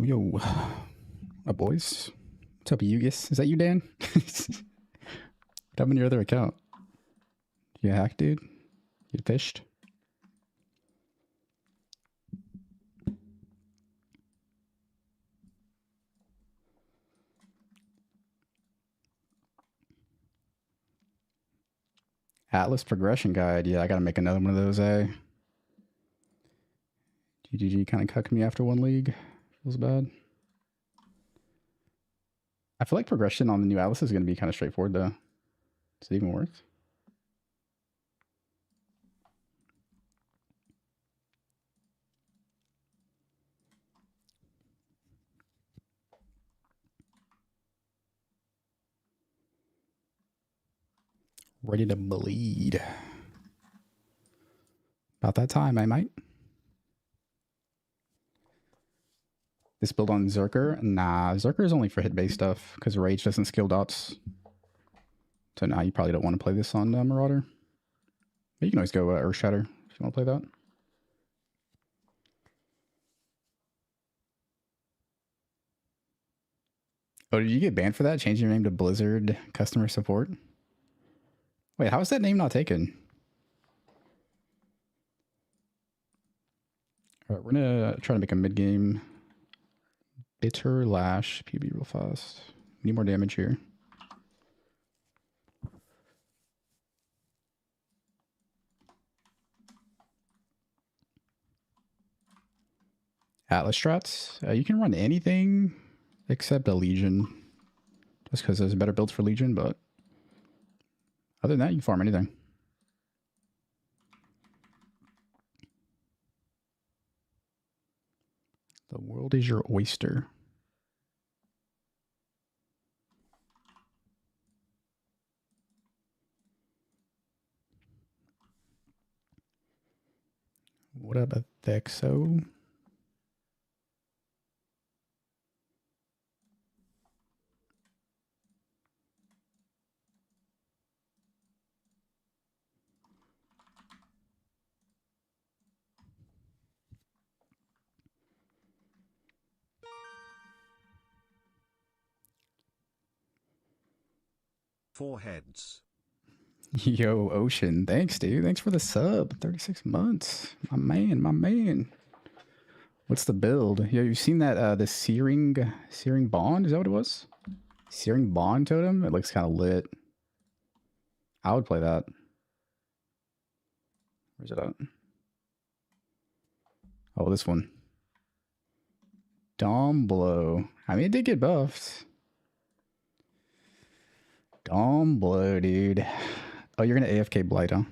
Yo. Up, boys? What's up, Yugis? Is that you, Dan? What happened to your other account? You hacked, dude? You fished? Atlas Progression Guide. Yeah, I gotta make another one of those, eh? GGG kind of cucked me after one league. Feels bad. I feel like progression on the new Atlas is going to be kind of straightforward, though. Is it even worth? Ready to bleed. About that time, I might. This build on Zerker? Nah, Zerker is only for hit-based stuff, because Rage doesn't skill dots. So nah, you probably don't want to play this on Marauder. But you can always go Earth Shatter if you want to play that. Oh, did you get banned for that? Change your name to Blizzard Customer Support? Wait, how is that name not taken? Alright, we're gonna try to make a mid-game Bitter Lash PB real fast. Need more damage here. Atlas strats. You can run anything except a Legion. Just because there's better builds for Legion, but other than that, you can farm anything. The world is your oyster. What up, Thexo? Four heads. Yo, Ocean. Thanks, dude. Thanks for the sub. 36 months. My man, my man. What's the build? Yo, you've seen that, the Searing Bond? Is that what it was? Searing Bond totem? It looks kind of lit. I would play that. Where's it at? Oh, this one. Dom Blow. I mean, it did get buffed. Dom Blow, dude. Oh, you're going to AFK Blight, huh?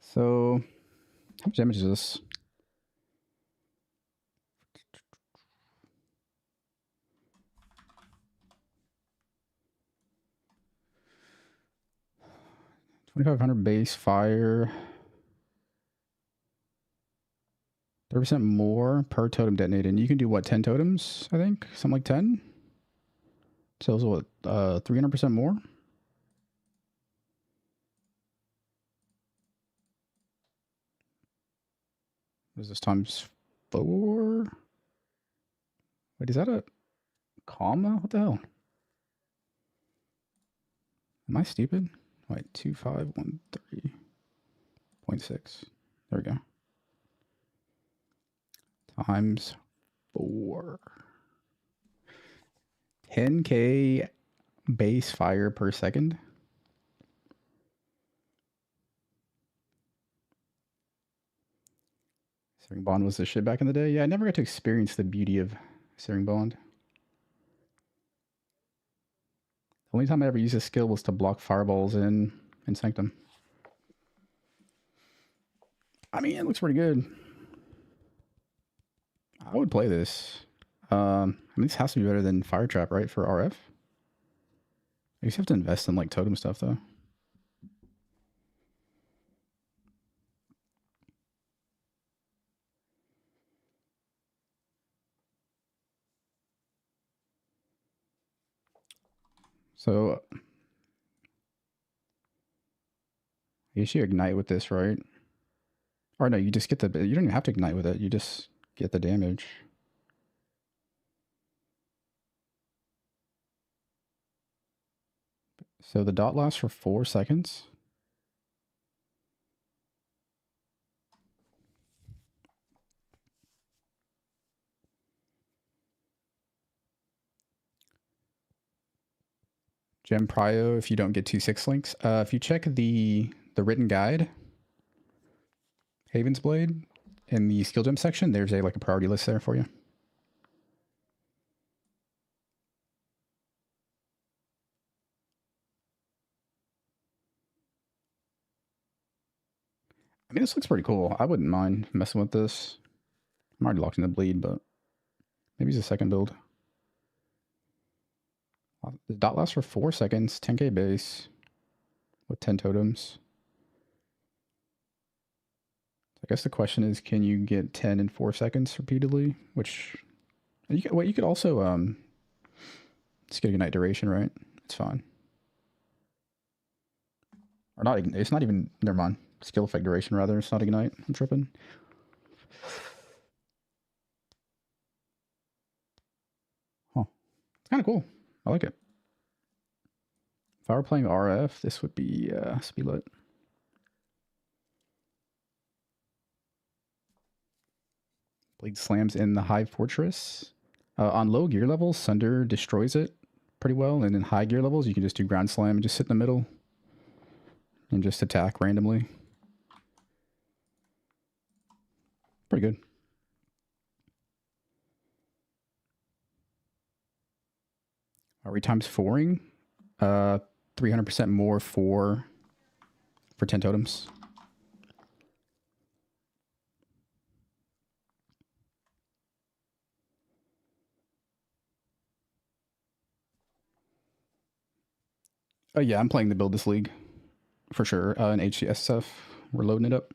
So, how much damage is this? $2,500 base fire. 30% more per totem detonated. And you can do what, 10 totems, I think? Something like 10? So it's what, 300% more? What is this, times 4? Wait, is that a comma? What the hell? Am I stupid? Wait, 2513.6. There we go. Times 4. 10k base fire per second. Searing Bond was the shit back in the day. Yeah, I never got to experience the beauty of Searing Bond. The only time I ever used this skill was to block fireballs in Sanctum. I mean, it looks pretty good. I would play this. I mean, this has to be better than Fire Trap, right, for RF? I guess you have to invest in, like, totem stuff, though. So I guess you ignite with this, right? Or no, you just get the, you don't even have to ignite with it. You just get the damage. So the dot lasts for 4 seconds. Gem Prio if you don't get 2 6 links. If you check the written guide, Haven's Blade, in the skill gem section, there's a like a priority list there for you. I mean, this looks pretty cool. I wouldn't mind messing with this. I'm already locked in the bleed, but maybe it's a second build. The dot lasts for 4 seconds, 10k base, with 10 totems. I guess the question is, can you get 10 in 4 seconds repeatedly? Which, you could also, just get ignite duration, right? It's fine. Or not, it's not even, never mind. Skill effect duration, rather. It's not ignite. I'm tripping. Huh. It's kind of cool. I like it. If I were playing RF, this would be lit. Blade slams in the high fortress. On low gear levels, Sunder destroys it pretty well. And in high gear levels, you can just do ground slam and just sit in the middle. And just attack randomly. Pretty good. Are we times 4ing? 300% more for 10 totems. Oh yeah, I'm playing the build this league for sure. In HCSF, we're loading it up.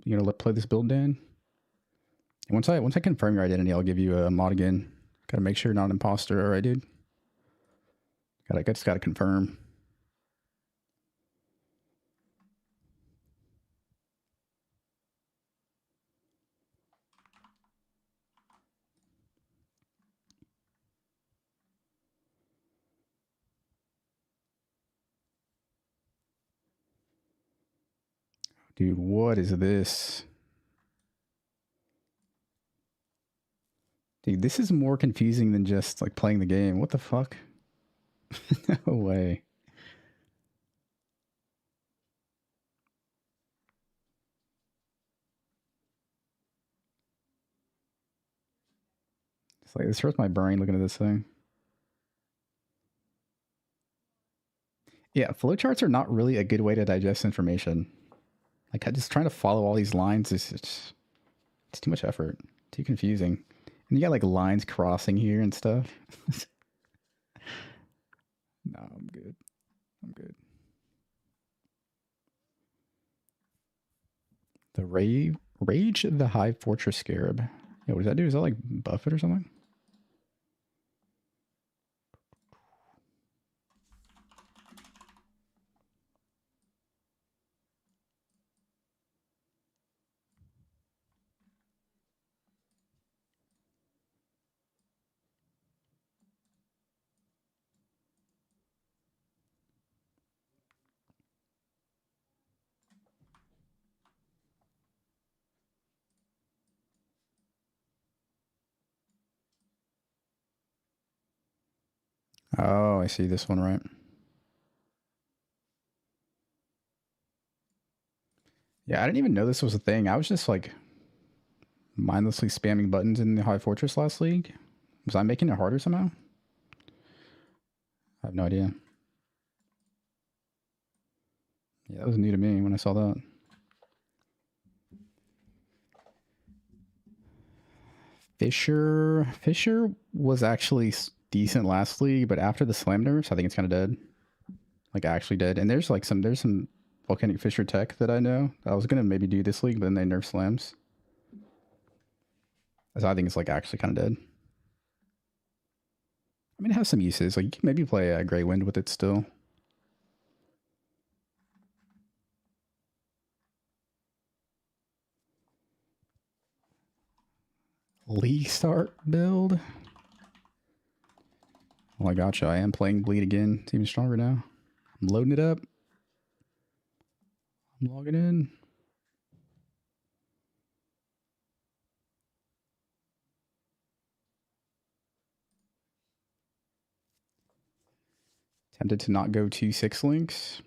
You know, play this build, Dan. And once I confirm your identity, I'll give you a mod again. Gotta make sure you're not an imposter, alright, dude. Just gotta confirm. Dude, what is this? Dude, this is more confusing than just like playing the game. What the fuck? No way. It's like, this hurts my brain looking at this thing. Yeah, flowcharts are not really a good way to digest information. Like, just trying to follow all these lines is it's too much effort. Too confusing. And you got like lines crossing here and stuff. No, I'm good. I'm good. The Rage the High Fortress Scarab. Yeah, what does that do? Is that like buff it or something? Oh, I see this one, right? Yeah, I didn't even know this was a thing. I was just like mindlessly spamming buttons in the High Fortress last league. Was I making it harder somehow? I have no idea. Yeah, that was new to me when I saw that. Fisher was actually decent last league, but after the slam nerfs, I think it's kind of dead. Like actually dead. And there's some volcanic Fisher tech that I know. I was gonna maybe do this league, but then they nerf slams. As I think it's like actually kind of dead. I mean, it has some uses. Like you can maybe play a Grey Wind with it still. League start build. Well, I gotcha. I am playing Bleed again. It's even stronger now. I'm loading it up. I'm logging in. Tempted to not go to 6 links.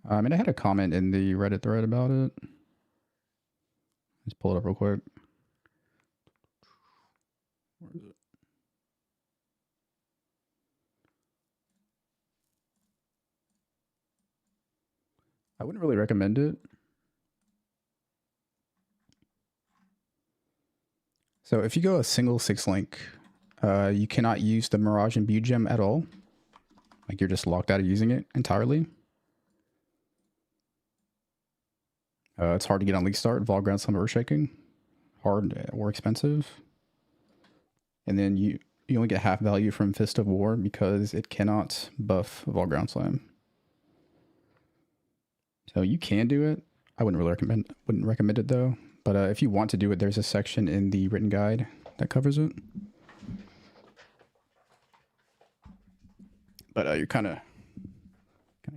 I mean, I had a comment in the Reddit thread about it. Let's pull it up real quick. Where is it? I wouldn't really recommend it. So if you go a single 6 link, you cannot use the Mirage Imbued gem at all. Like you're just locked out of using it entirely. It's hard to get on League Start, Vaal, Ground Slam, Earthshaking. Hard or expensive. And then you only get half value from Fist of War because it cannot buff Vaal, Ground Slam. So you can do it. I wouldn't recommend it though. But if you want to do it, there's a section in the written guide that covers it. But you're kind of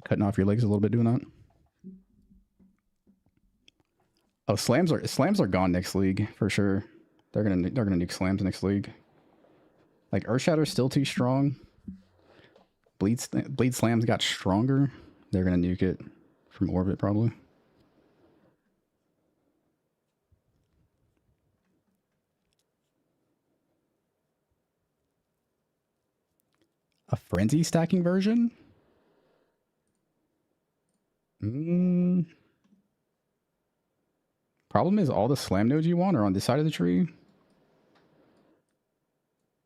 cutting off your legs a little bit doing that. Oh, slams are gone next league for sure. They're gonna nuke slams next league. Like Earthshatter's still too strong. Bleed slams got stronger. They're gonna nuke it from orbit probably. A frenzy stacking version? Problem is all the slam nodes you want are on this side of the tree.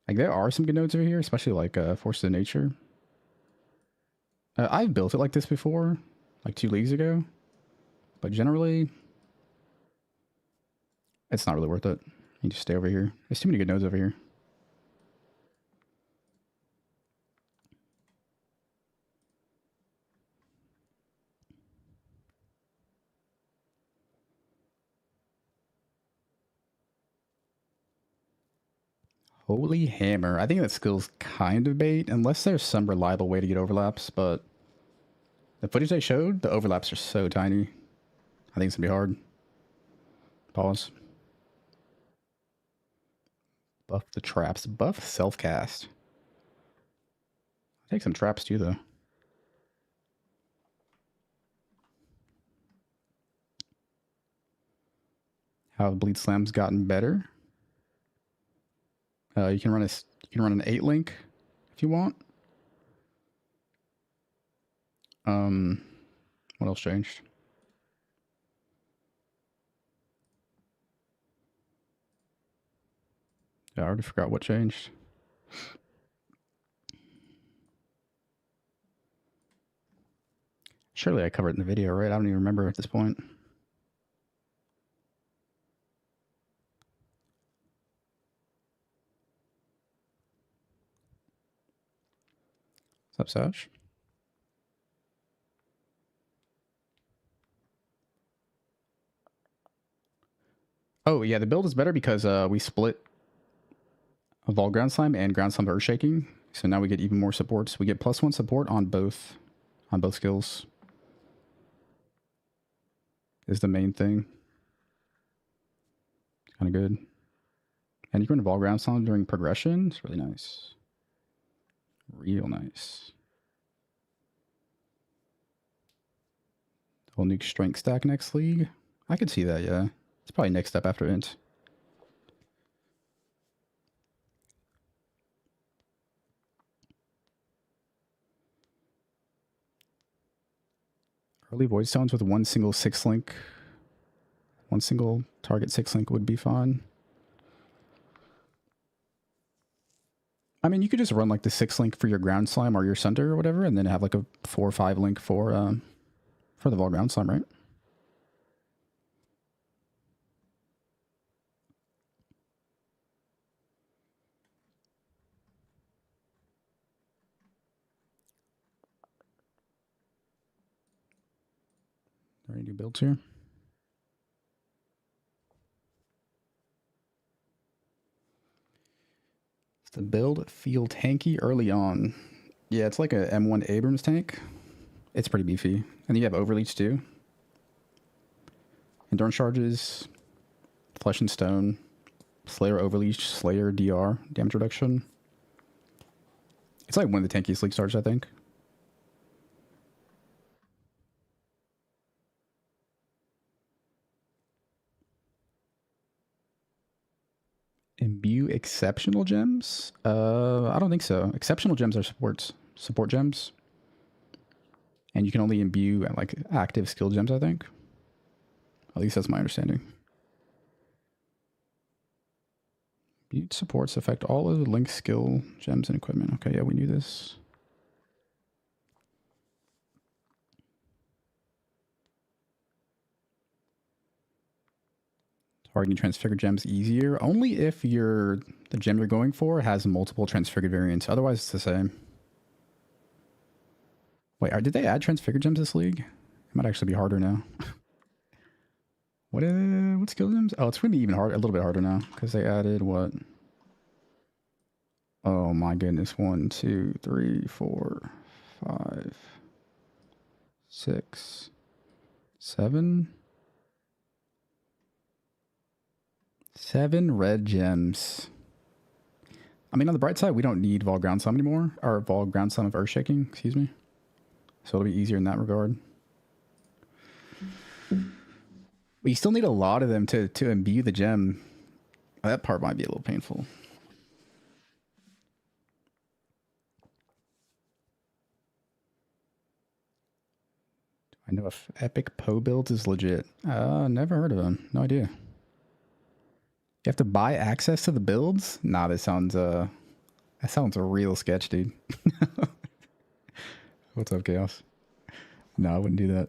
Like there are some good nodes over here, especially like Forces of Nature. I've built it like this before, like 2 leagues ago. But generally, it's not really worth it. You just stay over here. There's too many good nodes over here. Holy hammer. I think that skill's kind of bait, unless there's some reliable way to get overlaps, but the footage they showed, the overlaps are so tiny. I think it's gonna be hard. Pause. Buff the traps. Buff self-cast. Take some traps too, though. How have Bleed Slams gotten better? You can run an 8 link if you want. What else changed? Yeah, I already forgot what changed. Surely I covered it in the video, right? I don't even remember at this point. What's up, Sash? Oh, yeah, the build is better because we split a Vaal Ground Slime and Ground Slime Earthshaking. So now we get even more supports. We get +1 support on both skills. Is the main thing. It's kind of good. And you can run Vaal Ground Slime during progression. It's really nice. Real nice. Whole nuke strength stack next league. I could see that, yeah. It's probably next step after int. Early Void Stones with one single 6 link. One single target 6 link would be fine. I mean, you could just run like the 6 link for your Ground Slime or your Sunder or whatever, and then have like a 4 or 5 link for the Vaal Ground Slime, right? there any new builds here? The build feel tanky early on. Yeah, it's like a M1 Abrams tank. It's pretty beefy. And then you have Overleach too. Endurance charges, Flesh and Stone, Slayer Overleach, Slayer DR, damage reduction. It's like one of the tankiest League starts, I think. Imbue exceptional gems? I don't think so. Exceptional gems are support gems. And you can only imbue like active skill gems, I think. At least that's my understanding. Imbued supports affect all of the linked skill gems and equipment. Okay, yeah, we knew this. Targeting transfigured gems easier only if the gem you're going for has multiple transfigured variants. Otherwise, it's the same. Wait, did they add transfigured gems this league? It might actually be harder now. What skill gems? Oh, it's gonna be even harder, a little bit harder now because they added what? Oh my goodness! 1, 2, 3, 4, 5, 6, 7. 7 red gems. I mean, on the bright side, we don't need Vaal Ground Slam anymore. Or Vaal Ground Slam of Earthshaking, excuse me. So it'll be easier in that regard. But you still need a lot of them to imbue the gem. That part might be a little painful. I know if Epic Poe builds is legit. Never heard of them. No idea. You have to buy access to the builds? Nah, that sounds a real sketch, dude. What's up, Chaos? No, I wouldn't do that.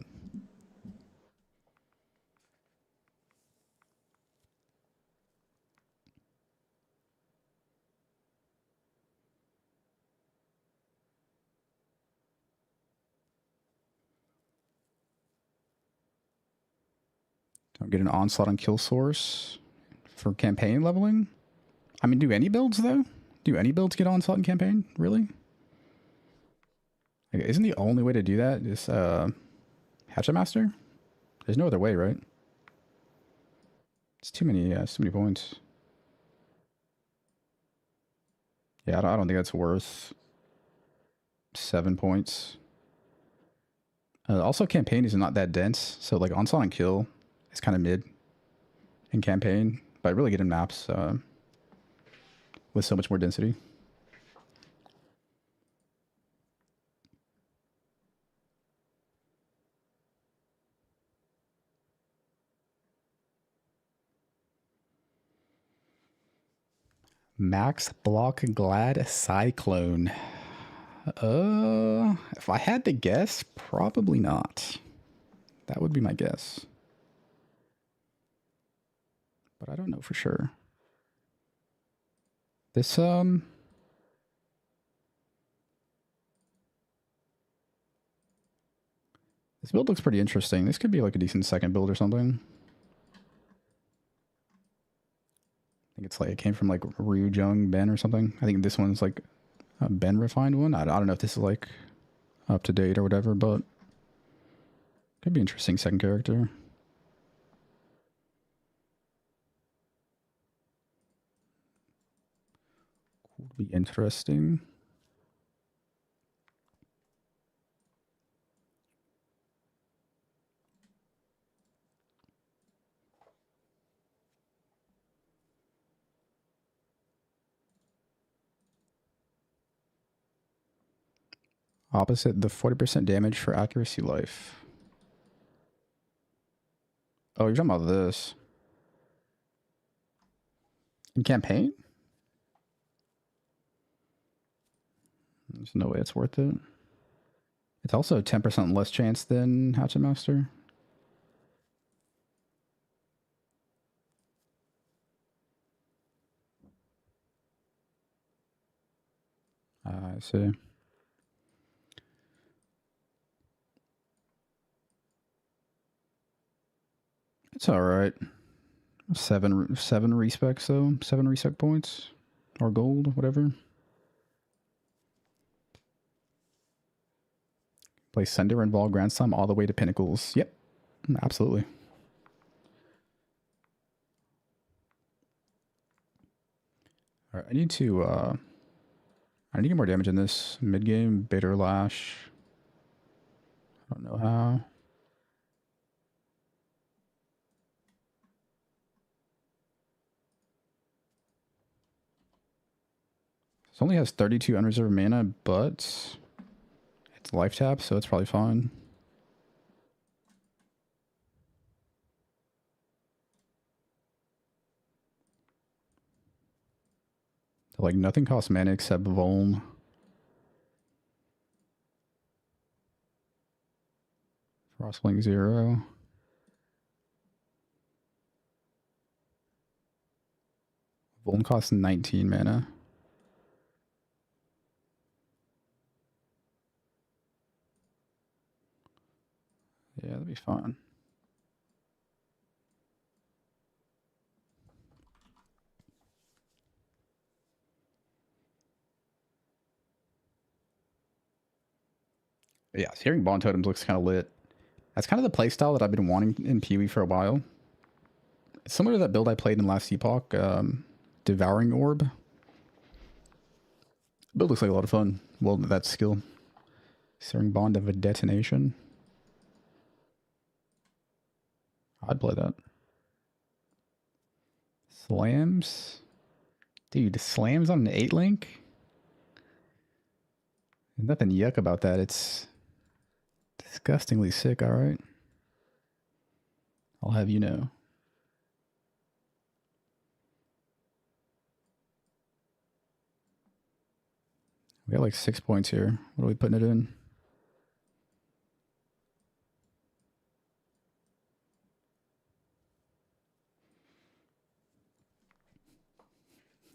Don't get an onslaught on kill source for campaign leveling. I mean, do any builds though? Do any builds get onslaught in campaign? Really? Like, isn't the only way to do that is Hatchet Master? There's no other way, right? It's too many. So many points. Yeah, I don't think that's worth 7 points. Also, campaign is not that dense, so like onslaught and kill is kind of mid in campaign, but really good in maps with so much more density. Max Block Glad Cyclone. If I had to guess, probably not. That would be my guess. But I don't know for sure. This build looks pretty interesting. This could be like a decent second build or something. I think it's like it came from like Ryujung Ben or something. I think this one's like a Ben refined one. I don't know if this is like up to date or whatever, but could be interesting second character. Could be interesting. Opposite the 40% damage for accuracy life. Oh, you're talking about this. In campaign? There's no way it's worth it. It's also 10% less chance than Hatchet Master. I see. It's alright. Seven respecs though. 7 respec points. Or gold, whatever. Play Sender and Vaal Grand Slam all the way to Pinnacles. Yep. Absolutely. Alright, I need to get more damage in this. Mid game, Bitter Lash. I don't know how. This only has 32 unreserved mana, but it's life tap, so it's probably fine. Like, nothing costs mana except Vuln. Frostwing 0. Vuln costs 19 mana. Yeah, that'd be fine. Yeah, Searing Bond totems looks kind of lit. That's kind of the playstyle that I've been wanting in PoE for a while. It's similar to that build I played in last Epoch, Devouring Orb. Build looks like a lot of fun. Well, that skill. Searing Bond of a Detonation. I'd play that. Slams? Dude, slams on an 8-link? Nothing yuck about that. It's disgustingly sick, alright? I'll have you know. We got like 6 points here. What are we putting it in?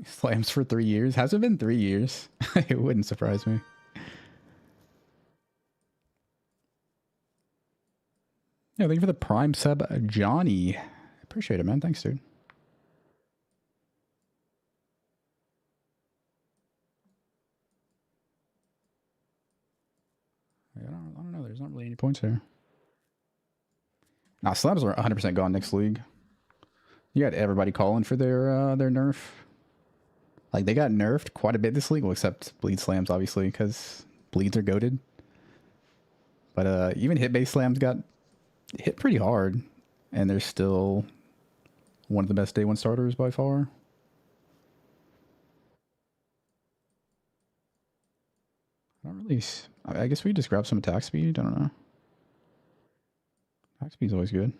Slams for 3 years? Has it been 3 years? It wouldn't surprise me. Yeah, thank you for the Prime sub, Johnny. Appreciate it, man. Thanks, dude. I don't know. There's not really any points here. Nah, slams are 100% gone next league. You got everybody calling for their nerf. Like, they got nerfed quite a bit this league, well, except bleed slams, obviously, because bleeds are goated. But even hit-based slams got hit pretty hard, and they're still one of the best day one starters by far. I don't really... I guess we just grab some attack speed. I don't know. Attack speed's always good.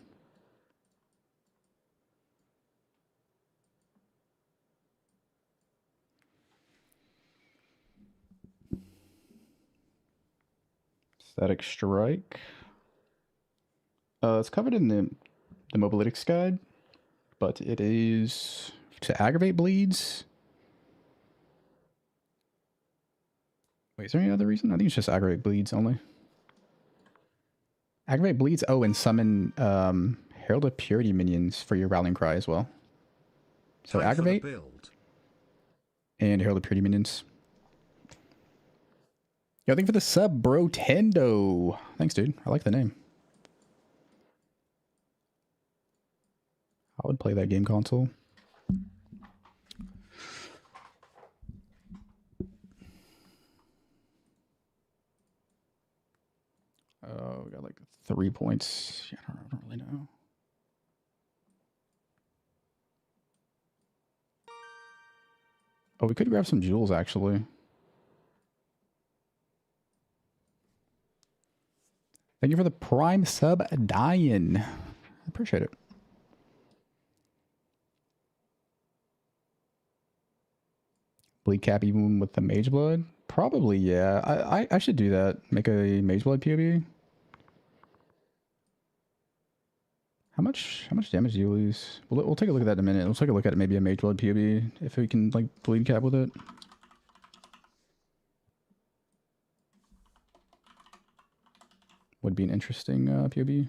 Static Strike. It's covered in the Mobilytics guide, but it is to aggravate bleeds. Wait, is there any other reason? I think it's just aggravate bleeds only. Aggravate bleeds. Oh, and summon Herald of Purity minions for your Rallying Cry as well. So aggravate and Herald of Purity minions. Yo, thank you for the sub, bro. Tendo. Thanks, dude. I like the name. I would play that game console. Oh, we got like 3 points. Yeah, I don't really know. Oh, we could grab some jewels, actually. Thank you for the Prime sub, Diane. I appreciate it. Bleed cap even with the Mage Blood? Probably, yeah. I should do that. Make a Mage Blood POB. How much damage do you lose? We'll take a look at that in a minute. We'll take a look at maybe a Mage Blood POB if we can like bleed cap with it. Would be an interesting POB.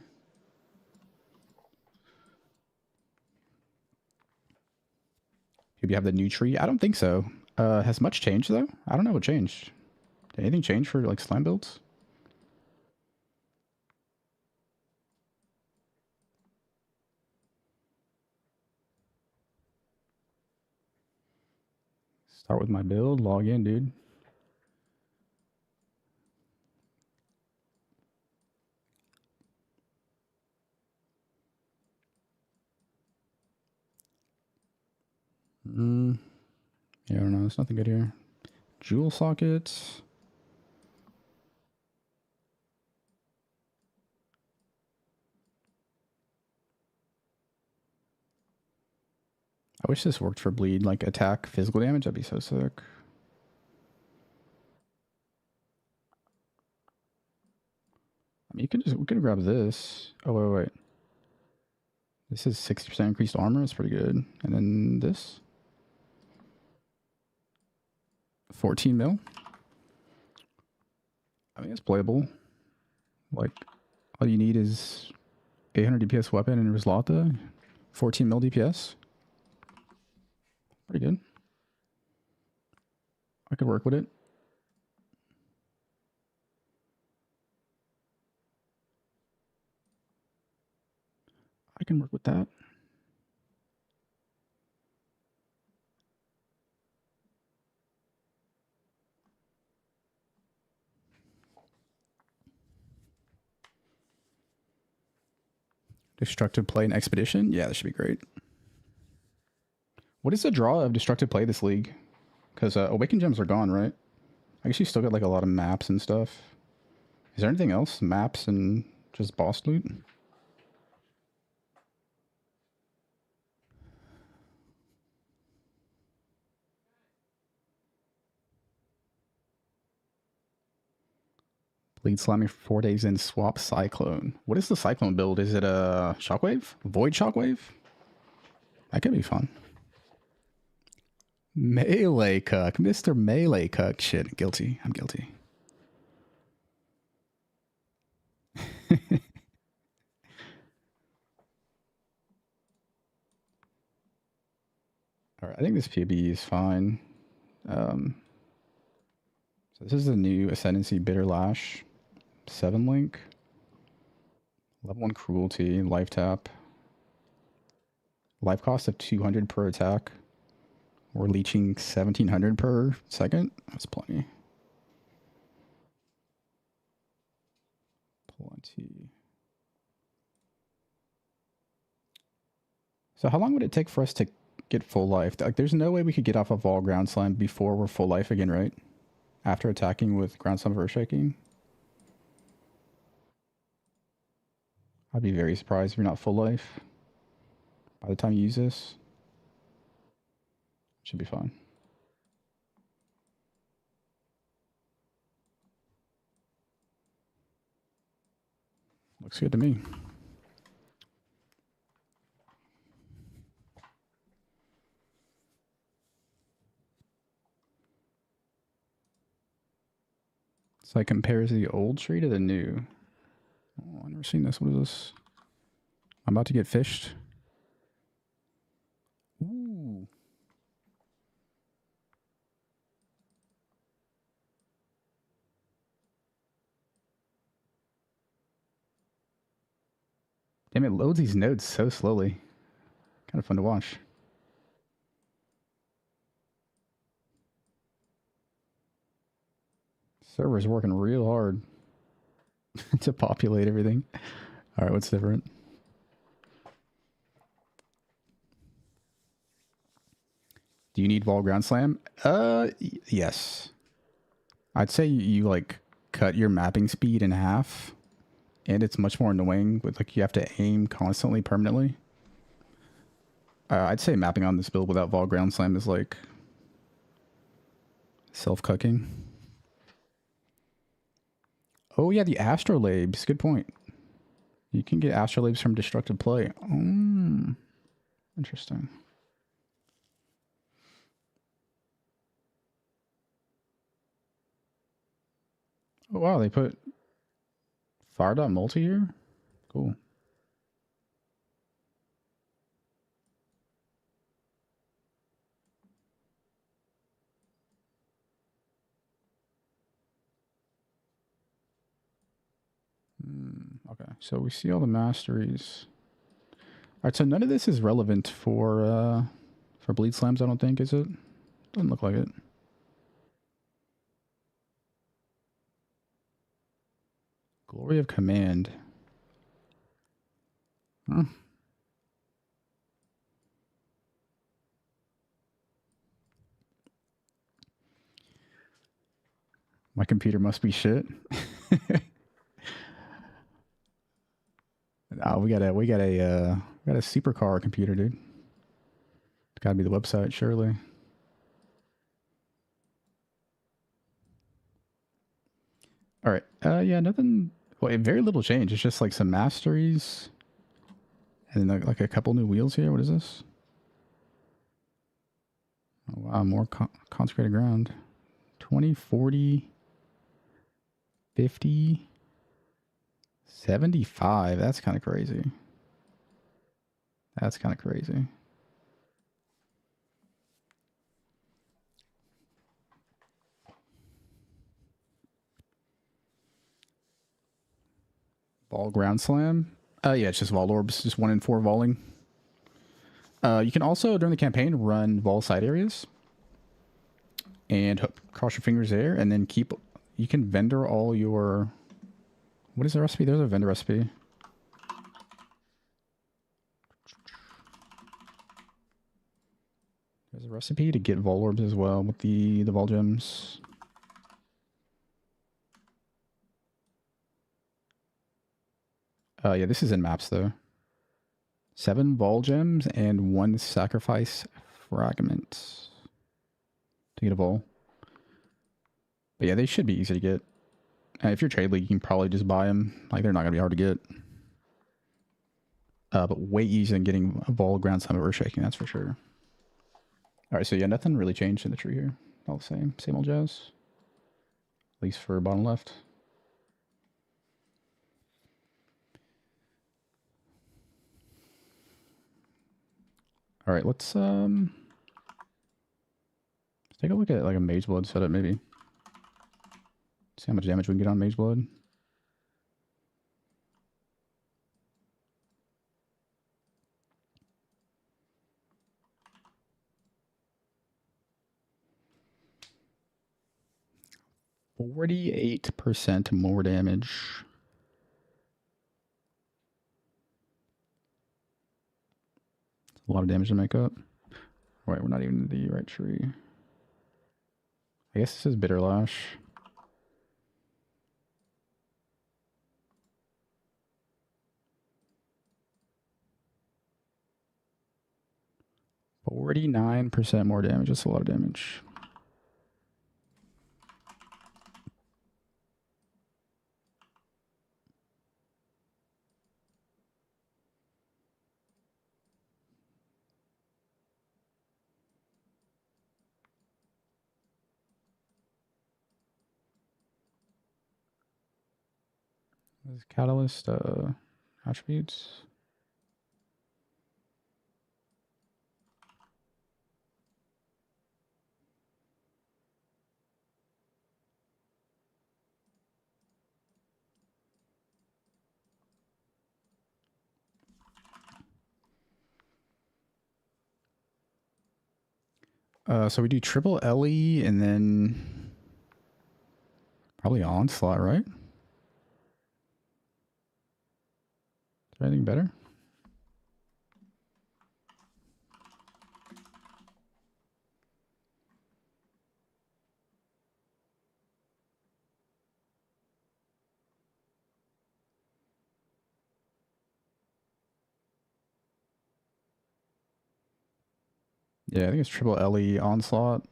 Maybe you have the new tree. I don't think so. Has much changed though? I don't know what changed. Did anything change for like slam builds? Start with my build, log in, dude. Yeah, I don't know. There's nothing good here. Jewel sockets. I wish this worked for bleed, like attack, physical damage. That'd be so sick. I mean, we could grab this. Oh, wait. This is 60% increased armor. It's pretty good. And then this. 14 mil. I mean, it's playable. Like, all you need is 800 DPS weapon and Ryslatha. 14 mil DPS. Pretty good. I could work with it. I can work with that. Destructive play and expedition? Yeah, that should be great. What is the draw of destructive play this league? Because awakened gems are gone, right? I guess you still get like a lot of maps and stuff. Is there anything else? Maps and just boss loot? Bleed Slimy for 4 days and swap Cyclone. What is the Cyclone build? Is it a Shockwave? Void Shockwave? That could be fun. Melee Cuck. Mr. Melee Cuck. Shit, guilty. I'm guilty. Alright, I think this PB is fine. So this is the new Ascendancy Bitter Lash. 7 link. Level 1 Cruelty. Life tap. Life cost of 200 per attack. We're leeching 1700 per second. That's plenty. Plenty. So how long would it take for us to get full life? Like, there's no way we could get off of Vaal Ground Slam before we're full life again, right? After attacking with Ground Slam of Earthshaking? I'd be very surprised if you're not full life by the time you use this. Should be fine. Looks good to me. So it compares the old tree to the new. Oh, I've never seen this. What is this? I'm about to get fished. Ooh. Damn, it loads these nodes so slowly. Kind of fun to watch. Server's working real hard to populate everything. All right, what's different? Do you need Vaal Ground Slam? Yes. I'd say you like cut your mapping speed in half, and it's much more annoying with like you have to aim constantly permanently. I'd say mapping on this build without Vaal Ground Slam is like self-cucking. Oh yeah, the Astrolabes. Good point. You can get Astrolabes from destructive play. Interesting. Oh wow, they put Fire Dot Multi here? Cool. Okay, so we see all the masteries. Alright, so none of this is relevant for Bleed Slams, I don't think, is it? Doesn't look like it. Glory of Command. Huh. My computer must be shit. Oh, we got a supercar computer, dude. It's gotta be the website, surely. All right. Yeah, nothing. Well, very little change. It's just like some masteries, and then like a couple new wheels here. What is this? Oh, wow, more consecrated ground. 20, 40, 50, 75. That's kind of crazy. That's kind of crazy. Vaal ground slam. Yeah, it's just Vaal orbs, just 1 in 4 Vauling. You can also, during the campaign, run Vaal side areas. And cross your fingers there, and then keep... You can vendor all your... What is the recipe? There's a vendor recipe. There's a recipe to get Vaal orbs as well with the Vaal gems. Yeah, this is in maps though. 7 Vaal gems and 1 sacrifice fragment to get a Vaal. But yeah, they should be easy to get. If you're trade league, you can probably just buy them. Like, they're not gonna be hard to get. But way easier than getting a Vaal ground slam of Earthshaking, that's for sure. Alright, so yeah, nothing really changed in the tree here. All the same old jazz. At least for bottom left. All right, let's take a look at like a Mage Blood setup maybe. See how much damage we can get on Mage Blood. %48 more damage. A lot of damage to make up. All right, we're not even in the right tree. I guess this is Bitter Lash. %49 more damage. That's a lot of damage. This catalyst attributes. So we do triple LE and then probably Onslaught, right? Is there anything better? Yeah, I think it's triple LE Onslaught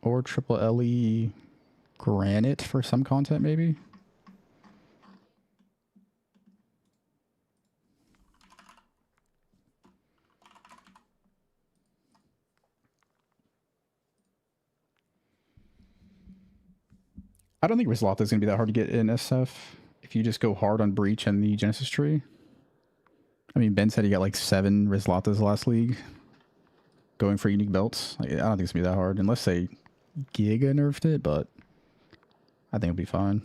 or triple LE Granite for some content, maybe. I don't think Ryslatha is going to be that hard to get in SF if you just go hard on Breach and the Genesis tree. I mean, Ben said he got like 7 Ryslathas last league going for unique belts. Like, I don't think it's going to be that hard unless they Giga nerfed it, but I think it'll be fine.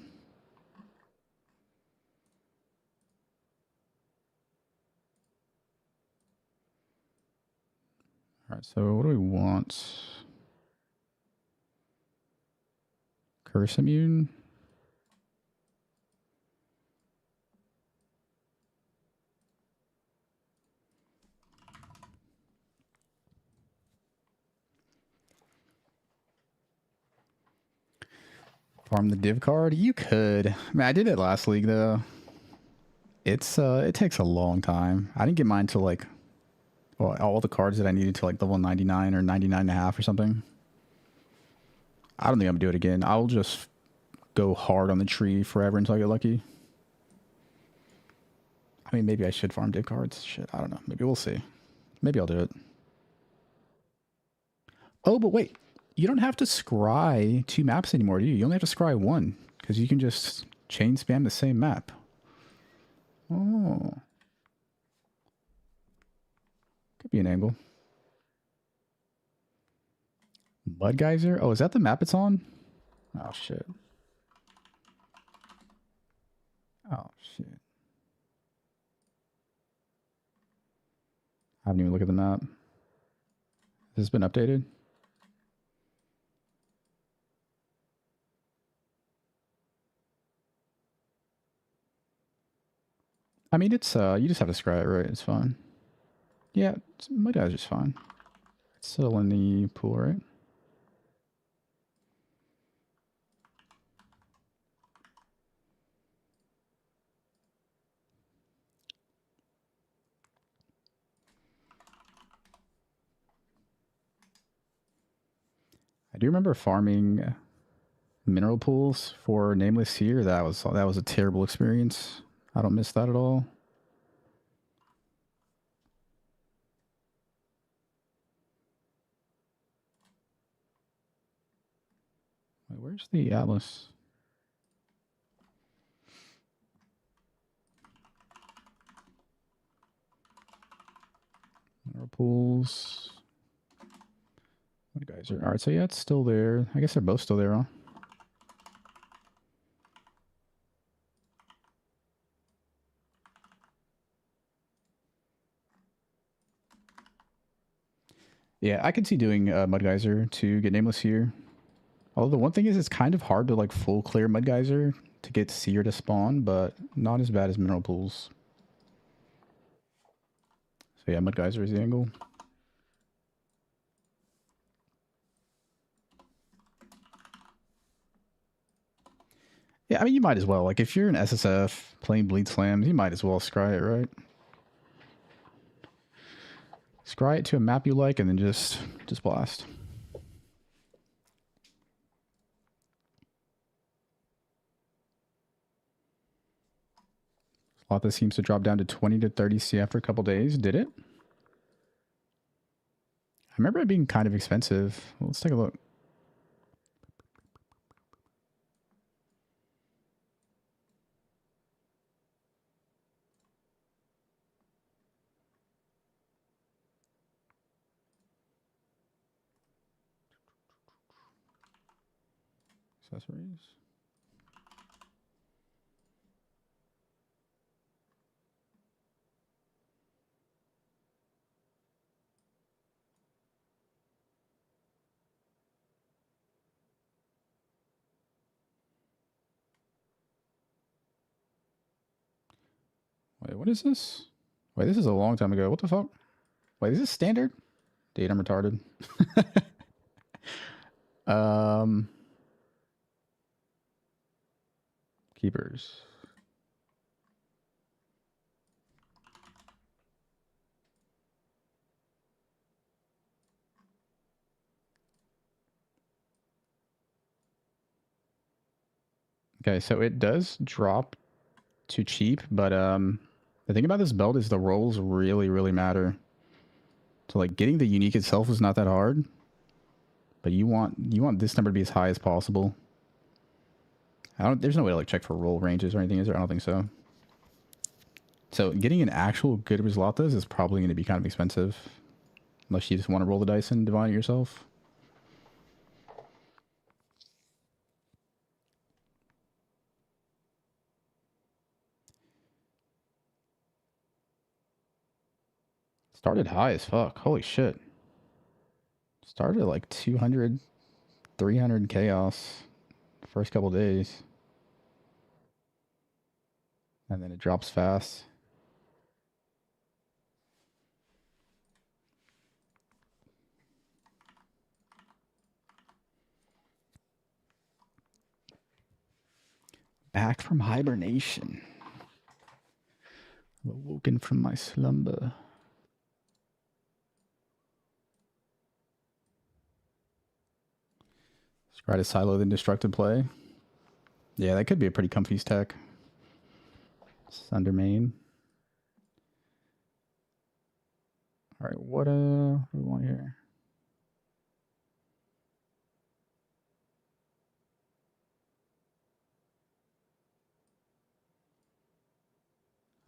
Alright, so what do we want? Curse immune? Farm the div card? You could. I mean, I did it last league though. It's it takes a long time. I didn't get mine till like all the cards that I needed to like level 99 or 99.5 or something. I don't think I'm gonna do it again. I'll just go hard on the tree forever until I get lucky. I mean, maybe I should farm div cards. Shit, I don't know. Maybe we'll see. Maybe I'll do it. Oh, but wait. You don't have to scry 2 maps anymore, do you? You only have to scry 1. Because you can just chain spam the same map. Oh. Could be an angle. Mud Geyser? Oh, is that the map it's on? Oh, shit. Oh, shit. I haven't even looked at the map. Has this been updated? I mean, it's, you just have to scry it, right? It's fine. Yeah, Mud Geyser's fine. It's still in the pool, right? I do remember farming mineral pools for Nameless Seer. That was a terrible experience. I don't miss that at all. Wait, where's the Atlas? Mineral pools. What guys are? All right, so yeah, it's still there. I guess they're both still there, huh? Yeah, I could see doing Mud Geyser to get Nameless Seer. Although the one thing is, it's kind of hard to like full clear Mud Geyser to get Seer to spawn, but not as bad as Mineral Pools. So yeah, Mud Geyser is the angle. Yeah, I mean, you might as well. Like, if you're an SSF playing Bleed Slams, you might as well scry it, right? Scry it to a map you like, and then just blast. Ryslatha seems to drop down to 20 to 30 C after a couple days. Did it? I remember it being kind of expensive. Well, let's take a look. Accessories. Wait, what is this? Wait, this is a long time ago. What the fuck? Wait, is this standard? Dude, I'm retarded. Keepers. Okay, so it does drop to cheap, but the thing about this belt is the rolls really, really matter. So like getting the unique itself is not that hard, but you want this number to be as high as possible. There's no way to like check for roll ranges or anything, is there? I don't think so. So getting an actual good Ryslatha's is probably going to be kind of expensive, unless you just want to roll the dice and divine it yourself. Started high as fuck. Holy shit. Started at like 200, 300 chaos first couple days. And then it drops fast. Back from hibernation. Awoken from my slumber. Try to silo the destructive play. Yeah, that could be a pretty comfy stack. Sunder main. Alright, what do we want here?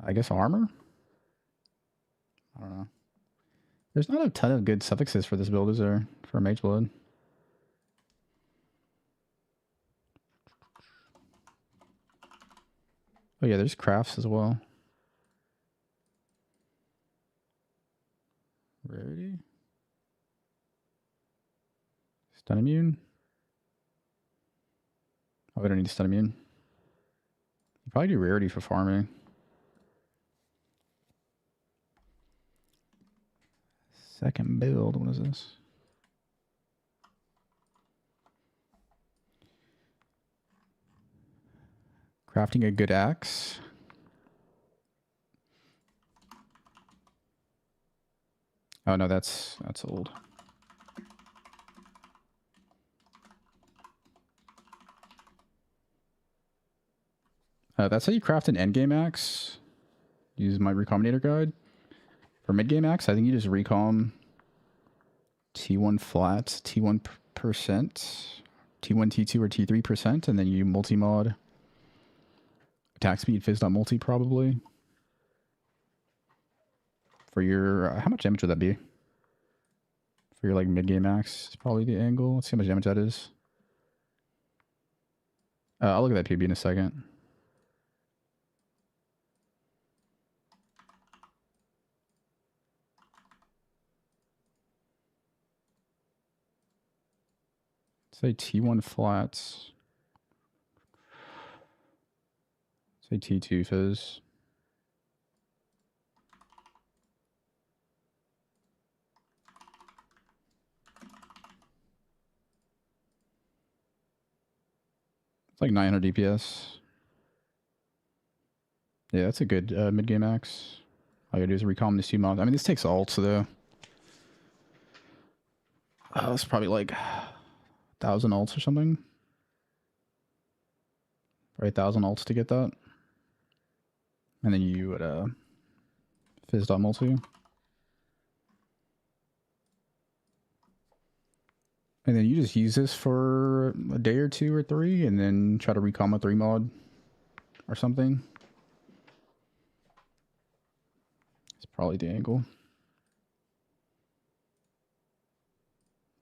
I guess armor? I don't know. There's not a ton of good suffixes for this build, is there? For Mage Blood. Oh yeah, there's crafts as well. Rarity? Stun immune? Oh, we don't need stun immune. You probably do rarity for farming. Second build, what is this? Crafting a good axe. Oh no, that's old. That's how you craft an endgame axe. Use my recombinator guide. For mid-game axe, I think you just recom T1 flat, T1%, T1, T2, or T3%, and then you multi-mod attack speed, fizz.multi probably. For your, how much damage would that be? For your like mid-game axe, it's probably the angle. Let's see how much damage that is. I'll look at that PB in a second. Say T1 flats. Say T2 fizz. It's like 900 DPS. Yeah, that's a good mid-game axe. All you gotta do is recom the 2 mobs. I mean, this takes ults, though. It's probably like 1,000 ults or something. Probably 1,000 ults to get that. And then you would fizz.multi. And then you just use this for a day or 2 or 3, and then try to recom a 3 mod or something. It's probably the angle.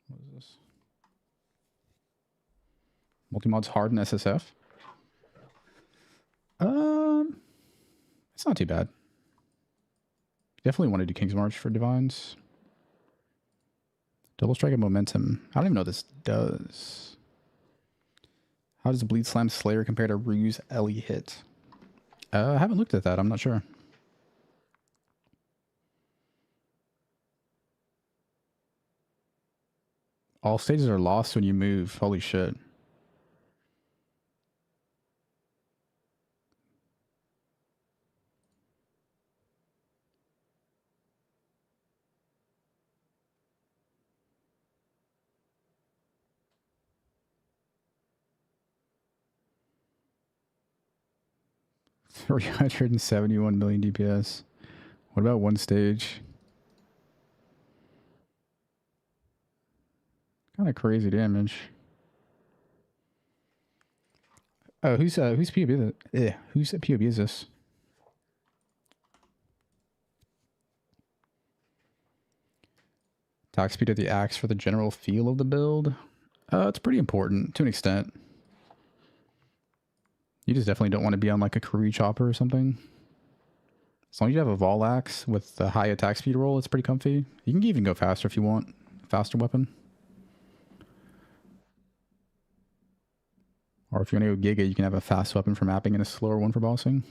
What is this? Multi-mod's hard in SSF. It's not too bad. Definitely want to do King's March for Divines. Double Strike and Momentum. I don't even know what this does. How does Bleed Slam Slayer compare to Ruse Ellie Hit? I haven't looked at that. I'm not sure. All stages are lost when you move. Holy shit. $371 million DPS. What about one stage? Kind of crazy damage. Oh, whose POB is it? Whose POB is this? Attack speed of the axe for the general feel of the build. It's pretty important to an extent. You just definitely don't want to be on like a Karee chopper or something. As long as you have a Vaal axe with the high attack speed roll, it's pretty comfy. You can even go faster if you want. Faster weapon. Or if you want to go Giga, you can have a fast weapon for mapping and a slower one for bossing.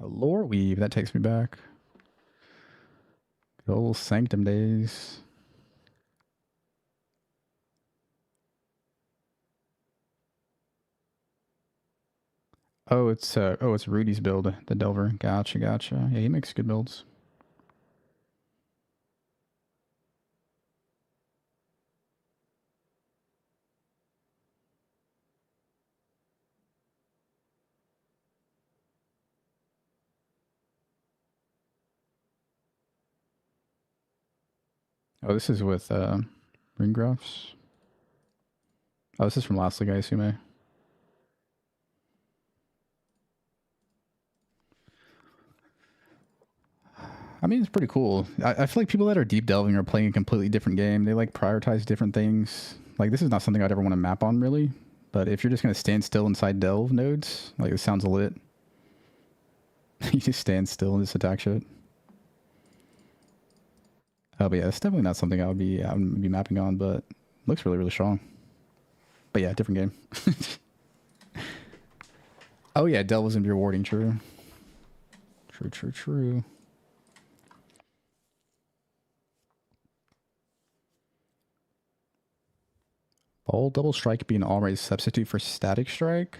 A lore weave, that takes me back. Good old Sanctum days. Oh, it's Rudy's build, the Delver. Gotcha, gotcha. Yeah, he makes good builds. Oh, this is with Ringgraphs. Oh, this is from Last League, I assume. I mean, it's pretty cool. I feel like people that are deep delving are playing a completely different game. They like prioritize different things. Like, this is not something I'd ever want to map on, really. But if you're just going to stand still inside delve nodes, like, it sounds lit. You just stand still and just attack shit. Oh, but yeah, it's definitely not something I would be mapping on, but looks really, really strong. But yeah, different game. Oh yeah, delve is rewarding, true. True. All double strike be an alright substitute for static strike?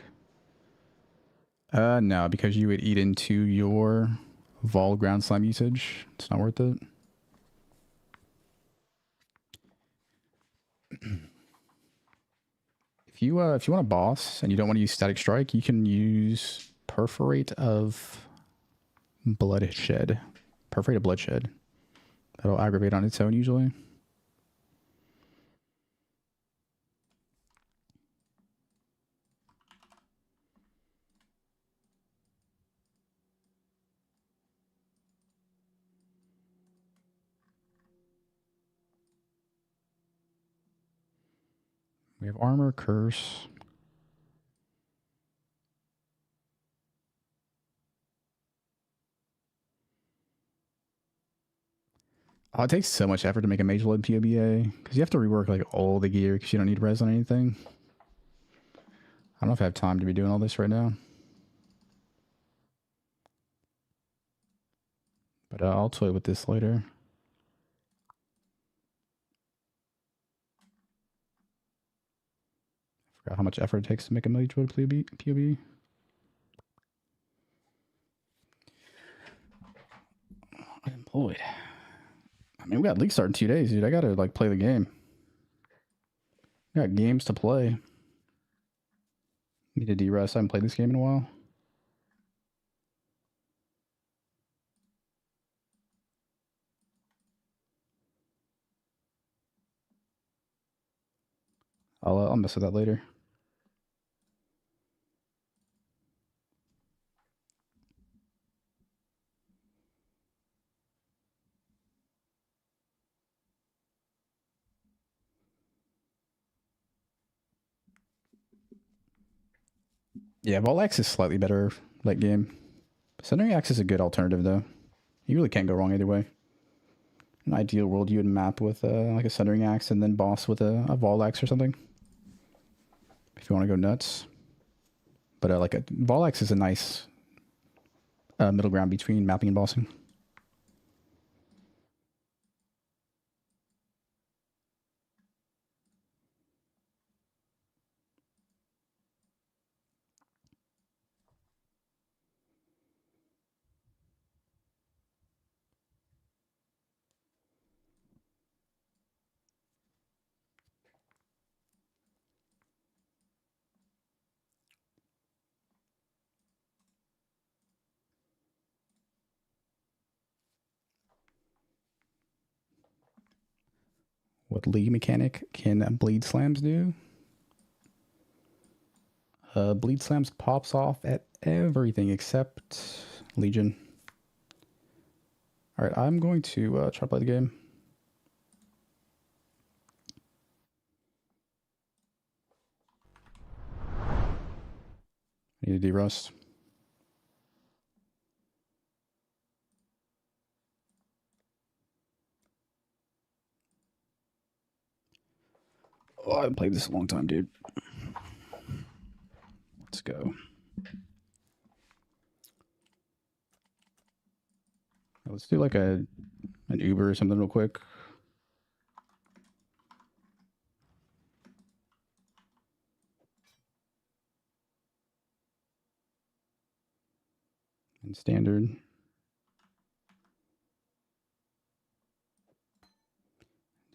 No, because you would eat into your Vaal ground slime usage. It's not worth it. If you want a boss and you don't want to use static strike, you can use perforate of bloodshed. Perforate of bloodshed. That'll aggravate on its own usually. We have armor, curse. Oh, it takes so much effort to make a Mage Lord POBA because you have to rework like all the gear because you don't need res on anything. I don't know if I have time to be doing all this right now. But I'll toy with this later. I forgot how much effort it takes to make a Mage Lord POB. Unemployed. I mean, we got league start in 2 days, dude. I gotta like play the game. We got games to play. Need to de-rest. I haven't played this game in a while. I'll mess with that later. Yeah, Vaal X is slightly better late game. Sundering Axe is a good alternative though. You really can't go wrong either way. In an ideal world, you would map with like a Sundering Axe and then boss with a Vaal Axe or something. If you want to go nuts. But like a Vaal Axe is a nice middle ground between mapping and bossing. What league mechanic can Bleed Slams do? Bleed Slams pops off at everything except Legion. All right, I'm going to try to play the game. I need to derust. Oh, I haven't played this in a long time, dude. Let's go. Let's do like an Uber or something real quick. And standard.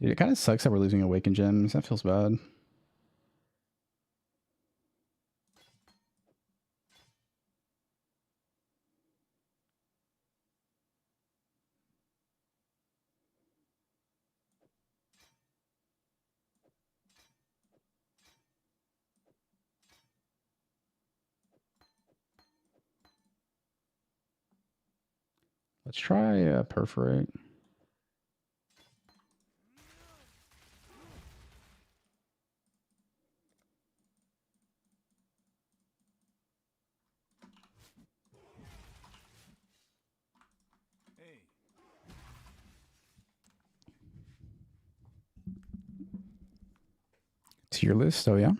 Dude, it kind of sucks that we're losing Awakened Gems. That feels bad. Let's try Perforate. Tier list, oh yeah.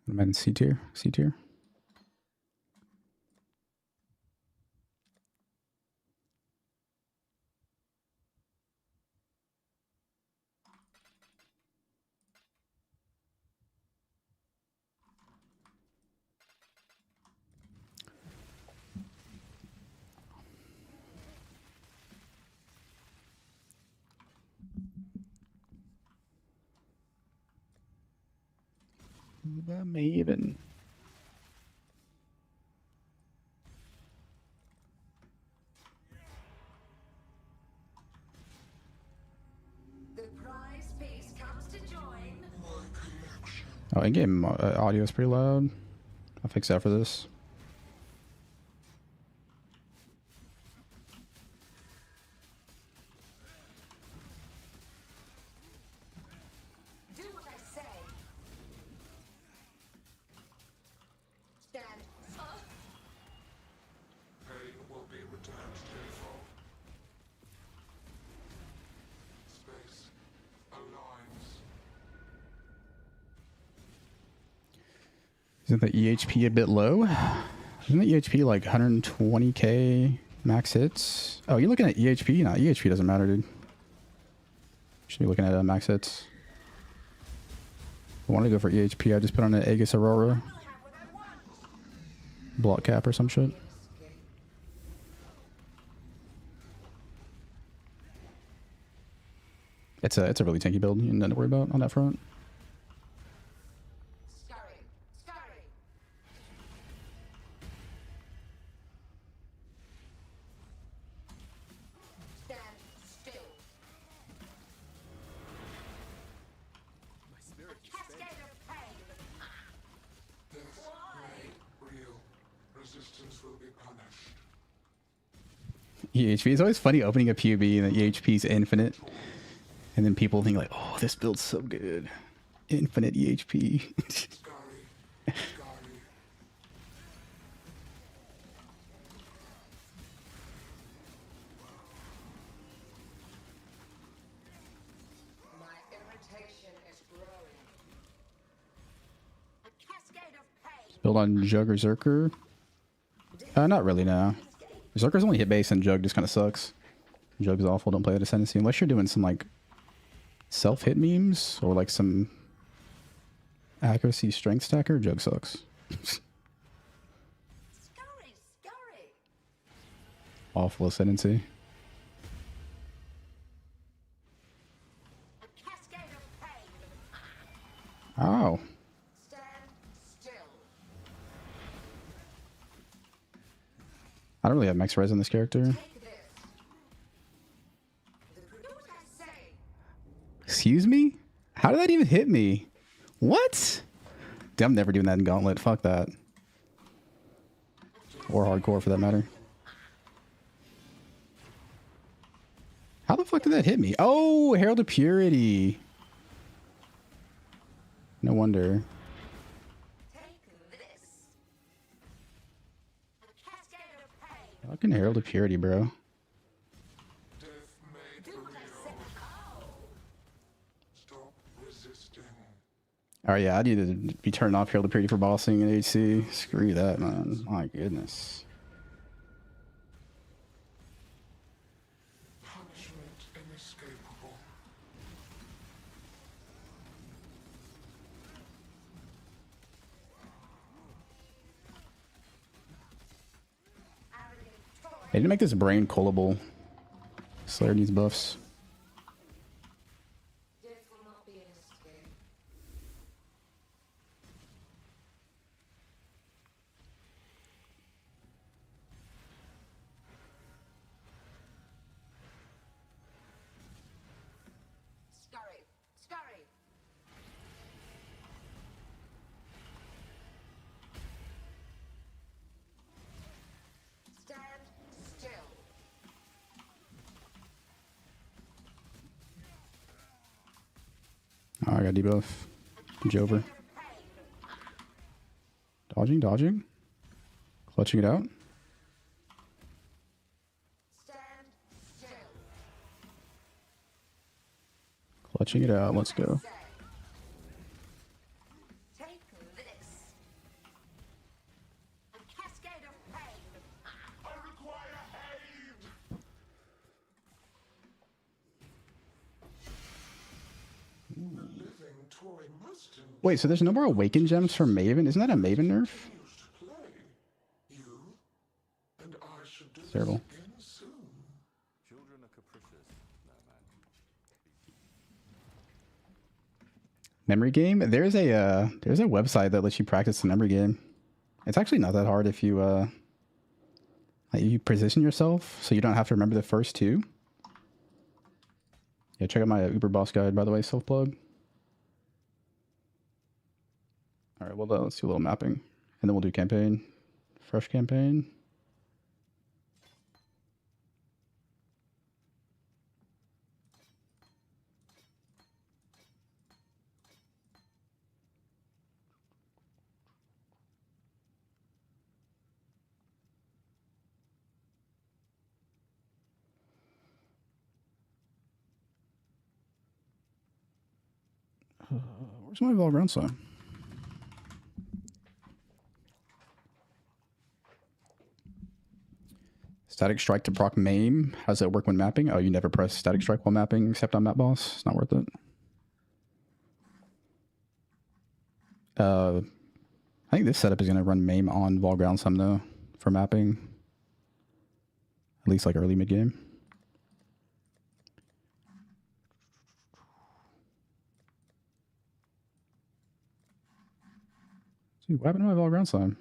I'm in C tier. C tier. The Maven. The prize piece comes to join. Oh, in-game audio is pretty loud. I'll fix that for this. Do what I say. Stand up. Pain will be returned tenfold. Space aligns. Isn't the EHP a bit low? Isn't the EHP like 120k max hits? Oh, you're looking at EHP? No, EHP doesn't matter, dude. Should be looking at max hits. I wanted to go for EHP. I just put on an Aegis Aurora. Block cap or some shit. It's a really tanky build. You nothing to worry about on that front. Scurry. Scurry. Stand still. Cascade of pain. Death made real. Resistance will be punished. EHP. It's always funny opening a PUB and the EHP is infinite. And then people think like, oh, this build's so good. Infinite EHP. Scurry. Scurry. My irritation is growing. A cascade of pain. Build on Jug or Zerker. Not really, no. Zerker's only hit base and Jug just kind of sucks. Jug's awful. Don't play the Ascendancy unless you're doing some like self-hit memes or like some accuracy strength stacker. Jug sucks. Scurry. Scurry. Awful Ascendancy. A cascade of pain. Oh. Stand still. I don't really have max res on this character. Take this. Do what I say. Excuse me? How did that even hit me? What? Dude, I'm never doing that in Gauntlet. Fuck that. Or hardcore for that matter. fuck did that hit me? Oh, Herald of Purity. No wonder. Take this. A cascade of pain. Fucking Herald of Purity, bro. Death made Do for what I real. said. Oh. Stop resisting. All right, yeah, I need to be turning off Herald of Purity for bossing in HC. Screw that, man. My goodness. Punishment inescapable. Arrogant toy. They need to make this brain cullable. Slayer needs buffs. Death will not be an escape. Scurry. Scurry. Stand still. Oh, I got debuff. Jover. Of pain. Dodging, dodging. Clutching it out. Stand still. Clutching it out. Let's go. Say. Take this. A cascade of pain. I require aid! The living toy must Wait, so there's no more Awakened Gems from Maven? Isn't that a Maven nerf? use to play. You and I should do this Terrible. again soon. Children are capricious. No, man. Memory game? There's a website that lets you practice the memory game. It's actually not that hard if you like you position yourself so you don't have to remember the first two. Yeah, check out my Uber Boss guide, by the way, self plug. All right, well, let's do a little mapping, and then we'll do campaign, fresh campaign. Where's my Vaal ground sign? Static strike to proc maim. How does that work when mapping? Oh, you never press static strike while mapping except on map boss. It's not worth it. I think this setup is going to run maim on Vaal ground some though for mapping. At least like early mid game. Dude, what happened to my Vaal ground slime?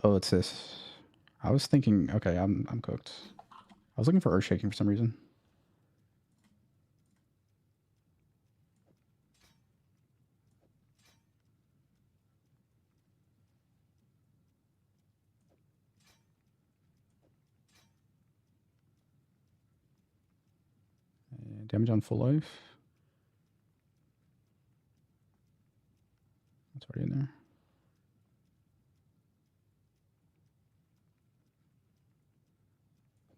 Oh, it's this. I was thinking, okay, I'm cooked. I was looking for earth shaking for some reason. And damage on full life. That's already in there.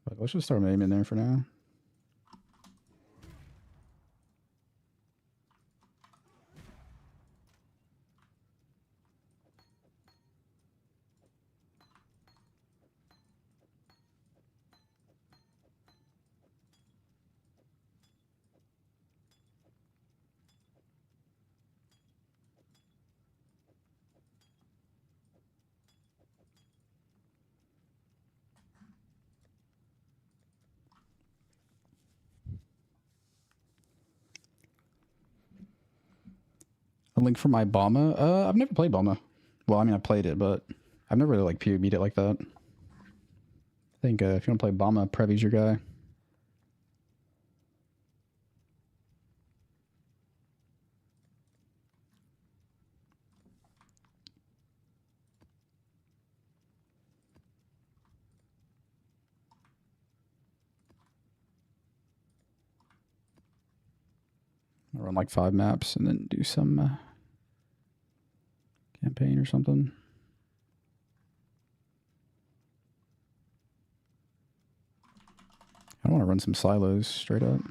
But let's just start maim in there for now. A link for my Bama. I've never played Bama. Well, I mean, I played it, but I've never really like PvP'd it like that. I think if you want to play Bama, Previ's your guy. I'll run like 5 maps and then do some campaign or something. I want to run some silos straight up.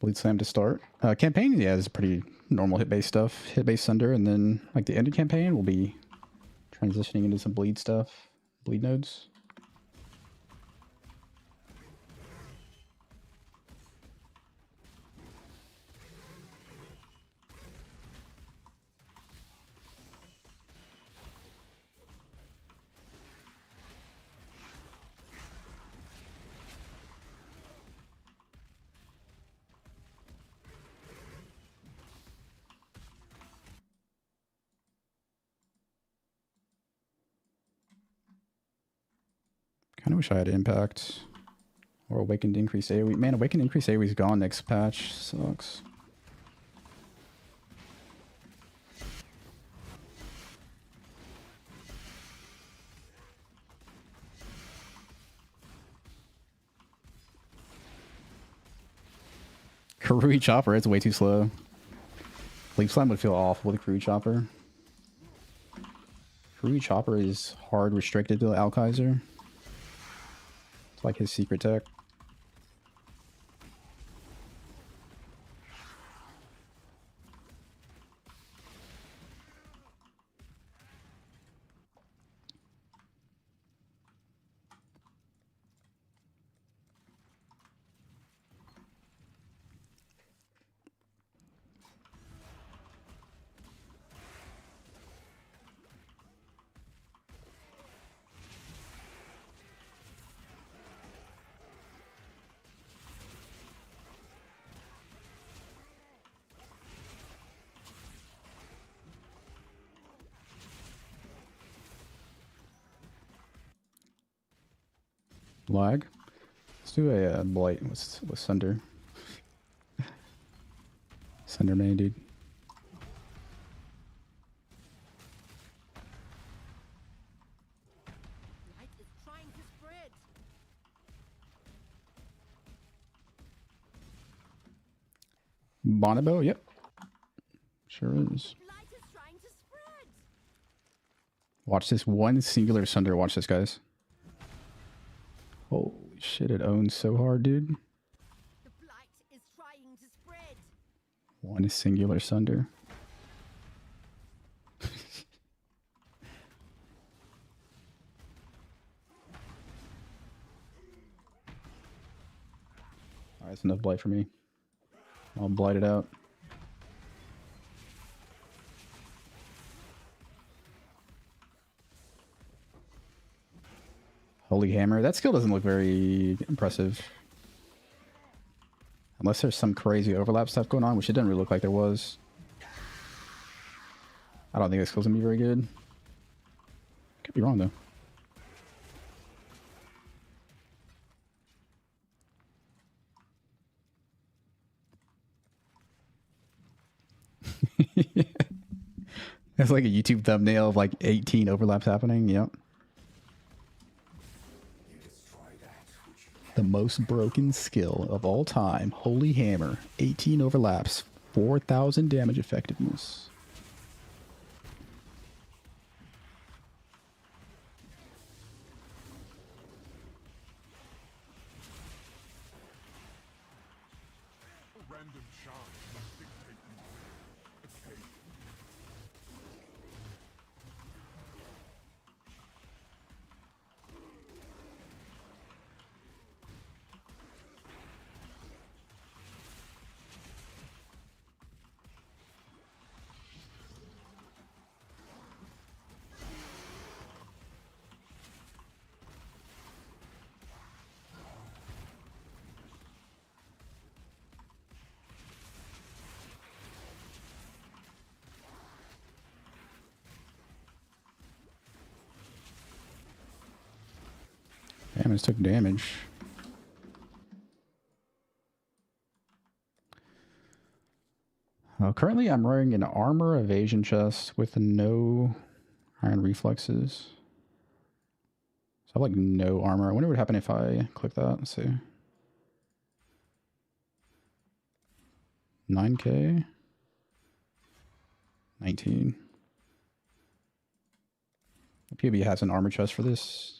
Bleed Slam to start. Campaign, yeah, is pretty normal hit-based stuff. Hit-based Sunder, and then like the end of campaign will be transitioning into some bleed stuff. Bleed nodes. Kind of wish I had Impact. Or Awakened Increase AoE. Man, Awakened Increase AoE is gone next patch. Sucks. Karui Chopper, it's way too slow. Leaf Slime would feel awful with Karui Chopper. Karui Chopper is hard restricted to Alkaiser. It's like his secret tech. Lag. Let's do a blight with Sunder. Sunder main, dude. Light is trying to spread. Bonobo, yep. Sure is. Light is trying to spread. Watch this one singular Sunder. Watch this, guys. Holy shit, it owns so hard, dude. The blight is trying to spread. One singular Sunder. Alright, that's enough blight for me. I'll blight it out. Holy Hammer. That skill doesn't look very impressive. Unless there's some crazy overlap stuff going on, which it doesn't really look like there was. I don't think this skill's gonna be very good. Could be wrong, though. That's like a YouTube thumbnail of like 18 overlaps happening. Yep. The most broken skill of all time. Holy Hammer. 18 overlaps. 4,000 damage effectiveness. A random chance must dictate the occasion. I just took damage. Currently, I'm wearing an armor evasion chest with no iron reflexes. So I have like no armor. I wonder what would happen if I click that. Let's see. 9k. 19. PB has an armor chest for this.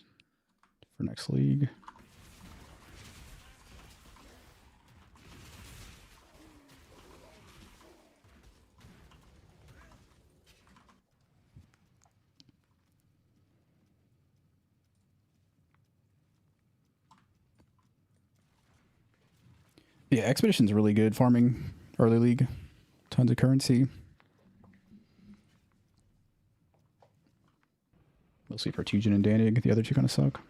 For next league. Yeah, Expedition's really good farming early league. Tons of currency. Mostly for Tujin and Danig. The other two kind of suck.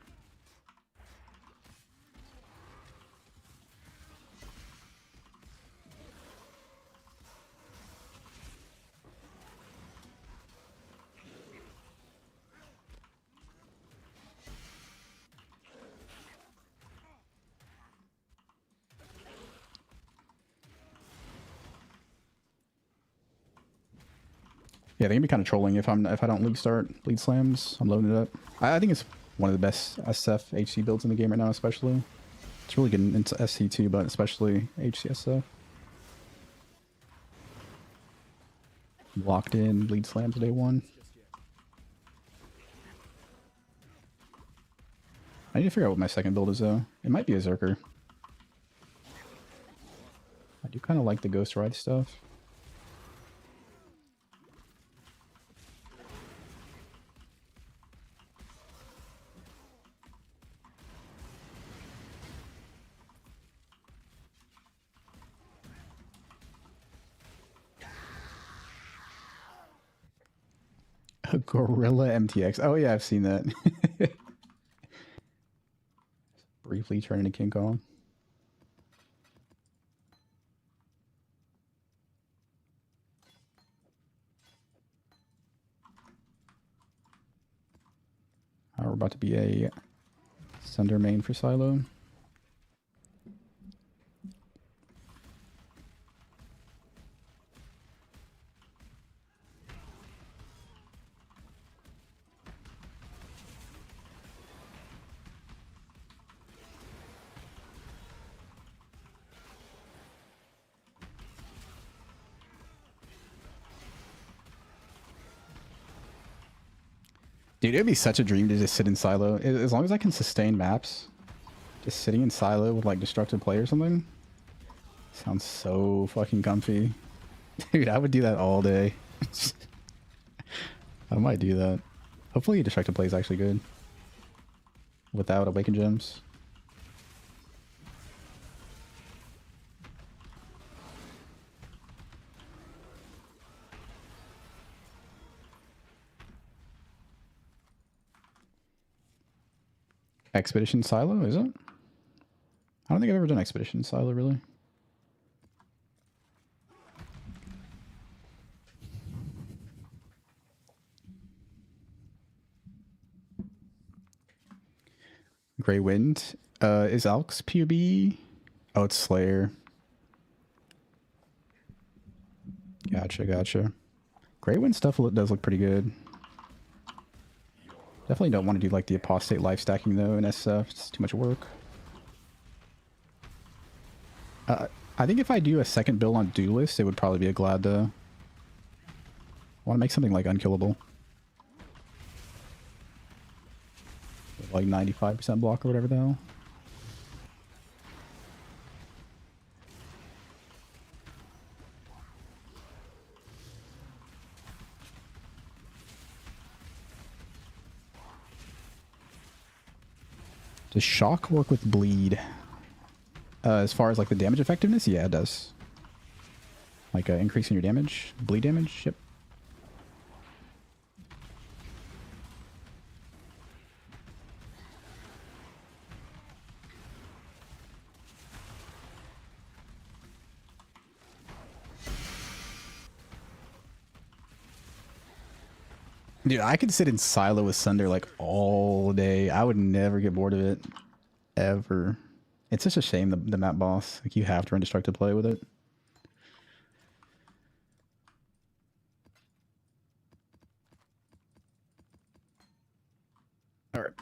Yeah, they can be kind of trolling if I don't league slams. I'm loading it up. I think it's one of the best SF HC builds in the game right now, especially. It's really good into SC too, but especially HCSF. Locked in lead slams day one. I need to figure out what my second build is though. It might be a Zerker. I do kind of like the Ghost Ride stuff. A Gorilla MTX. Oh yeah, I've seen that. Briefly turn into King Kong. We're about to be a Sunder main for Silo. Dude, it'd be such a dream to just sit in Silo. As long as I can sustain maps, just sitting in Silo with like Destructive Play or something. Sounds so fucking comfy. Dude, I would do that all day. I might do that. Hopefully Destructive Play is actually good. Without Awakened Gems. Expedition Silo, is it? I don't think I've ever done Expedition Silo, really. Grey Wind. Is Alk's PUB? Oh, it's Slayer. Gotcha, gotcha. Grey Wind stuff does look pretty good. Definitely don't want to do like the apostate life stacking though in SF. It's too much work. I think if I do a second build on Duelist, it would probably be a Glad though. I want to make something like unkillable. With like 95% block or whatever the hell. Does Shock work with Bleed? As far as like the damage effectiveness? Yeah, it does. Like increasing your damage? Bleed damage? Yep. Dude, I could sit in Silo with Sunder like all day. I would never get bored of it. ever. It's such a shame the map boss. Like you have to run destruct to play with it. All right.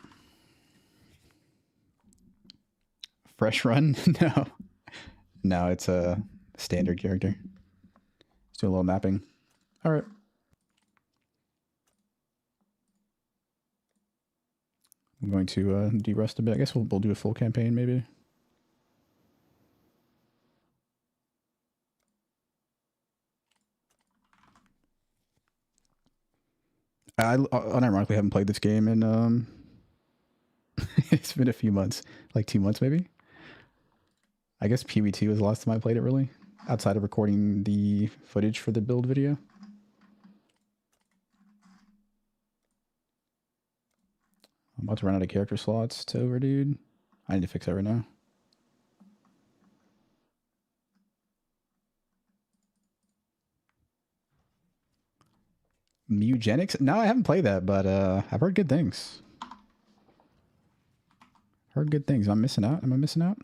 Fresh run? No. No, it's a standard character. Let's do a little mapping. All right. I'm going to de-rust a bit. I guess we'll do a full campaign maybe. I unironically haven't played this game in it's been a few months, like 2 months maybe. I guess PB2 was the last time I played it really, outside of recording the footage for the build video. I'm about to run out of character slots. It's over, dude. I need to fix that right now. Mugenics? No, I haven't played that, but I've heard good things. Heard good things. Am I missing out? Am I missing out?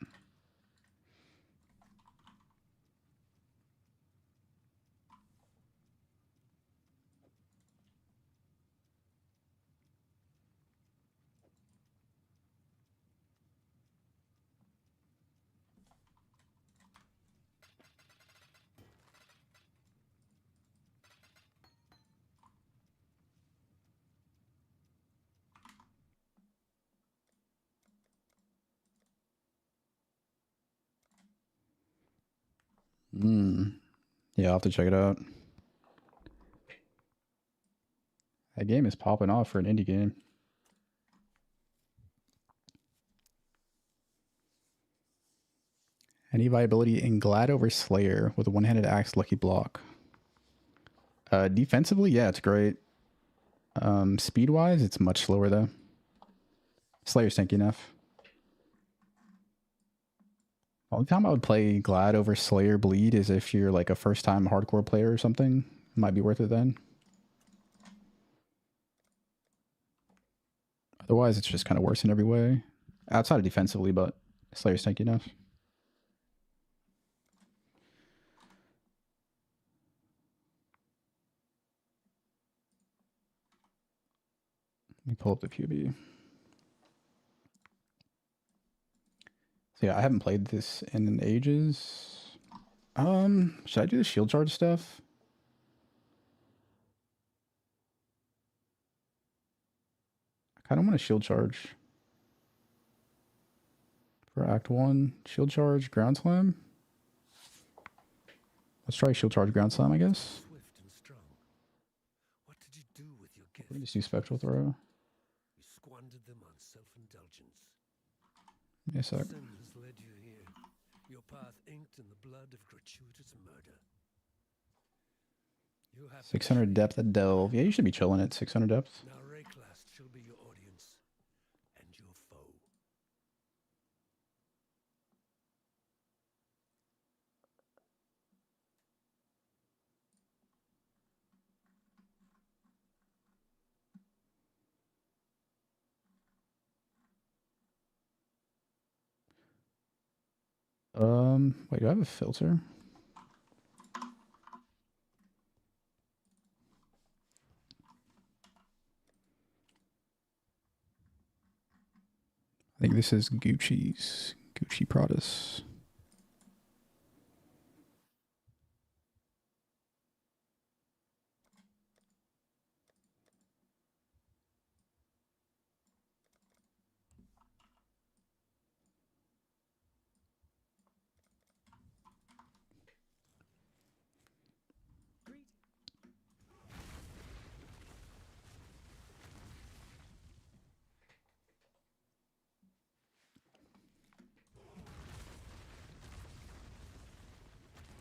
Yeah, I'll have to check it out. That game is popping off for an indie game. Any viability in Glad over Slayer with a one-handed axe lucky block? Defensively, yeah, it's great. Speed-wise, it's much slower though. Slayer's tanky enough. Only time I would play Glad over Slayer Bleed is if you're like a first-time hardcore player or something. Might be worth it then. Otherwise, it's just kind of worse in every way. Outside of defensively, but Slayer's tanky enough. Let me pull up the QB. So yeah, I haven't played this in ages. Should I do the shield charge stuff? I kind of want a shield charge. For Act 1, shield charge, ground slam. Let's try shield charge, ground slam, I guess. Swift and strong. What did you do with your gift? Let me just do spectral throw. You squandered them on self-indulgence. Give me a sec. Sin has led you here. Your path inked in the blood of gratuitous murder. You have 600 depth at delve. Yeah, you should be chilling at 600 depth. Now Rayclast shall be your audience and your foe. Wait, do I have a filter? I think this is Gucci Pradas.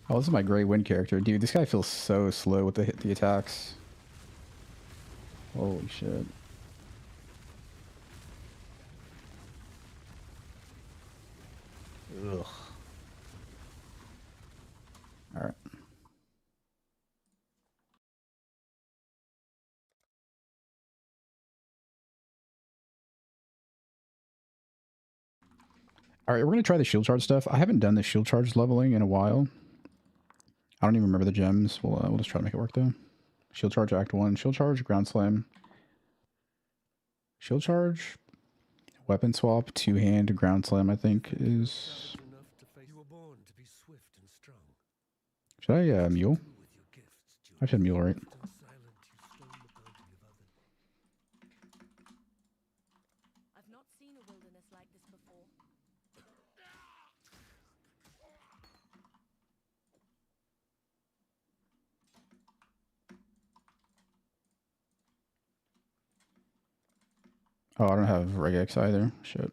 Oh, this is my Grey Wind character. Dude, this guy feels so slow with the attacks. Holy shit. Ugh. Alright. All right, we're gonna try the shield charge stuff. I haven't done the shield charge leveling in a while. I don't even remember the gems. We'll just try to make it work though. Shield charge Act 1. Shield charge Ground Slam. Shield charge weapon swap 2-hand Ground Slam. I think is. Courage enough to face. You were born to be swift and strong. Should I mule? Do with your gifts, I should mule, right? Swift and silent, you stole the bounty of others. I've not seen a wilderness like this before. Oh, I don't have regex either. Shit.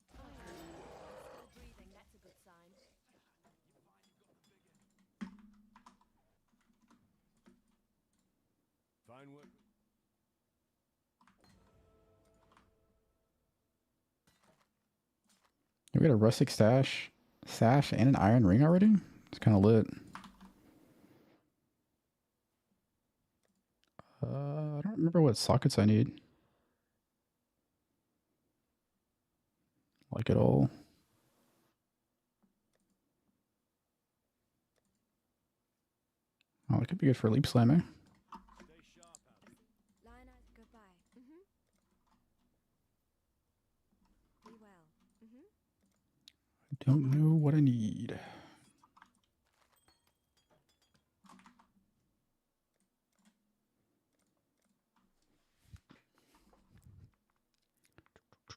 Still breathing, that's a good sign. Fine work. We got a rustic sash and an iron ring already? It's kind of lit. I don't remember what sockets I need. Like it all. Oh, it could be good for leap slamming. Stay sharp out there. Lionel, goodbye. Mm-hmm. Be well. Mm-hmm. I don't know what I need.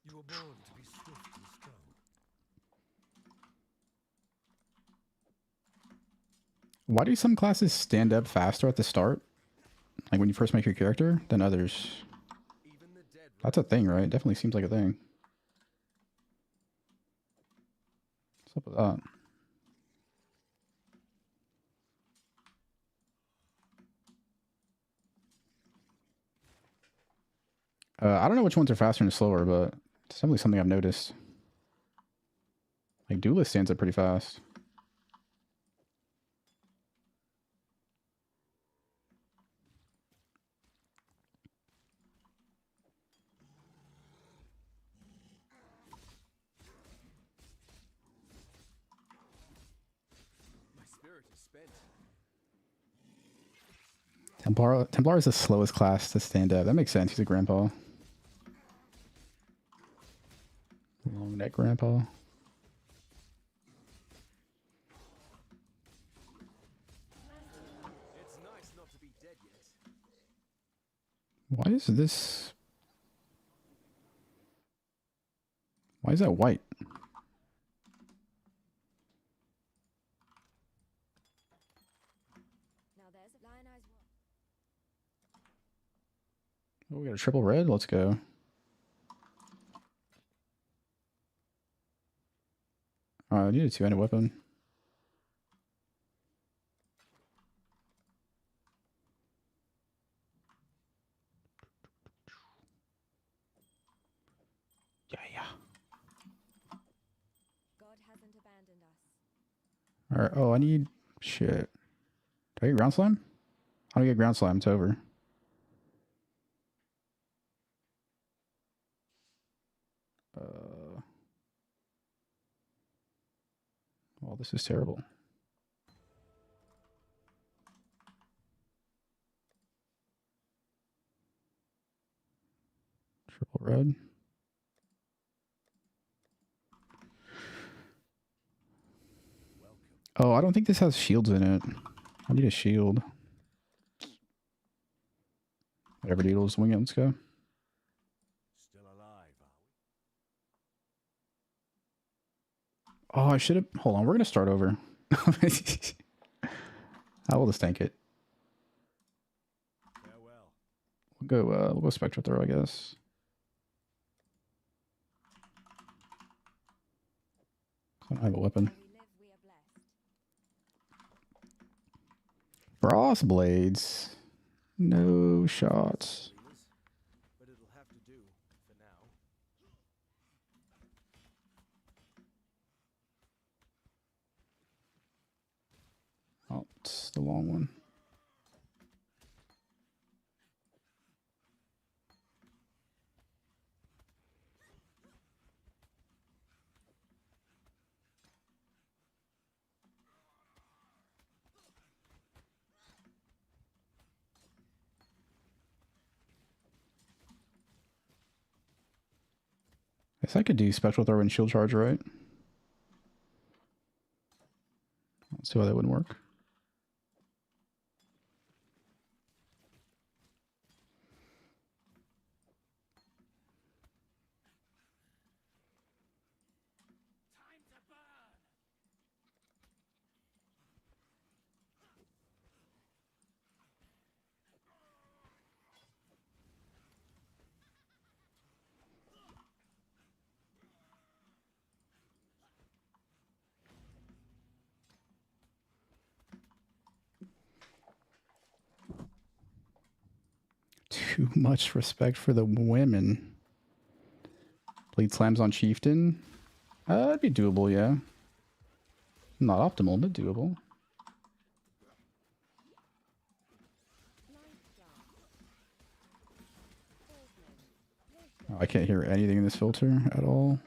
You were born to be swift and strong. Why do some classes stand up faster at the start? Like when you first make your character than others? Even the dead. That's a thing, right? Definitely seems like a thing. What's up with that? I don't know which ones are faster and slower, but it's definitely something I've noticed. Like Duelist stands up pretty fast. My spirit is spent. Templar is the slowest class to stand up. That makes sense. He's a grandpa. Long neck grandpa. It's nice not to be dead yet. Why is this? Why is that white? Now there's Lionel's one. Oh, we got a triple red. Let's go. I need a two-handed weapon. Yeah. God hasn't abandoned us. All right. Oh, I need shit. Do I get ground slime? I don't get ground slime. It's over. Well, this is terrible. Triple red. Oh, I don't think this has shields in it. I need a shield. Whatever, dude. We'll swing it. Let's go. Still alive, are we? Oh, I should have. Hold on. We're going to start over. I will just tank it. Farewell. We'll go Spectral Throw, I guess. I don't have a weapon. Frost Blades. No shots. But it'll have to do for now. Oh, it's the long one. Guess I could do Spectral Throw and Shield Charge, right? Let's see why that wouldn't work. Too much respect for the women. Bleed Slams on Chieftain. That'd be doable, yeah. Not optimal, but doable. Oh, I can't hear anything in this filter at all.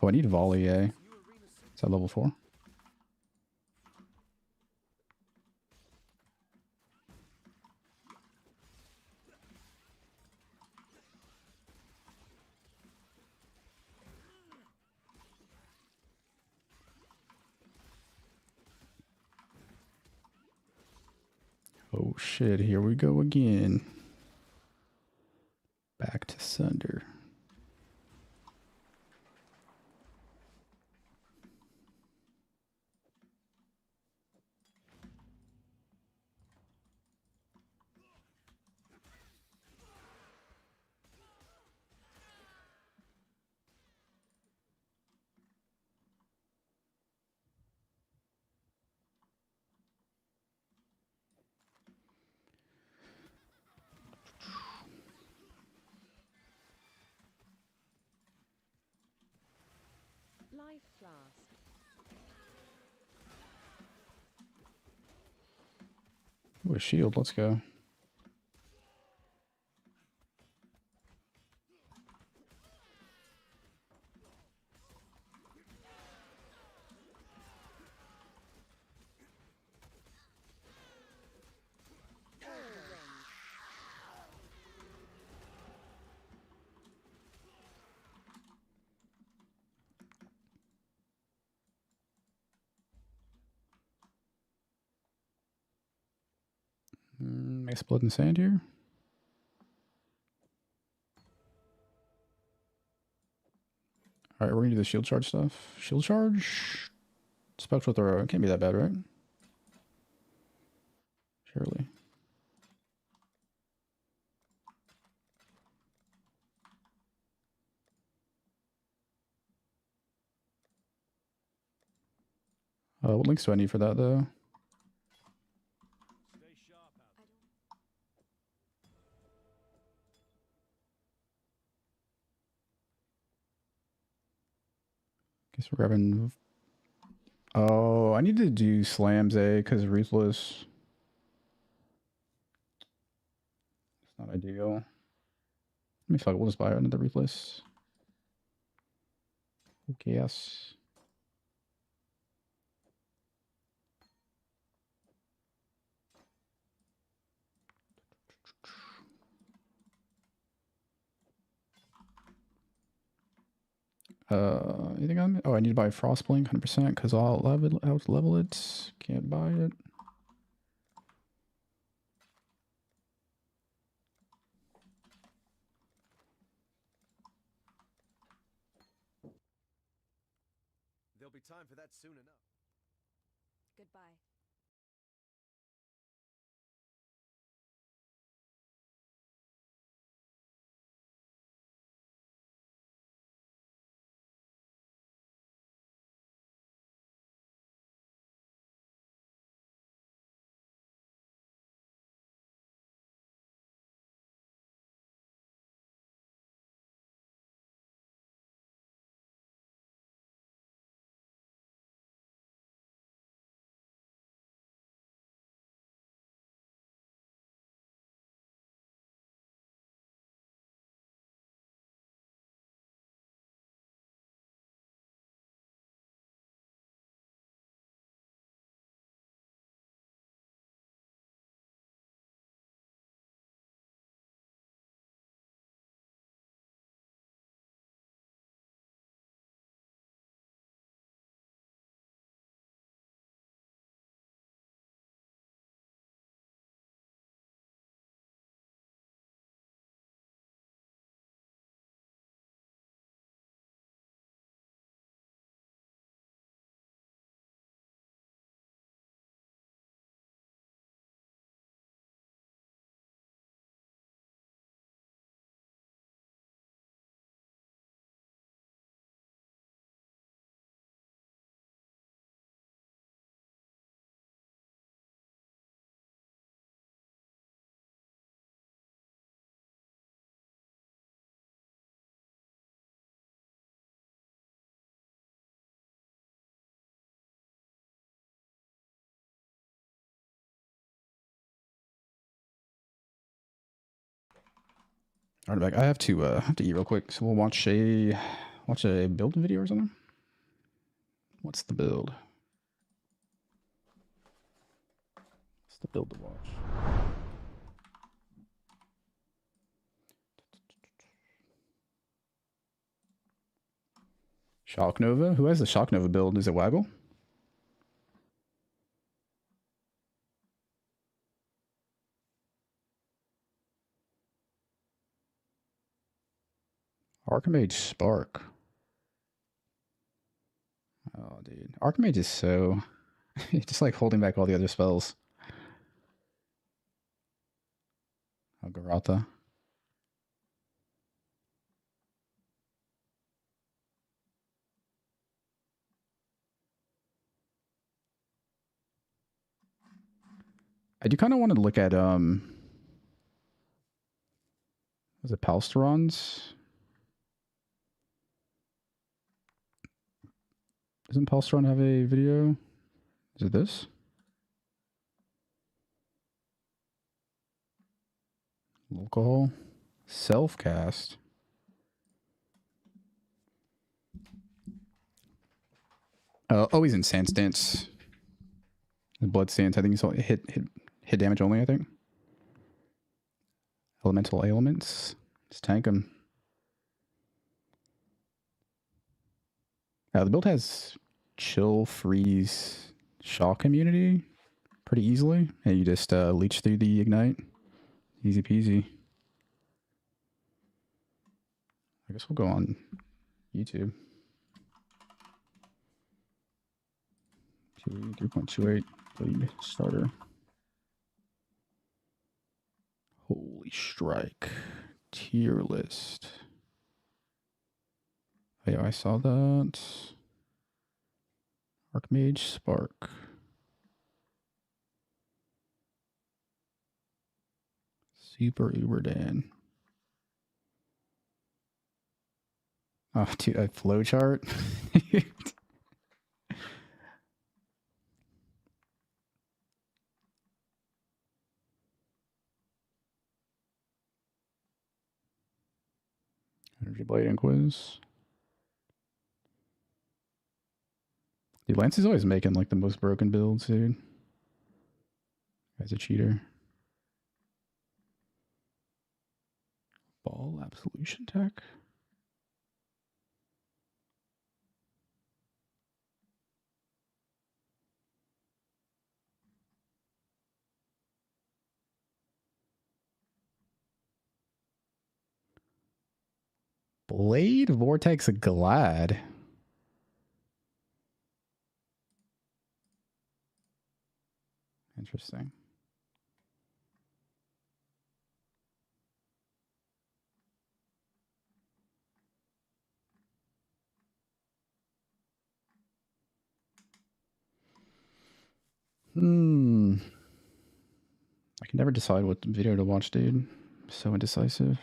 Oh, I need volley, eh? Is that level 4? Oh shit, here we go again. Back to Sunder. Life flask. Ooh, a shield, let's go. Nice blood and sand here. Alright, we're gonna do the shield charge stuff. Shield charge? Spectral Throw. It can't be that bad, right? Surely. What links do I need for that, though? Stay sharp out. Guess we're grabbing... Oh, I need to do Slams, eh? Because Ruthless. It's not ideal. Let me fuck it. We'll just buy another Ruthless. Okay, yes. Anything on me? Oh, I need to buy Frostblink 100% because I'll out-level it. Can't buy it. be time for that soon enough. Goodbye. All right, back. I have to eat real quick, so we'll watch a build video or something. What's the build? What's the build to watch? Shock Nova? Who has the Shock Nova build? Is it Waggle? Archimage Spark. Oh, dude. Archimage is so... just like holding back all the other spells. Oh, Garotha. I do kind of want to look at, was it Palsteron's? Doesn't Palsteron have a video? Is it this? Alcohol. Self-cast. Oh, he's in Sand Stance. Blood Stance. I think he's hit damage only, I think. Elemental Ailments. Just tank him. The build has Chill, Freeze, Shock immunity pretty easily. And you just leech through the Ignite. Easy peasy. I guess we'll go on YouTube. 3.28 lead starter. Holy strike. Tier list. Oh, yeah, I saw that. Archmage Spark. Super Uberdan. Oh, dude, a flowchart? Energy Blade and Quiz. Dude, Lance is always making like the most broken builds, dude. Guy's a cheater. Vaal Absolution Tech. Blade Vortex Glad. Interesting. I can never decide what video to watch, dude. So indecisive.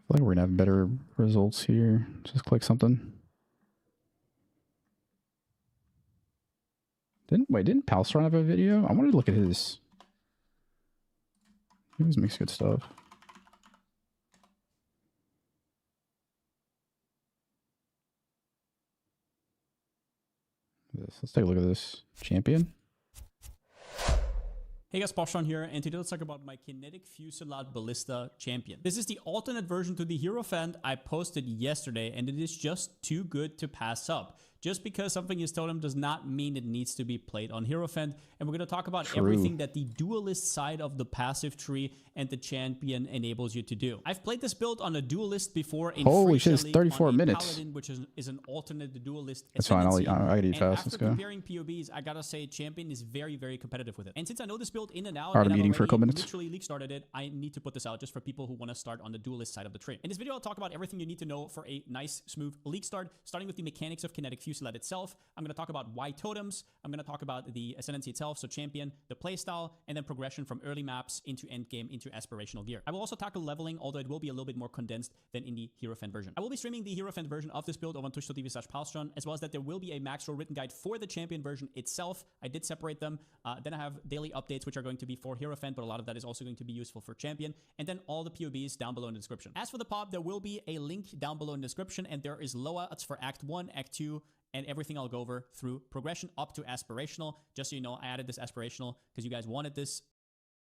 I feel like we're gonna have better results here. Just click something. Didn't Palstron have a video? I wanted to look at his. He always makes good stuff. Let's take a look at this. Champion. Hey guys, Palstron here, and today let's talk about my Kinetic Fusillade Ballista Champion. This is the alternate version to the Hierophant I posted yesterday, and it is just too good to pass up. Just because something is totem does not mean it needs to be played on Hierophant, and we're going to talk about everything that the duelist side of the passive tree and the champion enables you to do. I've played this build on a duelist before in Holy Free shit, it's League 34 on a minutes. Paladin, which is an alternate duelist. That's fine, I gotta eat fast, After let's go. comparing POBs, I gotta say champion is very, very competitive with it. And since I know this build in and out, Alright, and I'm I've eating for a couple already minutes. literally league started it, I need to put this out just for people who want to start on the duelist side of the tree. In this video, I'll talk about everything you need to know for a nice, smooth league start, starting with the mechanics of Kinetic Fusillade itself. I'm going to talk about why totems. I'm going to talk about the ascendancy itself, so champion, the playstyle, and then progression from early maps into endgame into aspirational gear. I will also tackle leveling, although it will be a little bit more condensed than in the Hierophant version. I will be streaming the Hierophant version of this build over on twitch.tv/Palstron, as well as that there will be a max roll written guide for the champion version itself. I did separate them. Then I have daily updates, which are going to be for Hierophant, but a lot of that is also going to be useful for champion, and then all the POBs down below in the description. As for the pop, there will be a link down below in the description, and there is loadouts for Act 1, Act 2, and everything I'll go over through progression up to aspirational. Just so you know, I added this aspirational because you guys wanted this.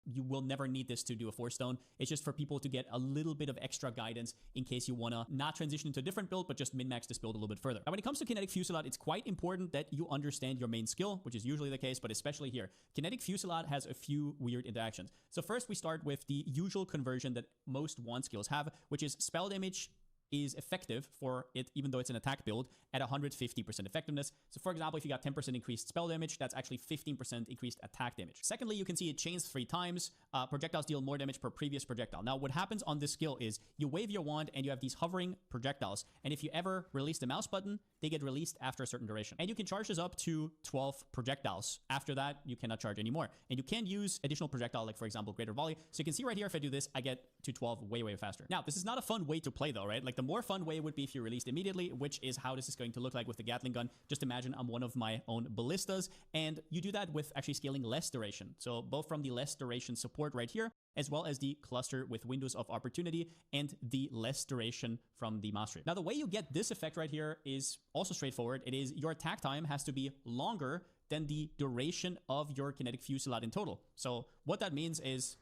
You will never need this to do a 4-stone. It's just for people to get a little bit of extra guidance in case you want to not transition into a different build, but just min-max this build a little bit further. Now, when it comes to Kinetic Fusillade, it's quite important that you understand your main skill, which is usually the case, but especially here. Kinetic Fusillade has a few weird interactions. So first, we start with the usual conversion that most wand skills have, which is spell damage is effective for it, even though it's an attack build, at 150% effectiveness. So for example, if you got 10% increased spell damage, that's actually 15% increased attack damage. Secondly, you can see it chains 3 times. Projectiles deal more damage per previous projectile. Now, what happens on this skill is you wave your wand and you have these hovering projectiles. And if you ever release the mouse button, they get released after a certain duration. And you can charge this up to 12 projectiles. After that, you cannot charge anymore. And you can use additional projectile, like for example, greater volley. So you can see right here, if I do this, I get to 12 way, way faster. Now, this is not a fun way to play though, right? Like the more fun way would be if you released immediately, which is how this is going to look like with the Gatling gun. Just imagine I'm one of my own ballistas, and you do that with actually scaling less duration. So both from the less duration support right here, as well as the cluster with windows of opportunity and the less duration from the mastery. Now, the way you get this effect right here is also straightforward. It is your attack time has to be longer than the duration of your Kinetic Fusillade in total. So what that means is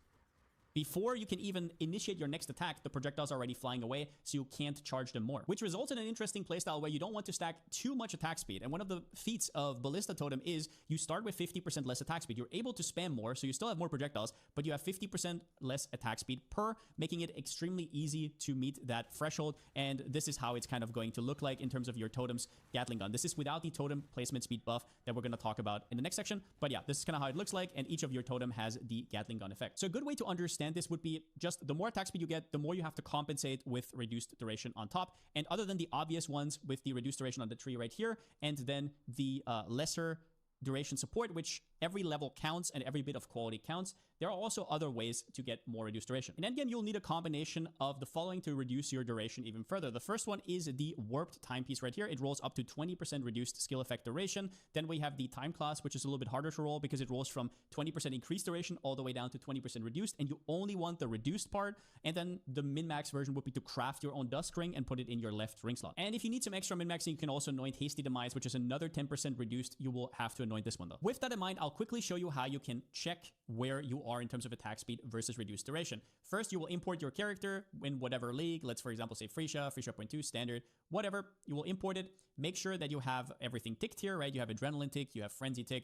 before you can even initiate your next attack, the projectiles are already flying away, so you can't charge them more, which results in an interesting playstyle where you don't want to stack too much attack speed. And one of the feats of Ballista Totem is you start with 50% less attack speed. You're able to spam more, so you still have more projectiles, but you have 50% less attack speed per, making it extremely easy to meet that threshold. And this is how it's kind of going to look like in terms of your totem's Gatling gun. This is without the totem placement speed buff that we're going to talk about in the next section. But yeah, this is kind of how it looks like, and each of your totem has the Gatling gun effect. So a good way to understand this would be just the more attack speed you get, the more you have to compensate with reduced duration on top. And other than the obvious ones with the reduced duration on the tree right here, and then the lesser duration support, which every level counts and every bit of quality counts, there are also other ways to get more reduced duration. In endgame, you'll need a combination of the following to reduce your duration even further. The first one is the warped timepiece right here. It rolls up to 20% reduced skill effect duration. Then we have the time class, which is a little bit harder to roll because it rolls from 20% increased duration all the way down to 20% reduced, and you only want the reduced part. And then the min-max version would be to craft your own dusk ring and put it in your left ring slot. And if you need some extra min-maxing, you can also anoint Hasty Demise, which is another 10% reduced. You will have to anoint this one though. With that in mind, I'll quickly show you how you can check where you are in terms of attack speed versus reduced duration. First, you will import your character in whatever league. Let's, for example, say Freesia 0.2, standard, whatever. You will import it. Make sure that you have everything ticked here, right? You have Adrenaline tick, you have Frenzy tick,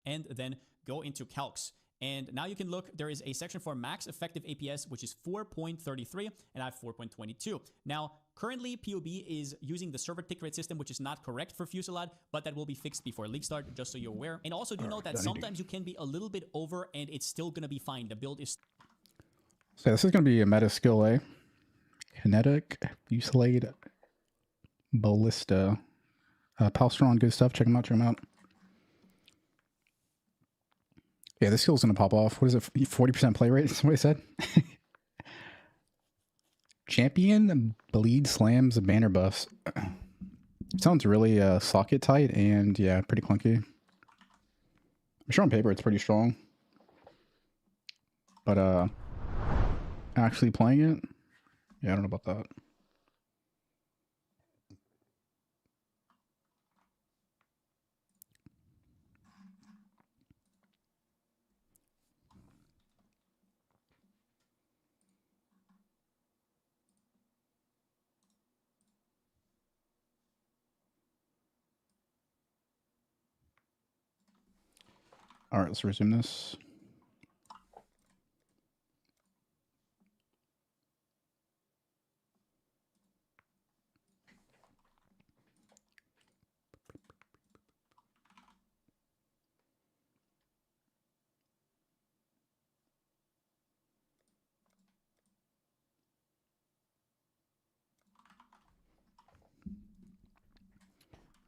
and then go into Calcs. And now you can look, there is a section for max effective APS, which is 4.33, and I have 4.22. Now, currently, POB is using the server tick rate system, which is not correct for Fusillade, but that will be fixed before league start, just so you're aware. And also do note that sometimes you can be a little bit over, and it's still going to be fine. The build is... So this is going to be a meta skill, eh? Kinetic, Fusillade, Ballista. Palstron, good stuff. Check them out, check them out. Yeah, this skill's going to pop off. What is it? 40% play rate? That's what I said. Champion bleed slams banner buffs. Sounds really socket tight and yeah, pretty clunky. I'm sure on paper it's pretty strong. But actually playing it, yeah, I don't know about that. All right, let's resume this.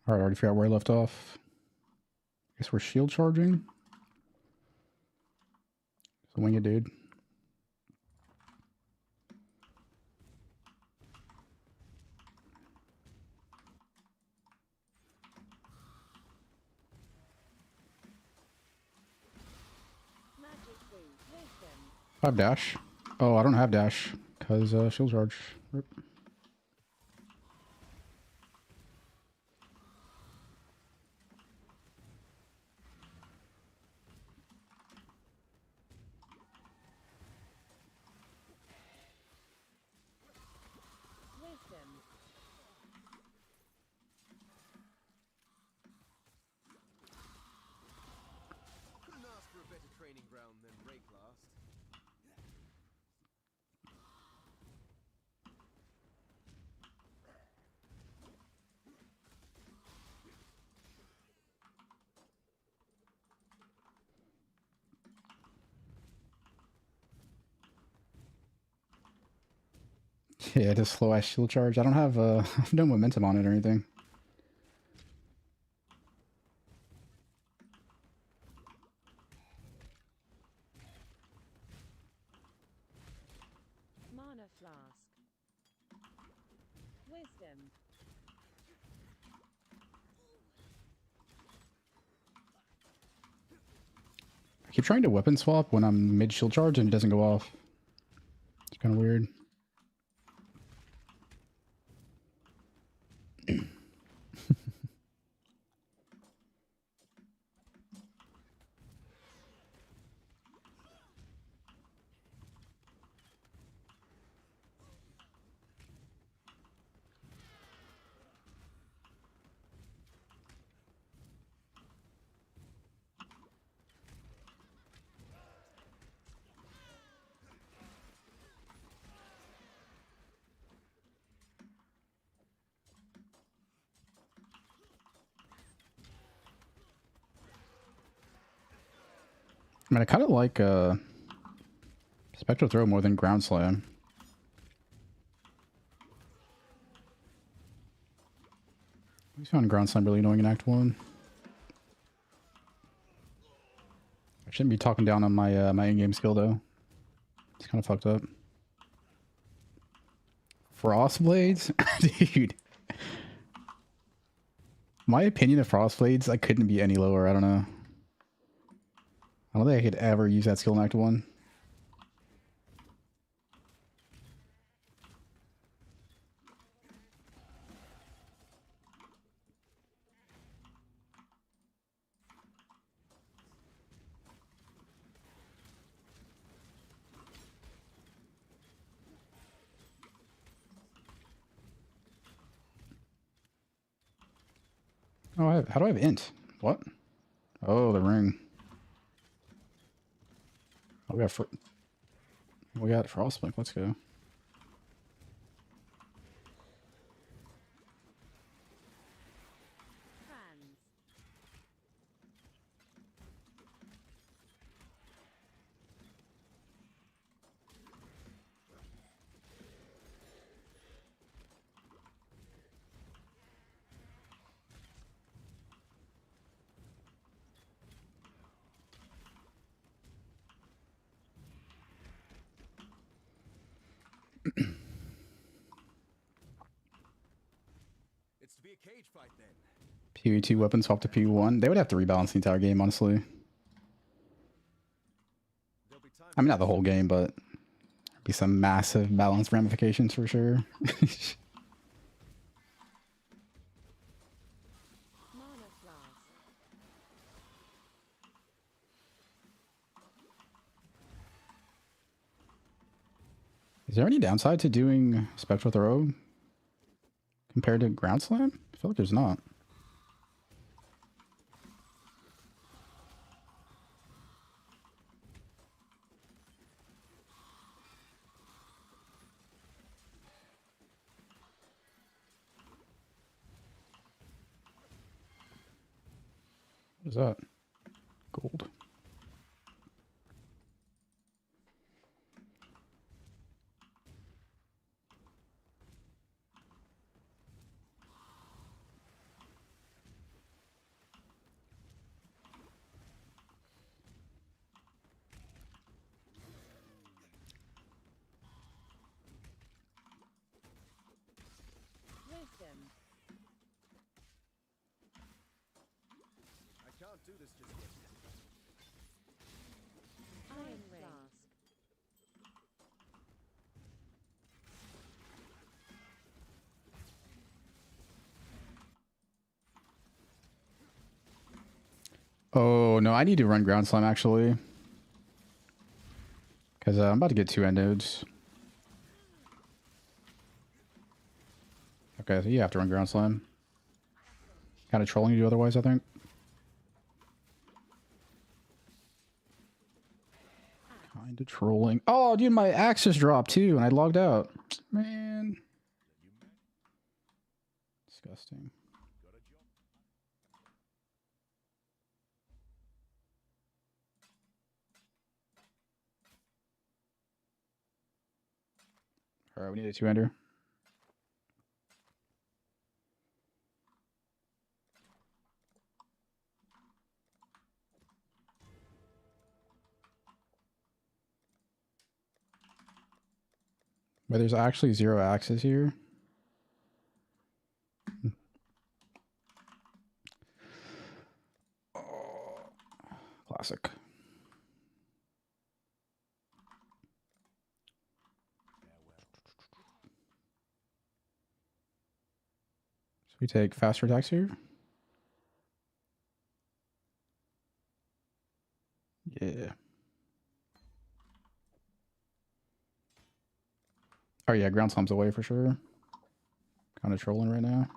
All right, I already forgot where I left off. Guess we're shield charging. So wing it, dude. I have dash. Oh, I don't have dash because shield charge. Rip. Couldn't ask for a better training ground than Rayclast. Yeah, just slow ass shield charge. I don't have I have no momentum on it or anything. Mana flask. Wisdom. I keep trying to weapon swap when I'm mid shield charge and it doesn't go off. It's kind of weird. I mean, I kind of like Spectral Throw more than Ground Slam. I found Ground Slam really annoying in Act 1. I shouldn't be talking down on my my in-game skill though. It's kind of fucked up. Frost Blades? Dude. My opinion of Frost Blades, I couldn't be any lower. I don't know. I don't think I could ever use that skill in Act 1. Oh, how do I have int? What? Oh, the ring. We got Frostblink. Let's go. Franz. It's to be a cage fight then. PV2 weapons swap to P1. They would have to rebalance the entire game, honestly. There'll be time I mean, not the whole game, but be some massive balance ramifications for sure. Mana flask. Is there any downside to doing Spectral Throw compared to Ground Slam? I feel like there's not. What is that? Gold. Wisdom. I can't do this just yet. Iron flask. Oh, no, I need to run Ground Slam, actually. Because I'm about to get 2 end nodes. Okay, so you have to run Ground Slam. Kind of trolling you otherwise, I think. Kind of trolling. Oh, dude, my axe just dropped, too, and I logged out. Man. Disgusting. Alright, we need a 2-ender. Where there's actually 0 axes here. Oh, classic. So we take faster attacks here. Yeah. Oh yeah, Ground Slam's away for sure. Kind of trolling right now.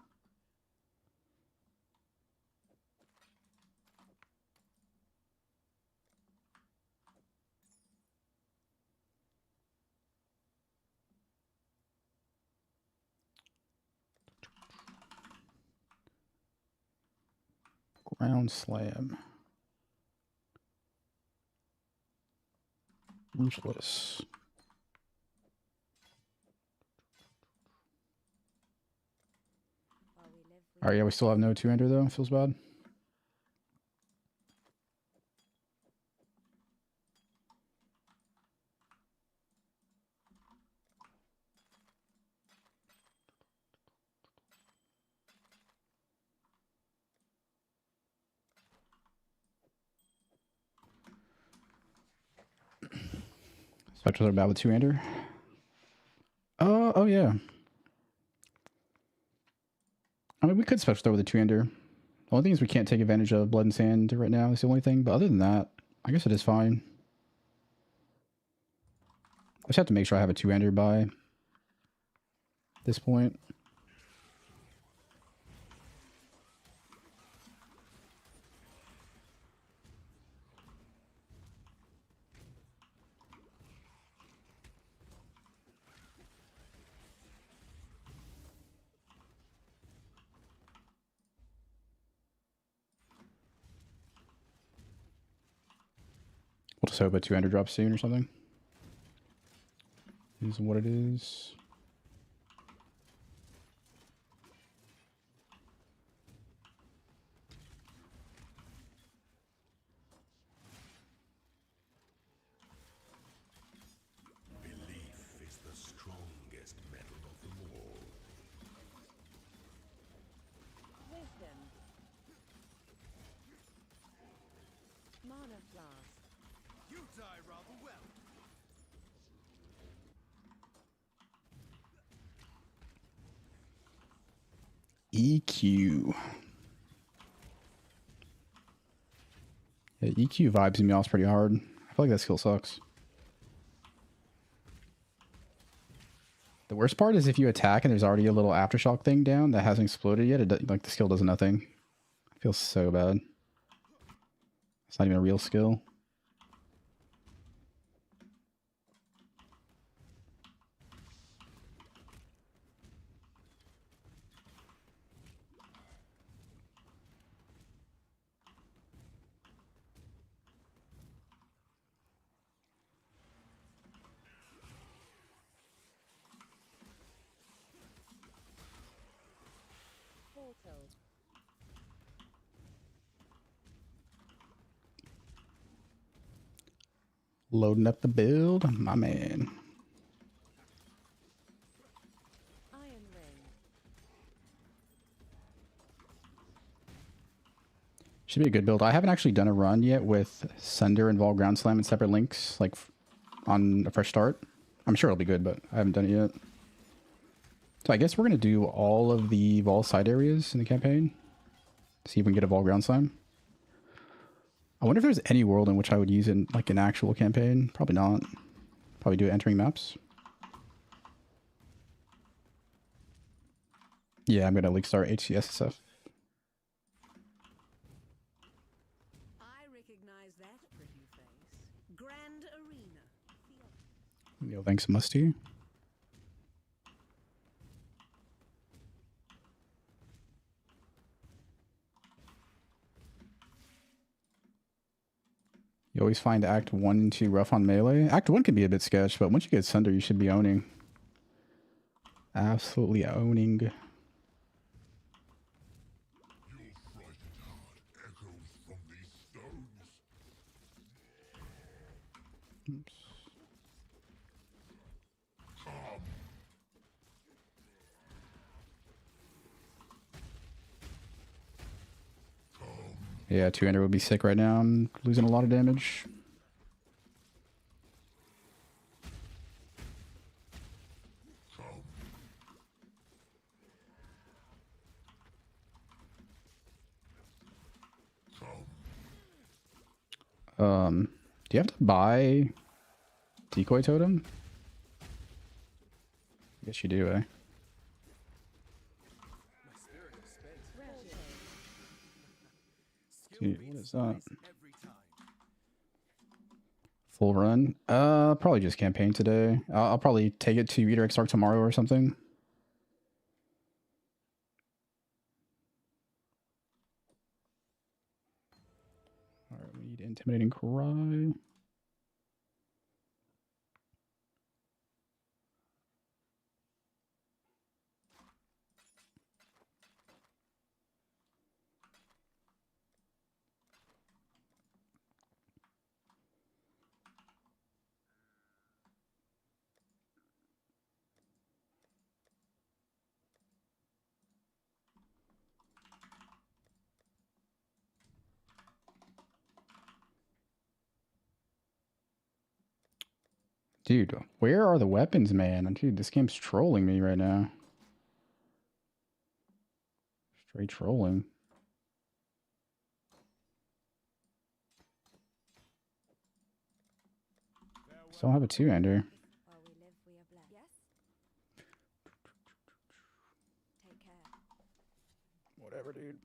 Ground Slam. Ruthless. While we live, we Alright, yeah, we still have no 2-ender though. Feels bad. Spectral are bad with 2-ender. Oh yeah. I mean, we could Spectral Throw with a 2-ender. The only thing is we can't take advantage of Blood and Sand right now. That's the only thing. But other than that, I guess it is fine. I just have to make sure I have a 2-ender by this point. We'll just hope a 200 drops soon or something. Is what it is. Belief is the strongest metal of them all. Wisdom. Mana Flask. You die rather well. EQ. Yeah, EQ vibes me off pretty hard. I feel like that skill sucks. The worst part is if you attack and there's already a little aftershock thing down that hasn't exploded yet. Like the skill does nothing. I feel so bad. It's not even a real skill. Portal. Loading up the build, my man. Iron Ring. Should be a good build. I haven't actually done a run yet with Sunder and Vaal Ground Slam and separate links, like on a fresh start. I'm sure it'll be good, but I haven't done it yet. So I guess we're going to do all of the Vaal side areas in the campaign. See if we can get a Vaal Ground Slam. I wonder if there's any world in which I would use it in like an actual campaign. Probably not. Probably do it entering maps. Yeah, I'm going to leak start HCSSF. I recognize that pretty face. Grand Arena. Yo, thanks Musty. You always find Act 1 and 2 rough on melee. Act 1 can be a bit sketch, but once you get Sunder, you should be owning. Absolutely owning. Your frightened heart echoes from these stones. Oops. Yeah, 200 would be sick right now. I'm losing a lot of damage. Do you have to buy decoy totem? I guess you do, eh? My spirit is spent. Skill Dude, what beats is that? price every time. Full run? Probably just campaign today. I'll probably take it to Redirect Start tomorrow or something. Alright, we need Intimidating Cry. Dude, where are the weapons, man? Dude, this game's trolling me right now. Straight trolling. Still have a 2-hander. While we live, we are blessed. Yes? Take care. Whatever, dude.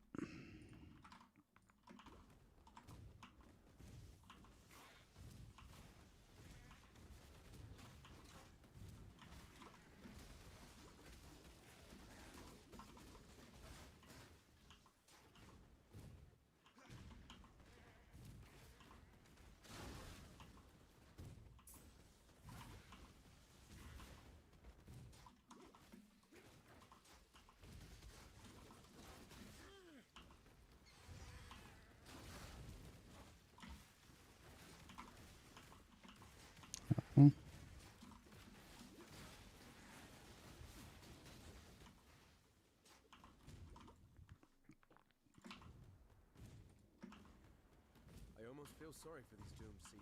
almost feel sorry for these doomed sea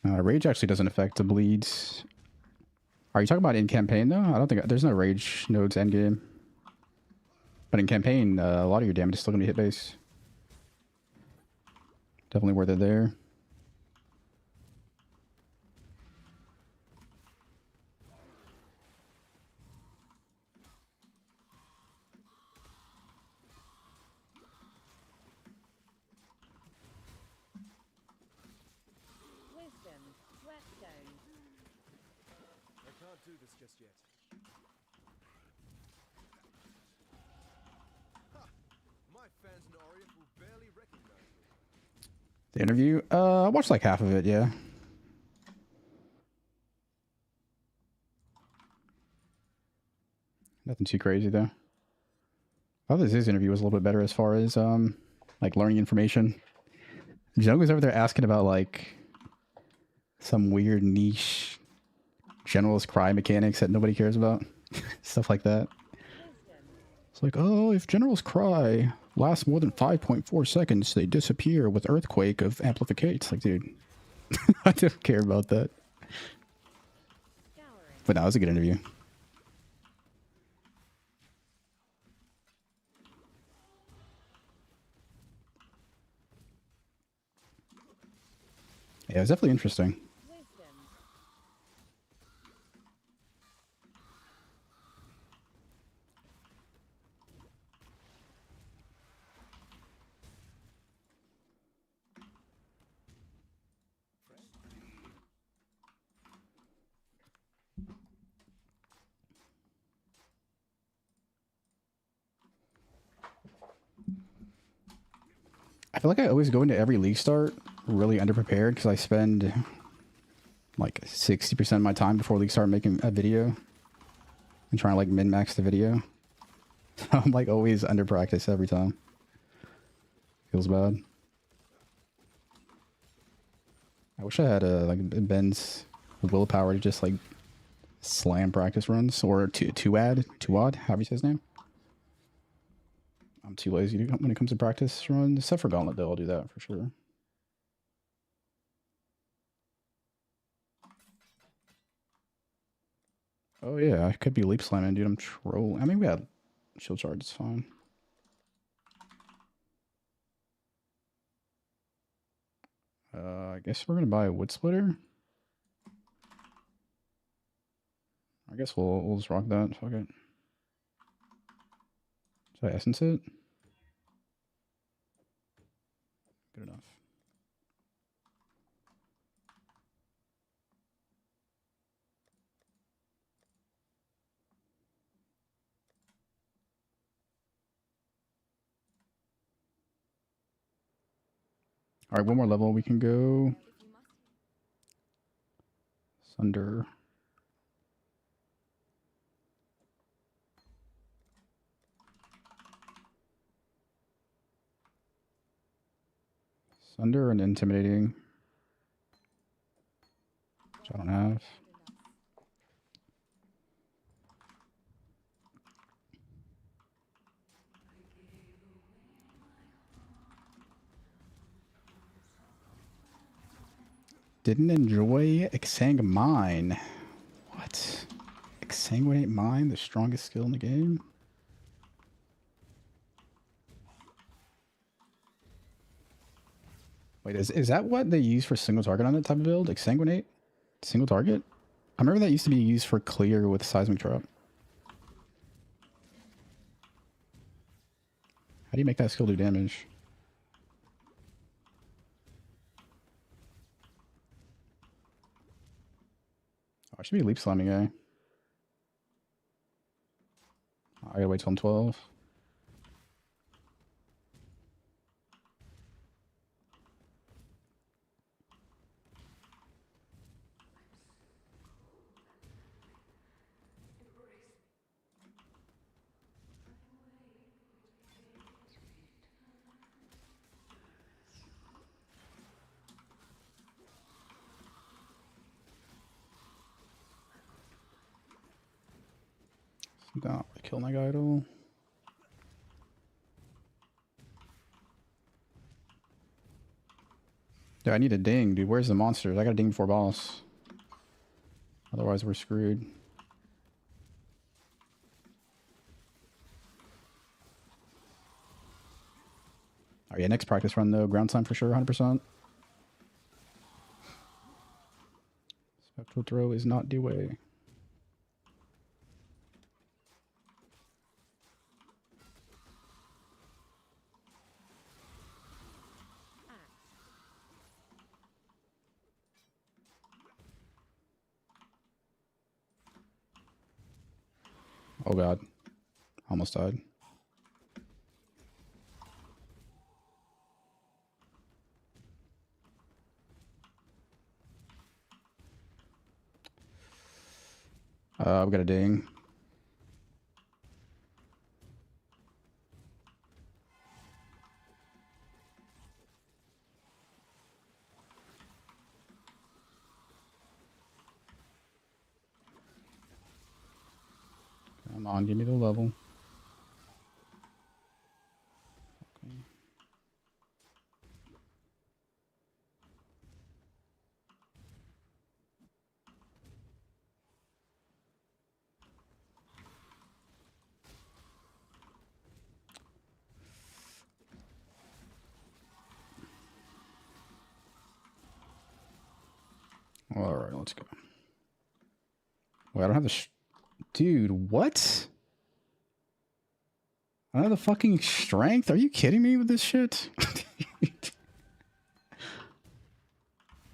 dogs. Rage actually doesn't affect the bleeds. Are you talking about in campaign though? I don't think there's no rage nodes endgame. But in campaign, a lot of your damage is still gonna be hit base. Definitely worth it there. Wisdom. Sweatstone. I can't do this just yet. Ha! My fans in Orient will barely recognize me. The interview? I watched like half of it, yeah. Nothing too crazy though. I thought his interview was a little bit better as far as like learning information. Jung was over there asking about like some weird niche generalist cry mechanics that nobody cares about. Stuff like that. It's like, oh, if generals cry lasts more than 5.4 seconds, they disappear with earthquake of amplification. It's like, dude, I don't care about that. But that was a good interview. Yeah, it was definitely interesting. I feel like I always go into every league start really underprepared because I spend like 60% of my time before league start making a video and trying to like min-max the video. So I'm like always under practice every time. Feels bad. I wish I had like Ben's willpower to just like slam practice runs or two-odd, however you say his name. I'm too lazy to, when it comes to practice runs, except for Gauntlet though, I'll do that for sure. Oh yeah, I could be leap slamming, dude. I'm trolling. I mean, we had shield charge, it's fine. I guess we're gonna buy a wood splitter. I guess we'll just rock that. Fuck it. Should I essence it? Good enough. All right, one more level. We can go Sunder. Sunder and intimidating, which I don't have. Didn't enjoy Exsanguinate Mine. What? Exsanguinate Mine, the strongest skill in the game? Wait, is that what they use for single target on that type of build? Exsanguinate? Single target? I remember that used to be used for clear with Seismic Drop. How do you make that skill do damage? Oh, I should be leap slamming guy. I gotta wait till I'm 12. Not kill my idol. Dude, I need a ding, dude. Where's the monsters? I got a ding before boss. Otherwise, we're screwed. Oh yeah, next practice run though. Ground slime for sure, 100%. Spectral throw is not the way. Oh god. Almost died. We got a ding. Come on, give me the level. Okay. All right, let's go. Wait, I don't have the dude, what? I don't have the fucking strength? Are you kidding me with this shit?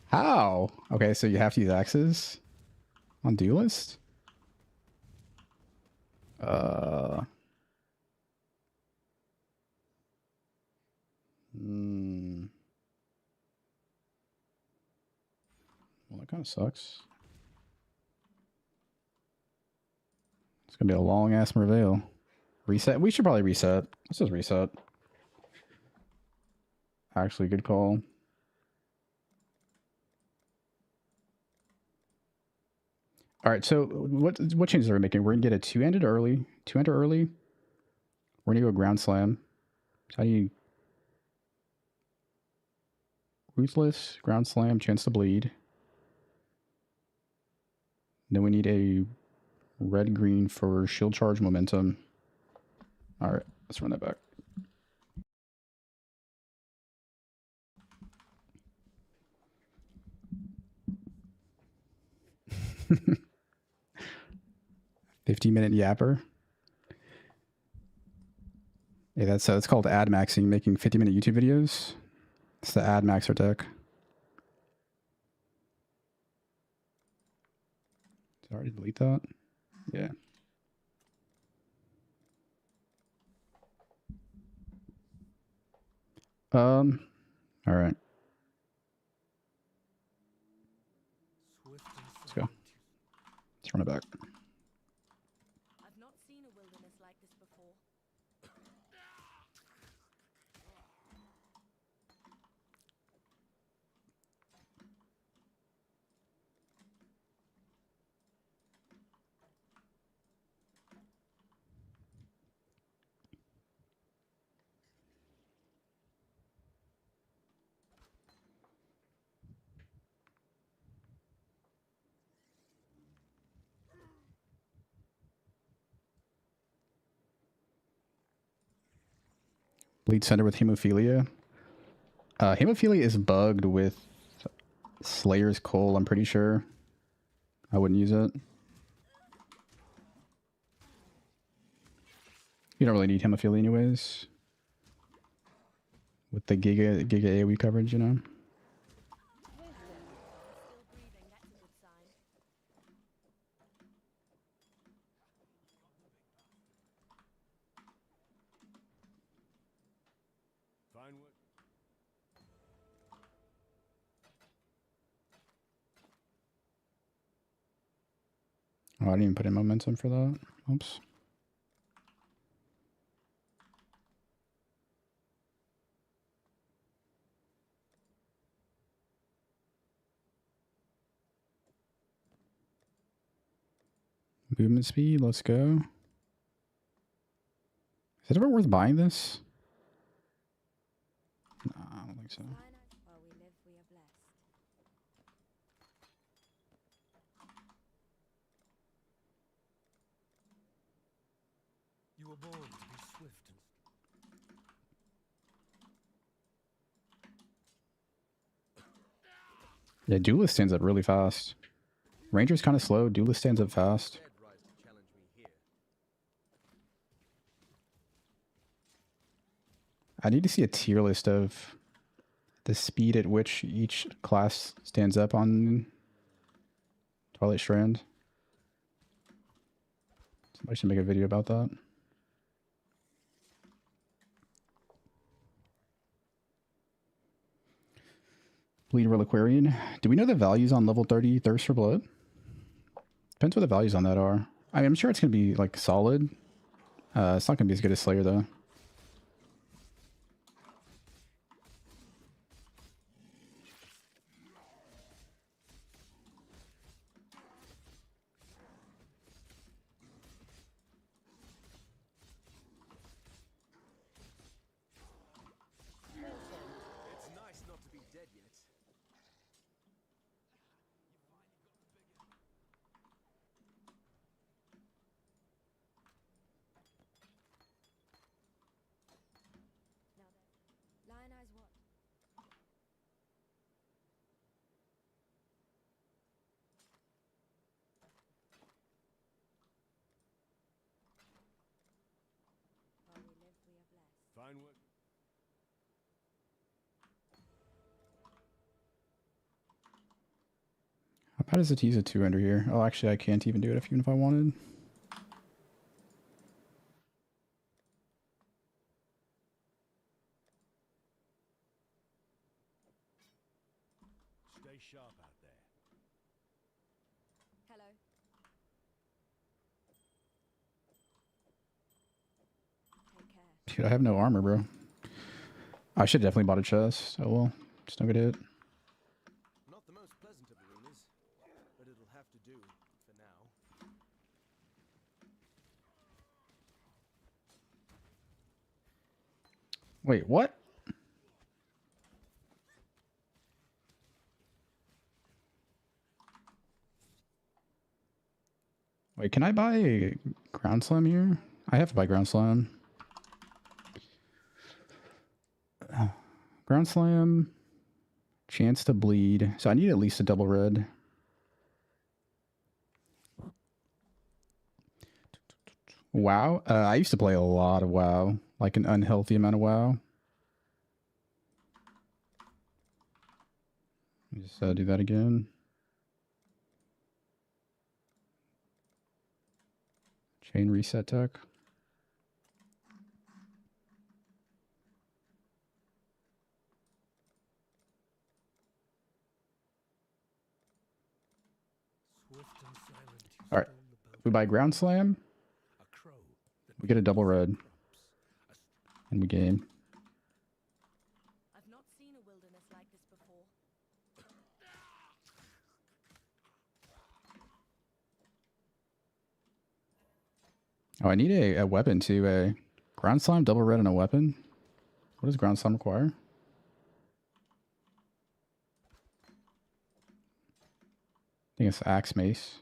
How? Okay, so you have to use axes on duelist? Well, that kind of sucks. It's gonna be a long ass Merveil. Reset? We should probably reset. Let's just reset. Actually, good call. All right, so what changes are we making? We're gonna get a two-ended early. Two-ender early. We're gonna go ground slam. How do you... Ruthless, ground slam, chance to bleed. Then we need a red-green for shield charge momentum. All right, let's run that back. $50-minute yapper. Yeah, that's it's called ad maxing, making 50-minute YouTube videos. It's the ad maxer tech. Did I already delete that? Yeah. All right. Let's go. Let's run it back. I've not seen a wilderness like this before. Bleed center with hemophilia. Hemophilia is bugged with Slayer's Coil, I'm pretty sure. I wouldn't use it. You don't really need hemophilia anyways. With the Giga AoE coverage, you know? Still breathing, that's a good sign. Fine work. Oh, I didn't even put in momentum for that. Oops. Movement speed, let's go. Is it ever worth buying this? No, I don't think so. While we live, we are blessed. You were born to be swift and Yeah, Duelist stands up really fast. Ranger's kind of slow. Duelist stands up fast. dead rise to challenge me here. I need to see a tier list of the speed at which each class stands up on Twilight Strand. Somebody should make a video about that. Bleed Reliquarian. Do we know the values on level 30 Thirst for Blood? Depends what the values on that are. I mean, I'm sure it's going to be like solid. It's not going to be as good as Slayer though. It's nice not to be dead yet. Now then, Lion Eyes what? While we live, we are blessed. Fine work. How bad is it to use a 2-ender here? Oh, actually, I can't even do it even if I wanted. Stay sharp out there. Hello. Take care. Dude, I have no armor, bro. I should definitely bought a chest. Oh well, just don't get hit. Not the most pleasant of arenas, but it'll have to do for now. Wait, what? Wait, can I buy Ground Slam here? I have to buy Ground Slam. Ground Slam. Chance to bleed. So I need at least a double red. WoW? I used to play a lot of WoW. Like an unhealthy amount of WoW. Let me just do that again. Chain reset tech. swift and silent. You All right. stole the belt If we buy Ground Slam, a crow that we get a double red, drops. and we game. I've not seen a wilderness like this before. Oh, I need a weapon too. A Ground Slime, double red, and a weapon. What does Ground Slime require? I think it's Axe Mace.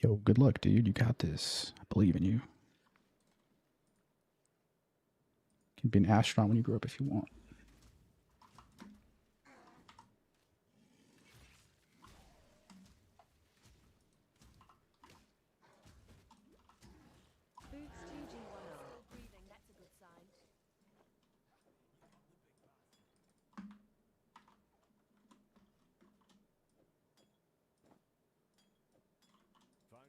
Yo, good luck, dude. You got this. I believe in you. You can be an astronaut when you grow up if you want. Boots GG1R. Still breathing, that's a good sign. Fine.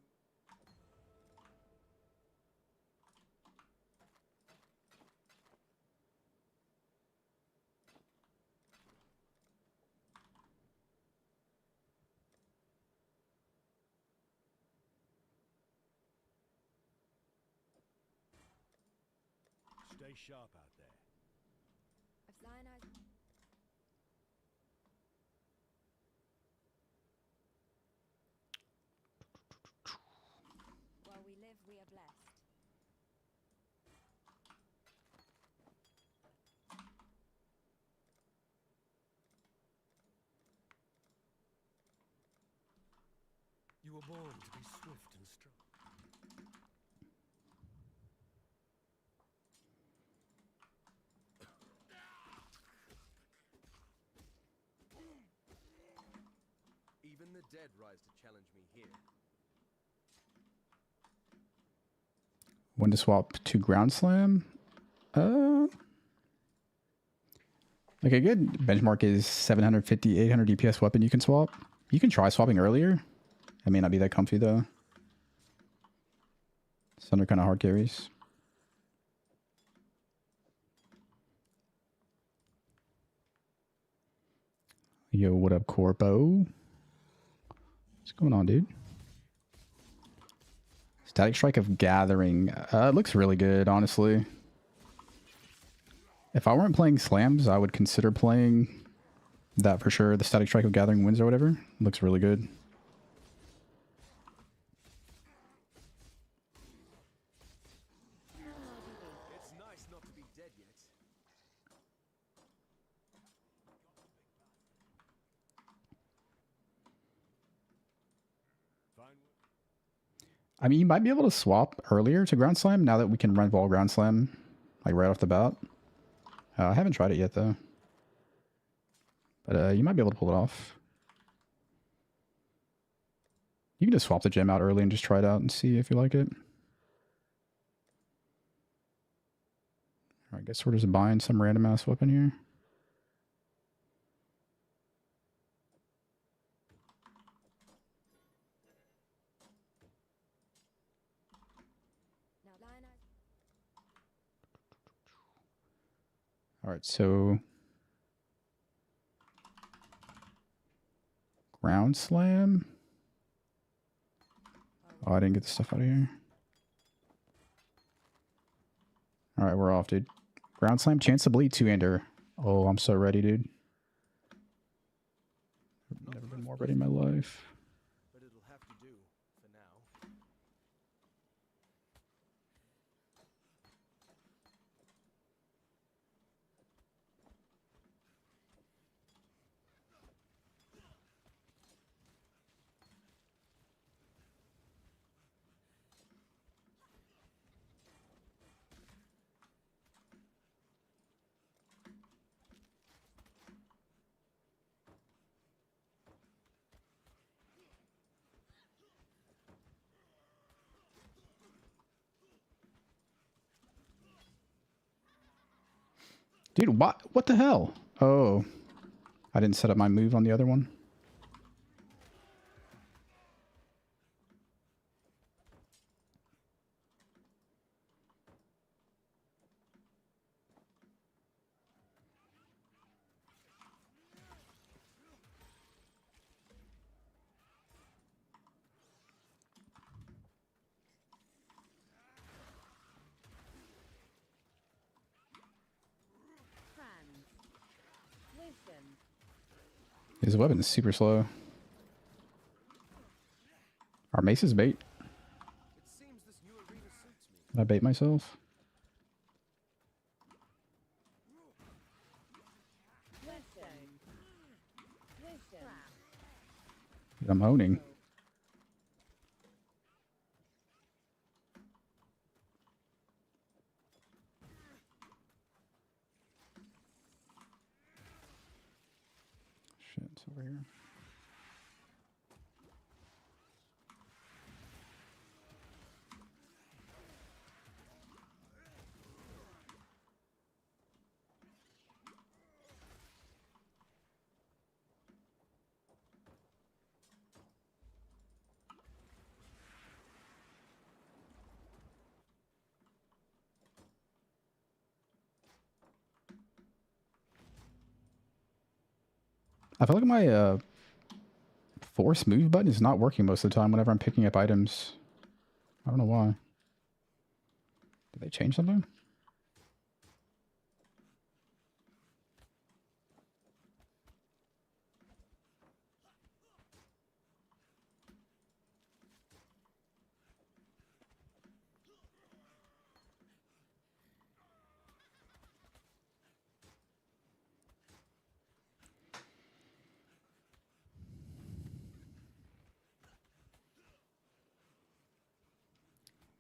Stay sharp out there. I've cyanized. While we live, we are blessed. were born to be swift and strong. Even the dead rise to challenge me here. When to swap to ground slam? Like a good benchmark is 750, 800 DPS weapon you can swap. You can try swapping earlier. It may not be that comfy though. It's under kind of hard carries. Yo, what up, Corpo? What's going on, dude? Static Strike of Gathering. It looks really good, honestly. If I weren't playing Slams, I would consider playing that for sure. The Static Strike of Gathering wins or whatever. Looks really good. It's nice not to be dead yet. I mean, you might be able to swap earlier to Ground Slam now that we can run Vaal Ground Slam, like right off the bat. I haven't tried it yet though. But you might be able to pull it off. You can just swap the gem out early and just try it out and see if you like it. Alright, guess we're just buying some random ass weapon here. Alright, so Ground Slam. Oh, I didn't get the stuff out of here. Alright, we're off, dude. Ground Slam, chance to bleed 2-hander. Oh, I'm so ready, dude. Never been more ready in my life. But it'll have to do for now. Dude, what the hell? Oh, I didn't set up my move on the other one. His weapon is super slow. Our mace is bait. It seems this new arena suits me. Did I bait myself? Dude, I'm owning. Shit, it's over here. I feel like my force move button is not working most of the time whenever I'm picking up items. I don't know why. Did they change something?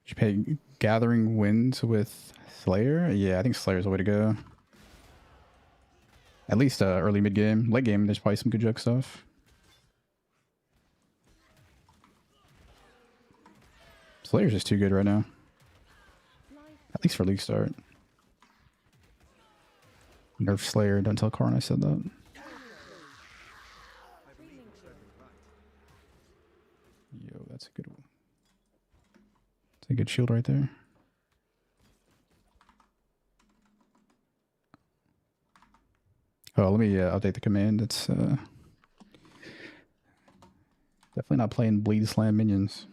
Should pay Gathering Winds with Slayer? Yeah, I think Slayer's the way to go. At least early mid game. Late game, there's probably some good joke stuff. Slayer's just too good right now. At least for League start. Nerf Slayer, don't tell Karn I said that. Yo, that's a good one. It's a good shield right there. Oh, let me update the command. It's definitely not playing Bleed Slam minions.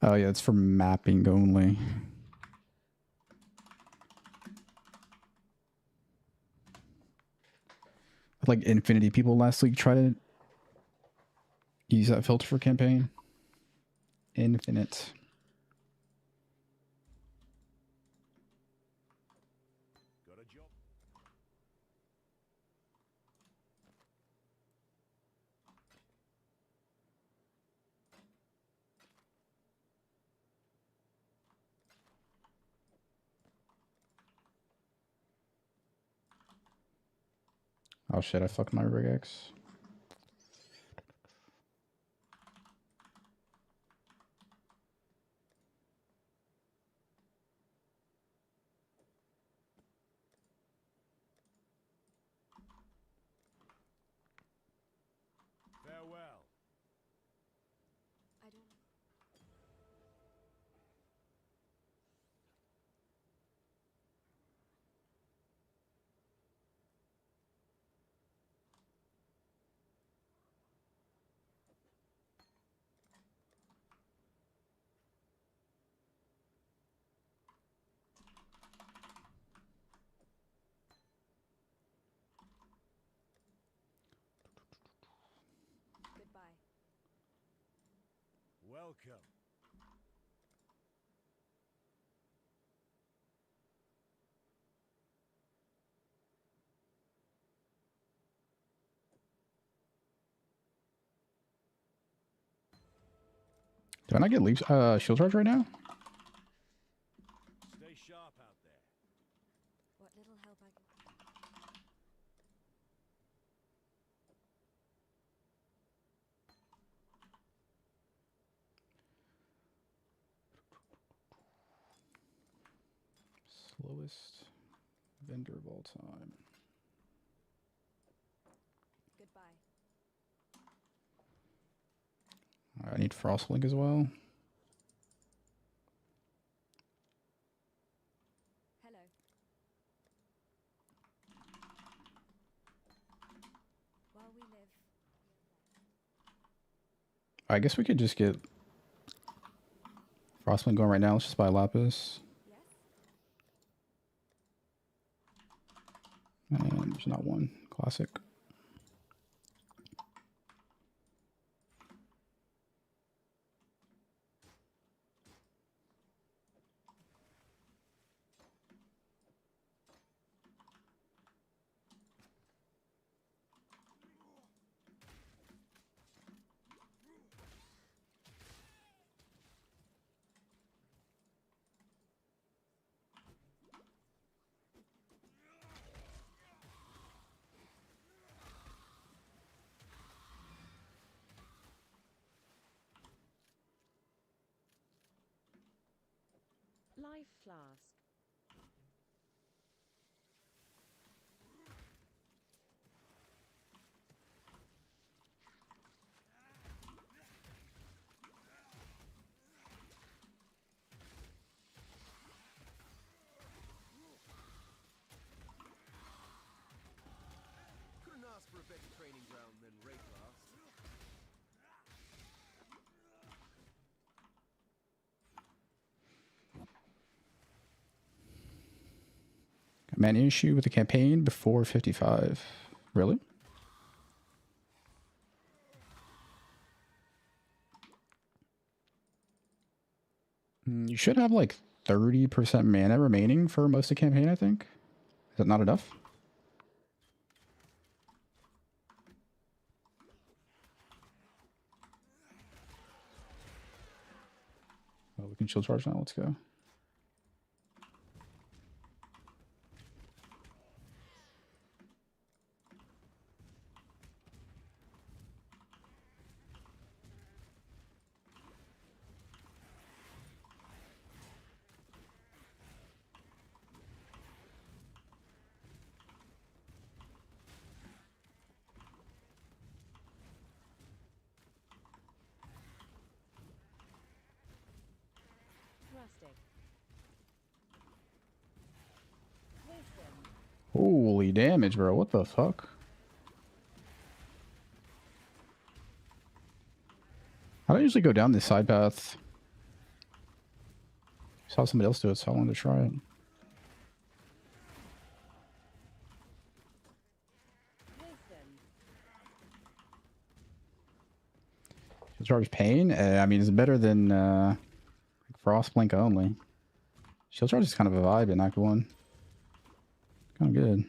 Oh yeah, it's for mapping only. Like Infinity people last week try to use that filter for campaign. Infinite. Got a job. Oh shit, I fucked my regex. Farewell. I don't. Goodbye. Welcome. Do I not get leaves shield charge right now? Stay sharp out there. What little help I can. Slowest vendor of all time. Goodbye. Alright, I need Frostlink as well. Hello. While we live. I guess we could just get Frostlink going right now. Let's just buy Lapis. Yes? And there's not one. Classic. Life flask. Couldn't ask for a better training ground than Ryslatha. Mana issue with the campaign before 55. Really? You should have like 30% mana remaining for most of the campaign, I think. Is that not enough? Oh, we can shield charge now. Let's go. Rustic. Wisdom. Holy damage, bro. What the fuck? I don't usually go down this side path. Saw somebody else do it, so I wanted to try it. Wisdom. Shield charge pain? I mean, it's better than Frost Blink only. Shield charge is kind of a vibe in Act 1. Kind of good.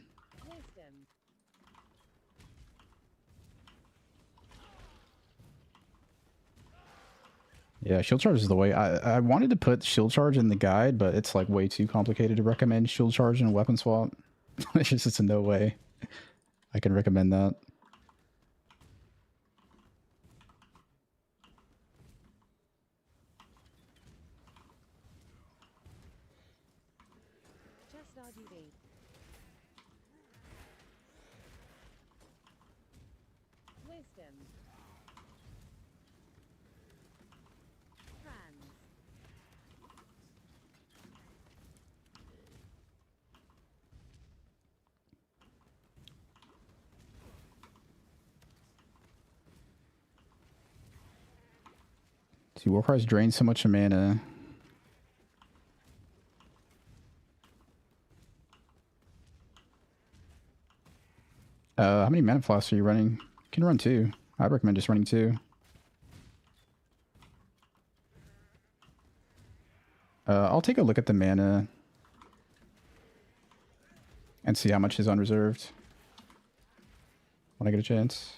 Wisdom. Yeah, shield charge is the way. I wanted to put shield charge in the guide, but it's like way too complicated to recommend shield charge and weapon swap. It's just no way I can recommend that. Just RGB. Wisdom. Hands. See, Warcries drain so much mana. How many mana flasks are you running? You can run 2. I'd recommend just running 2. I'll take a look at the mana and see how much is unreserved when I get a chance.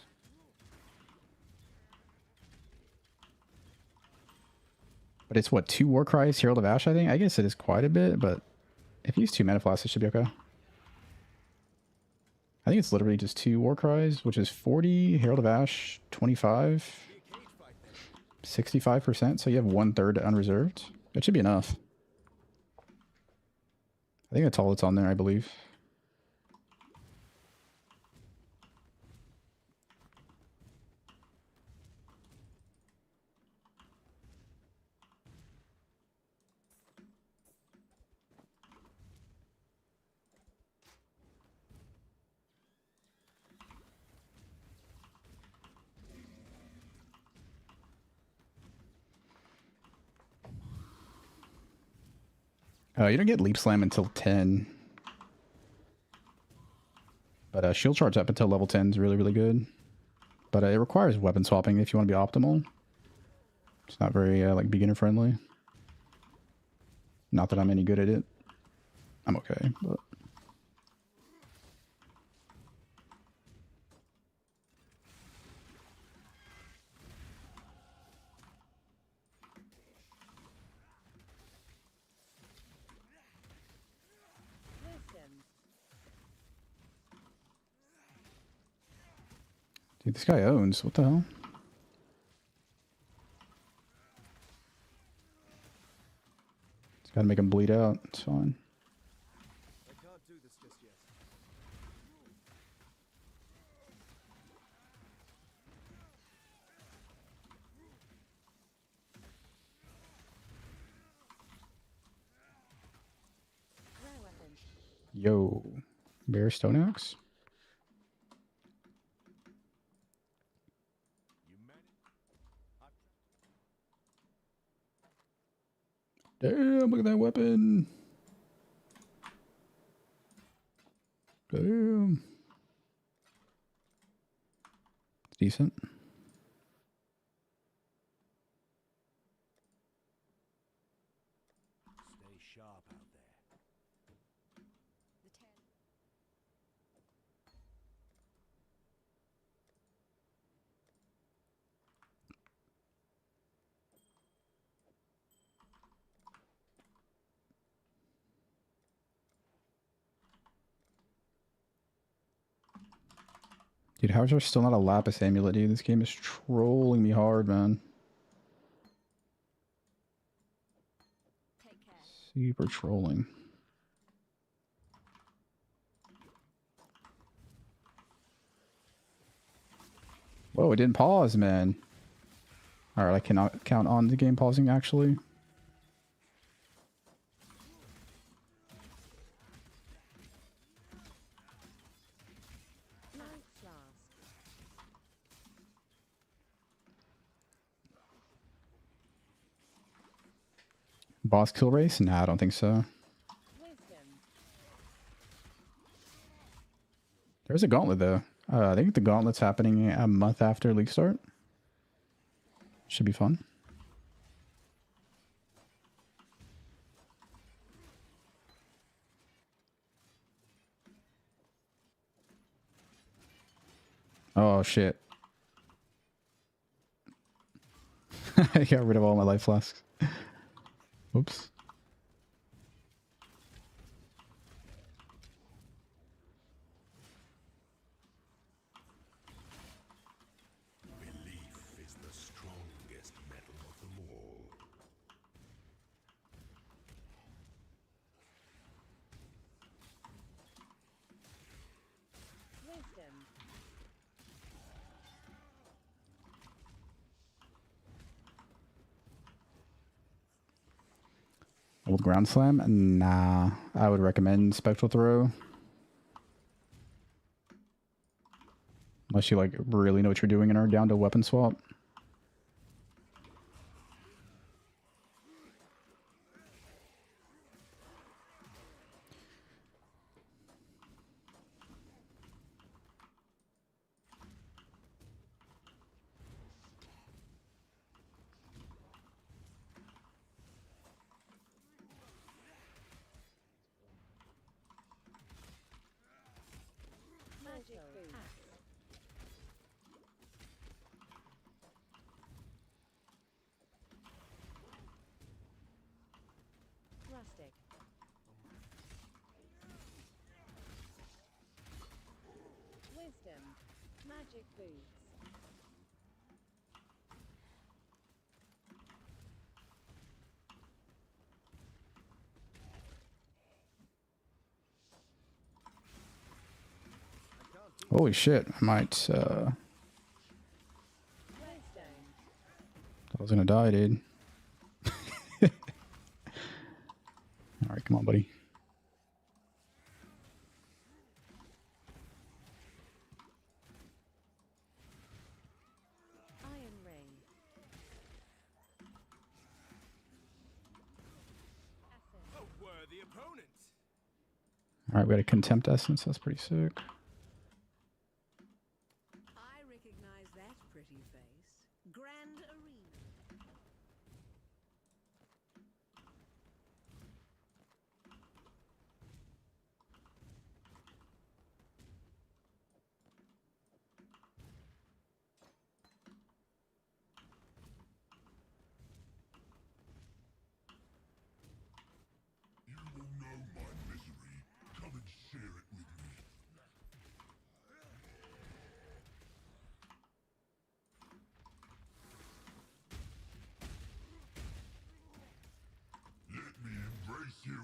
But it's what, 2 Warcries, Herald of Ash, I think? I guess it is quite a bit, but if you use 2 mana flasks, it should be okay. I think it's literally just 2 Warcries, which is 40, Herald of Ash, 25, 65%, so you have 1/3 unreserved. It should be enough. I think that's all that's on there, I believe. You don't get Leap Slam until 10. But Shield Charge up until level 10 is really, really good. But it requires weapon swapping if you want to be optimal. It's not very, like, beginner friendly. Not that I'm any good at it. I'm okay, but... Wisdom. Dude, this guy owns. What the hell? Just gotta make him bleed out. It's fine. I can't do this just yet. Rare weapon. Yo. Bear Stone Axe? Damn, look at that weapon. Boom. Decent. Stay sharp out there. The 10. Dude, how is there still not a Lapis amulet, dude? This game is trolling me hard, man. Take care. Super trolling. Whoa, it didn't pause, man. Alright, I cannot count on the game pausing, actually. Knight's last. Boss kill race? Nah, I don't think so. Wisdom. There's a gauntlet, though. I think the gauntlet's happening a month after league start. Should be fun. Oh, shit. I got rid of all my life flasks. Oops. Belief is the strongest metal of them all. Wisdom. Old ground slam? Nah. I would recommend spectral throw. Unless you like really know what you're doing and are down to weapon swap. Magic boots. Rustic. Wisdom. Magic boots. Holy shit. I might, Redstone. I was gonna die, dude. Alright, come on, buddy. Iron ring. Essence. A worthy opponent. Alright, we got a contempt essence. That's pretty sick. I recognize that pretty face. Grand Arena. You will know my misery. Come and share it with me. Let me embrace you.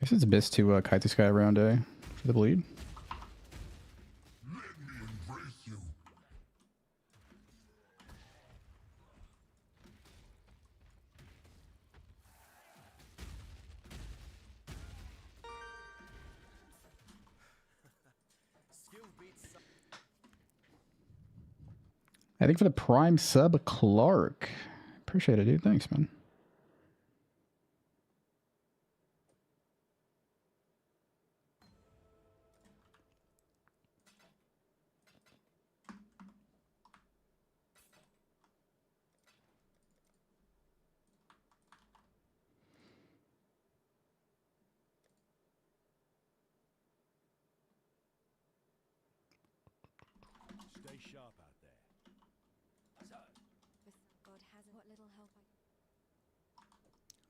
Guess it's best to kite this guy around for the bleed. Let me embrace you. Skill beats some. I think for the prime sub, Clark. Appreciate it, dude. Thanks, man.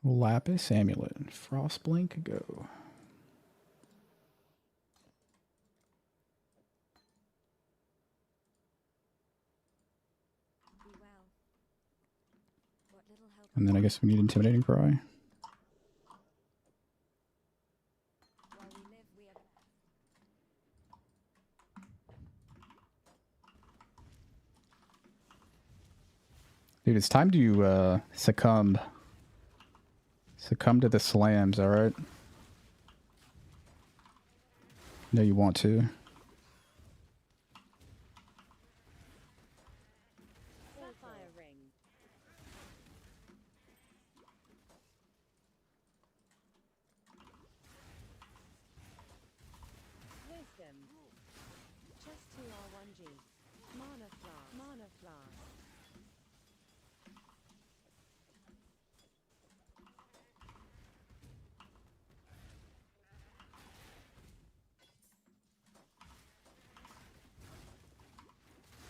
Lapis Amulet. Frostblink, go. Be well. What little help And then I guess we need Intimidating Cry. while we live, we are. Dude, it's time to succumb. Succumb to the slams, alright? No, you want to. Sapphire ring. Wisdom. Chest 2R1G. Mana flask. Mana flask.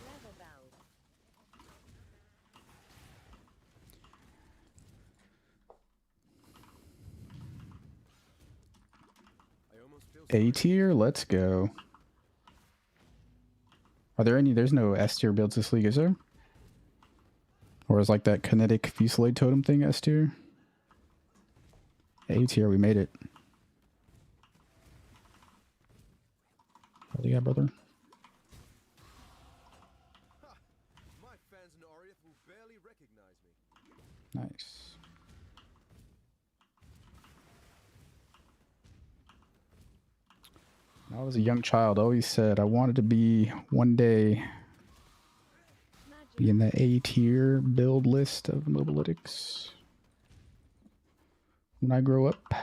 Leather valve. I almost feel A tier, let's go. Are there any? There's no S tier builds this league, is there? Or is like that kinetic fusillade totem thing S tier? A tier, we made it. Hell yeah, brother. my fans in Oriath will barely recognize me. Nice. When I was a young child, I always said I wanted to be one day be in the A tier build list of Mobalytics when I grow up.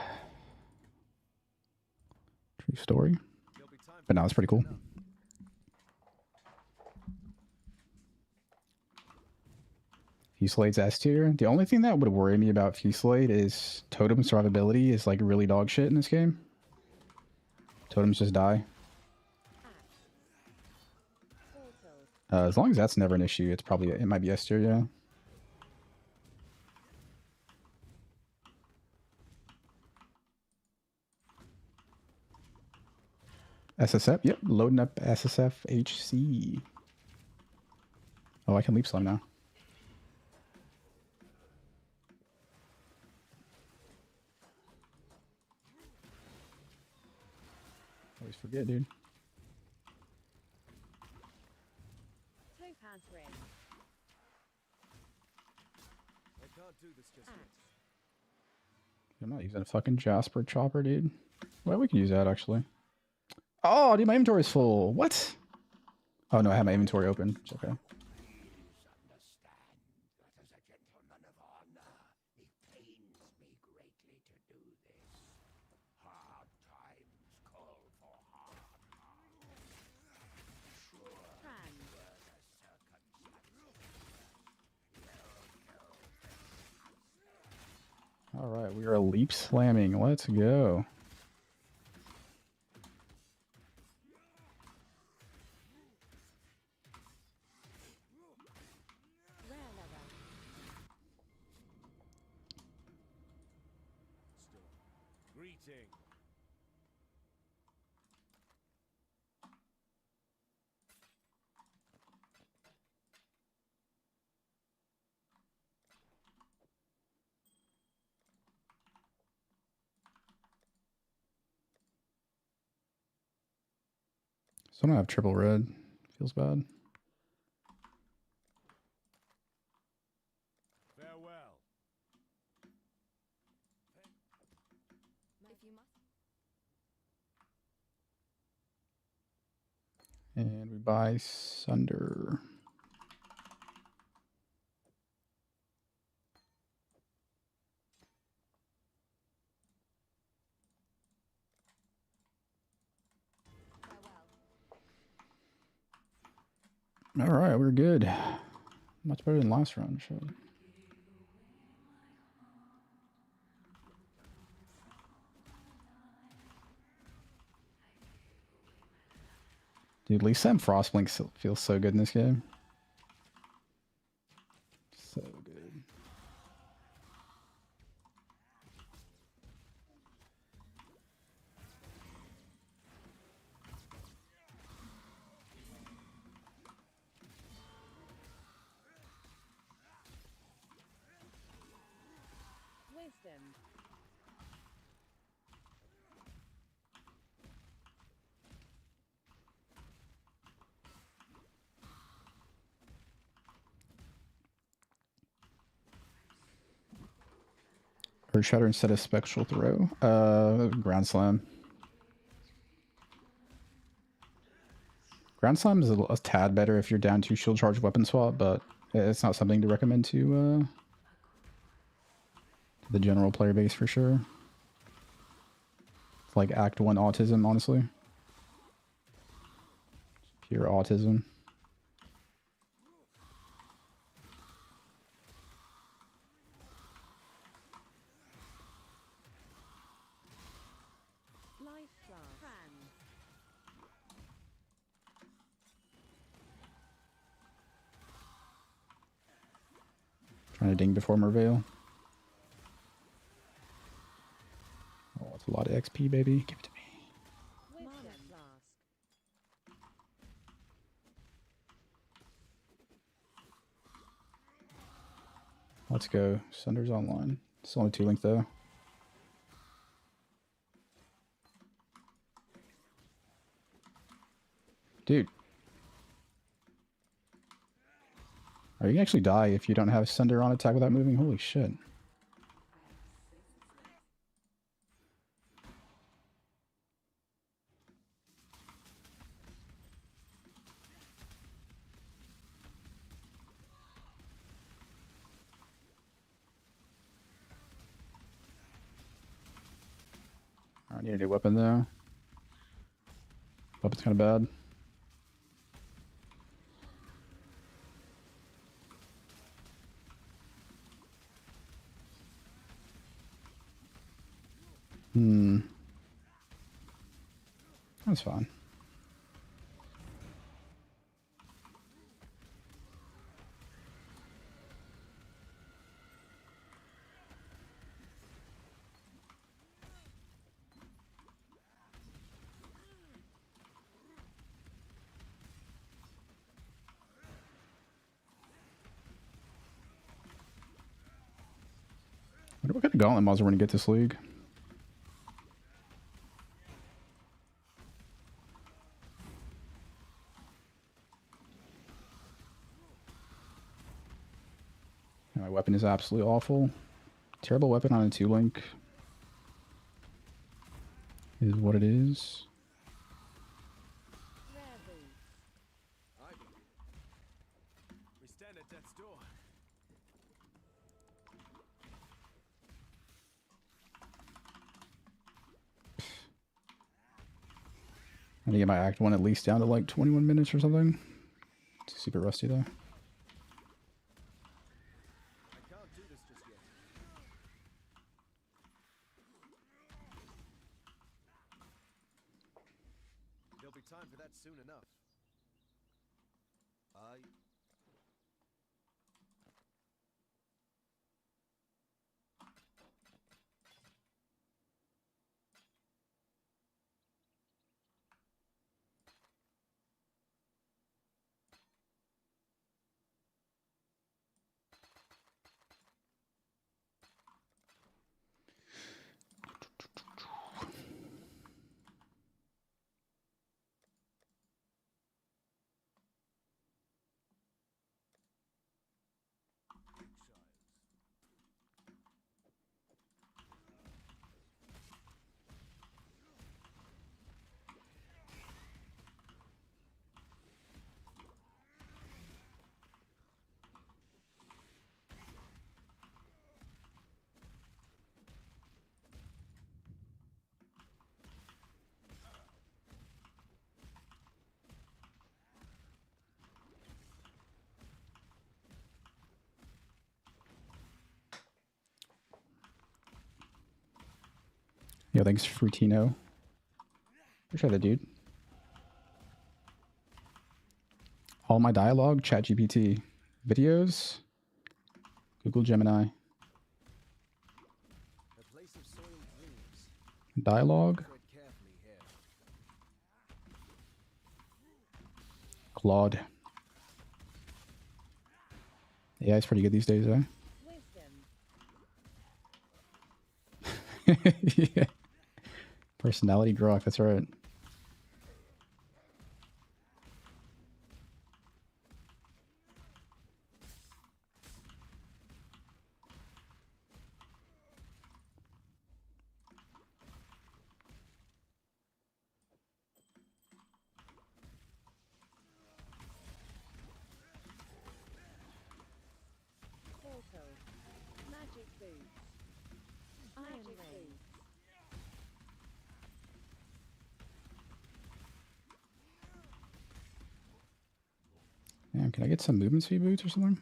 True story. There'll be time But now it's pretty cool. Fusillade's S tier. The only thing that would worry me about Fusillade is totem survivability is like really dog shit in this game. Totems just die. Portal. As long as that's never an issue, it's probably, it might be S tier, yeah. SSF, yep, loading up SSF HC. Oh, I can leap slam now. Always forget, dude. Topaz ring. I can't do this just yet. I'm not using a fucking Jasper chopper, dude. Well, we can use that, actually. Oh, dude, my inventory's full. What? Oh, no, I have my inventory open. It's okay. Fran. All right, we are leap slamming. Let's go. Rare leather. Greeting. So I don't have triple red. Feels bad. Farewell. If you must. And we buy Sunder. Farewell. All right, we're good. Much better than last round. Shit. Dude, Lee Sam Frostblink feels so good in this game. So good. Wisdom. Earth Shatter instead of Spectral Throw. Ground Slam. Ground Slam is a tad better if you're down to shield charge weapon swap, but it's not something to recommend to the general player base for sure. It's like Act 1 autism, honestly. Pure autism. Life Flask. Fan. Trying to ding before Merveil. Oh, it's a lot of XP, baby. Give it to me. Mana Flask. Let's go. Sunder's online. It's only 2 link though. Dude. Or you can actually die if you don't have Sunder on attack without moving. Holy shit. I need a new weapon though. Weapon's kind of bad. That's fine. I wonder what kind of gauntlet mods we're going to get this league. My weapon is absolutely awful. Terrible weapon on a 2 link is what it is. Rare Boots. Ivy. We stand at death's door. I need to get my Act 1 at least down to like 21 minutes or something. It's super rusty though. I can't do this just yet. There'll be time for that soon enough. Yo, thanks, Fruitino. Appreciate that, dude. All my dialogue, ChatGPT. Videos, Google Gemini. A place of soiled dreams. Dialogue, Tread carefully here. Claude. Yeah, it's pretty good these days, eh? Wisdom. Yeah. Personality grok, that's right. Portal. Magic boots. Iron ring. Man, can I get some movement speed boots or something?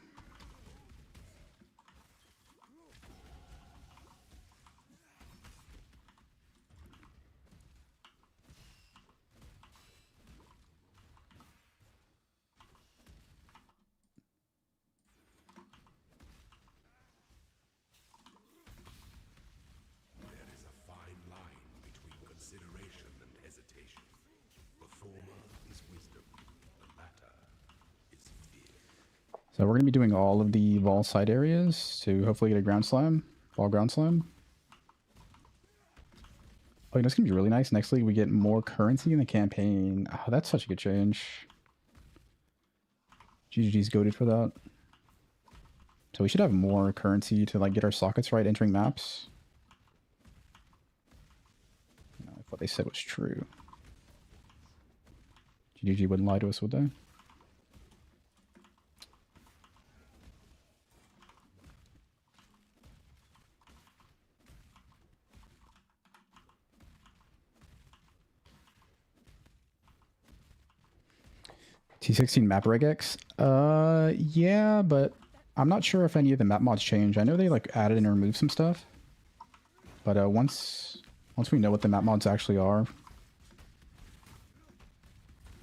There is a fine line between consideration and hesitation. The former is wisdom, the latter is fear. So we're going to be doing all of the Vaal side areas to hopefully get a ground slam. Vaal ground slam. Oh, you know, it's going to be really nice. Next league, we get more currency in the campaign. Oh, that's such a good change. GG's goated for that. So we should have more currency to like get our sockets right entering maps. You know, if what they said was true. GG wouldn't lie to us, would they? T16 map regex? Yeah, but I'm not sure if any of the map mods change. I know they like added and removed some stuff. But once we know what the map mods actually are,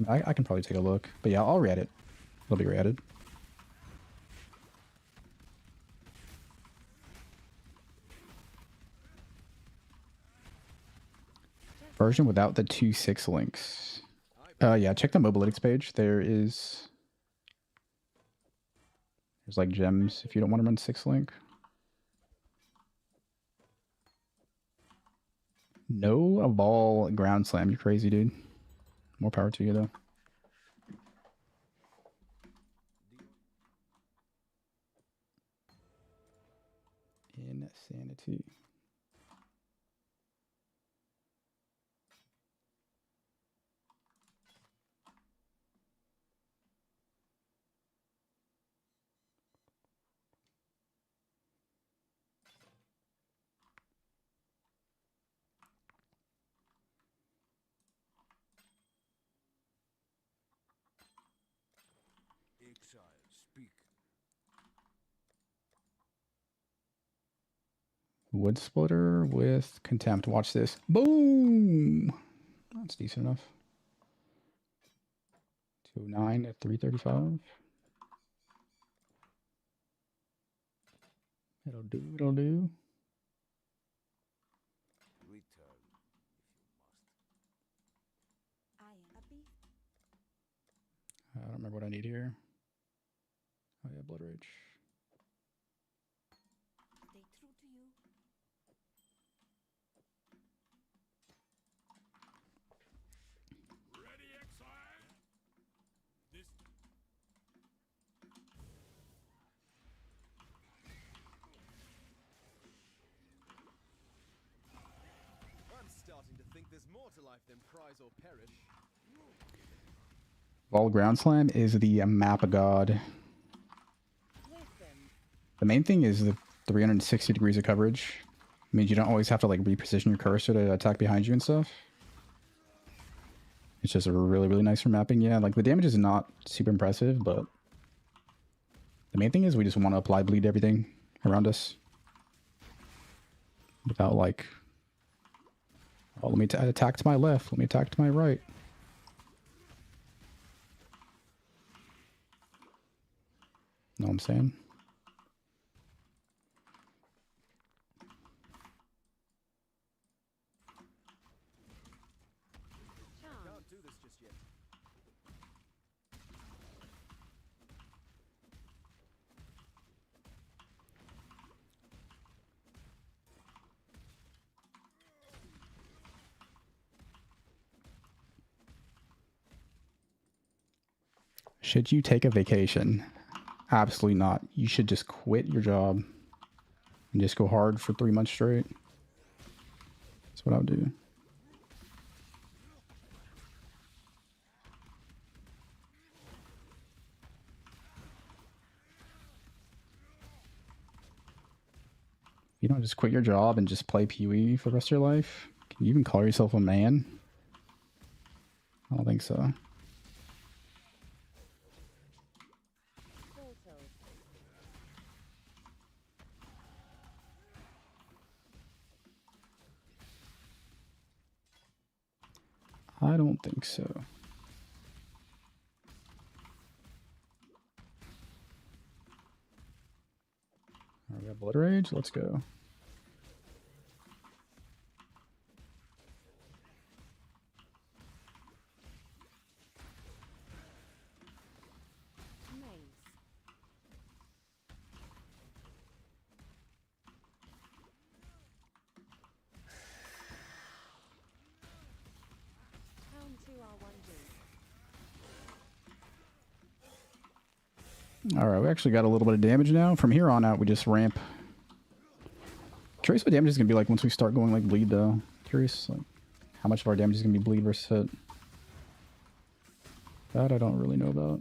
I can probably take a look. But yeah, I'll read it. It'll be redded. Version without the 2.6 links. Yeah, check the mobalytics page. There's like gems if you don't want to run 6 link. No a Vaal ground slam. You crazy, dude. More power to you though. Insanity. Exile, speak. Wood splitter with contempt. Watch this. Boom! That's decent enough. 209 at 335. It'll do, it'll do. Return, if you must. I am a beast. I don't remember what I need here. Oh yeah, Blood Rage. Stay true to you. Ready, Exile? This I'm starting to think there's more to life than prize or perish. Vaal ground slam is the map god. Wisdom. The main thing is the 360 degrees of coverage. It means you don't always have to like reposition your cursor to attack behind you and stuff. It's just a really, really nice for mapping. Yeah, like the damage is not super impressive, but the main thing is we just want to apply bleed to everything around us. Without like, oh, let me attack to my left, let me attack to my right. Know what I'm saying? Can't do this just yet. Should you take a vacation? Absolutely not. You should just quit your job and just go hard for 3 months straight. That's what I would do. You don't just quit your job and just play PoE for the rest of your life? Can you even call yourself a man? I don't think so. Portal. I don't think so. Alright, we got Blood Rage. Let's go. Maze. Town 2R1G. Alright, we actually got a little bit of damage now. From here on out, we just ramp. Curious what damage is going to be like once we start going like bleed though. Curious like how much of our damage is going to be bleed versus hit. That I don't really know about.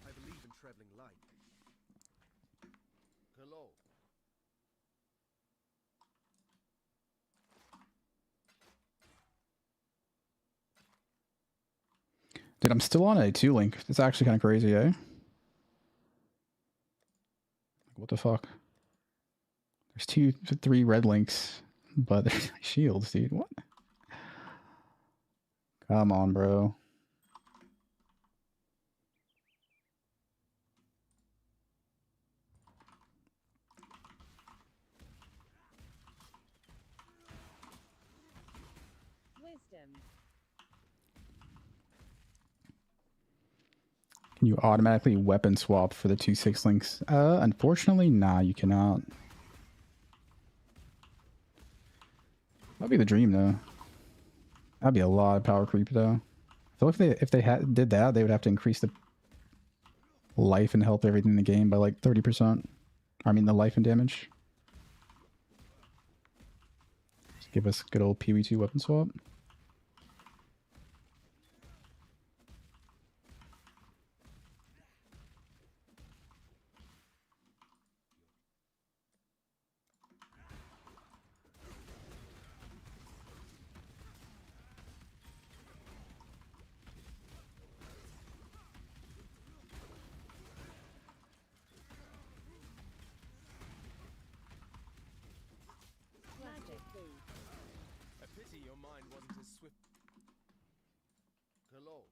I believe in traveling light. Hello. Dude, I'm still on a 2-link. It's actually kind of crazy, eh? What the fuck? There's 2, 3 red links, but there's shields, dude. What? Come on, bro. Wisdom. Can you automatically weapon swap for the 2 6 links? Unfortunately, nah, you cannot. That'd be the dream, though. That'd be a lot of power creep, though. I feel like if they did that, they would have to increase the life and health everything in the game by like 30%. I mean, the life and damage. Just give us good old PV2 weapon swap. Magic food. I pity your mind wasn't as swift. Hello.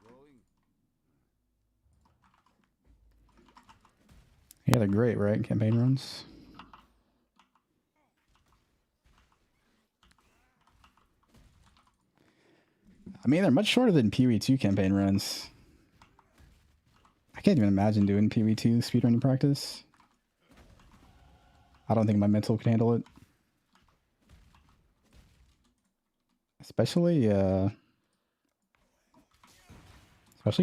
Going. Yeah, they're great, right? Campaign runs. I mean, they're much shorter than PoE2 campaign runs. I can't even imagine doing PoE2 speedrunning practice. I don't think my mental can handle it. Especially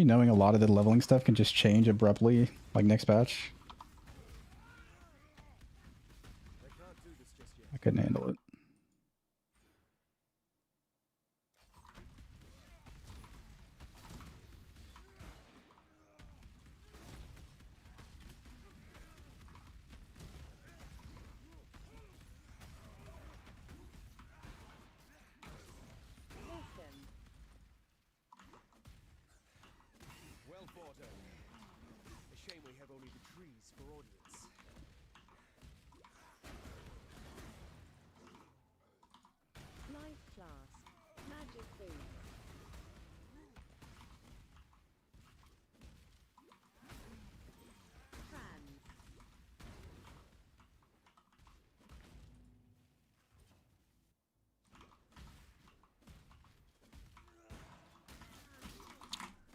knowing a lot of the leveling stuff can just change abruptly, like next patch. I can't do this just yet. I couldn't handle it. Wisdom. Well thought out. A shame we have only the trees for audience. Life class. Magic Magic boots. Trans.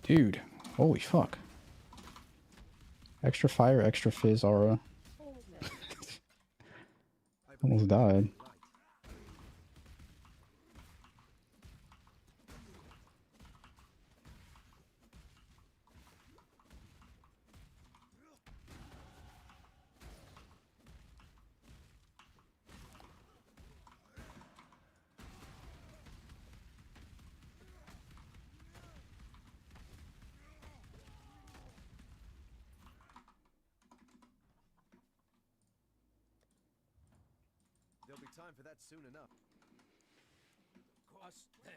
Dude, holy fuck. Extra fire, extra fizz aura. Poison. Almost died. There'll be time for that soon enough. Cross there.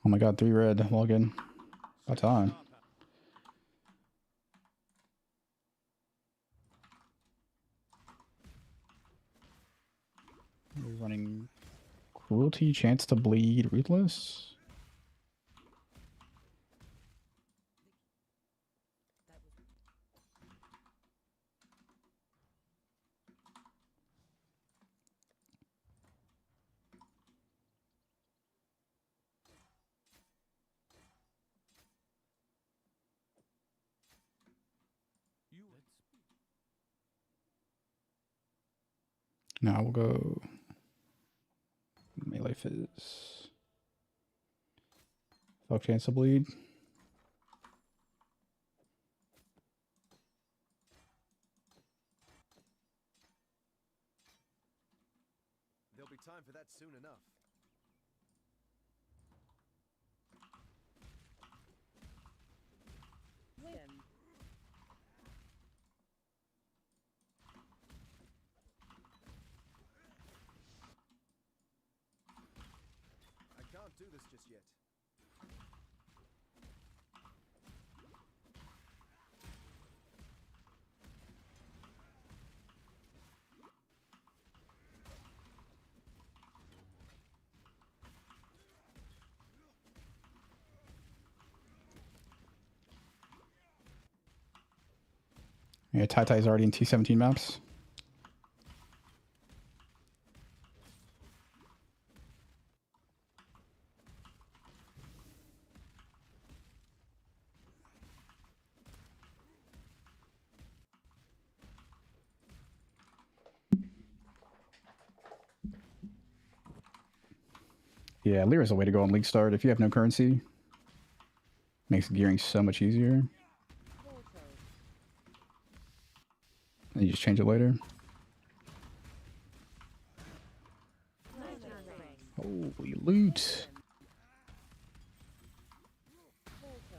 Oh my god, 3 red. Login. About time. We're running cruelty, chance to bleed, ruthless. Now we'll go melee fizz. Fuck chance to bleed. There'll be time for that soon enough. Wisdom. I can't do this just yet. Yeah, Tai is already in T17 maps. Yeah, Lyra's a way to go on League Start if you have no currency. Makes gearing so much easier. Portal. And you just change it later. Magic ring. Holy loot. Portal.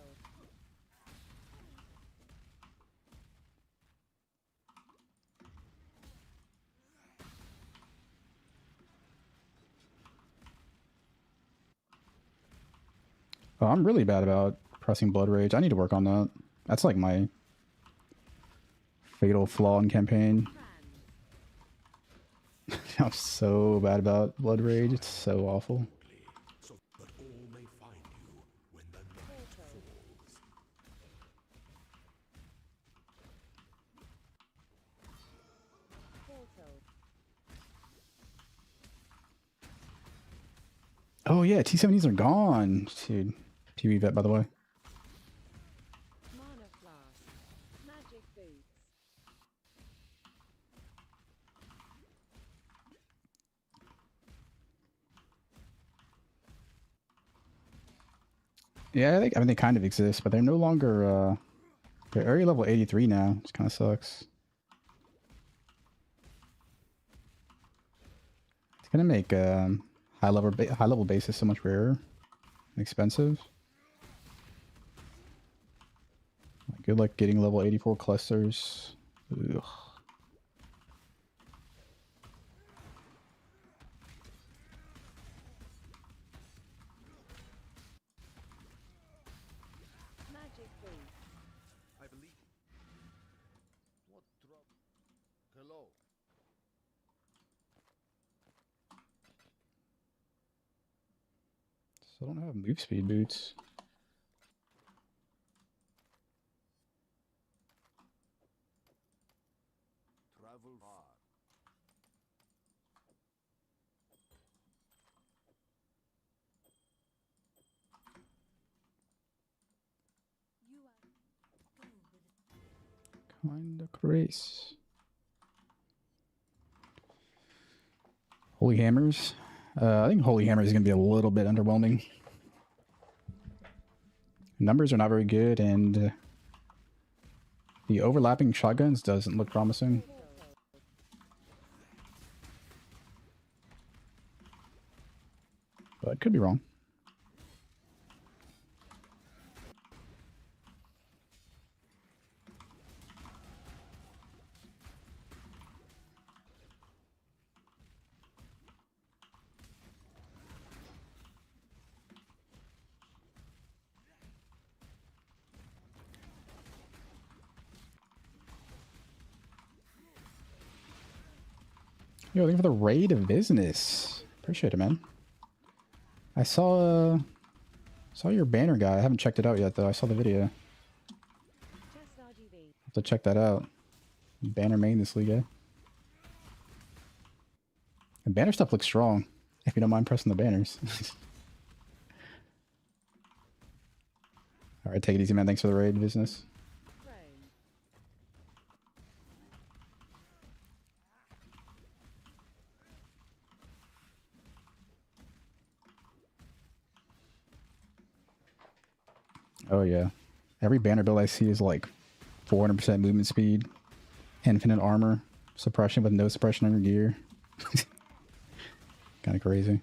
Oh, I'm really bad about pressing Blood Rage. I need to work on that. That's like my fatal flaw in campaign. Trans. I'm so bad about Blood Rage. It's so awful. So that all may find you when the night Portal. falls. Portal. Oh yeah, T70s are gone. Dude, PB vet by the way. Mana flask. Magic boots. Yeah, I mean they kind of exist, but they're no longer they're already level 83 now, which kind of sucks. It's gonna make high level bases so much rarer and expensive. Like, good Good luck getting level 84 clusters. Ugh. Magic boots. I believe. What drop? Hello. So I don't have move speed boots. Travel far. You are go with it. Kinda crazy. Holy Hammers. I think Holy Hammer is going to be a little bit underwhelming. Numbers are not very good, and the overlapping shotguns doesn't look promising. But I could be wrong. Yo, thank you for the raid of business. Appreciate it, man. I saw your banner guy. I haven't checked it out yet, though. I saw the video. Chest RGB. Have to check that out. Banner main this league, eh? The banner stuff looks strong, if you don't mind pressing the banners. Alright, take it easy, man. Thanks for the raid business. Chrome. Oh, yeah. Every banner build I see is like 400% movement speed, infinite armor, suppression with no suppression on your gear. Kind of crazy.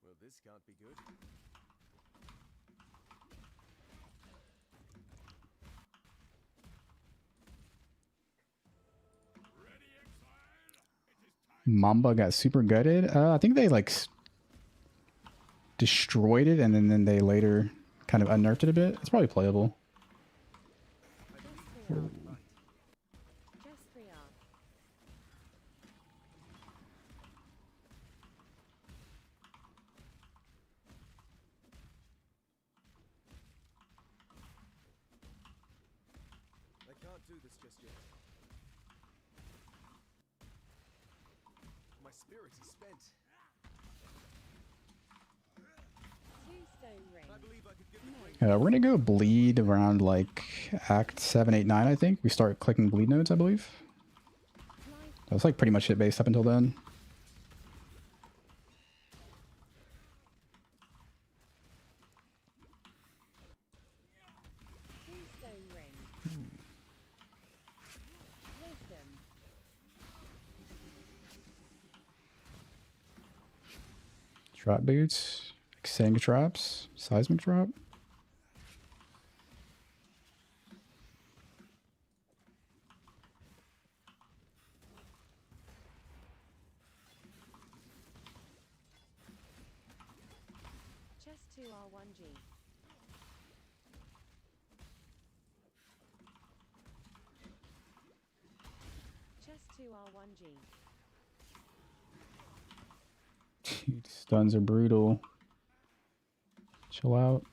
Well, this can't be good. Mamba got super gutted. I think they like destroyed it, and then they later kind of unnerfed it a bit. It's probably playable. Just 3 off. Just 3 off. I can't do this just yet. My spirit is spent. 2 stone rings. I believe I could give the ring. We're gonna go bleed around like Act 7, 8, 9. I think we start clicking bleed nodes. I believe that was like pretty much it based up until then. 2 stone rings. Wisdom. Trap boots, extending traps, seismic drop. Chest 2 R1G. Chest 2 R1G. Dude, stuns are brutal. Chill out.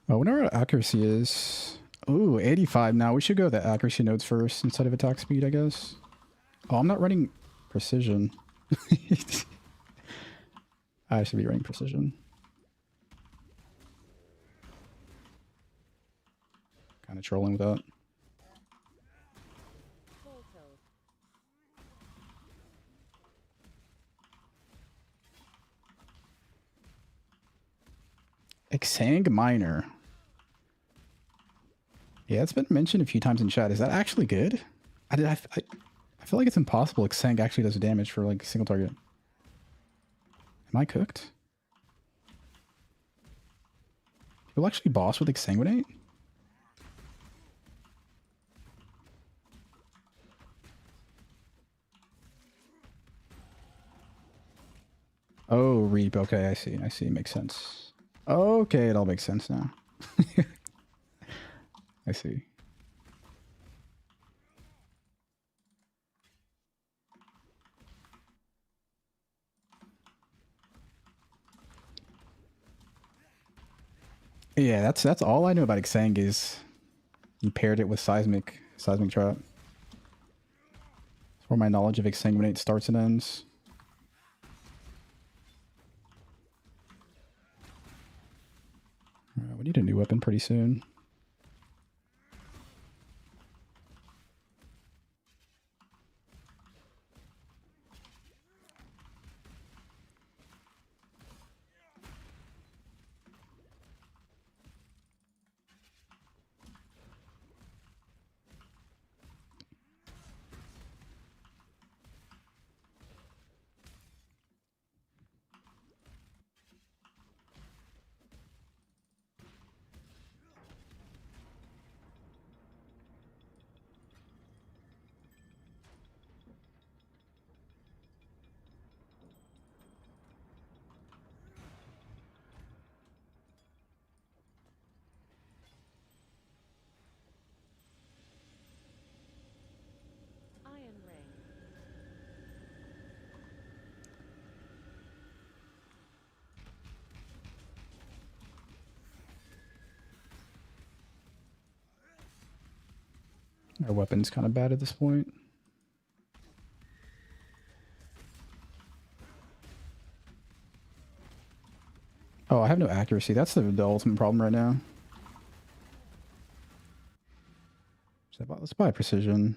Oh, whenever our accuracy is... Ooh, 85 now. We should go the accuracy nodes first instead of attack speed, I guess. Oh, I'm not running precision. I should be running precision. Kind of trolling with that. Portal. Exang Minor. Yeah, it's been mentioned a few times in chat. Is that actually good? I feel like it's impossible. Exang actually does damage for like single target. Am I cooked? You'll actually boss with Exsanguinate? Oh, Reap. Okay, I see. I see. Makes sense. Okay, it all makes sense now. I see. Yeah, that's all I know about Exang is you paired it with Seismic Trap. That's where my knowledge of Exsanguinate starts and ends. We need a new weapon pretty soon. Iron ring. Our weapon's kind of bad at this point. Oh, I have no accuracy. That's the ultimate problem right now. Let's buy precision.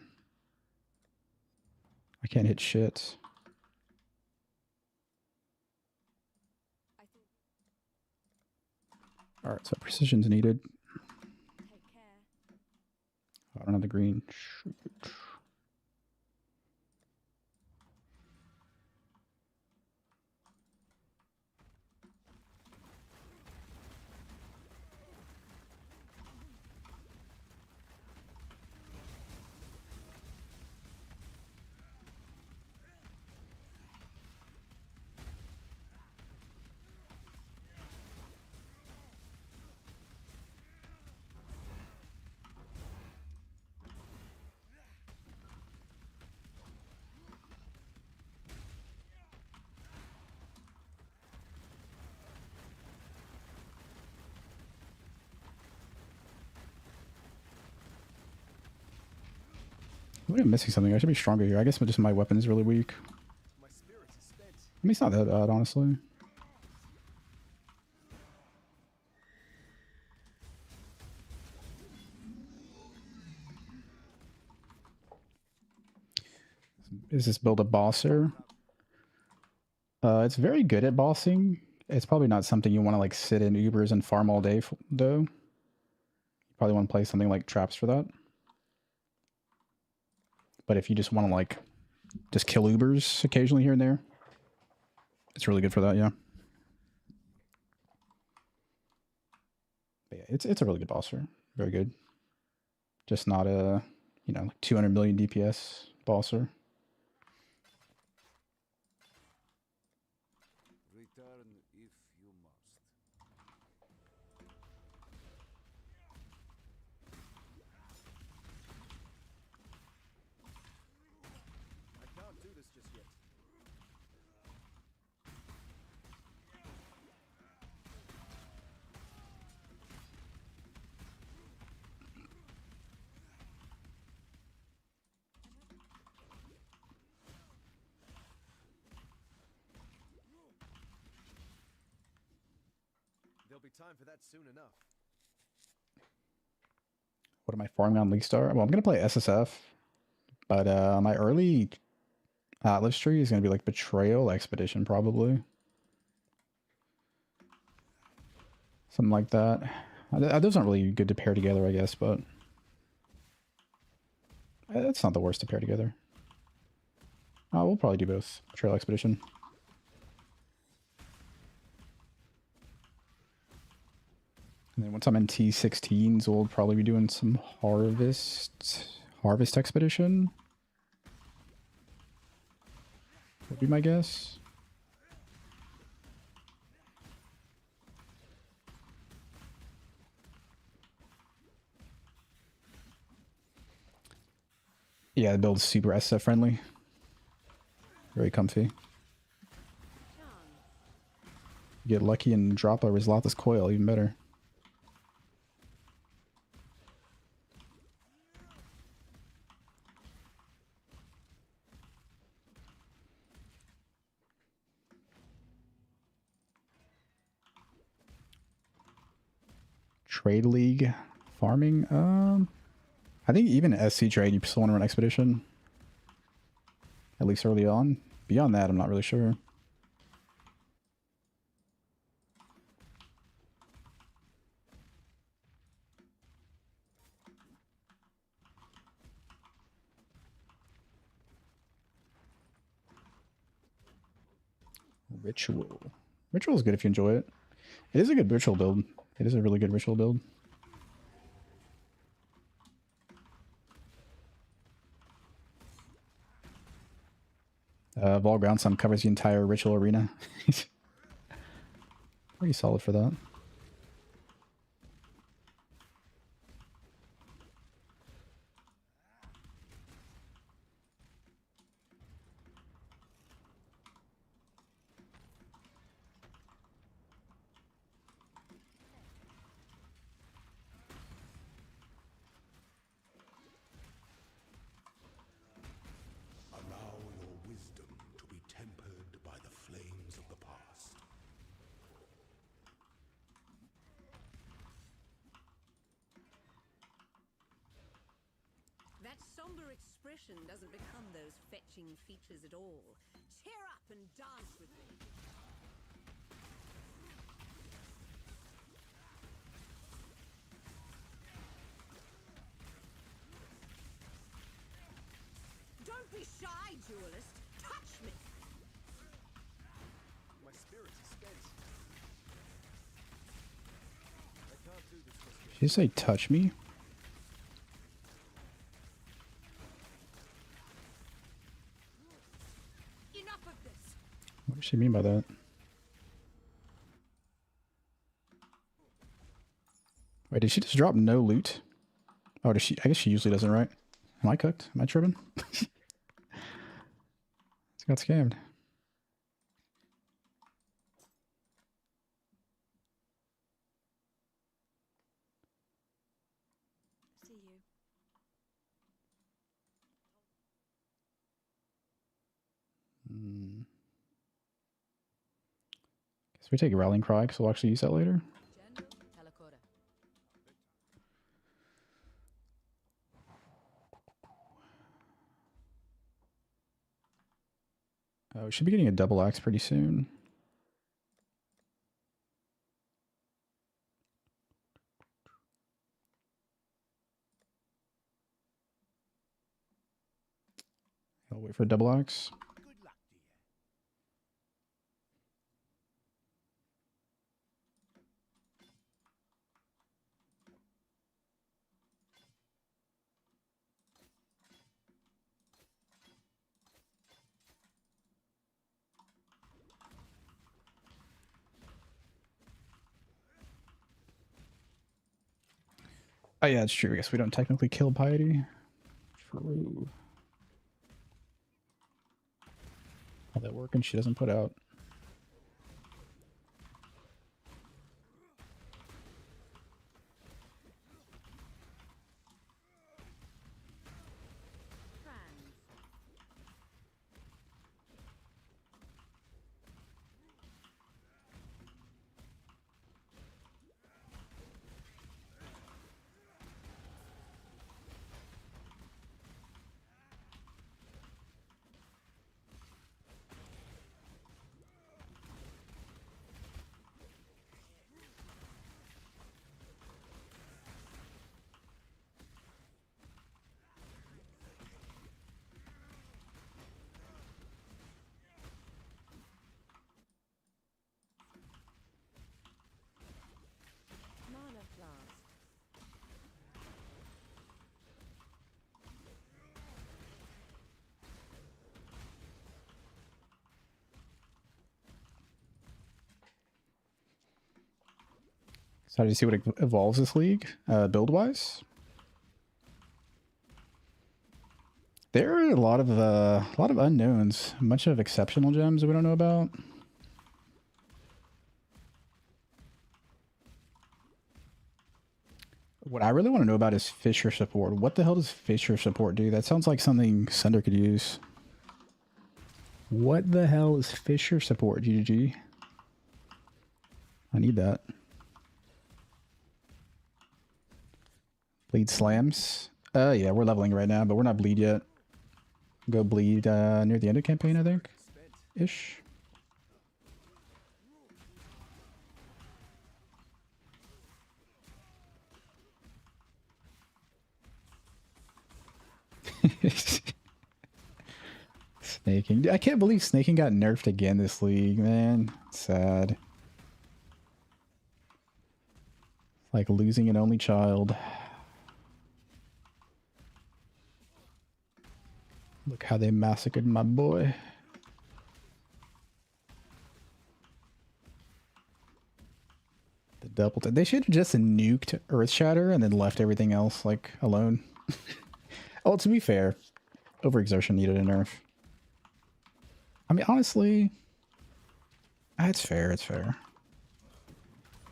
I can't hit shit. Alright, so precision's needed. Take care. I don't have the green. Shoot. I'm missing something. I should be stronger here. I guess just my weapon is really weak. My spirit is spent. I mean, it's not that bad, honestly. Is this build a bosser? It's very good at bossing. It's probably not something you want to like sit in Ubers and farm all day, though. You probably want to play something like Traps for that. But if you just want to like just kill Ubers occasionally here and there, it's really good for that, yeah. But yeah, it's a really good bosser. Very good. Just not a, you know, like 200 million DPS bosser. Return if you must. I can't do this just yet. There'll be time for that soon enough. What am I farming on League Star? Well, I'm gonna play SSF, but my early Atlas tree is gonna be like Betrayal Expedition probably, something like that. Those aren't really good to pair together, I guess, but it's not the worst to pair together. We'll probably do both. Betrayal Expedition. And then once I'm in T16s, we'll probably be doing some Harvest Expedition. Would be my guess. Yeah, the build is super SF friendly. Very comfy. Get lucky and drop a Ryslatha's Coil, even better. Trade League farming. I think even SC trade you still want to run Expedition. At least early on. Beyond that, I'm not really sure. Ritual. Ritual is good if you enjoy it. It is a good ritual build. It is a really good ritual build. Vaal Ground Sum covers the entire ritual arena. Pretty solid for that. Allow your wisdom to be tempered by the flames of the past. That somber expression doesn't become those fetching features at all. Cheer up and dance with me. Don't be shy, duelist. Touch me. My spirit is spent. I can't do this just yet. Did you say touch me? Enough of this. What does she mean by that? Wait, did she just drop no loot? Oh, does she? I guess she usually doesn't, right? Am I cooked? Am I tripping? Just got scammed. See you. Guess we take a Rallying Cry because we'll actually use that later. General Telakora. Oh, we should be getting a double axe pretty soon. I'll wait for a double axe. Good luck to you. Oh yeah, it's true. I guess we don't technically kill Piety. True. All that work and she doesn't put out. Trans. So how do you see what evolves this league, build-wise? There are a lot of unknowns, a bunch of exceptional gems that we don't know about. What I really want to know about is Fisher support. What the hell does Fisher support do? That sounds like something Sunder could use. What the hell is Fisher support, GGG? I need that. Bleed slams. Yeah, we're leveling right now, but we're not bleed yet. Go bleed near the end of campaign, I think. Ish. Snaking. I can't believe snaking got nerfed again this league, man. Sad. Like losing an only child. Look how they massacred my boy. The double. They should have just nuked Earthshatter and then left everything else like alone. Oh, to be fair, overexertion needed a nerf. I mean, honestly, it's fair. It's fair.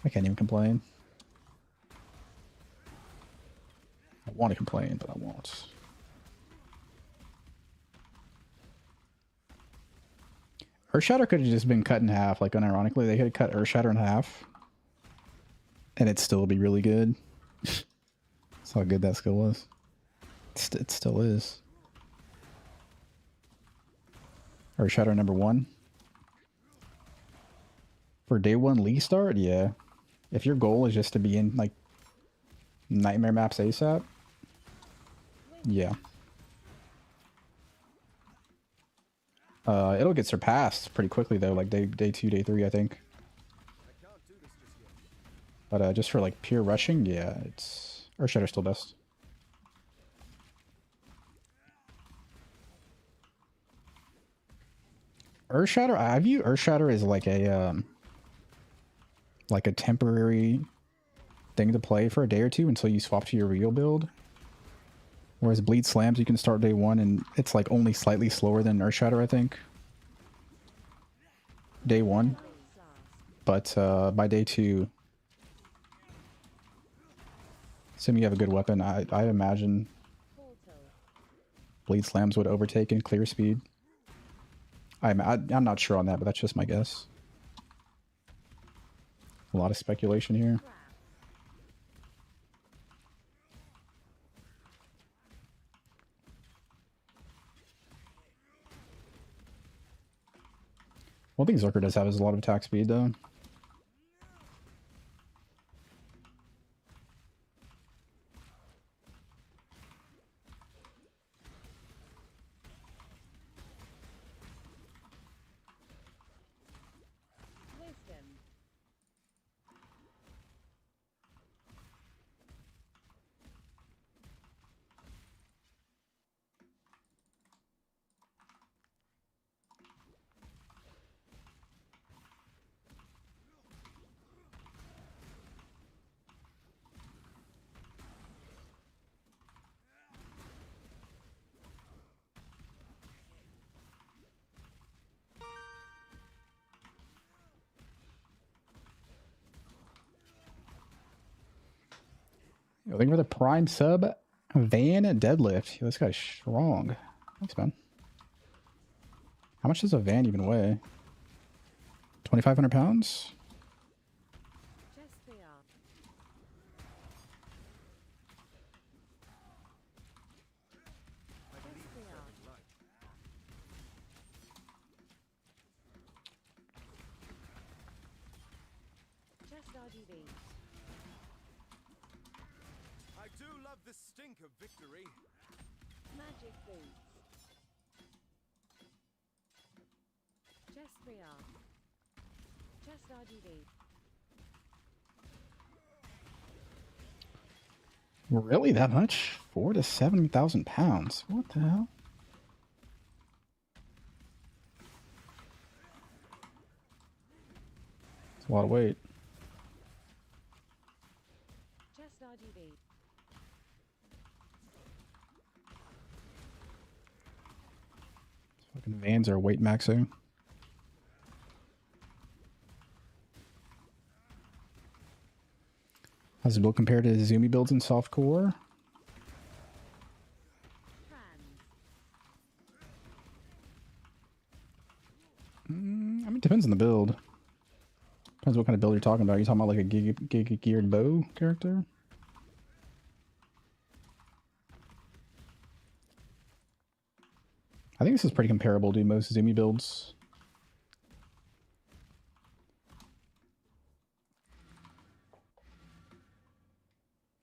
I can't even complain. I want to complain, but I won't. Earthshatter could have just been cut in half, like unironically. They could have cut Earthshatter in half. And it'd still be really good. That's how good that skill was. It still is. Earthshatter number 1. For day 1 league start, yeah. If your goal is just to be in, like, nightmare maps ASAP, yeah. It'll get surpassed pretty quickly, though, like day 2, day 3, I think. But just for, like, pure rushing, yeah, it's... Earthshatter's still best. Earthshatter, I view Earthshatter as like a temporary thing to play for a day or two until you swap to your real build. Whereas Bleed Slams, you can start day 1 and it's like only slightly slower than Earthshatter, I think. Day 1. But by day 2, assuming you have a good weapon, I imagine Bleed Slams would overtake in clear speed. I'm not sure on that, but that's just my guess. A lot of speculation here. One thing Zerker does have is a lot of attack speed, though. Looking for the prime sub, Van Deadlift. Yo, this guy's strong. Thanks, man. How much does a van even weigh? 2,500 pounds? I do love the stink of victory. Magic boots. Just 3R. Just RGB. Really, that much? 4,000 to 7,000 pounds. What the hell? It's a lot of weight. And Vans are weight maxing. How's the build compared to Zoomy builds in softcore? I mean, it depends on the build. Depends what kind of build you're talking about. Are you talking about like a Giga Geared Bow character? I think this is pretty comparable to most Zoomy builds.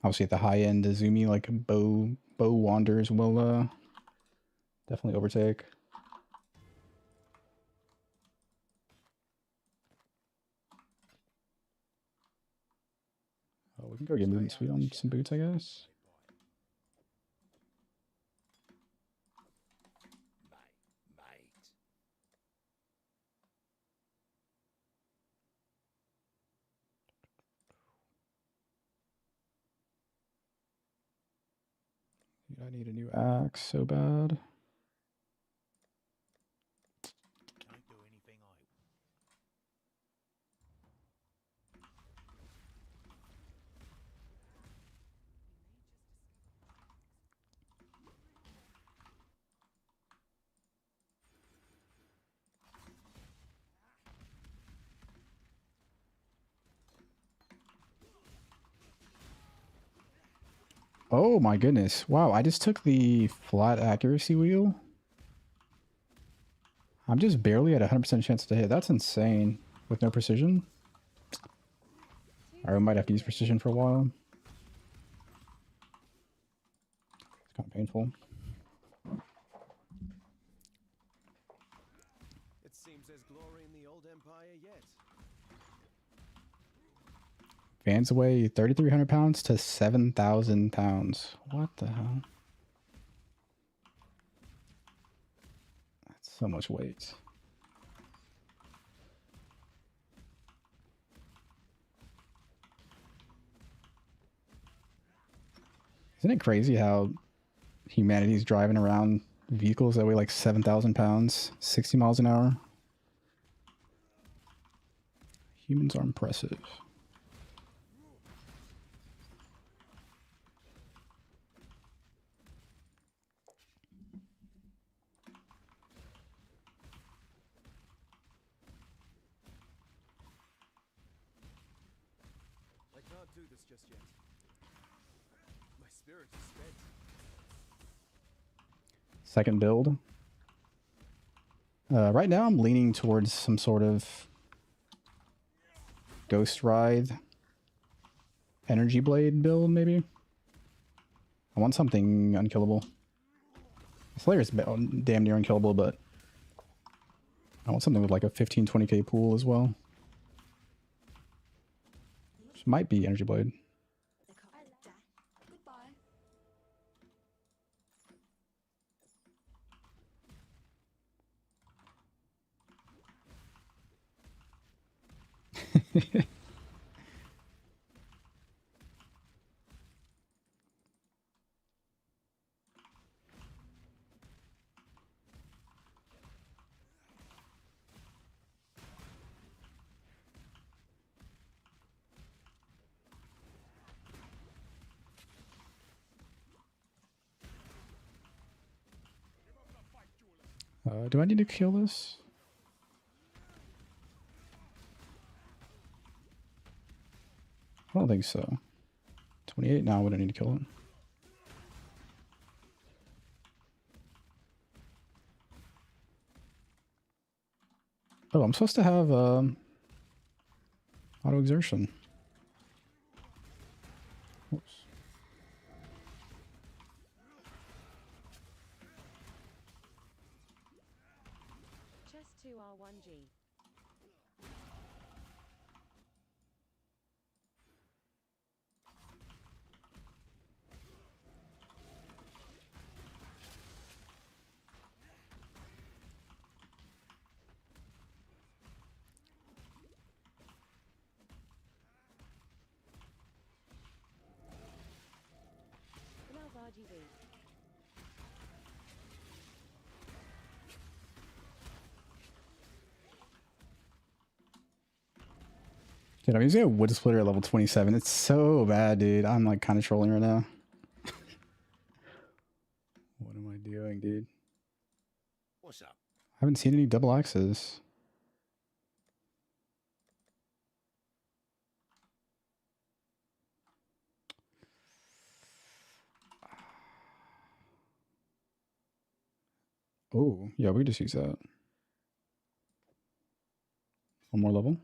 Obviously at the high end, the Zoomy like bow wanders will definitely overtake. Oh, we can go get movement speed on some boots, I guess. I need a new axe so bad. Oh my goodness. Wow, I just took the flat accuracy wheel. I'm just barely at 100% chance to hit. That's insane. With no precision. I might have to use precision for a while. It's kind of painful. It seems there's glory in the old empire yet. Vans weigh 3,300 pounds to 7,000 pounds. What the hell? That's so much weight. Isn't it crazy how humanity's driving around vehicles that weigh like 7,000 pounds, 60 miles an hour? Humans are impressive. I can't do this just yet. My spirit is spent. Second build. Right now I'm leaning towards some sort of Ghost Ride Energy Blade build, maybe. I want something unkillable. Slayer's damn near unkillable, but I want something with like a 15-20k pool as well. Which might be Energy Blade. Do I need to kill this? I don't think so. 28 now, we don't need to kill it. Oh, I'm supposed to have auto exertion. Oops. Chess 2R1G. Slams RGB. Dude, I'm using a wood splitter at level 27. It's so bad, dude. I'm like kind of trolling right now. What am I doing, dude? What's up? I haven't seen any double axes. Oh, yeah, we just use that. One more level.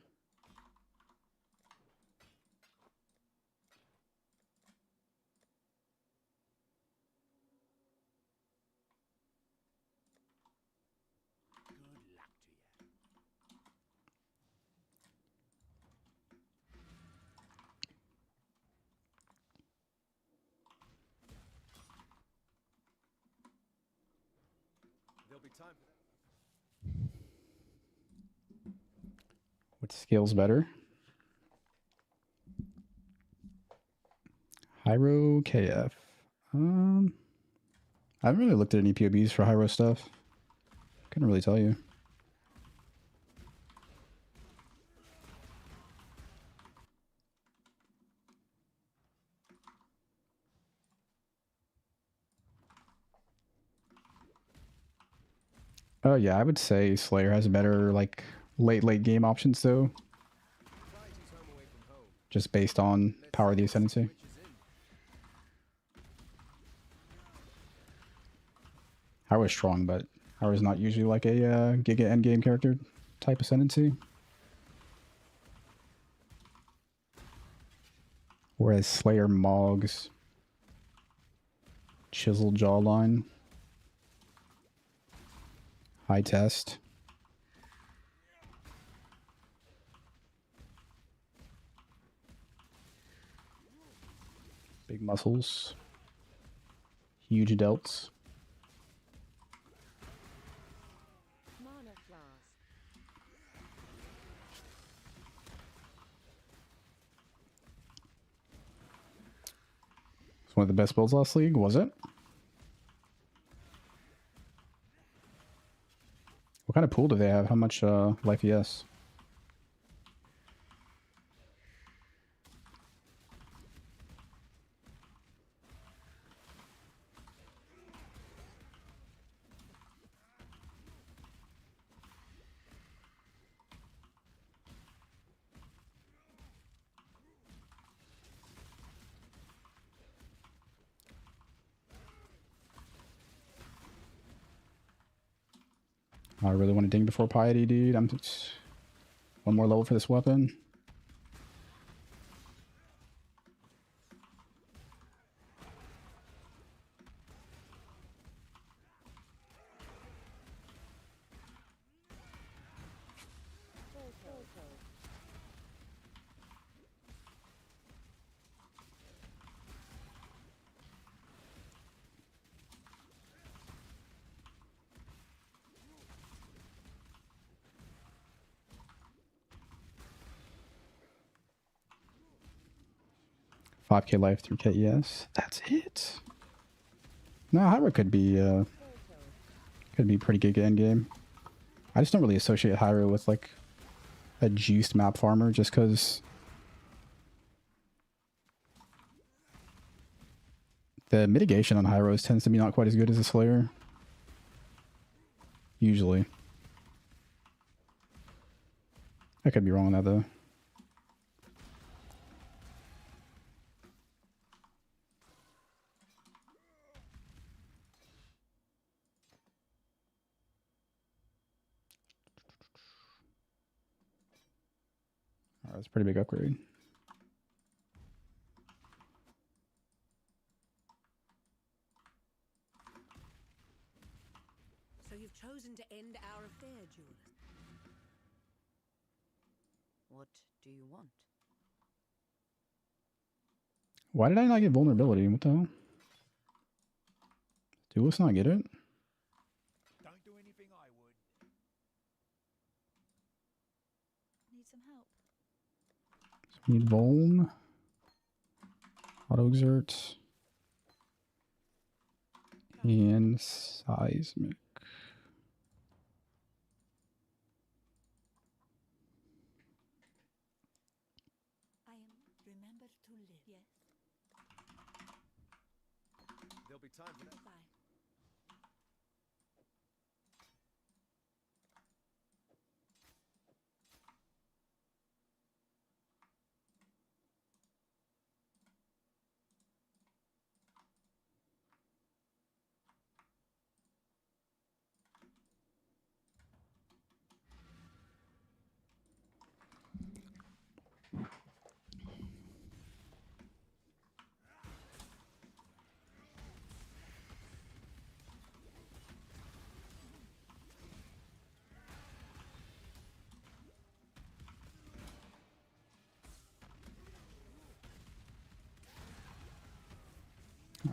Good luck to you. There'll be time for that. Which scales better? Hyro KF. I haven't really looked at any POBs for Hyro stuff. Couldn't really tell you. Oh yeah, I would say Slayer has better like late game options though. Just based on power of the ascendancy. Hyro's strong, but Hyro's not usually like a Giga endgame character type ascendancy. Whereas Slayer Mog's chiseled jawline. High test. Big muscles. Huge delts. Mana flask. It's one of the best builds last league, was it? What kind of pool do they have? How much life ES? I really want to ding before piety, dude. I'm just one more level for this weapon. Totem. 5k life, 3k ES. That's it. No, Hyra could be pretty good endgame. I just don't really associate Hyra with like a juiced map farmer just because the mitigation on Hyros tends to be not quite as good as a Slayer. Usually. I could be wrong on that though. Alright, that's a pretty big upgrade. So you've chosen to end our affair, Jules. What do you want? Why did I not get vulnerability? What the hell? Dude, let's not get it. Don't do anything I would. Need some help. So we need Vuln. Auto exert. And seismic. time for that. Goodbye.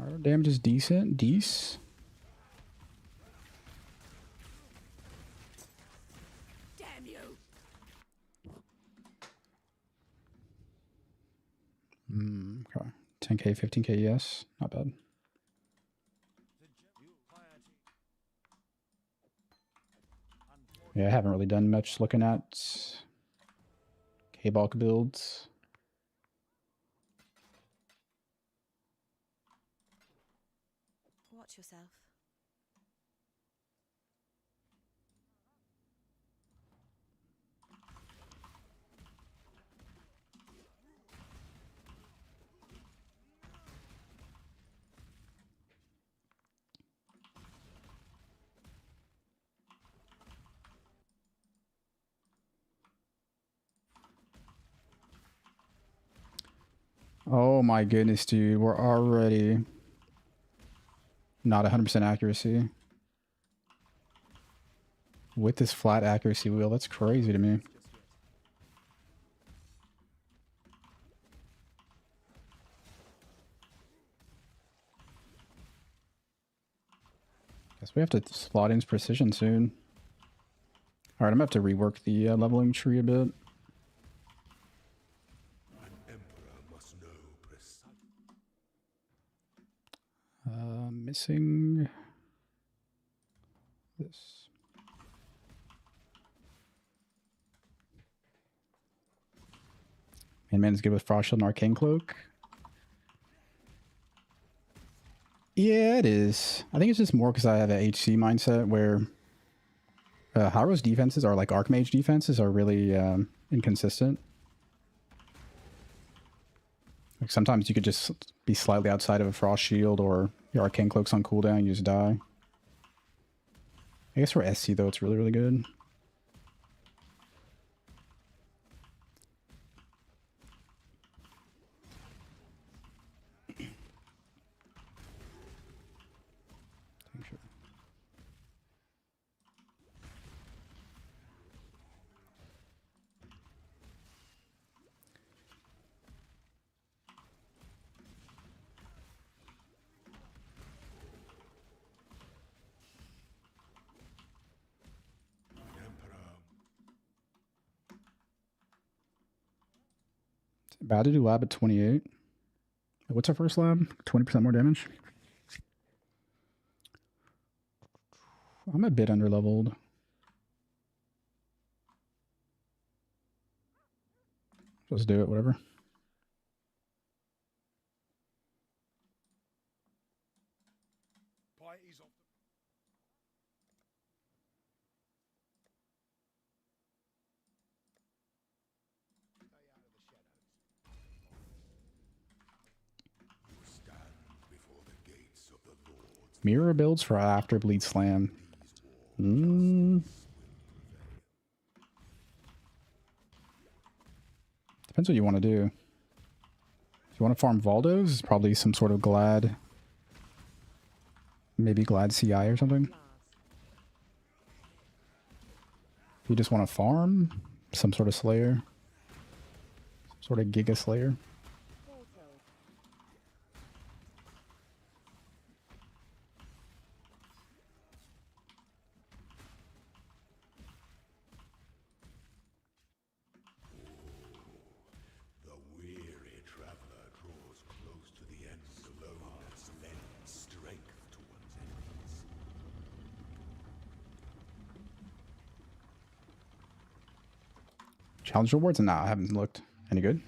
Our damage is decent. Dece. Damn you! Okay. 10k, 15k, yes. Not bad. Yeah, I haven't really done much looking at K-Bulk builds. Watch yourself. Oh my goodness, dude. We're already not 100% accuracy. With this flat accuracy wheel, that's crazy to me. Guess we have to slot in precision soon. Alright, I'm going to have to rework the leveling tree a bit. An emperor must know precisely. Missing this. Man is good with Frost Shield and Arcane Cloak. Yeah, it is. I think it's just more because I have an HC mindset where Hyro's defenses are like Archmage defenses are really inconsistent. Like sometimes you could just be slightly outside of a Frost Shield or your Arcane Cloak's on cooldown, you just die. I guess for SC though, it's really, really good. Bad to do lab at 28. What's our first lab? 20% more damage. I'm a bit underleveled. Just do it, whatever. Piety's off the... Stay out of the shadows. You stand before the gates of the Lord's. Mirror builds for after Bleed Slam. Depends what you want to do. If you want to farm Valdos, it's probably some sort of Glad. Maybe Glad CI or something. If you just want to farm, some sort of Slayer. Some sort of Giga Slayer. The weary traveler draws close to the end alone as lends strength to one's enemies. Challenge rewards? Nah, I haven't looked. Any good?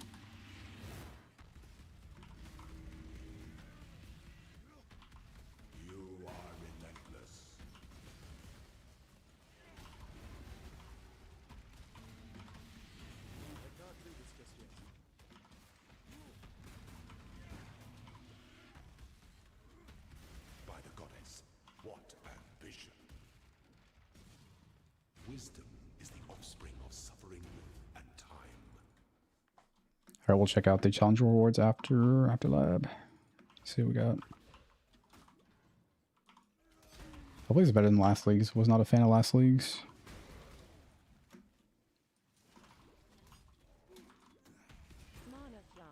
Wisdom is the offspring of suffering and time. All right, we'll check out the challenge rewards after lab. See what we got. Hopefully it's better than last leagues. Was not a fan of last leagues. Mana flask.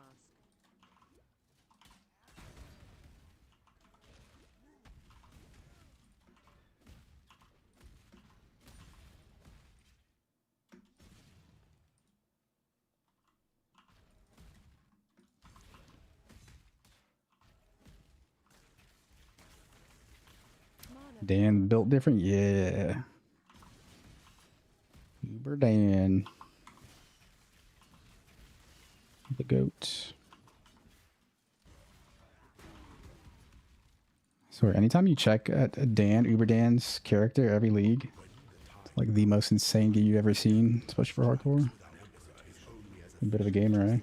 Mana Dan built different, yeah. Uber Dan. The goat. So anytime you check at Dan, Uber Dan's character every league, it's like the most insane game you've ever seen, especially for hardcore. A bit of a gamer, eh?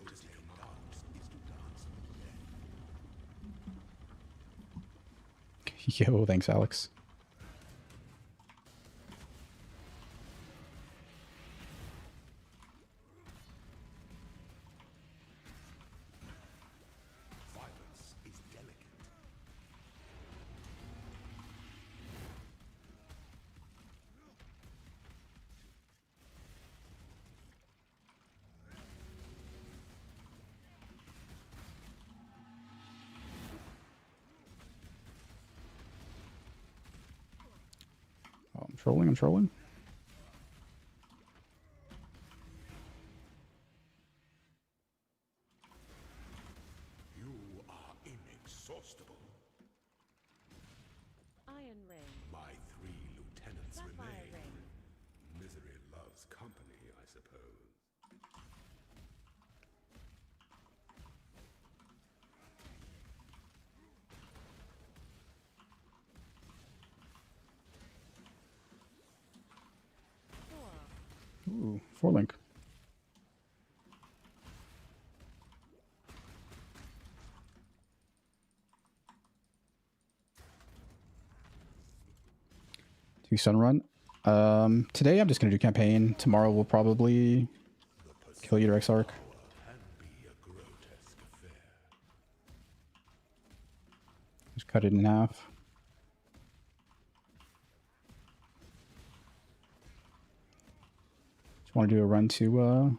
Yo, thanks, Alex. Violence is delicate. Oh, I'm trolling, I'm trolling. You are inexhaustible. Iron ring. My 3 lieutenants Sapphire remain. ring. Misery loves company, I suppose. Four. Ooh, 4-link. Do Sunrun. Today I'm just gonna do campaign. Tomorrow we'll probably kill you to X-Arc. Can be a grotesque affair. Just cut it in half. Just want to do a run to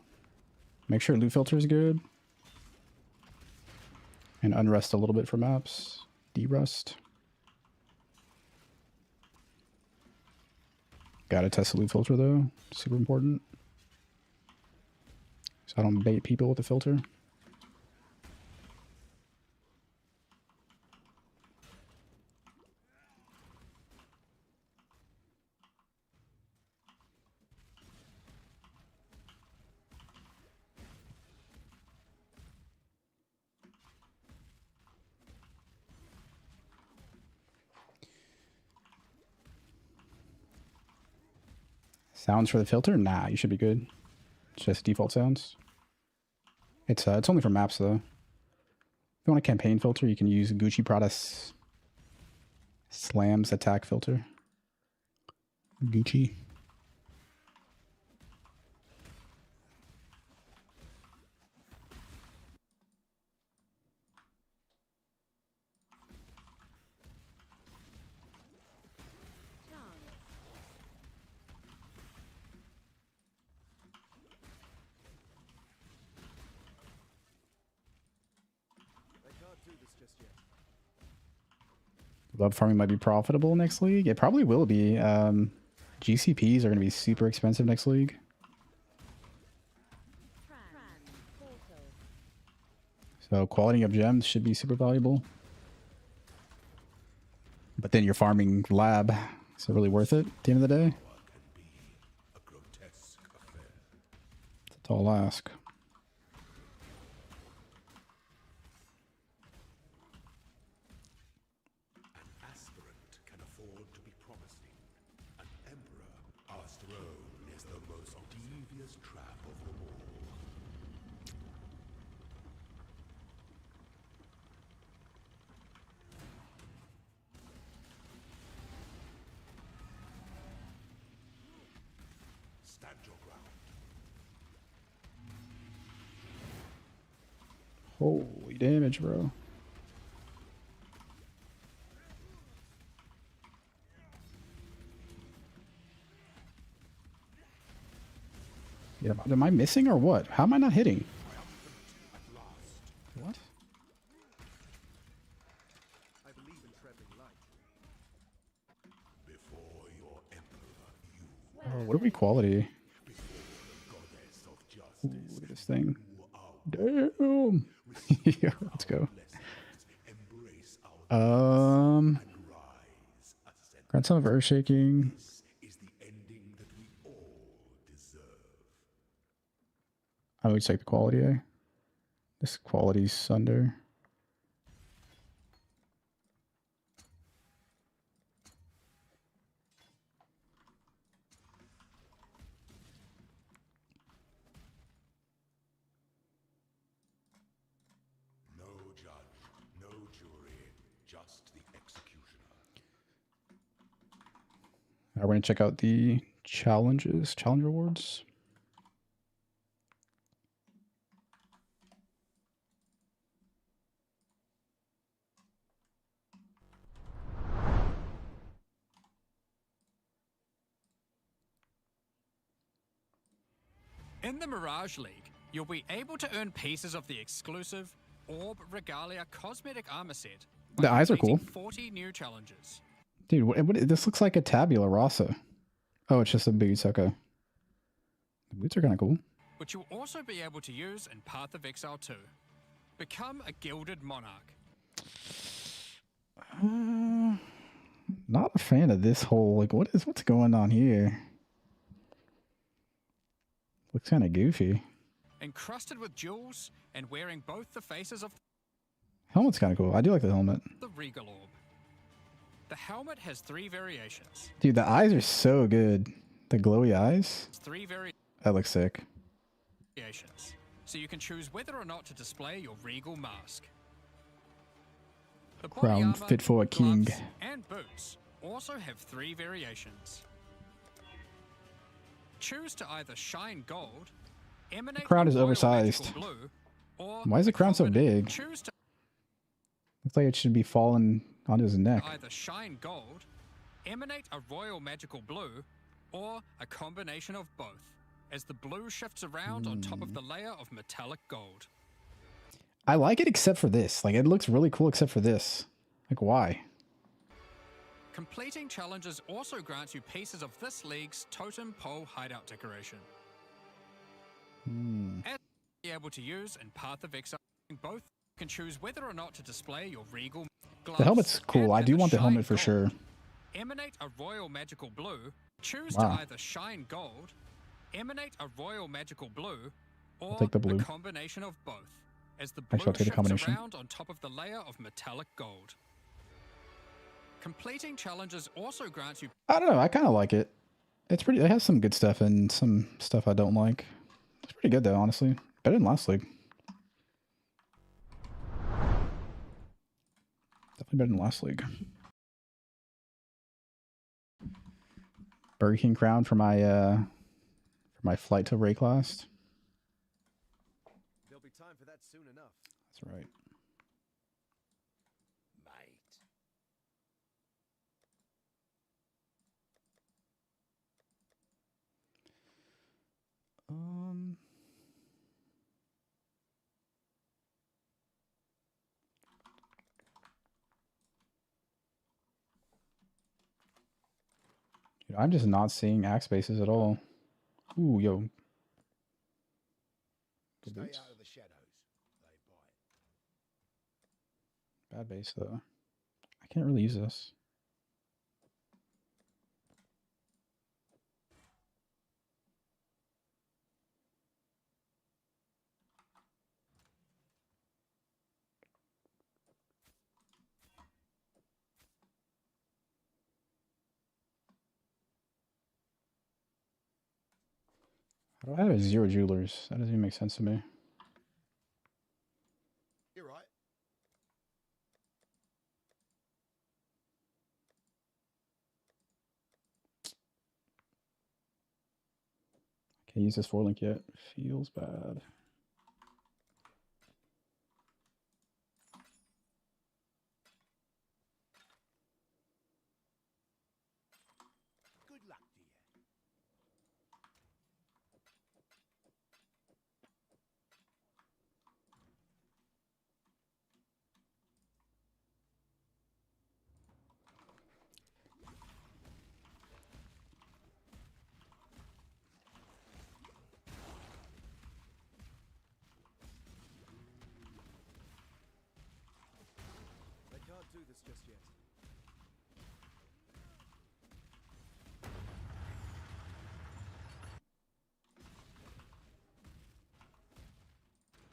make sure loot filter is good. And unrest a little bit for maps. Derust. Gotta test the loot filter though. Super important. So I don't bait people with the filter. Sounds for the filter? Nah, you should be good. It's just default sounds. It's only for maps though. If you want a campaign filter, you can use Gucci Prada's Slams attack filter. Gucci. Chance. I can't do this just yet. Love farming might be profitable next league. It probably will be. GCPs are going to be super expensive next league. Pran. Portal. So quality of gems should be super valuable. But then you're farming lab. So really worth it at the end of the day? Power can be a grotesque affair. That's a tall ask. An aspirant can afford to be promising. An emperor, our throne is the most devious trap of them all. Stand your ground. Holy damage, bro. Yeah, am I missing or what? How am I not hitting? What? I believe in traveling light. Before your emperor, you Oh, what are we quality? goddess of justice. Ooh, look at this thing. You are Damn. Yeah, let's go. blessings. Embrace our Um, and rise. Ascend. grandson of earth shaking. This is the ending that we all deserve. I would take the quality, eh? This quality's under. No judge, no jury, just the executioner. We're gonna check out the challenge rewards. In the Mirage League, you'll be able to earn pieces of the exclusive Orb Regalia cosmetic armor set. by The eyes are completing cool. 40 new challenges. Dude, this looks like a tabula rasa. Oh, it's just the boots. Okay. The boots are kind of cool. Which you'll also be able to use in Path of Exile 2. Become a Gilded Monarch. Not a fan of this whole, like, what's going on here? Looks kind of goofy. Encrusted with jewels and wearing both the faces of Helmet's kind of cool. I do like the helmet. the Regal Orb. The helmet has 3 variations. Dude, the eyes are so good. The glowy eyes. 3 That looks sick. variations. So you can choose whether or not to display your regal mask. The body Crown armor, fit for a king. gloves, and boots also have 3 variations. Choose to either shine gold, emanate The crown a is royal oversized. magical blue, or Why is the crown so common. big? Choose to Looks like it should be falling onto his neck. either shine gold, emanate a royal magical blue, or a combination of both, as the blue shifts around on top of the layer of metallic gold. I like it except for this. Like, it looks really cool except for this. Like, why? Completing challenges also grants you pieces of this league's totem pole hideout decoration. As you'll be able to use in Path of Exile, both you can choose whether or not to display your regal gloves. The helmet's cool. and I do either want the shine helmet for gold, sure. Emanate a royal magical blue. Choose Wow. to either shine gold, emanate a royal magical blue, or take the blue. a combination of both, as the blue Actually, I'll take the shifts combination. around on top of the layer of metallic gold. Completing challenges also grants you I don't know. I kind of like it. It's pretty. It has some good stuff and some stuff I don't like. It's pretty good though, honestly. Better than last league. Definitely better than last league. Burger King crown for my flight to Rayclast. There'll be time for that soon enough. That's right. Mate. Dude, I'm just not seeing axe bases at all. Ooh, yo. Good Stay boots. out of the shadows. They bite. Bad base though. I can't really use this. How do I have 0 jewelers? That doesn't even make sense to me. You're right. Can't use this 4-link yet. Feels bad. Good luck to you. I can't do this just yet.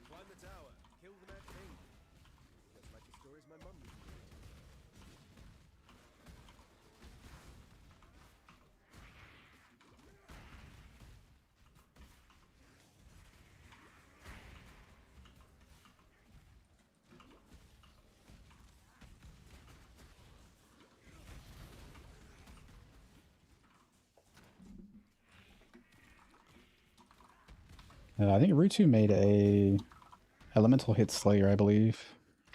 Climb the tower. Kill the Mad King. Just like the stories my mum used to read. I think Rutu made a elemental hit slayer, I believe.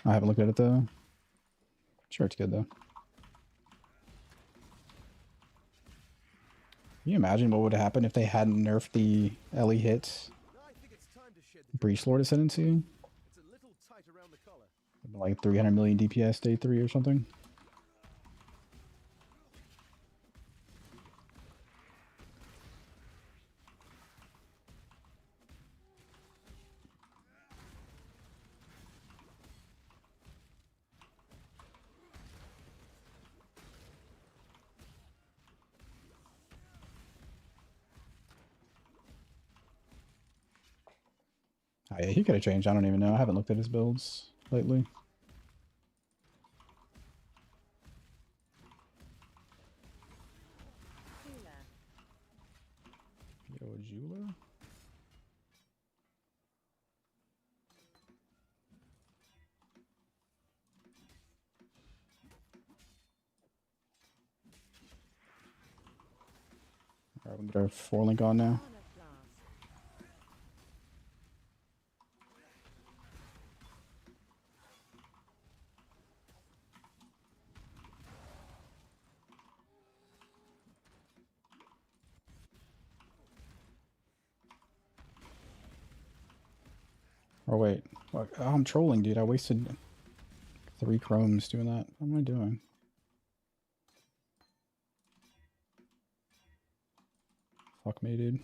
I haven't looked at it though. Sure, it's good though. Can you imagine what would have happened if they hadn't nerfed the LE hits? Now I think it's time to shed the Breach Lord Ascendancy? It's a little tight around the collar. Like 300 million DPS day 3 or something. Oh yeah, he could have changed. I don't even know. I haven't looked at his builds lately. Healer. Yo, Jula? Alright, we can get our 4-link on now. Honor Blast. Oh wait. What? Oh, I'm trolling, dude. I wasted 3 chromes doing that. What am I doing? Fuck me, dude.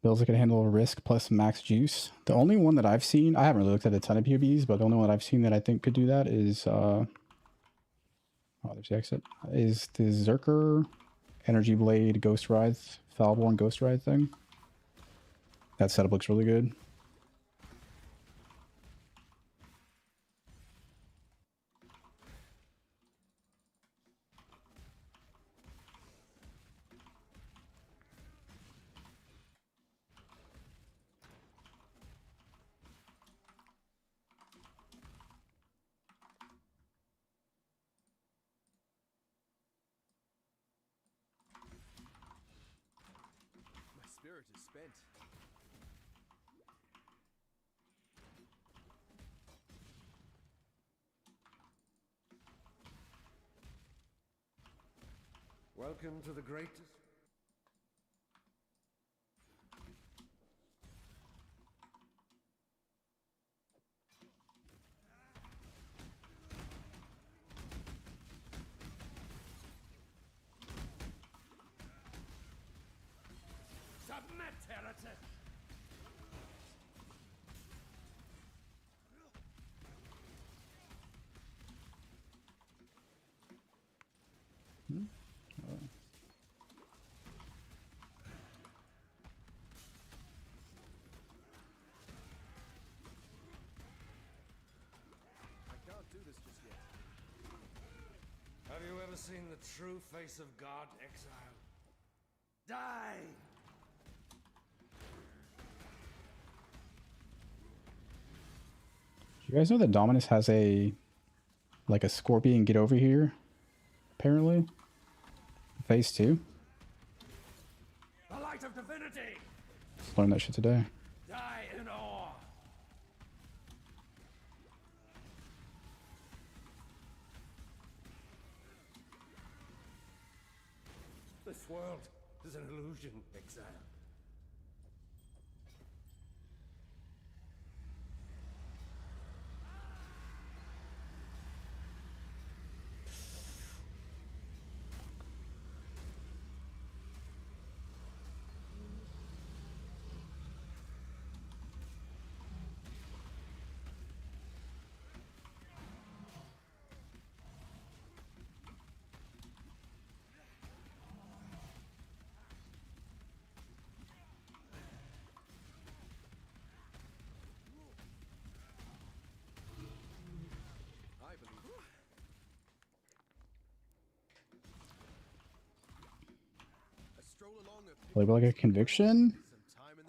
Builds that can handle risk plus max juice. The only one that I've seen, I haven't really looked at a ton of POBs, but the only one I've seen that I think could do that is, oh, there's the exit, is the Zerker Energy Blade Ghost Writhe, Foulborn Ghost Writhe thing. That setup looks really good. My spirit is spent. Welcome to the greatest. Submit, heretic! never seen the true face of God, Exile? Die! You guys know that Dominus has a like a scorpion get over here? Apparently. Phase 2. The light of divinity! Just learned that shit today. Die in awe! This world is an illusion, Exile. I believe. A stroll along a Label like a conviction? some time in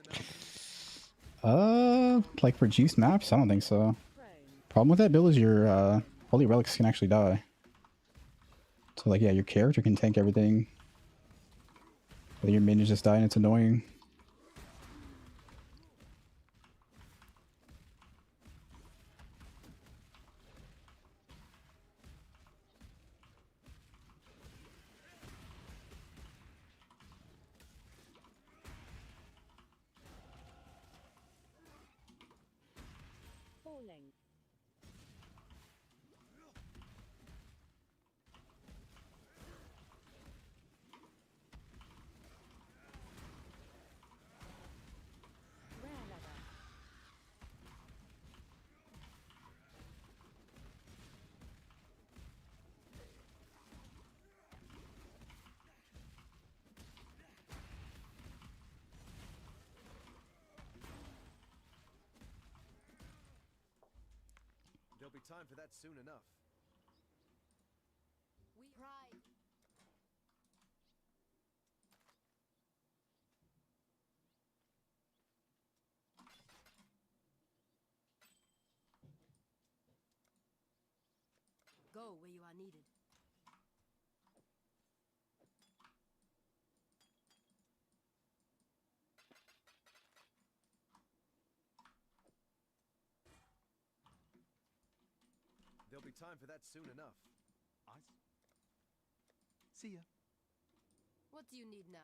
the mountains. Like for juice maps? I don't think so. Prone. Problem with that build is your holy relics can actually die. So like yeah, your character can tank everything. But your minions just die and it's annoying. Falling. Rare leather. There'll be time for that soon enough. We pride. Go where you are needed. There'll be time for that soon enough. See ya. What do you need now?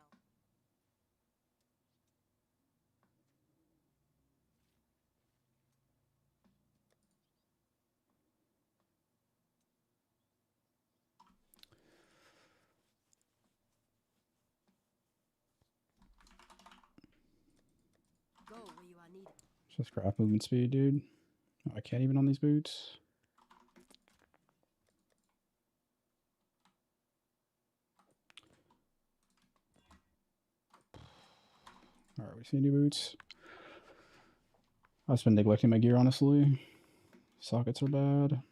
Go where you are needed. Just craft movement speed, dude. Oh, I can't even on these boots. Alright, we see new boots. I've just been neglecting my gear, honestly. Sockets are bad.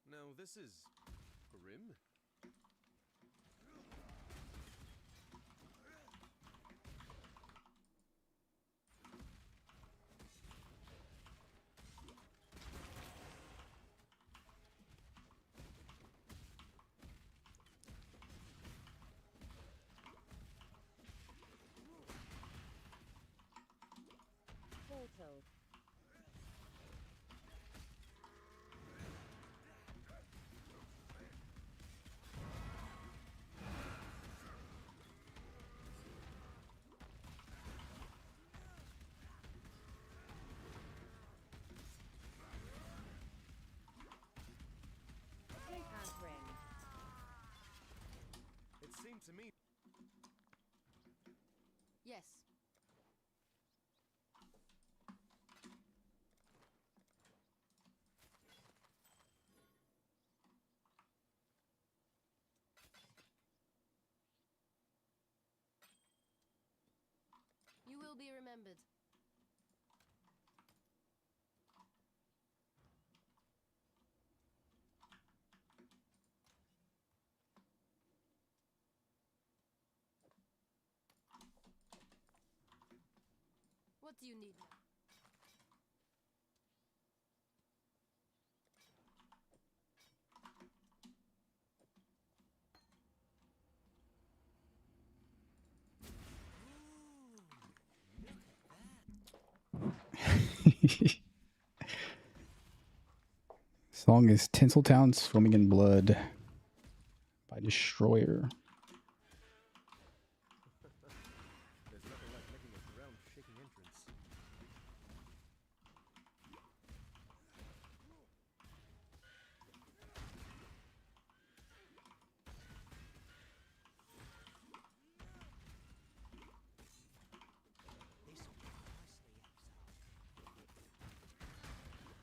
No, this is grim. Portal. Topaz ring. It seemed to me. Yes. You will be remembered. What do you need? Song is Tinseltown Swimming in Blood by Destroyer. There's nothing like making a ground-shaking entrance.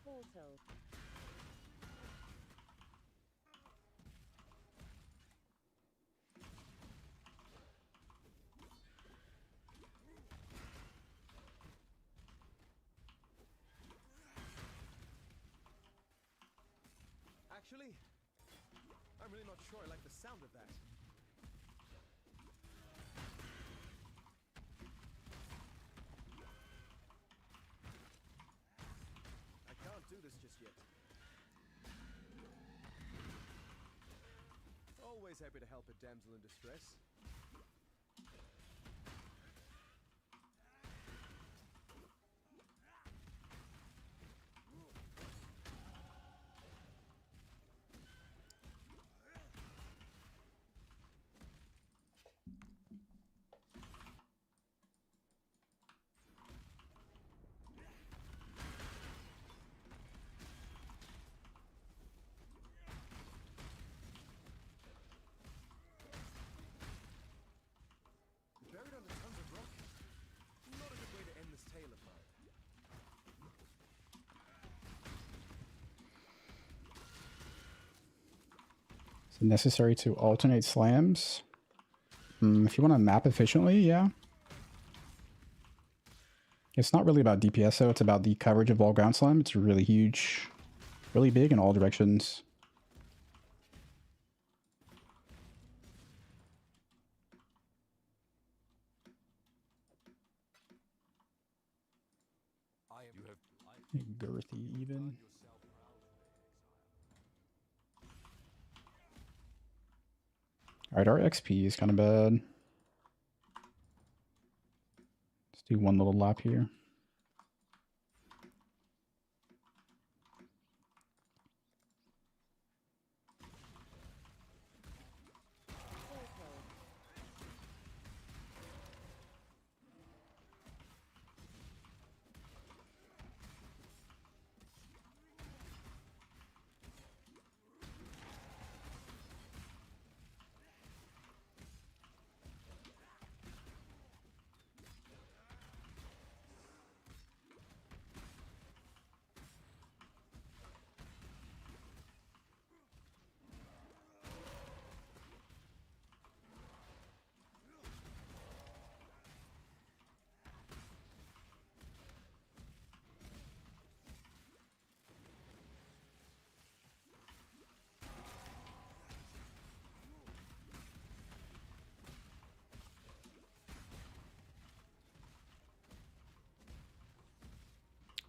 Portal. Actually, I'm really not sure I like the sound of that. I can't do this just yet. Always happy to help a damsel in distress. Buried under tons of rock? Not a good way to end this tale of mine. Is it necessary to alternate slams? If you want to map efficiently, yeah. It's not really about DPS though, it's about the coverage of all ground slam. It's really huge, really big in all directions. Girthy even. Alright, our XP is kind of bad. Let's do one little lap here.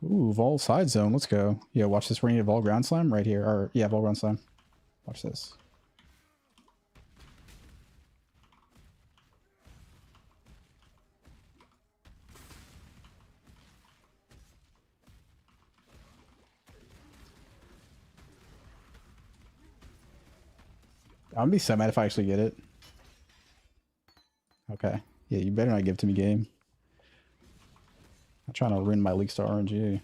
Ooh, Vaal side zone. Let's go. Yeah, watch this. We're gonna get Vaal ground slam right here. Or yeah, Vaal ground slam. Watch this. I'm gonna be so mad if I actually get it. Okay. Yeah, you better not give it to me, game. I'm trying to ruin my League Star RNG.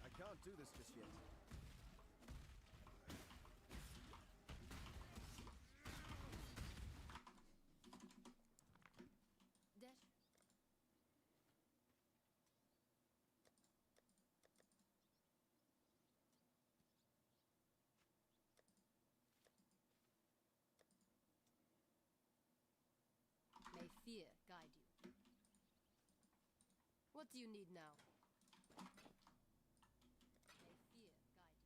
I can't do this just yet. Dash. May fear guide you. What do you need now? May fear guide you.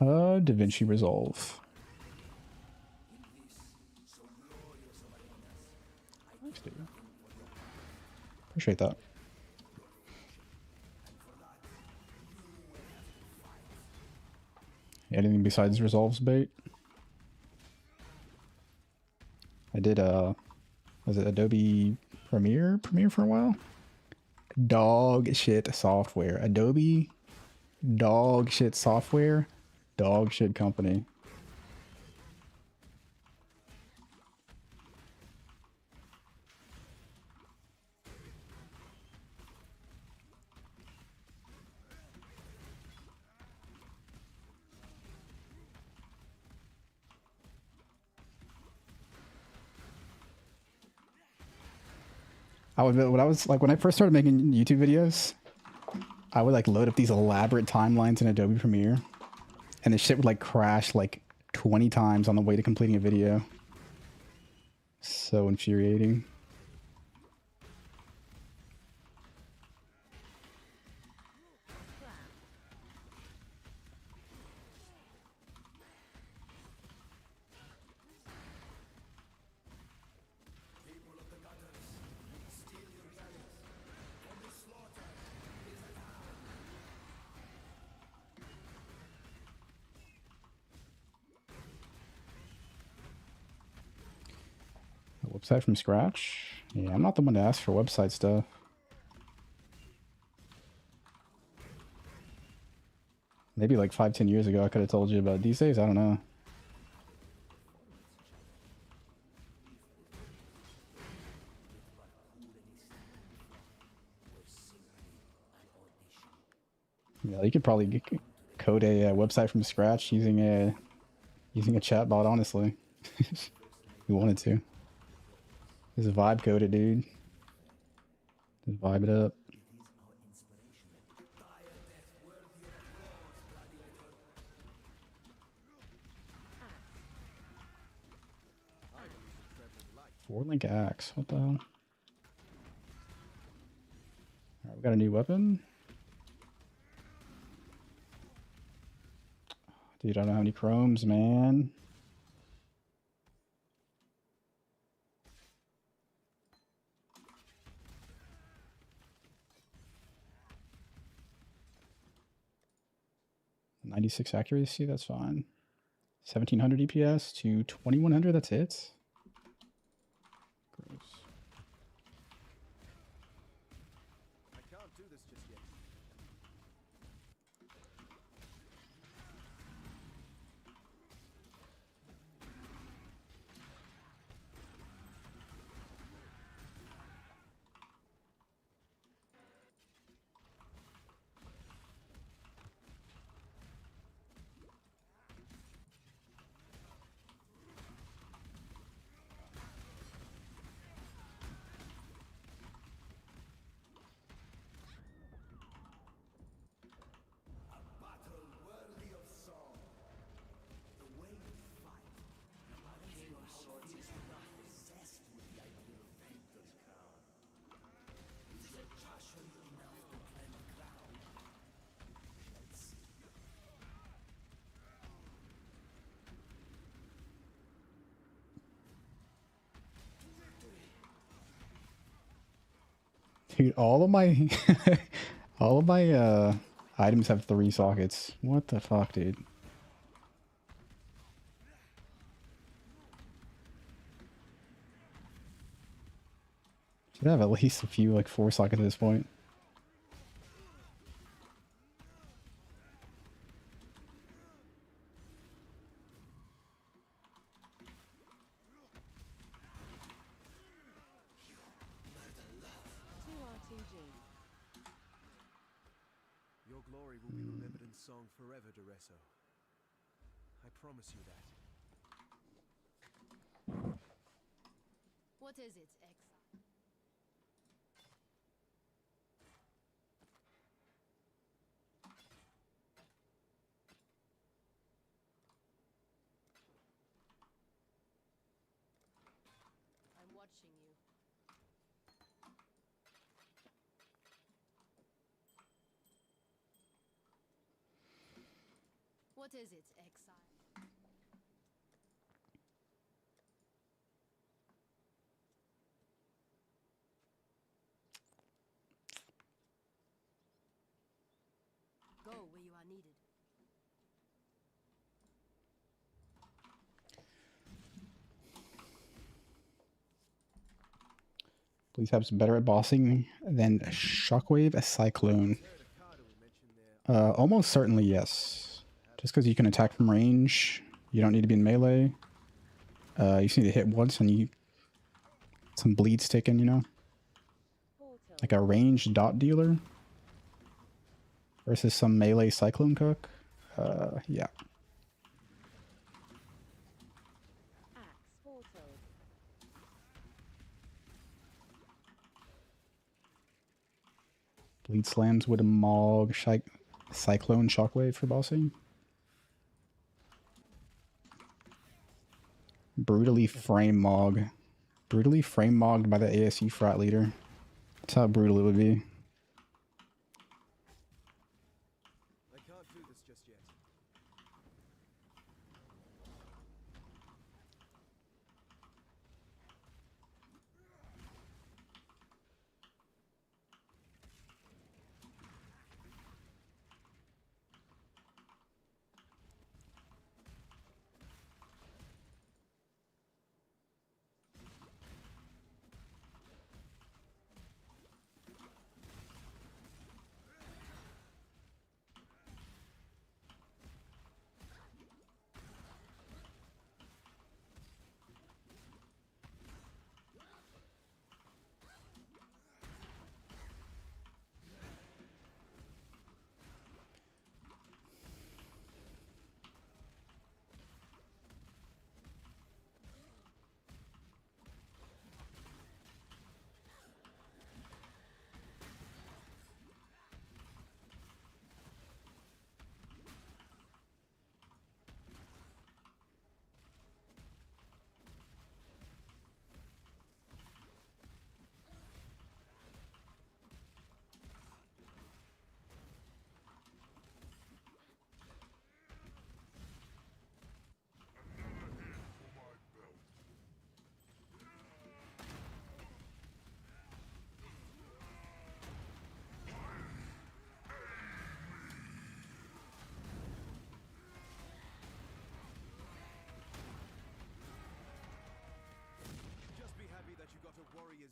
DaVinci Resolve. Thanks, dude. Appreciate that. Anything besides Resolve's bait? I did was it Adobe Premiere for a while? Dog shit software. Adobe dog shit software, dog shit company. When I first started making YouTube videos, I would like load up these elaborate timelines in Adobe Premiere, and the shit would like crash like 20 times on the way to completing a video. So infuriating. Website from scratch? Yeah, I'm not the one to ask for website stuff. Maybe like 5-10 years ago I could have told you about it. These days, I don't know. Yeah, you could probably code a website from scratch using a chatbot, honestly. If you wanted to. Just vibe code it, dude. Just vibe it up. Four-link axe. What the hell? Alright, we got a new weapon. Dude, I don't have any chromes, man. .96 accuracy, that's fine. 1700 EPS to 2100, that's it. Gross. I can't do this just yet. Dude, all of my items have 3 sockets. What the fuck, dude? Should have at least a few like 4 sockets at this point. Your glory will be remembered in song forever, Duresso. I promise you that. What is it, Exile? I'm watching you. What is it, Exile? Go where you are needed. Please have some better at bossing than Shockwave, a Cyclone. Almost certainly yes. Just because you can attack from range, you don't need to be in melee. You just need to hit once and you some bleed sticking, you know? Like a ranged dot dealer versus some melee Cyclone cook. Yeah. Bleed slams with a Mog, Cyclone Shockwave for bossing. Brutally frame Mog. Brutally frame Mogged by the ASU frat leader. That's how brutal it would be. I can't do this just yet. Warriors.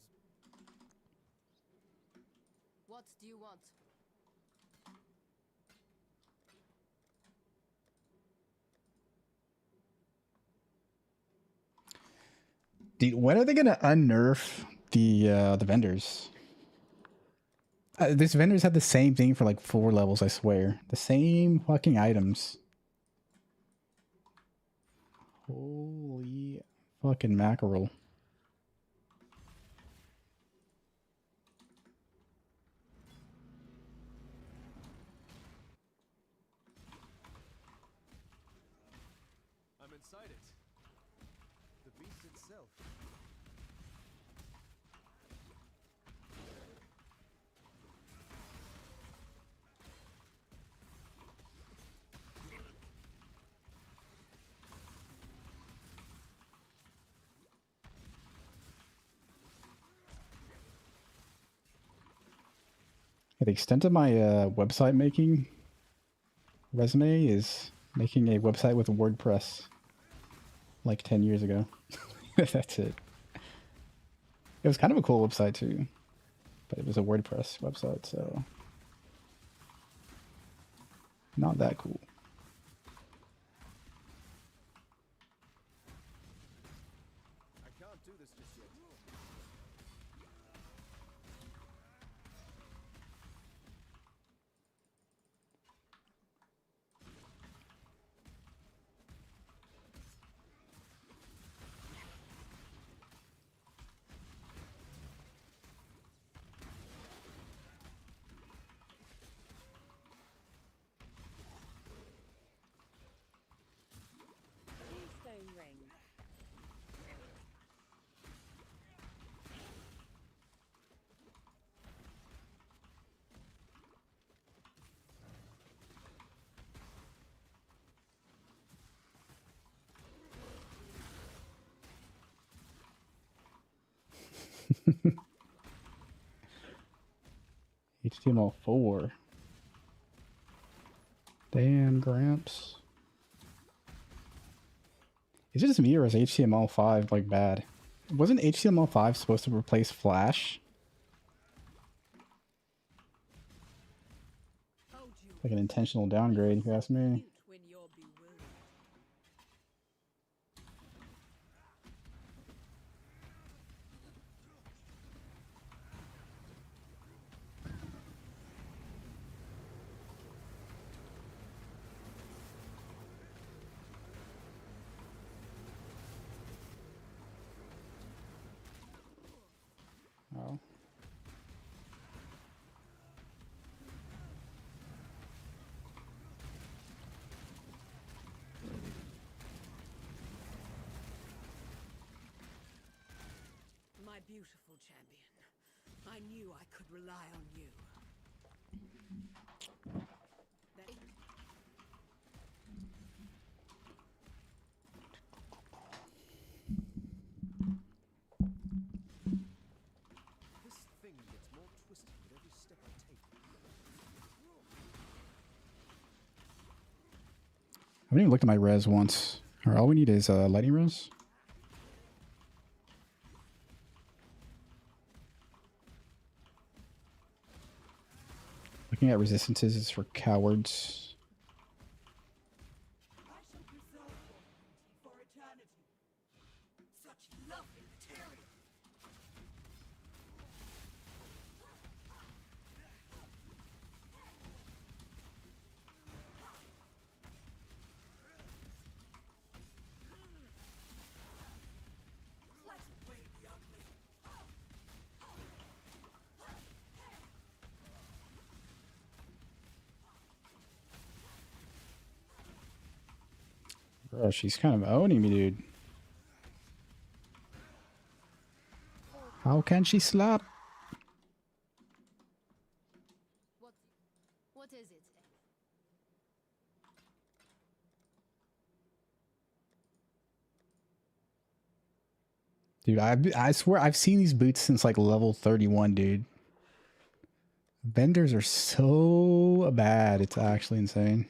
What do you want? Dude, when are they gonna unnerf the vendors? These vendors have the same thing for like 4 levels, I swear. The same fucking items. Holy fucking mackerel. I'm inside it. The beast itself. The extent of my website making resume is making a website with WordPress like 10 years ago. That's it. It was kind of a cool website too, but it was a WordPress website, so not that cool. I can't do this just yet. HTML4. Damn, Gramps. Is it just me or is HTML5 like bad? Wasn't HTML5 supposed to replace Flash? Like an intentional downgrade, if you ask me. When you're bewildered. Oh. My beautiful champion. I knew I could rely on you. That- This thing gets more twisted with every step I take. I haven't even looked at my res once. Alright, all we need is lightning res. Looking at resistances is for cowards. I shall preserve for eternity. Such lovely material. Let's play the ugly. Bro, she's kind of owning me, dude. How can she slap? What is it? Dude, I swear I've seen these boots since like level 31, dude. Vendors are so bad. It's actually insane.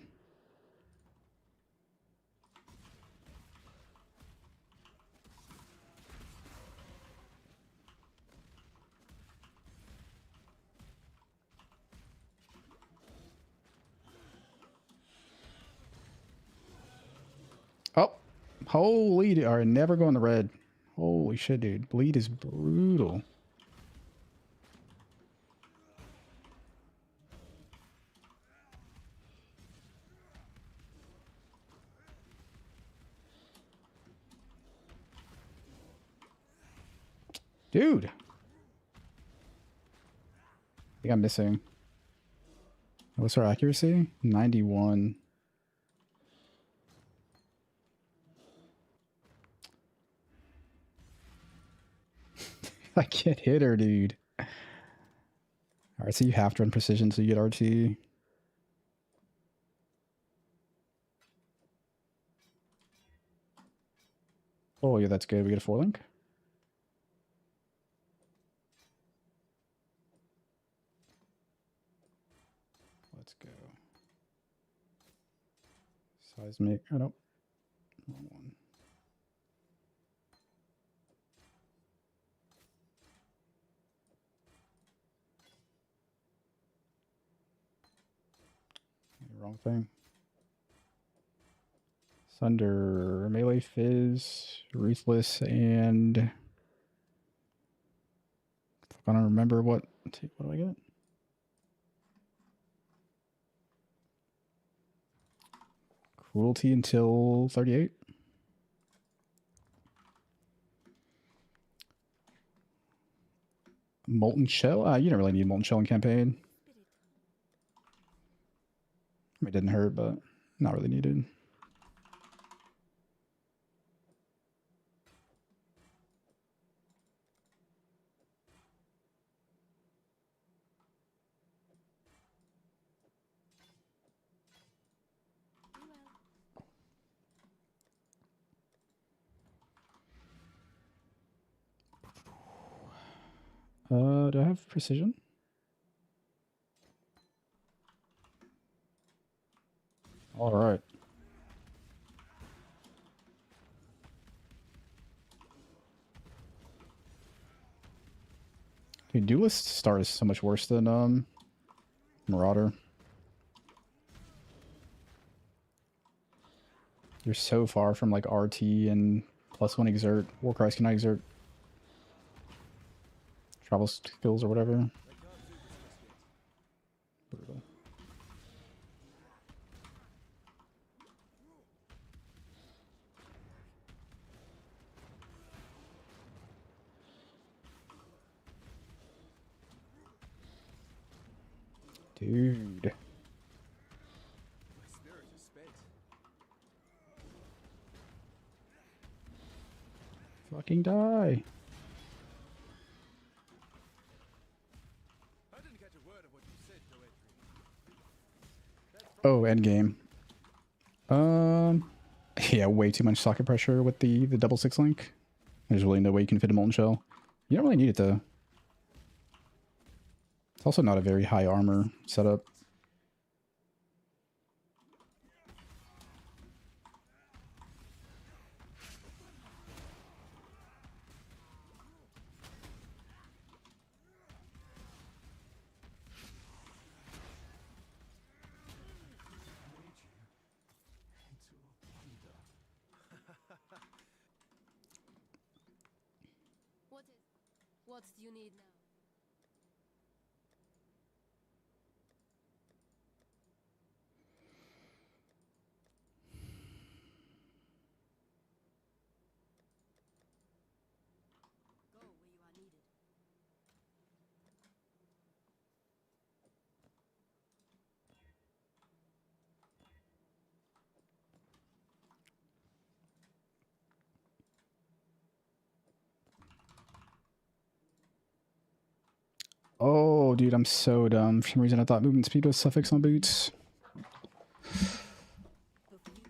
Oh, holy, all right, never go in the red. Holy shit, dude. Bleed is brutal. Dude. I think I'm missing. What's our accuracy? 91. I can't hit her, dude. Alright, so you have to run precision so you get RT. Oh, yeah, that's good. We get a 4-link. Let's go. Seismic. Oh, no. Wrong one. Wrong thing. Sunder, melee fizz, ruthless, and I don't remember what do I get? Cruelty until 38. Molten Shell? You don't really need Molten Shell in campaign. I mean, it didn't hurt, but not really needed. Do I have precision? All right. Dude, Duelist Star is so much worse than Marauder. You're so far from like RT and +1 exert. Warcries cannot exert. Travel skills or whatever. Brutal. Dude. My spirit is spent. Fucking die. I didn't catch a word of what you said, Doedri. Oh, endgame. Yeah, way too much socket pressure with the double 6-link. There's really no way you can fit a molten shell. You don't really need it though. It's also not a very high armor setup. What do you need now? Go where you are needed. Oh, dude, I'm so dumb. For some reason, I thought movement speed was suffix on boots.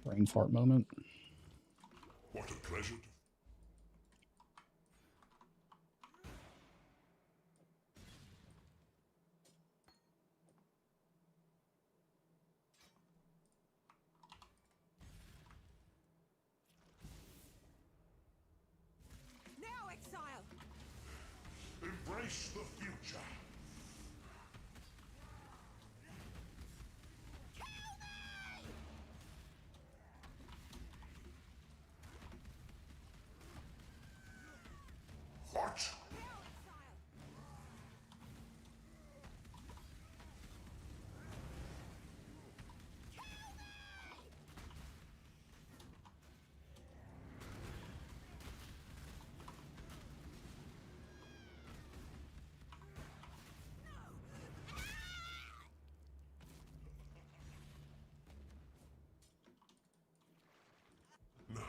Brain fart moment. What a pleasure. Now, Exile! Embrace the future. What? Now,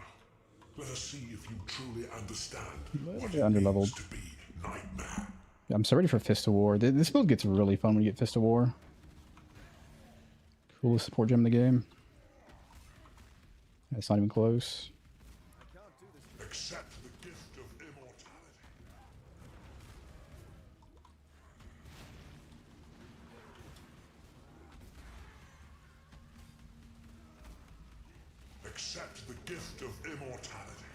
let us see if you truly understand what it Underleveled. means to be Nightmare. Yeah, I'm so ready for Fist of War. This build gets really fun when you get Fist of War. Coolest support gem in the game. It's not even close. Accept the gift of immortality. Accept the gift of immortality.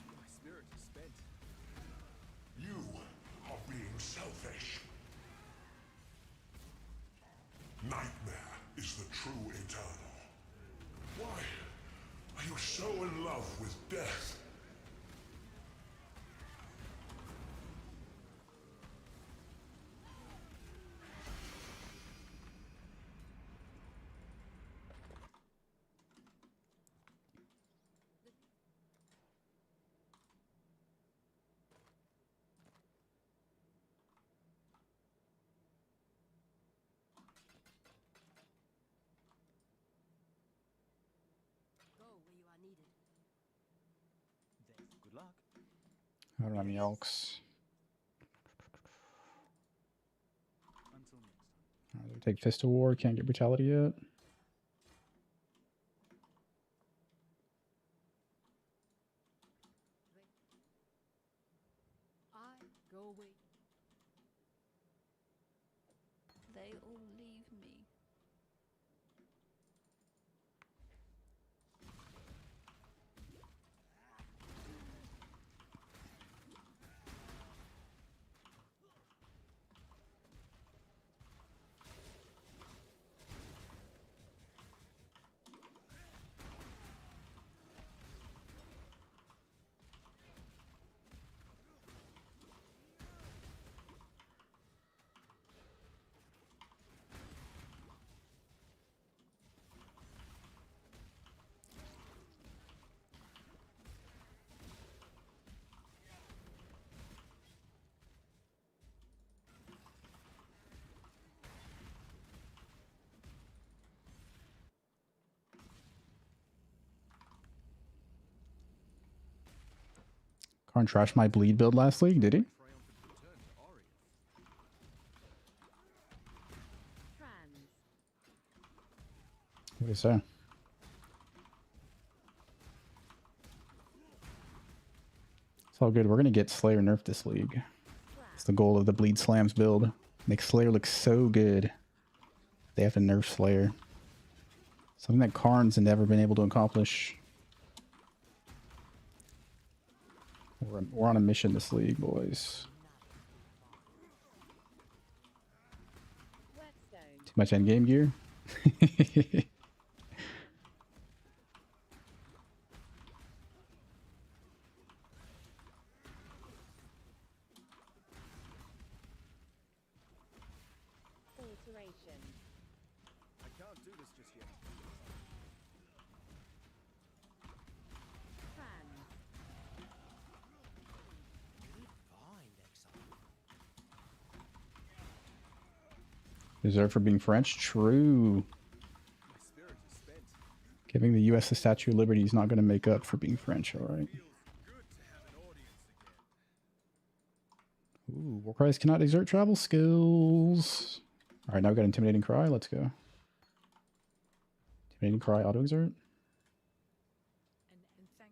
My spirit is spent. You are being selfish. Nightmare is the true eternal. Why are you so in love with death? Go where you are needed. Good luck. I don't have any elks. Until next time. Alright, take Fist of War. Can't get Brutality yet. Go away. They all leave me. Karn trashed my bleed build last league, did he? Trans. What do you say? It's all good. We're gonna get Slayer nerfed this league. It's the goal of the Bleed Slams build. Make Slayer look so good. They have to nerf Slayer. Something that Karn's never been able to accomplish. We're on a mission this league, boys. Whetstone. Too much endgame gear? Alteration. I can't do this just yet. Trans. Find Exile. Deserved for being French? True. My spirit is spent. Giving the US the Statue of Liberty is not going to make up for being French, alright. Good to have an audience again. Ooh, Warcries cannot exert travel skills. Alright, now we got Intimidating Cry. Let's go. Intimidating Cry auto exert. And thank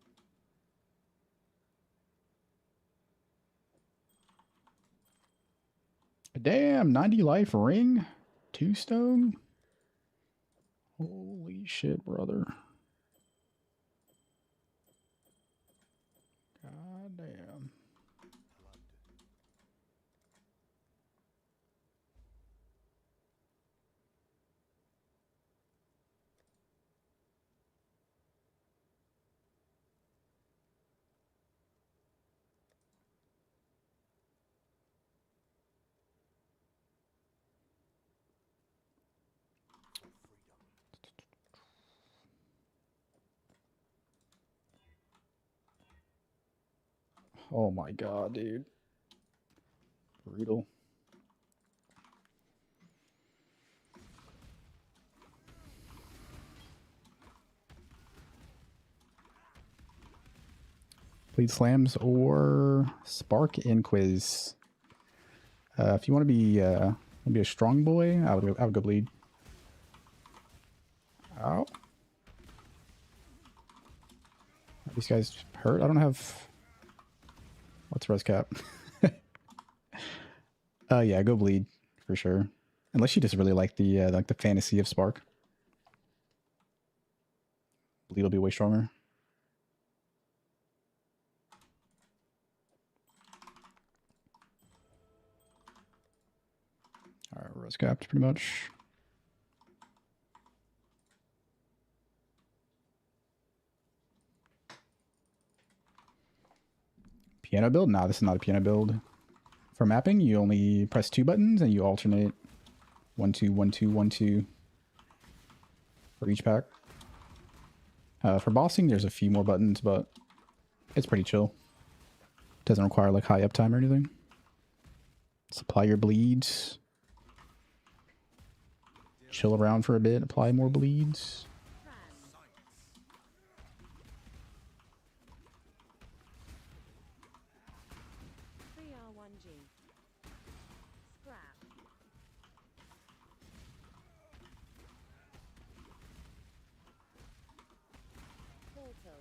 Damn, 90 life ring? 2 stone? Holy shit, brother. God damn. Oh my god, dude. Brutal. Bleed Slams or Spark Inquiz. If you want to be a strong boy, I would go bleed. Ow. Are these guys hurt? I don't have. What's res cap? Yeah, go bleed for sure. Unless you just really like the fantasy of Spark. Bleed will be way stronger. Alright, res capped pretty much. Piano build? Nah, this is not a piano build. For mapping, you only press 2 buttons and you alternate 1, 2, 1, 2, 1, 2 for each pack. For bossing, there's a few more buttons, but it's pretty chill. Doesn't require like high uptime or anything. Supply your bleeds. Chill around for a bit, apply more bleeds. 3R1G. Scrap. Portal.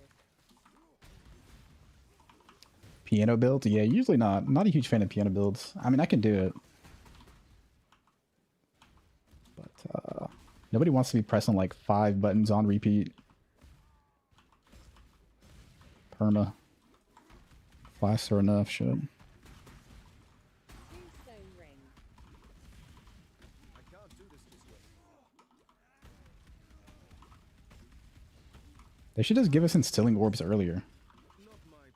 Piano build? Yeah, usually not. Not a huge fan of piano builds. I mean, I can do it. But nobody wants to be pressing like 5 buttons on repeat. Perma. Flasks are enough, shit. Tombstone ring. I can't do this just yet. They should just give us instilling orbs earlier. Not my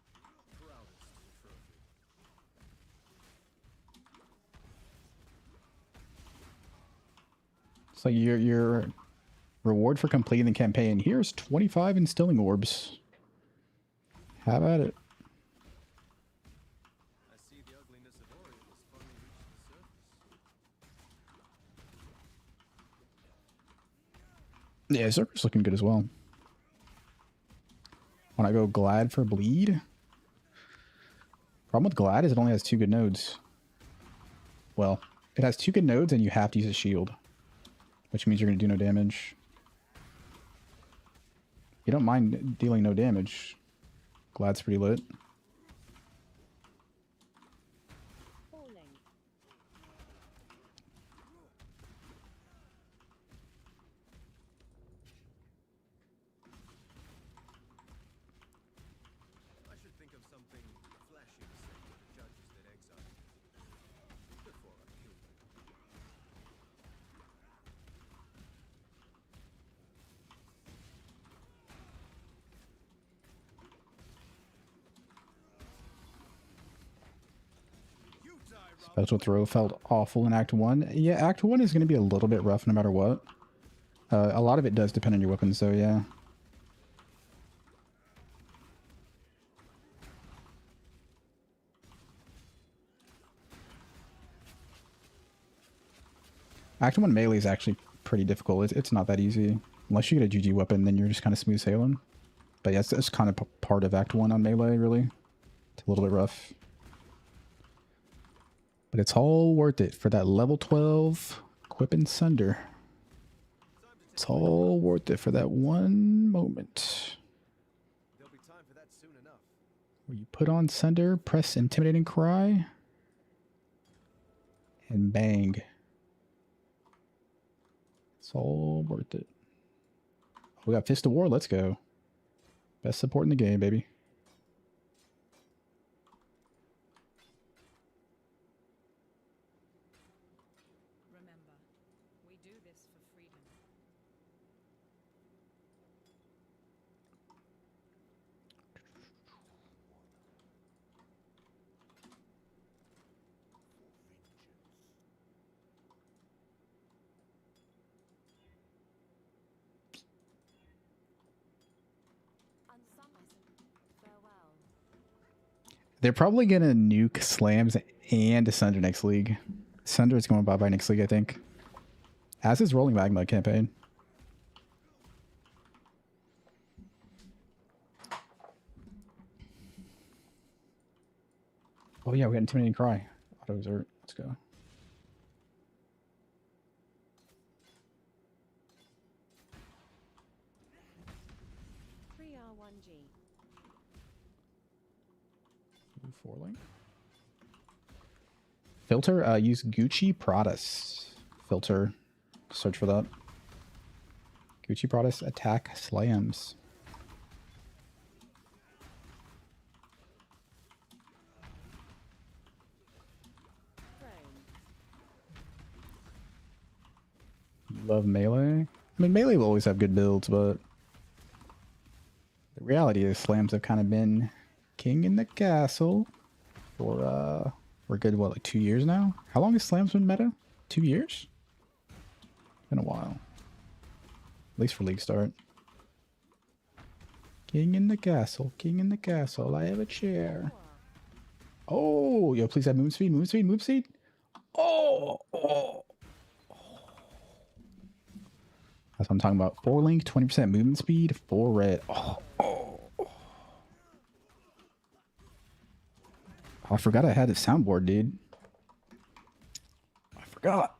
proudest trophy. So your reward for completing the campaign. Here's 25 instilling orbs. Have at it. I see the ugliness of Orion has finally reached the surface. Yeah, Zerker's looking good as well. When I go Glad for bleed. Problem with Glad is it only has 2 good nodes. Well, it has 2 good nodes and you have to use a shield. Which means you're going to do no damage. You don't mind dealing no damage. Glad's pretty lit. Falling. I should think of something flashy to say to the judges that Exile before I kill them. You die, Rob. Special throw felt awful in Act 1. Yeah, Act 1 is going to be a little bit rough no matter what. A lot of it does depend on your weapons, so yeah. Act 1 melee is actually pretty difficult. It's not that easy. Unless you get a GG weapon, then you're just kind of smooth sailing. But yeah, it's kind of part of Act 1 on melee, really. It's a little bit rough. But it's all worth it for that level 12 Quip and Sunder. It's all worth it for that one moment. There'll be time for that soon enough. Where you put on Sunder, press Intimidating Cry, and bang. It's all worth it. We got Fist of War, let's go. Best support in the game, baby. Remember, we do this for freedom. Farewell. They're probably gonna nuke Slams and Sunder next league. Sunder is going bye-bye next league, I think. As is Rolling Magma campaign. Oh yeah, we got Intimidating Cry. Auto Exert. Let's go. R1G. 4 link. Filter, use Gucci Pradas. Filter. Search for that. Gucci Pradas attack slams. Love melee. I mean, melee will always have good builds, but the reality is slams have kind of been king in the castle for we're good, what, like 2 years now? How long has slams been meta? 2 years? Been a while. At least for league start. King in the castle, king in the castle, I have a chair. Oh, yo, please have move speed, move speed, move speed. Oh, oh. That's what I'm talking about. 4 link, 20% movement speed, 4 red. Oh, oh, oh. I forgot I had a soundboard, dude. I forgot.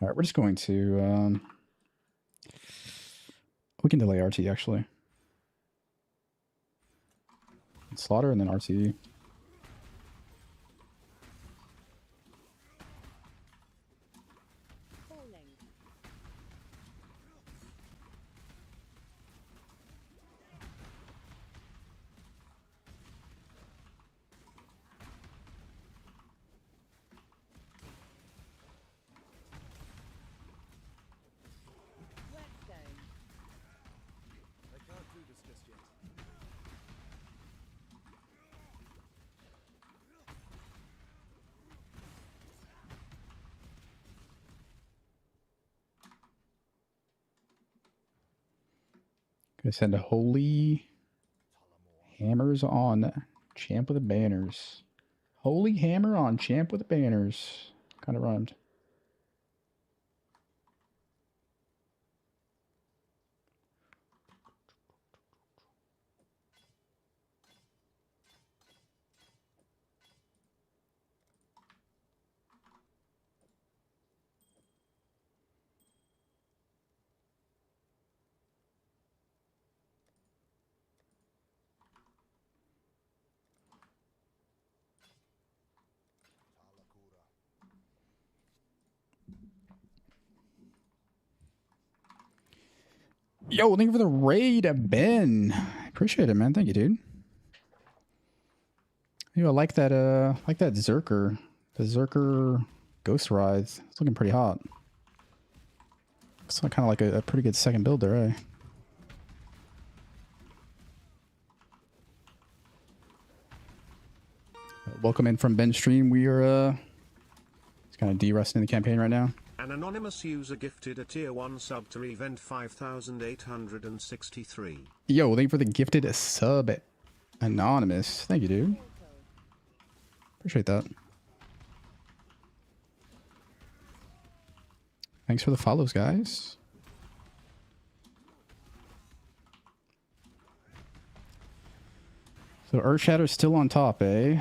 All right, we're just going to... we can delay RT, actually. Slaughter and then RT. Falling. Whetstone. I can't do this just yet. Gonna send a holy hammers on champ with the banners. Holy hammer on champ with the banners. Kind of rhymed. Yo, thank you for the raid, Ben. Appreciate it, man. Thank you, dude. Yo, I like that Zerker. The Zerker Ghost Rides. It's looking pretty hot. Looks kind of like a pretty good second build there, eh? Welcome in from Ben's stream. We are just kind of de-rusting the campaign right now. An anonymous user gifted a tier 1 sub to Event 5863. Yo, thank you for the gifted sub, Anonymous. Thank you, dude. Appreciate that. Thanks for the follows, guys. So Earthshatter's still on top, eh?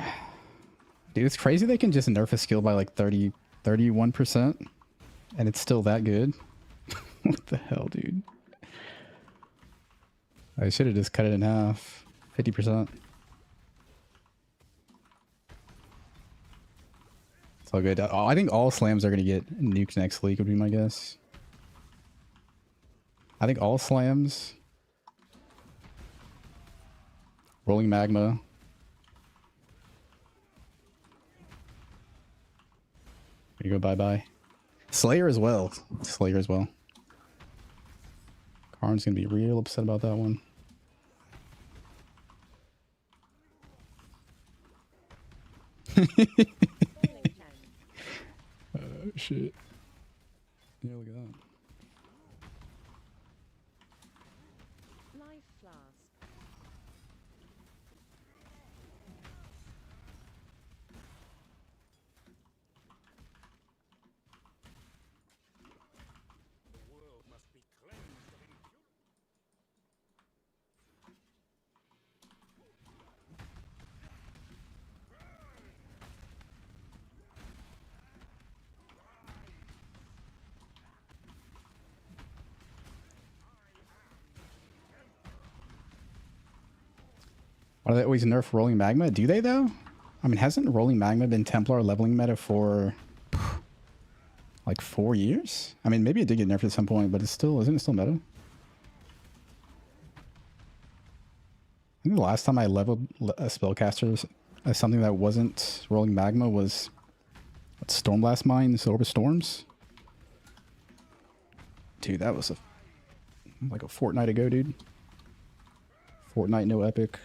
Dude, it's crazy they can just nerf a skill by like 31%. And it's still that good? What the hell, dude? I should have just cut it in half. 50%. It's all good. I think all slams are going to get nuked next week, would be my guess. I think all slams. Rolling magma. Here you go, bye-bye. Slayer as well. Slayer as well. Karn's gonna be real upset about that one. Oh shit. Yeah, look at that. Life flask. Why do they always nerf rolling magma? Do they though? I mean, hasn't rolling magma been Templar leveling meta for like 4 years? I mean, maybe it did get nerfed at some point, but it's still, isn't it still meta? I think the last time I leveled a spellcaster as something that wasn't rolling magma was what, Stormblast Mines, Orbit Storms. Dude, that was like a fortnight ago, dude. Fortnite, no epic.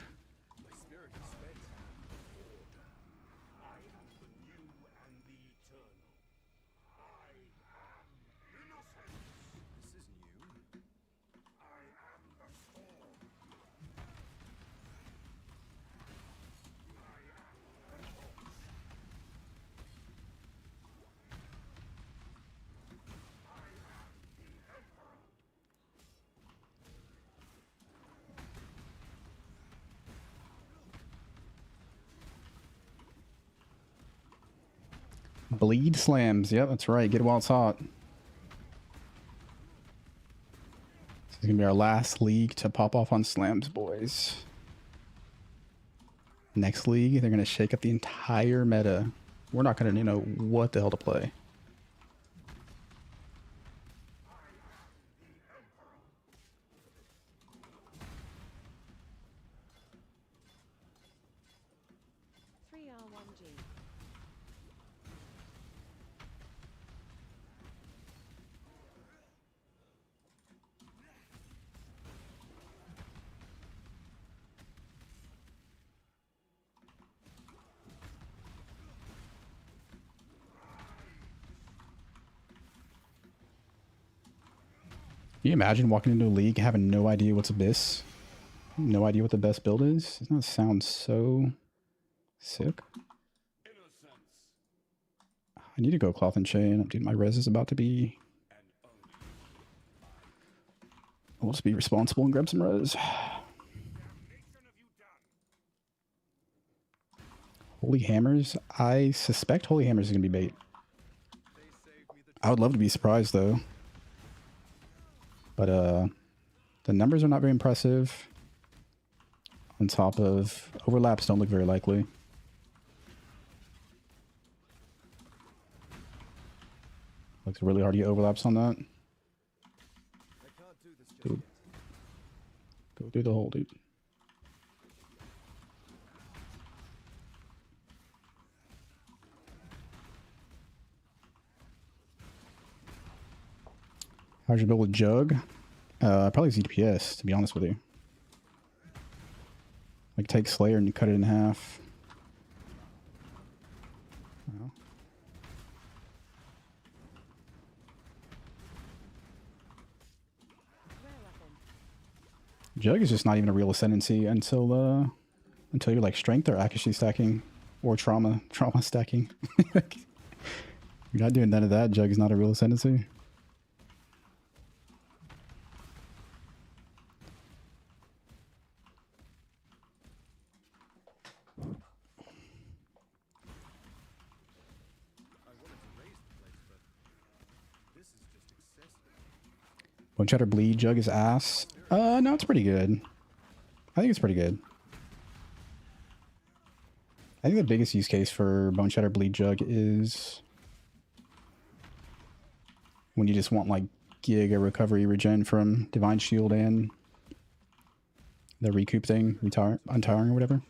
Bleed slams. Yep, that's right. Get it while it's hot. gonna be our last league to pop off on Slams, boys. Next league, they're gonna shake up the entire meta. We're not gonna know what the hell to play. Can you imagine walking into a league having no idea what's Abyss? No idea what the best build is? Doesn't that sound so sick? I need to go cloth and chain. Dude, my res is about to be... I'll just be responsible and grab some res. Holy Hammers? I suspect Holy Hammers is going to be bait. I would love to be surprised though. But the numbers are not very impressive. On top of overlaps don't look very likely. Looks really hard to get overlaps on that. Dude. Go through the hole, dude. How's your build with Jug? Probably ZDPS, to be honest with you. Like, take Slayer and you cut it in half. Well. Jug is just not even a real ascendancy until you're like strength or accuracy stacking or trauma stacking. You're not doing none of that. Jug is not a real ascendancy. Bone Shatter Bleed Jug is ass. No, it's pretty good. I think it's pretty good. I think the biggest use case for Bone Shatter Bleed Jug is when you just want like Giga recovery regen from Divine Shield and the recoup thing, untiring or whatever.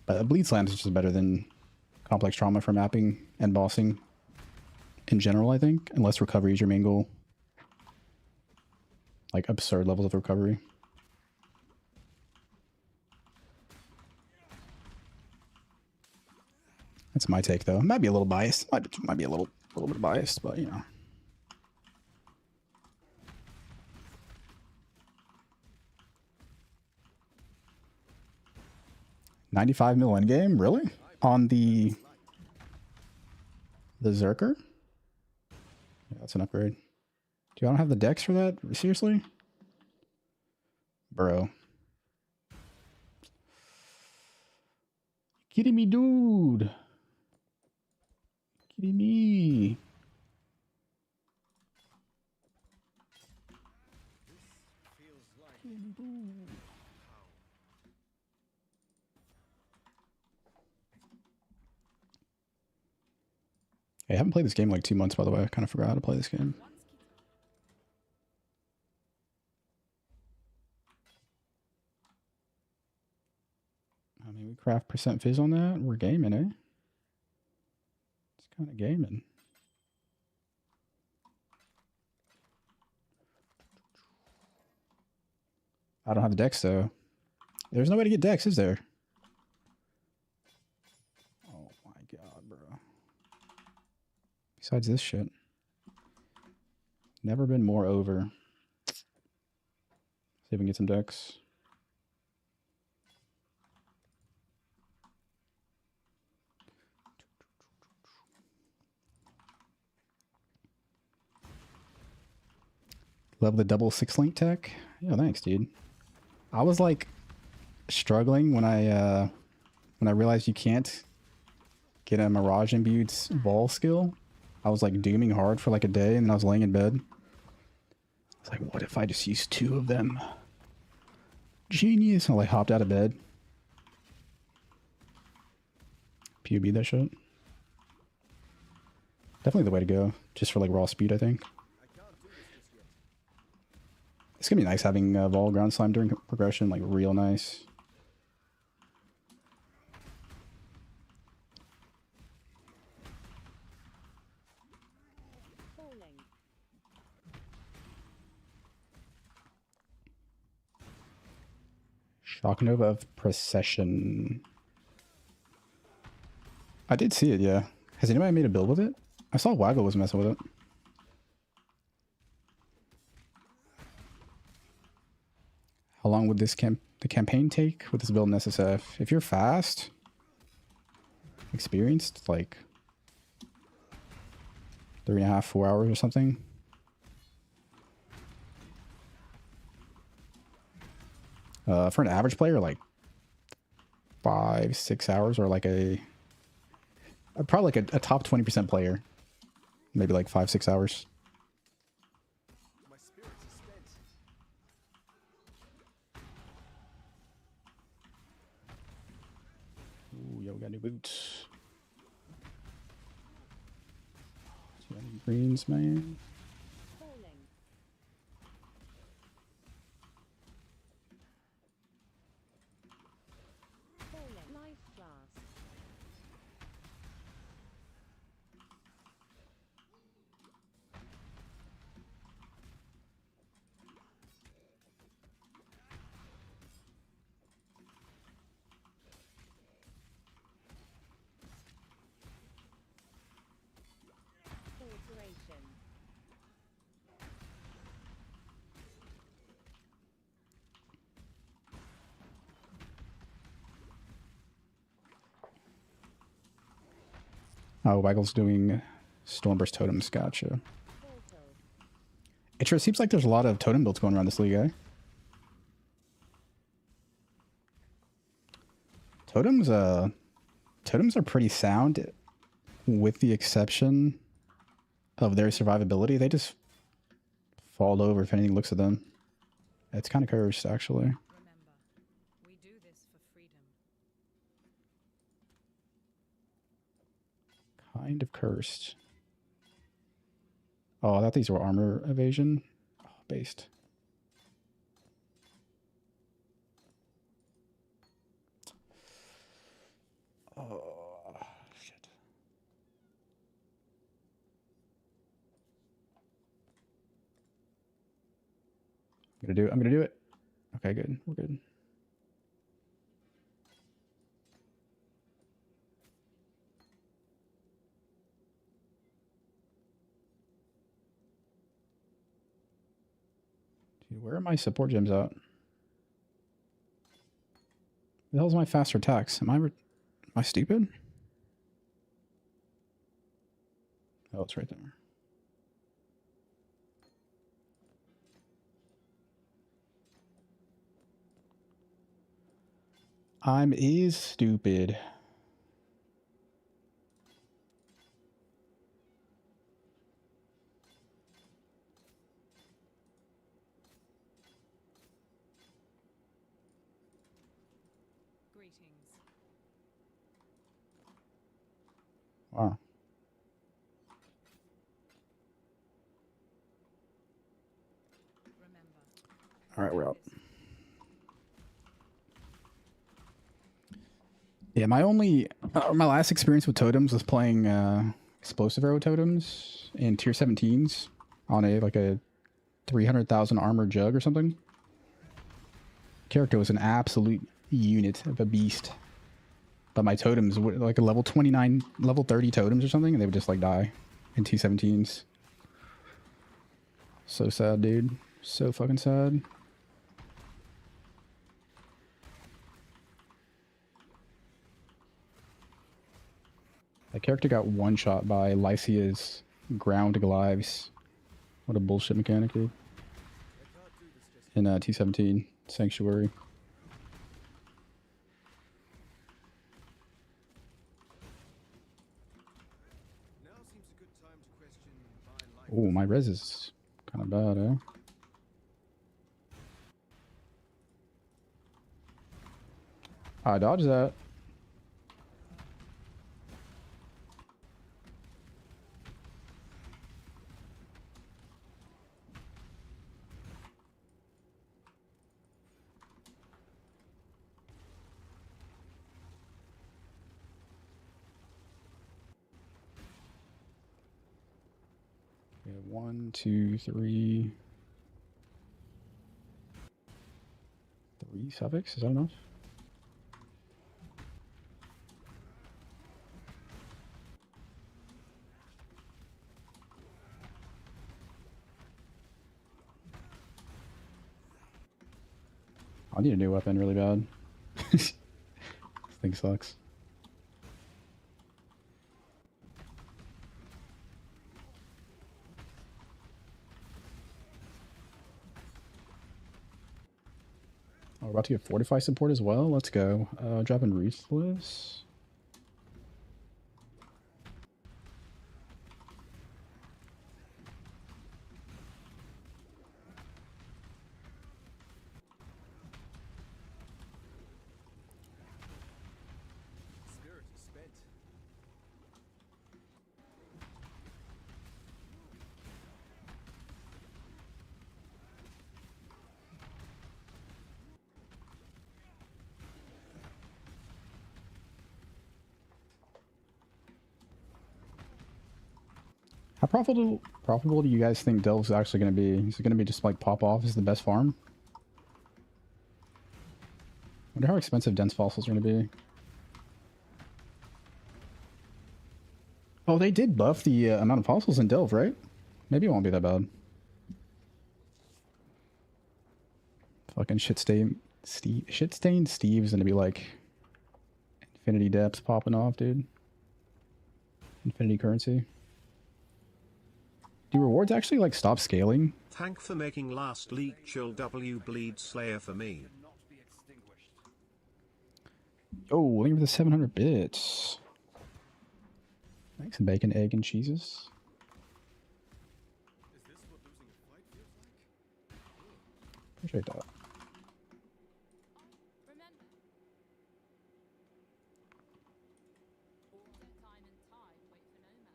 But Bleed Slams is just better than Complex Trauma for mapping and bossing in general, I think, unless recovery is your main goal. Like absurd levels of recovery. That's my take, though. Might be a little biased. Might be a little bit biased, but you know. $95 mil endgame, really? On the Zerker? Yeah, that's an upgrade. Do I don't have the decks for that? Seriously? Bro. Kidding me, dude. Kidding me. Hey, I haven't played this game in like 2 months, by the way. I kind of forgot how to play this game. I mean, we craft percent fizz on that. We're gaming, eh? It's kind of gaming. I don't have the decks, though. There's no way to get decks, is there? Oh my god, bro. Besides this shit. Never been more over. See if we can get some decks. Love the double 6-link tech. Yeah, thanks, dude. I was like struggling when I realized you can't get a Mirage Imbued Vaal skill. I was like dooming hard for like a day, and then I was laying in bed. I was It's like, what if I just used 2 of them? Genius. I like hopped out of bed. PUB that shit. Definitely the way to go. Just for like raw speed, I think. It's gonna be nice having Vaal ground slime during progression, like real nice. Shock Nova of Procession. I did see it, yeah. Has anybody made a build with it? I saw Waggle was messing with it. How long would this the campaign take with this build in SSF? If you're fast, experienced, like 3.5, 4 hours or something. For an average player, like 5, 6 hours, or like probably like a top 20% player, maybe like 5, 6 hours. My spirits are spent. Ooh, yo, we got new boots. Too many greens, man. Oh, Waggle's doing Stormburst Totems, gotcha. It sure seems like there's a lot of totem builds going around this league, eh? Totems are pretty sound, with the exception of their survivability. They just fall over if anything looks at them. It's kind of cursed, actually. Remember, we do this for freedom. Kind of cursed. Oh, I thought these were armor evasion. Oh, based. Oh, shit. I'm gonna do it. Okay, good. We're good. Dude, where are my support gems at? The hell's my faster attacks? Am I stupid? Oh, it's right there. I'm stupid. Greetings. Wow. Remember. All right, we're out. Yeah, my last experience with totems was playing explosive arrow totems in tier 17s on a 300,000 armor jug or something. Character was an absolute unit of a beast, but my totems were like a level 29, level 30 totems or something, and they would just like die in T17s. So sad, dude. So fucking sad. That character got one shot by Lycia's ground glives. What a bullshit mechanic, dude. In T17 Sanctuary. Oh, my res is kind of bad, eh? I dodged that. We have 1, 2, 3. 3 suffix, is that enough? I need a new weapon really bad. This thing sucks. Oh, we're about to get Fortify support as well. Let's go. Dropping Ruthless. Spirit is spent. How profitable do you guys think Delve's actually going to be? Is it going to be just like pop off as the best farm? Wonder how expensive dense fossils are going to be. Oh, they did buff the amount of fossils in Delve, right? Maybe it won't be that bad. Fucking shit-stained Steve's going to be like infinity depths popping off, dude. Infinity currency. Do rewards actually like stop scaling? Thank for making last league chill W bleed slayer for me. Oh, thank you for the 700 bits. Thanks, bacon, egg, and cheeses. Is this what losing a fight feels like? Appreciate that. Remember, all that time and tide wait for no man.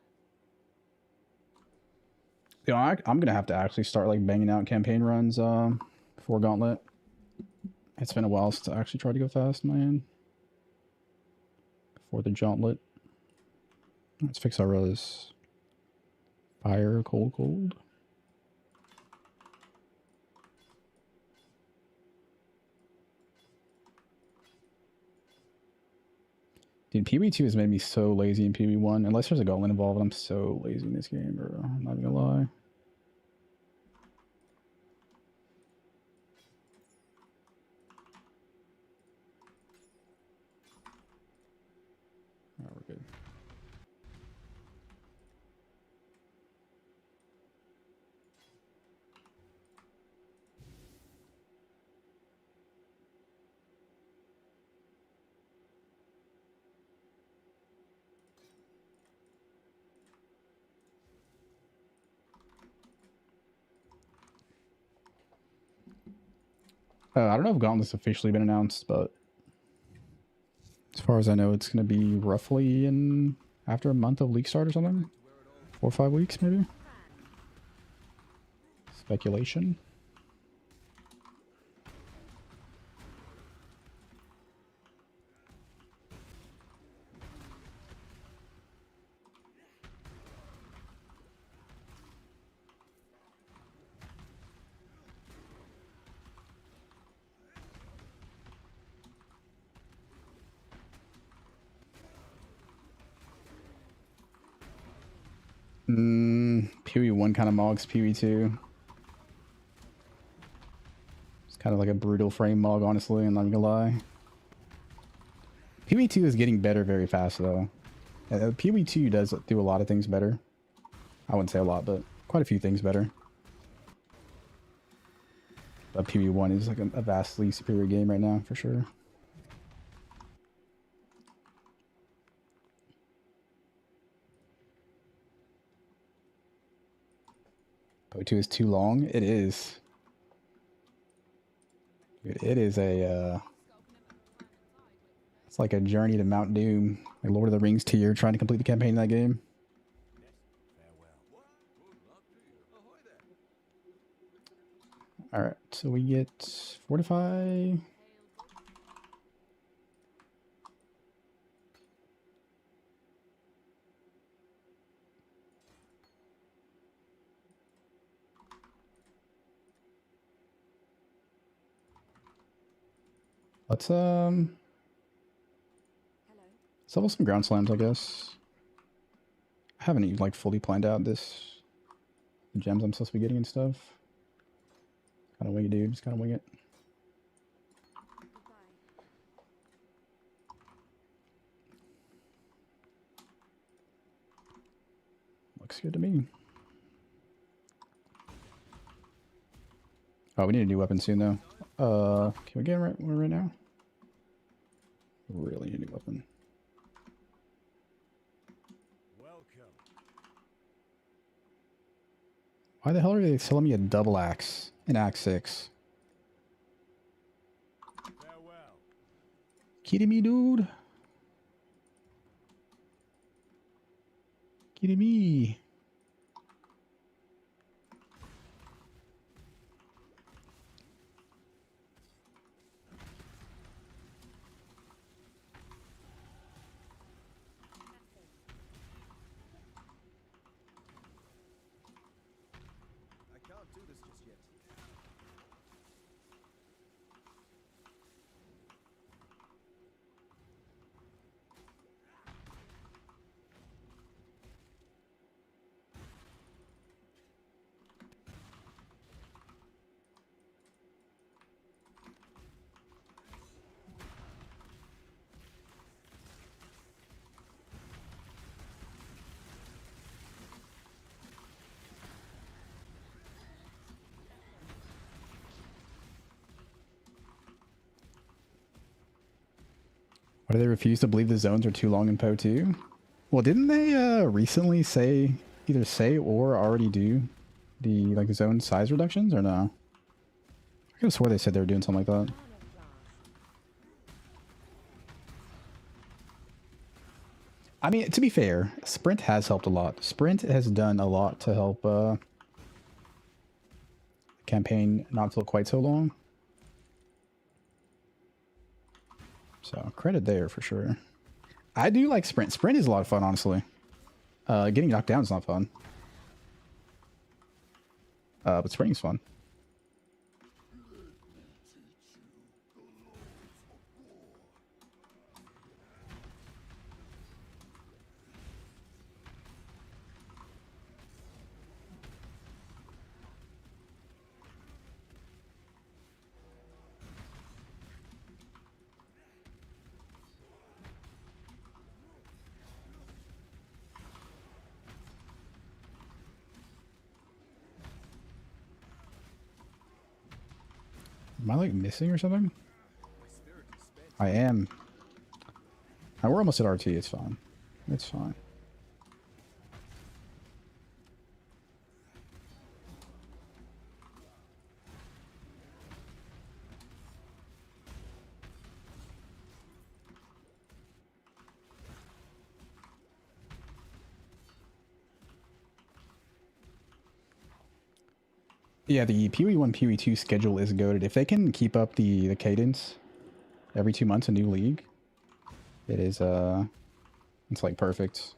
You know, I'm gonna have to actually start like banging out campaign runs before Gauntlet. It's been a while since I actually tried to go fast, man. Before the Gauntlet. Let's fix our rows. Fire, cold. Dude, PB2 has made me so lazy in PB1. Unless there's a Gauntlet involved, I'm so lazy in this game, bro. I'm not gonna lie. Alright, we're good. I don't know if Gauntlet's officially been announced, but as far as I know, it's going to be roughly in after a month of league start or something. 4 or 5 weeks, maybe. Speculation. PoE1 kind of mogs PoE2. It's kind of like a brutal frame mog, honestly, I'm not gonna lie. PoE2 is getting better very fast, though. PoE2 does do a lot of things better. I wouldn't say a lot, but quite a few things better. But PoE1 is like a vastly superior game right now, for sure. PoE2 is too long. It is. Dude, it is a It's like a journey to Mount Doom, like Lord of the Rings tier, trying to complete the campaign in that game. All right, so we get Fortify. Let's level some ground slams, I guess. I haven't even like fully planned out the gems I'm supposed to be getting and stuff. Kind of wing it, dude. Just kind of wing it. Looks good to me. Oh, we need a new weapon soon, though. Can we get one right now? Really need a new weapon. Why the hell are they selling me a double axe in Act 6? Kidding me, dude? Kidding me? Why do they refuse to believe the zones are too long in PoE 2? Well, didn't they recently either say or already do the like zone size reductions or no? I could have swore they said they were doing something like that. I mean, to be fair, Sprint has helped a lot. Sprint has done a lot to help the campaign not feel quite so long. So credit there for sure. I do like Sprint. Sprint is a lot of fun, honestly. Getting knocked down is not fun. But sprinting is fun. Am I like missing or something? I am. Now, we're almost at RT. It's fine. It's fine. Yeah, the PoE 1, PoE 2 schedule is goated. If they can keep up the cadence every 2 months, a new league, it is it's like perfect.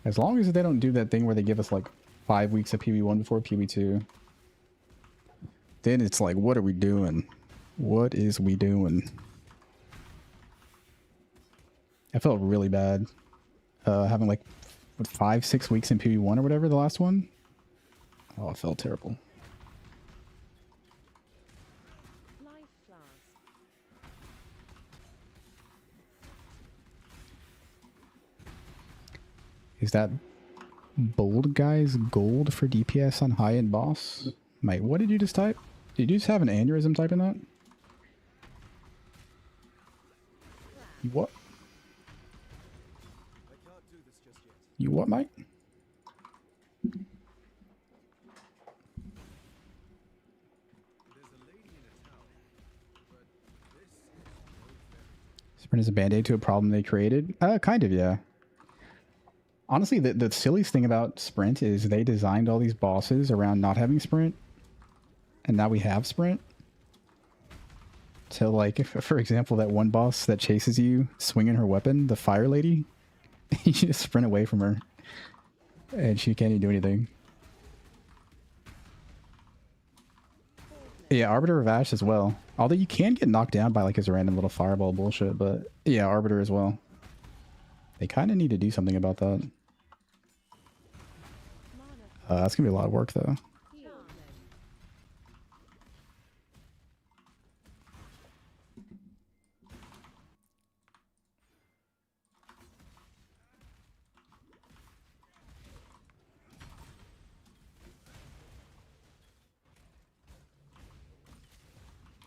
As long as they don't do that thing where they give us like 5 weeks of PoE 1 before PoE 2, then it's like, what are we doing? What is we doing? I felt really bad having like what, 5-6 weeks in PoE 1 or whatever, the last one. Oh, I felt terrible. Is that bold guy's gold for DPS on high-end boss? Mate, what did you just type? Did you just have an aneurysm typing that? What? You what, mate? Sprint is a band-aid to a problem they created. Kind of, yeah. Honestly, the silliest thing about Sprint is they designed all these bosses around not having Sprint. And now we have Sprint. So, like, if, for example, that one boss that chases you swinging her weapon, the Fire Lady, you just sprint away from her. And she can't even do anything. Yeah, Arbiter of Ash as well. Although you can get knocked down by like his random little fireball bullshit, but yeah, Arbiter as well. They kind of need to do something about that. That's gonna be a lot of work though.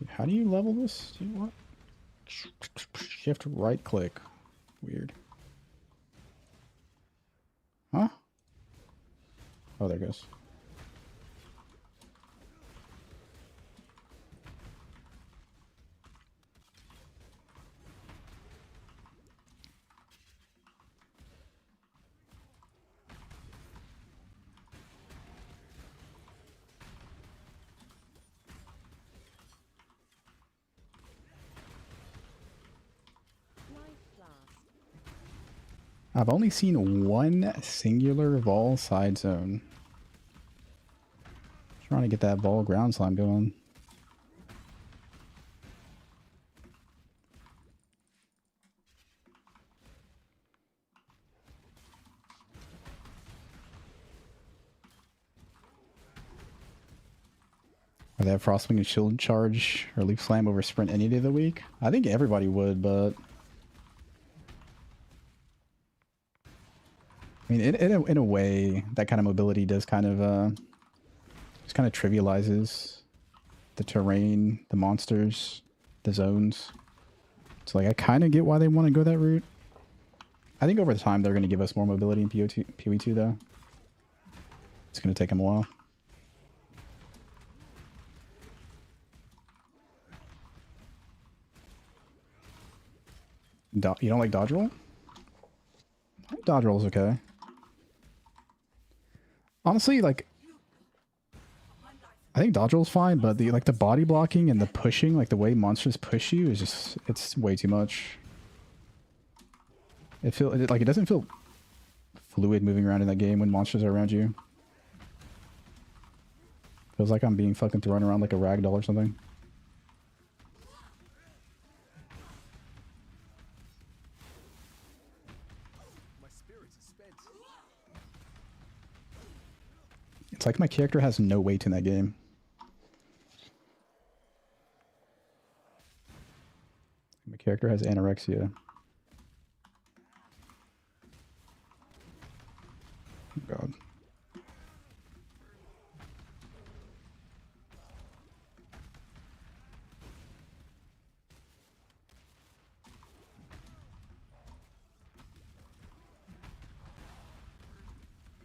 How do you level this? Do you what? Shift right click. Weird. Huh? Oh, there it goes. I've only seen one singular Vaal side zone. Trying to get that Vaal ground slime going. Would they have Frostwing and Shield Charge or Leaf Slam over Sprint any day of the week? I think everybody would, but... I mean, in a way, that kind of mobility does kind of, just kind of trivializes the terrain, the monsters, the zones. So, like, I kind of get why they want to go that route. I think over time, they're going to give us more mobility in PoE2, though. It's going to take them a while. You don't like dodge roll? I think dodge roll's okay. Honestly, like, I think dodge roll's fine, but the body blocking and the pushing, like the way monsters push you is just, it's way too much. It doesn't feel fluid moving around in that game when monsters are around you. Feels like I'm being fucking thrown around like a ragdoll or something. It's like my character has no weight in that game. My character has anorexia. Oh God.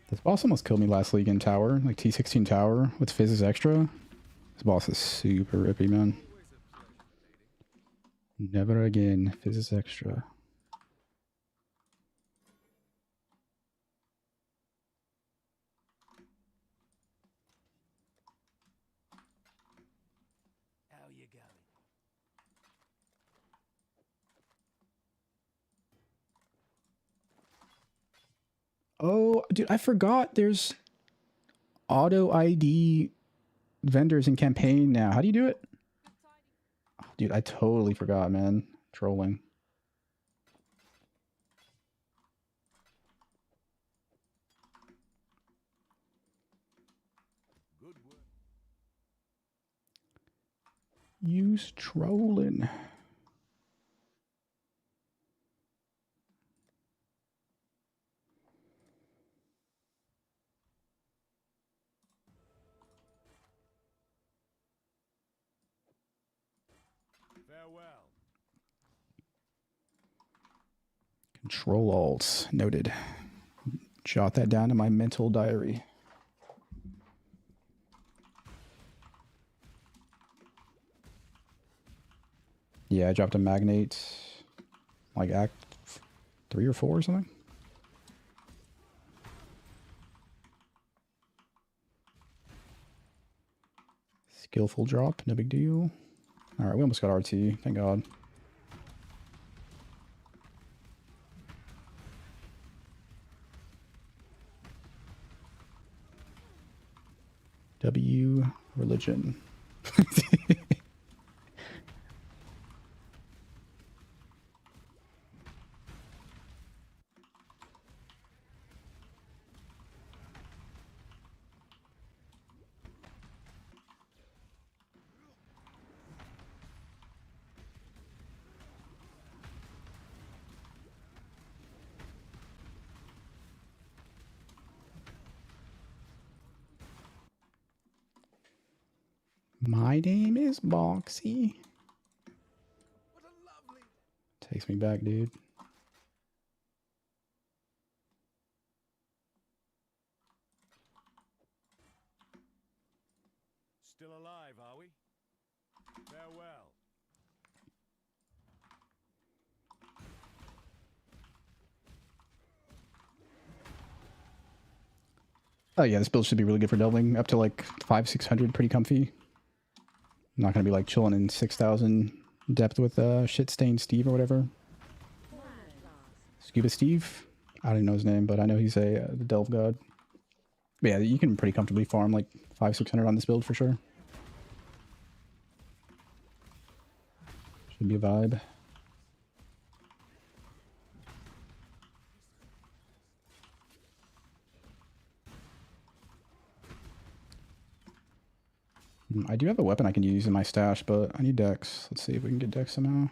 This boss almost killed me last league in Tower, like T16 Tower with Fizz's Extra. This boss is super rippy, man. Never again, Fizz's Extra. How you going? Oh, dude, I forgot there's auto ID vendors in campaign now. How do you do it? Oh, dude, I totally forgot, man. Trolling. Good work. Use trolling. Farewell. Control alts. Noted. Jot that down in my mental diary. Yeah, I dropped a magnate. Like Act 3 or 4 or something. Skillful drop, no big deal. Alright, we almost got RT, thank God. W religion. My name is Boxy. What a lovely... Takes me back, dude. Still alive, are we? Farewell. Oh yeah, this build should be really good for doubling up to like 500-600, pretty comfy. I'm not gonna be like chilling in 6,000 depth with shit stained Steve or whatever. Scuba Steve. I don't even know his name, but I know he's a the Delve god. But yeah, you can pretty comfortably farm like 500-600 on this build for sure. Should be a vibe. I do have a weapon I can use in my stash, but I need Dex. Let's see if we can get Dex somehow.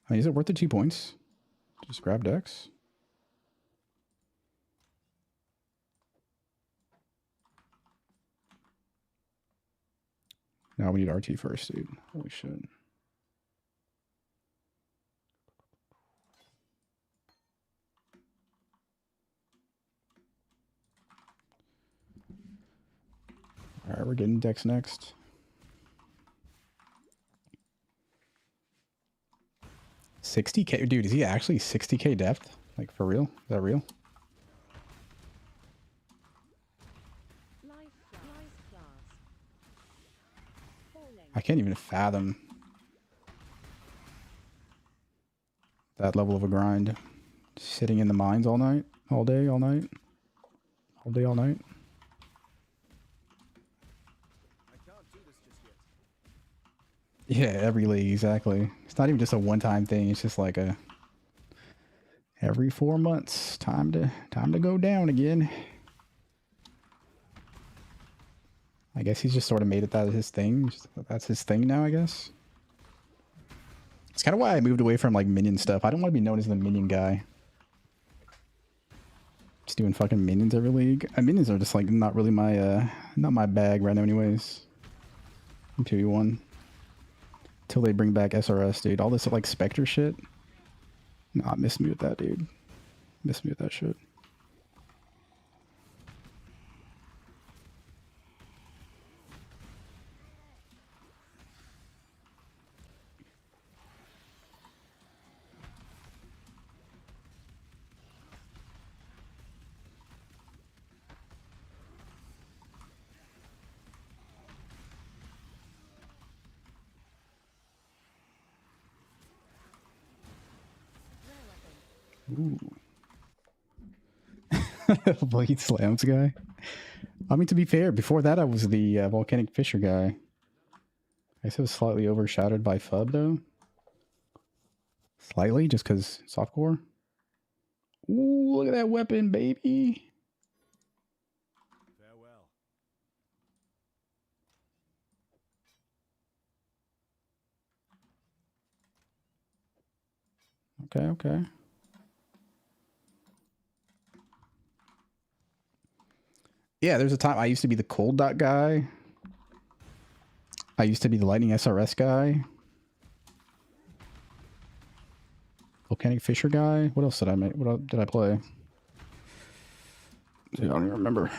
I mean, is it worth the 2 points? Just grab Dex. Now we need RT first, dude. Holy shit. Alright, we're getting Dex next. $60K? Dude, is he actually 60K depth? Like, for real? Is that real? I can't even fathom that level of a grind. Sitting in the mines all night, all day, all night. All day, all night. I can't do this just yet. Yeah, every league, exactly. It's not even just a one-time thing. It's just like a every 4 months. Time to go down again. I guess he's just sort of made it that his thing. That's his thing now, I guess. It's kind of why I moved away from like minion stuff. I don't want to be known as the minion guy. Just doing fucking minions every league. Minions are just like not really my not my bag right now anyways. In 2v1. Till they bring back SRS, dude. All this like Spectre shit. Nah, miss me with that, dude. Miss me with that shit. Ooh. Blade Slams guy. I mean, to be fair, before that I was the Volcanic Fisher guy. I guess it was slightly overshadowed by Fub, though. Slightly, just because softcore. Ooh, look at that weapon, baby. Farewell. Okay, okay. Yeah, there's a time I used to be the cold dot guy. I used to be the lightning SRS guy. Volcanic Fisher guy. What else did I make? What else did I play? Dude, I don't even remember.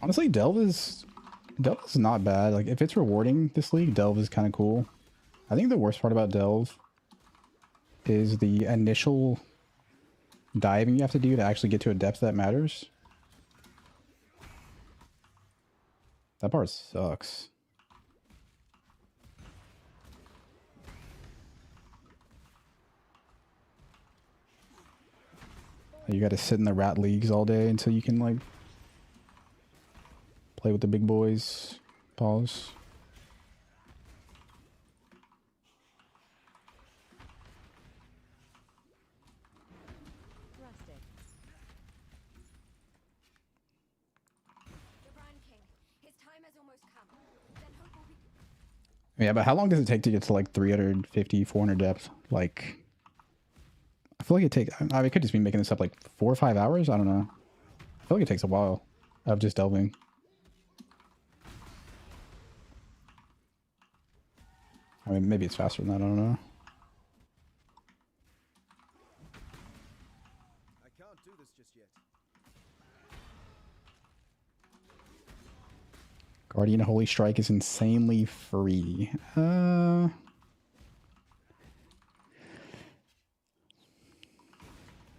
Honestly, Delve is not bad. Like, if it's rewarding this league, Delve is kind of cool. I think the worst part about Delve is the initial diving you have to do to actually get to a depth that matters. That part sucks. You gotta sit in the rat leagues all day until you can, like, play with the big boys. Pause. Yeah, but how long does it take to get to like 350, 400 depth? Like, I feel like it takes, I mean, it could just be making this up, like 4 or 5 hours? I don't know. I feel like it takes a while of just delving. I mean, maybe it's faster than that, I don't know. I can't do this just yet. Guardian Holy Strike is insanely free. The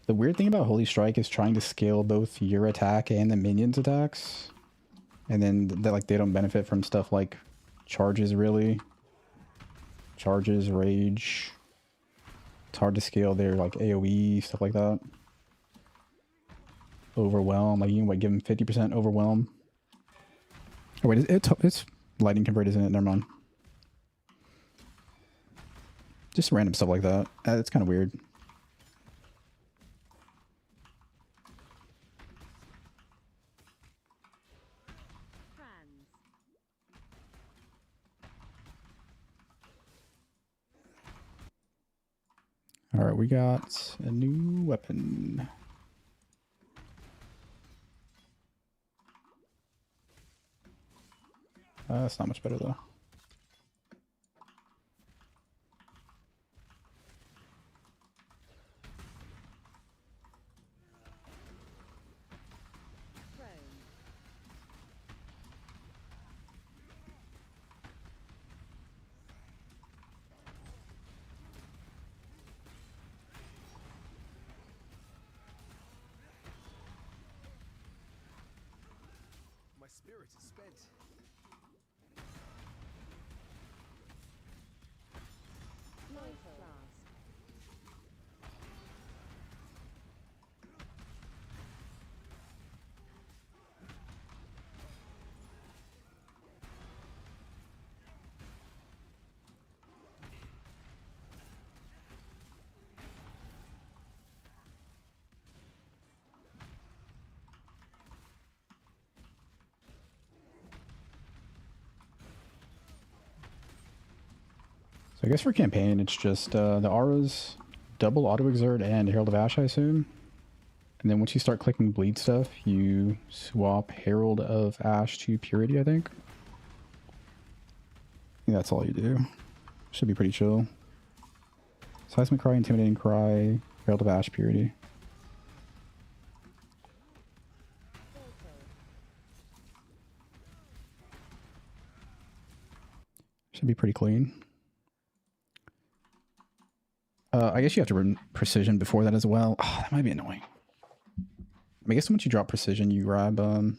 weird thing about Holy Strike is trying to scale both your attack and the minions' attacks. And then they don't benefit from stuff like charges, really. Charges, rage. It's hard to scale their like AoE, stuff like that. Overwhelm, like you can give them 50% overwhelm. Oh wait, it's lightning convert, isn't it? Never mind. Just random stuff like that. It's kind of weird. All right, we got a new weapon. That's not much better though. My spirit is spent. So I guess for campaign, it's just the auras, double auto exert and Herald of Ash, I assume. And then once you start clicking bleed stuff, you swap Herald of Ash to Purity, I think. That's all you do. Should be pretty chill. Seismic Cry, Intimidating Cry, Herald of Ash, Purity. Should be pretty clean. I guess you have to run Precision before that as well. Oh, that might be annoying. I guess once you drop Precision, you grab Auto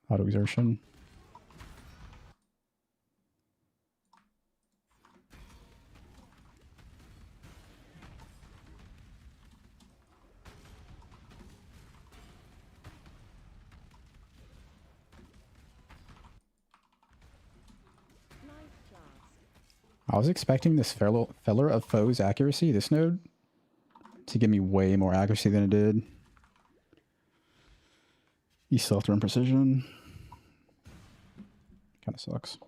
Exertion. I was expecting this Feller of Foes accuracy, this node, to give me way more accuracy than it did. You still have to run Precision. Kind of sucks.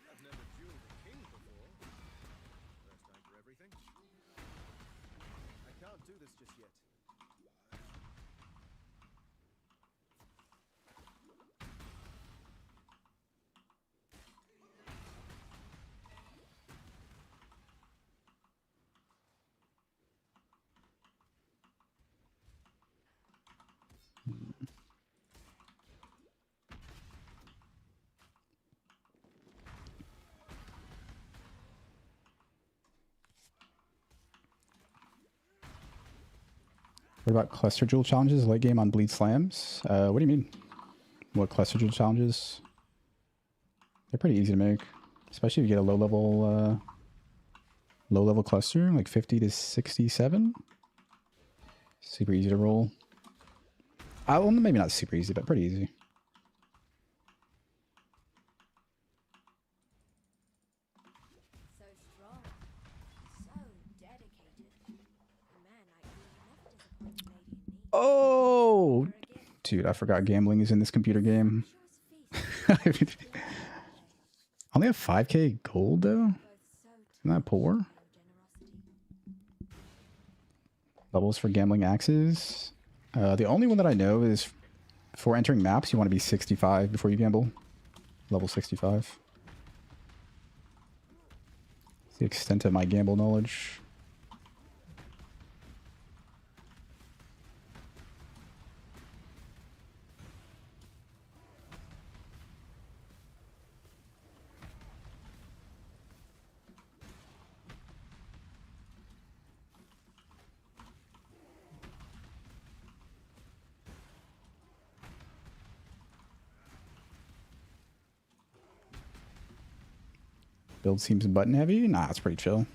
I've never dueled a king before. First time for everything. I can't do this just yet. What about cluster jewel challenges late game on Bleed Slams? What do you mean? What cluster jewel challenges? They're pretty easy to make, especially if you get a low level cluster, like 50 to 67. Super easy to roll. Well, maybe not super easy, but pretty easy. So strong, so dedicated. A man like you never disappoints a lady in need. Oh, dude, I forgot gambling is in this computer game. I only have 5k gold though. Isn't that poor? Levels for gambling axes. The only one that I know is for entering maps, you want to be 65 before you gamble. Level 65. It's the extent of my gamble knowledge. Build seems button heavy? Nah, it's pretty chill.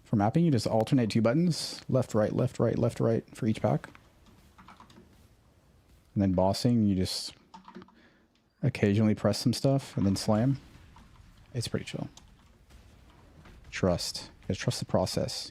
For mapping, you just alternate 2 buttons. Left, right, left, right, left, right for each pack. And then bossing, you just occasionally press some stuff and then slam. It's pretty chill. Trust. Just trust the process.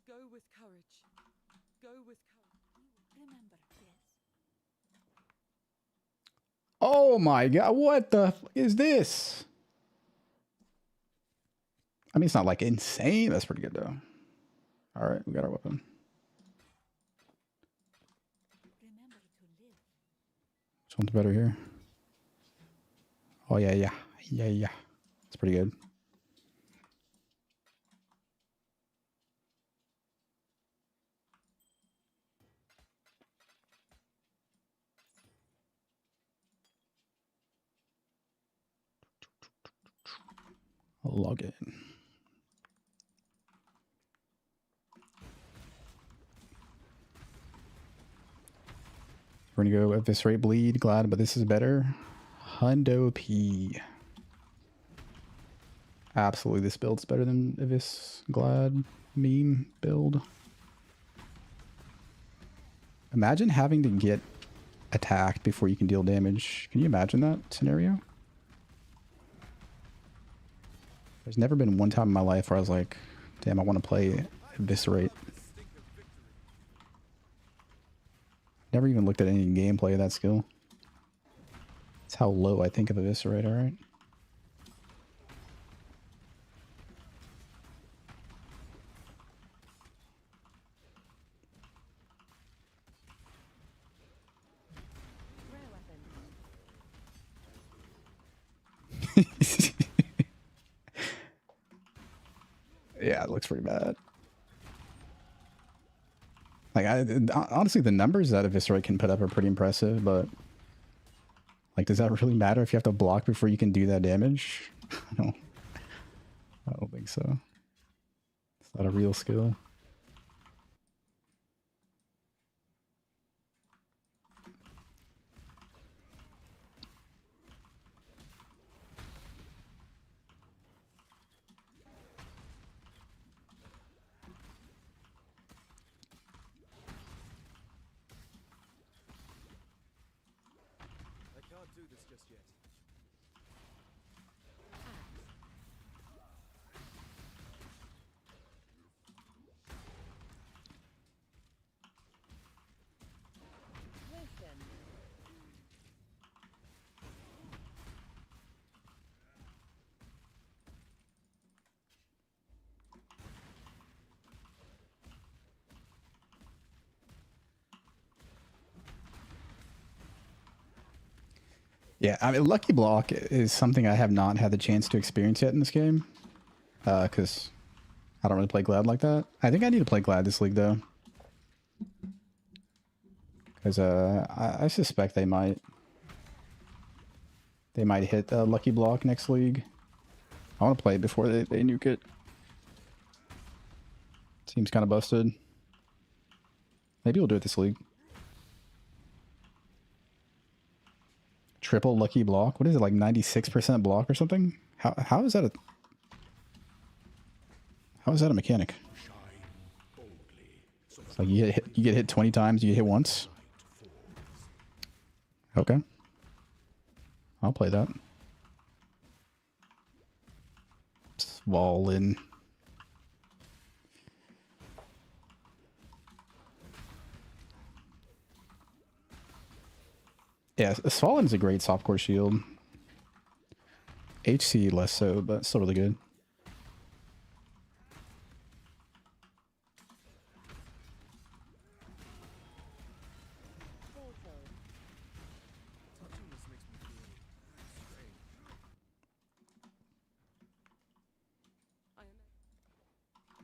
Go with courage. Go with courage. Remember this. Oh my god, what the f is this? I mean, it's not like insane. That's pretty good though. All right, we got our weapon. Remember to live. Which one's better here? Oh yeah. It's pretty good. I'll log in. We're gonna go Eviscerate Bleed, Glad, but this is better. Hundo P. Absolutely, this build's better than Evis Glad meme build. Imagine having to get attacked before you can deal damage. Can you imagine that scenario? There's never been one time in my life where I was like, damn, I want to play Eviscerate. Never even looked at any gameplay of that skill. That's how low I think of Eviscerate, alright? Yeah, it looks pretty bad. Like, honestly, the numbers that Eviscerate can put up are pretty impressive, but like, does that really matter if you have to block before you can do that damage? I don't think so. It's not a real skill. Do this just yet. Yeah, I mean, Lucky Block is something I have not had the chance to experience yet in this game. Because I don't really play Glad like that. I think I need to play Glad this league, though. Because I suspect they might hit Lucky Block next league. I want to play it before they nuke it. Seems kind of busted. Maybe we'll do it this league. Triple Lucky Block? What is it, like 96% block or something? How is that a mechanic? It's like you get hit 20 times, you get hit once. Okay. I'll play that. Vaal in. Yeah, Svalin is a great softcore shield. HC less so, but still really good.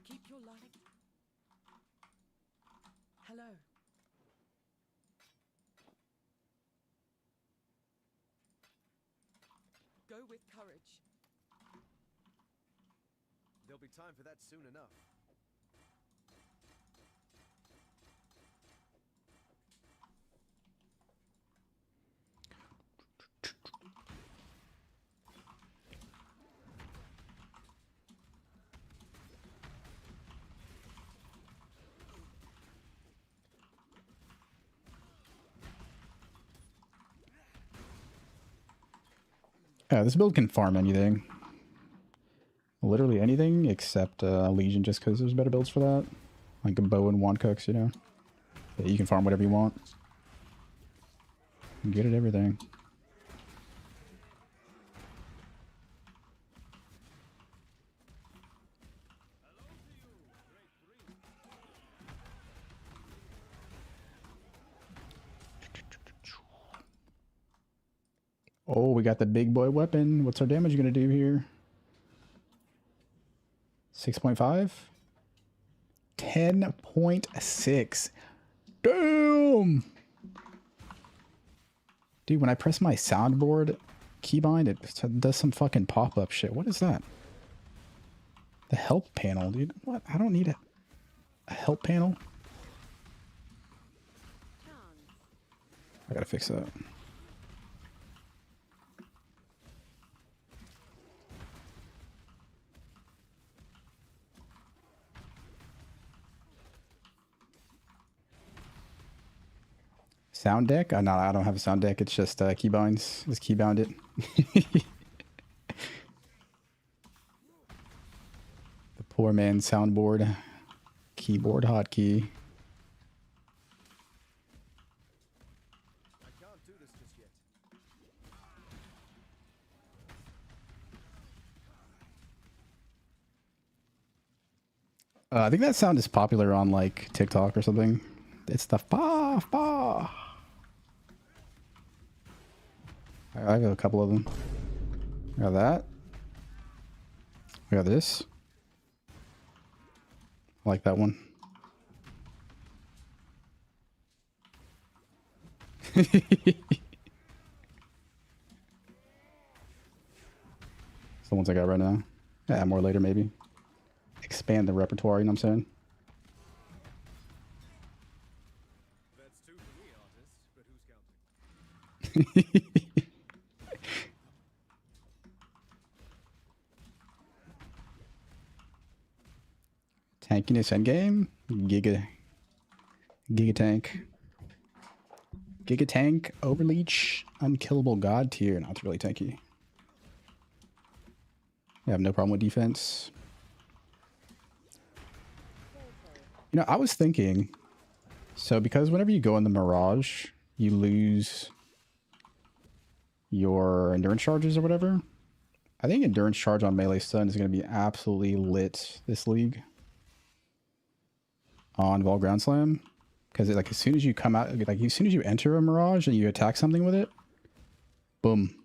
Keep your light. Hello. Go with courage. There'll be time for that soon enough. Yeah, this build can farm anything. Literally anything except Legion, just because there's better builds for that. Like a bow and wand cooks, you know. Yeah, you can farm whatever you want. Get it everything. Oh, we got the big boy weapon. What's our damage gonna do here? 6.5? 10.6. Damn! Dude, when I press my soundboard keybind, it does some fucking pop-up shit. What is that? The help panel, dude. What? I don't need a help panel. I gotta fix that. Sound deck? No, I don't have a sound deck. It's just keybinds. Just keybound it. The poor man's soundboard. Keyboard hotkey. I can't do this just yet. I think that sound is popular on like TikTok or something. It's the fa fa. I have a couple of them. I got that. I got this. I like that one. It's the ones I got right now. Yeah, more later maybe. Expand the repertoire, you know what I'm saying? That's two for me, artist, but who's counting? Tankiness endgame? Giga tank, overleech, unkillable god tier. No, it's really tanky. I have no problem with defense. You know, I was thinking, so because whenever you go in the Mirage, you lose your endurance charges or whatever. I think endurance charge on melee stun is going to be absolutely lit this league on Vaal Ground Slam, because like as soon as you come out, like as soon as you enter a Mirage and you attack something with it, Boom.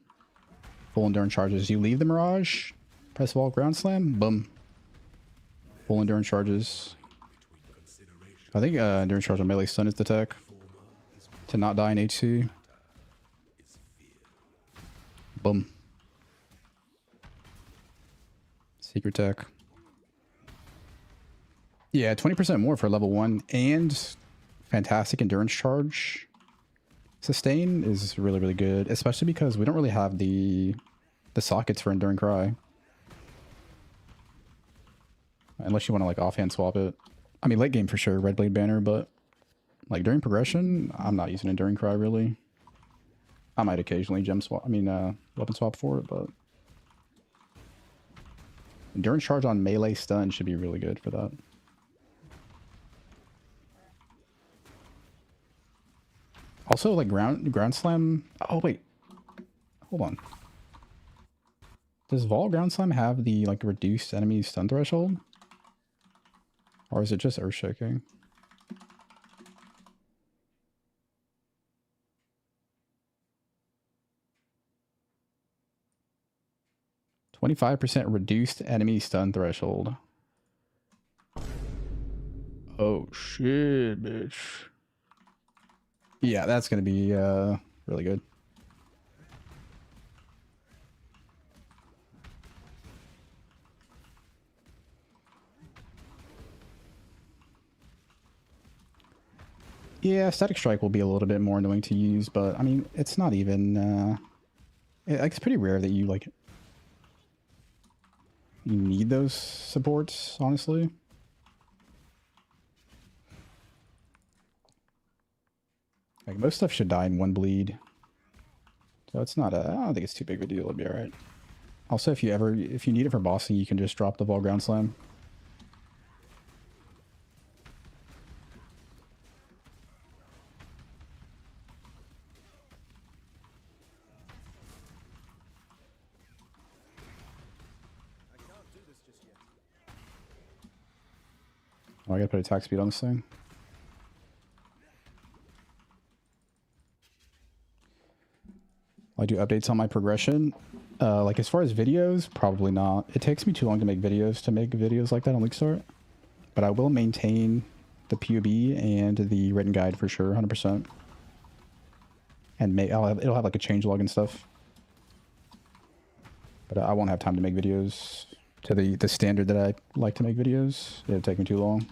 Full endurance charges. You leave the Mirage, press Vaal ground slam, boom. Full endurance charges. I think endurance charge on melee stun is the tech to not die in HC. Boom. Secret tech. Yeah, 20% more for level 1 and fantastic endurance charge. Sustain is really, really good, especially because we don't really have the sockets for Enduring Cry. Unless you want to like offhand swap it. I mean, late game for sure, Red Blade banner, but like during progression, I'm not using Enduring Cry really. I might occasionally gem swap, weapon swap for it, but endurance charge on melee stun should be really good for that. Also, like ground slam. Oh wait, hold on. Does Vaal ground slam have the like reduced enemy stun threshold, or is it just earth shaking? %25 reduced enemy stun threshold. Oh shit, bitch. Yeah, that's gonna be really good. Yeah, Static Strike will be a little bit more annoying to use, but I mean, it's not even it's pretty rare that you like you need those supports, honestly. Like most stuff should die in 1 bleed. So it's not I don't think it's too big of a deal, it'll be alright. Also, if you need it for bossing, you can just drop the Vaal ground slam. Oh, I gotta put attack speed on this thing. I do updates on my progression. Like as far as videos, probably not. It takes me too long to make videos like that on League Start. But I will maintain the POB and the written guide for sure, 100%. And it'll have like a changelog and stuff. But I won't have time to make videos to the standard that I like to make videos. It'll take me too long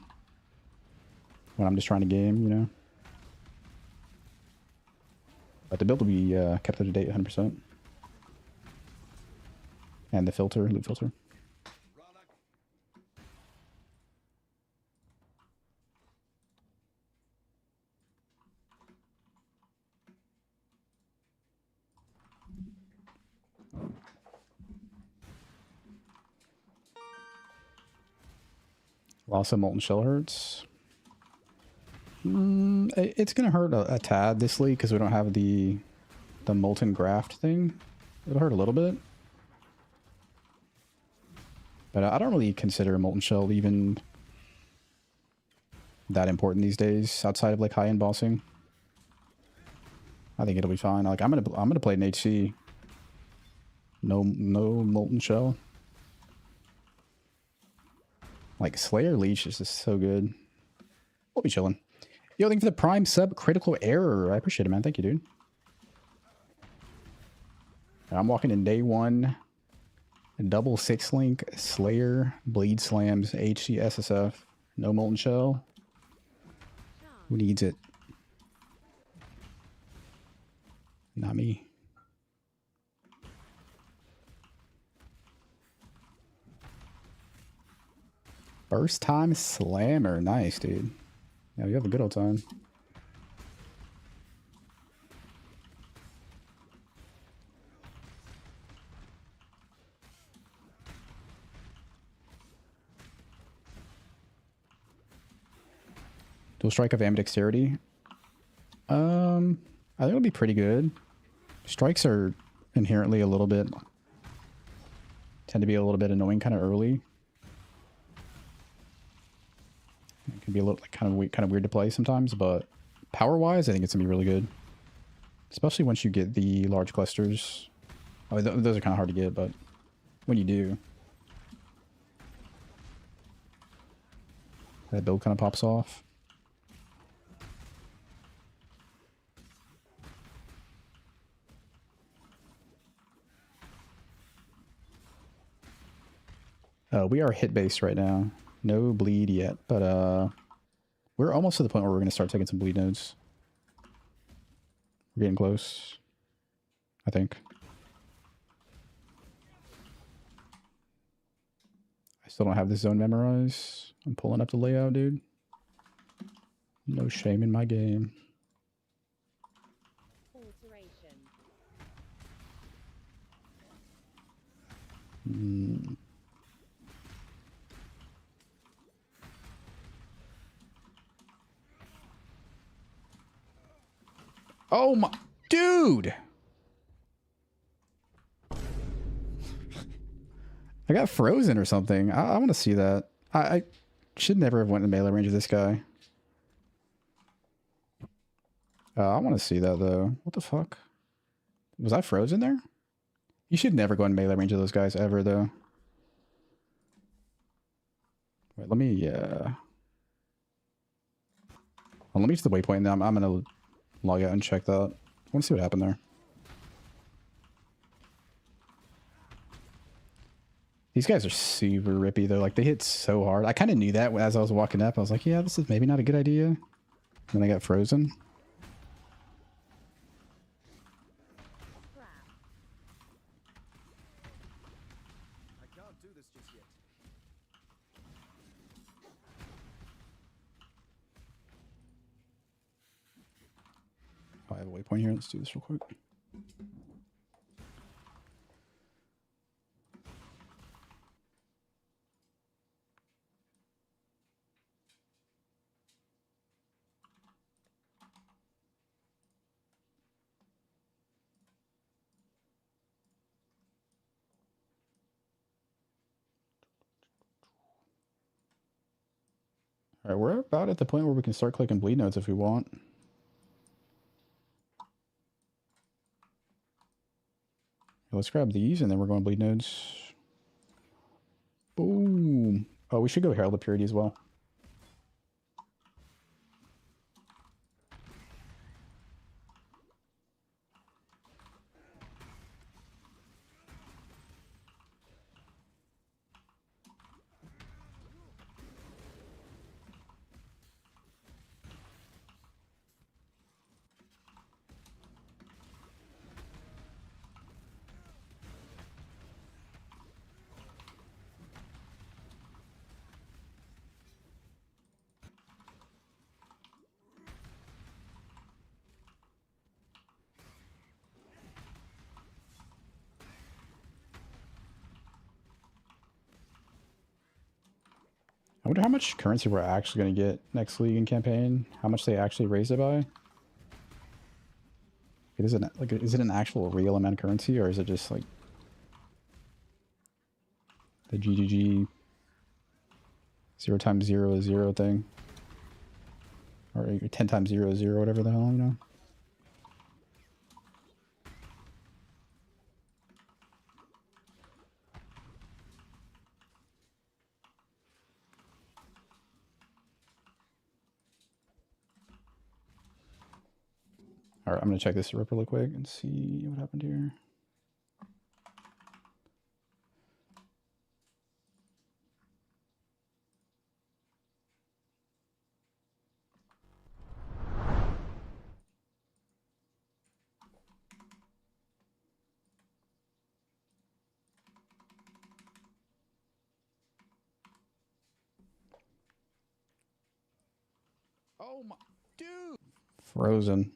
when I'm just trying to game, you know. But the build will be kept up to date 100%. And the filter, loop filter. Loss of Molten Shell hurts. It's gonna hurt a tad this league because we don't have the Molten Graft thing. It'll hurt a little bit. But I don't really consider Molten Shell even that important these days outside of like high-end bossing. I think it'll be fine. Like I'm gonna play an HC. No Molten Shell. Like Slayer Leech is just so good. We'll be chilling. Yo, thank you for the Prime sub. Critical Error. I appreciate it, man. Thank you, dude. I'm walking in day 1. Double 6-link, Slayer, Bleed Slams, HC, SSF. No Molten Shell. Who needs it? Not me. First time Slammer. Nice, dude. Yeah, you have a good old time. Dual strike of ambidexterity. I think it'll be pretty good. Strikes are inherently tend to be a little bit annoying kind of early. It can be a little like, kind of weird to play sometimes, but power-wise, I think it's gonna be really good. Especially once you get the large clusters. Oh, those are kind of hard to get, but when you do, that build kind of pops off. We are hit base right now. No bleed yet, but we're almost to the point where we're going to start taking some bleed nodes. We're getting close, I think. I still don't have this zone memorized. I'm pulling up the layout, dude. No shame in my game. Alteration. Oh my... Dude! I got frozen or something. I want to see that. I should never have went in melee range of this guy. I want to see that, though. What the fuck? Was I frozen there? You should never go in melee range of those guys ever, though. Wait, let me, well, let me use the waypoint now. I'm gonna log out and check that. I want to see what happened there. These guys are super rippy, though. Like, they hit so hard. I kind of knew that as I was walking up. I was like, yeah, this is maybe not a good idea. And then I got frozen. I can't do this just yet. Oh, I have a waypoint here. Let's do this real quick. All right, we're about at the point where we can start clicking bleed nodes if we want. Let's grab these, and then we're going bleed nodes. Boom. Oh, we should go Herald of Purity as well. I wonder how much currency we're actually going to get next league and campaign. How much they actually raise it by. It isn't like, is it an actual real amount of currency, or is it just like the GGG 0 times 0 is 0 thing, or 10 times 0 is 0, whatever the hell, you know? Alright, I'm going to check this rip really quick and see what happened here. Oh my... Dude! Frozen.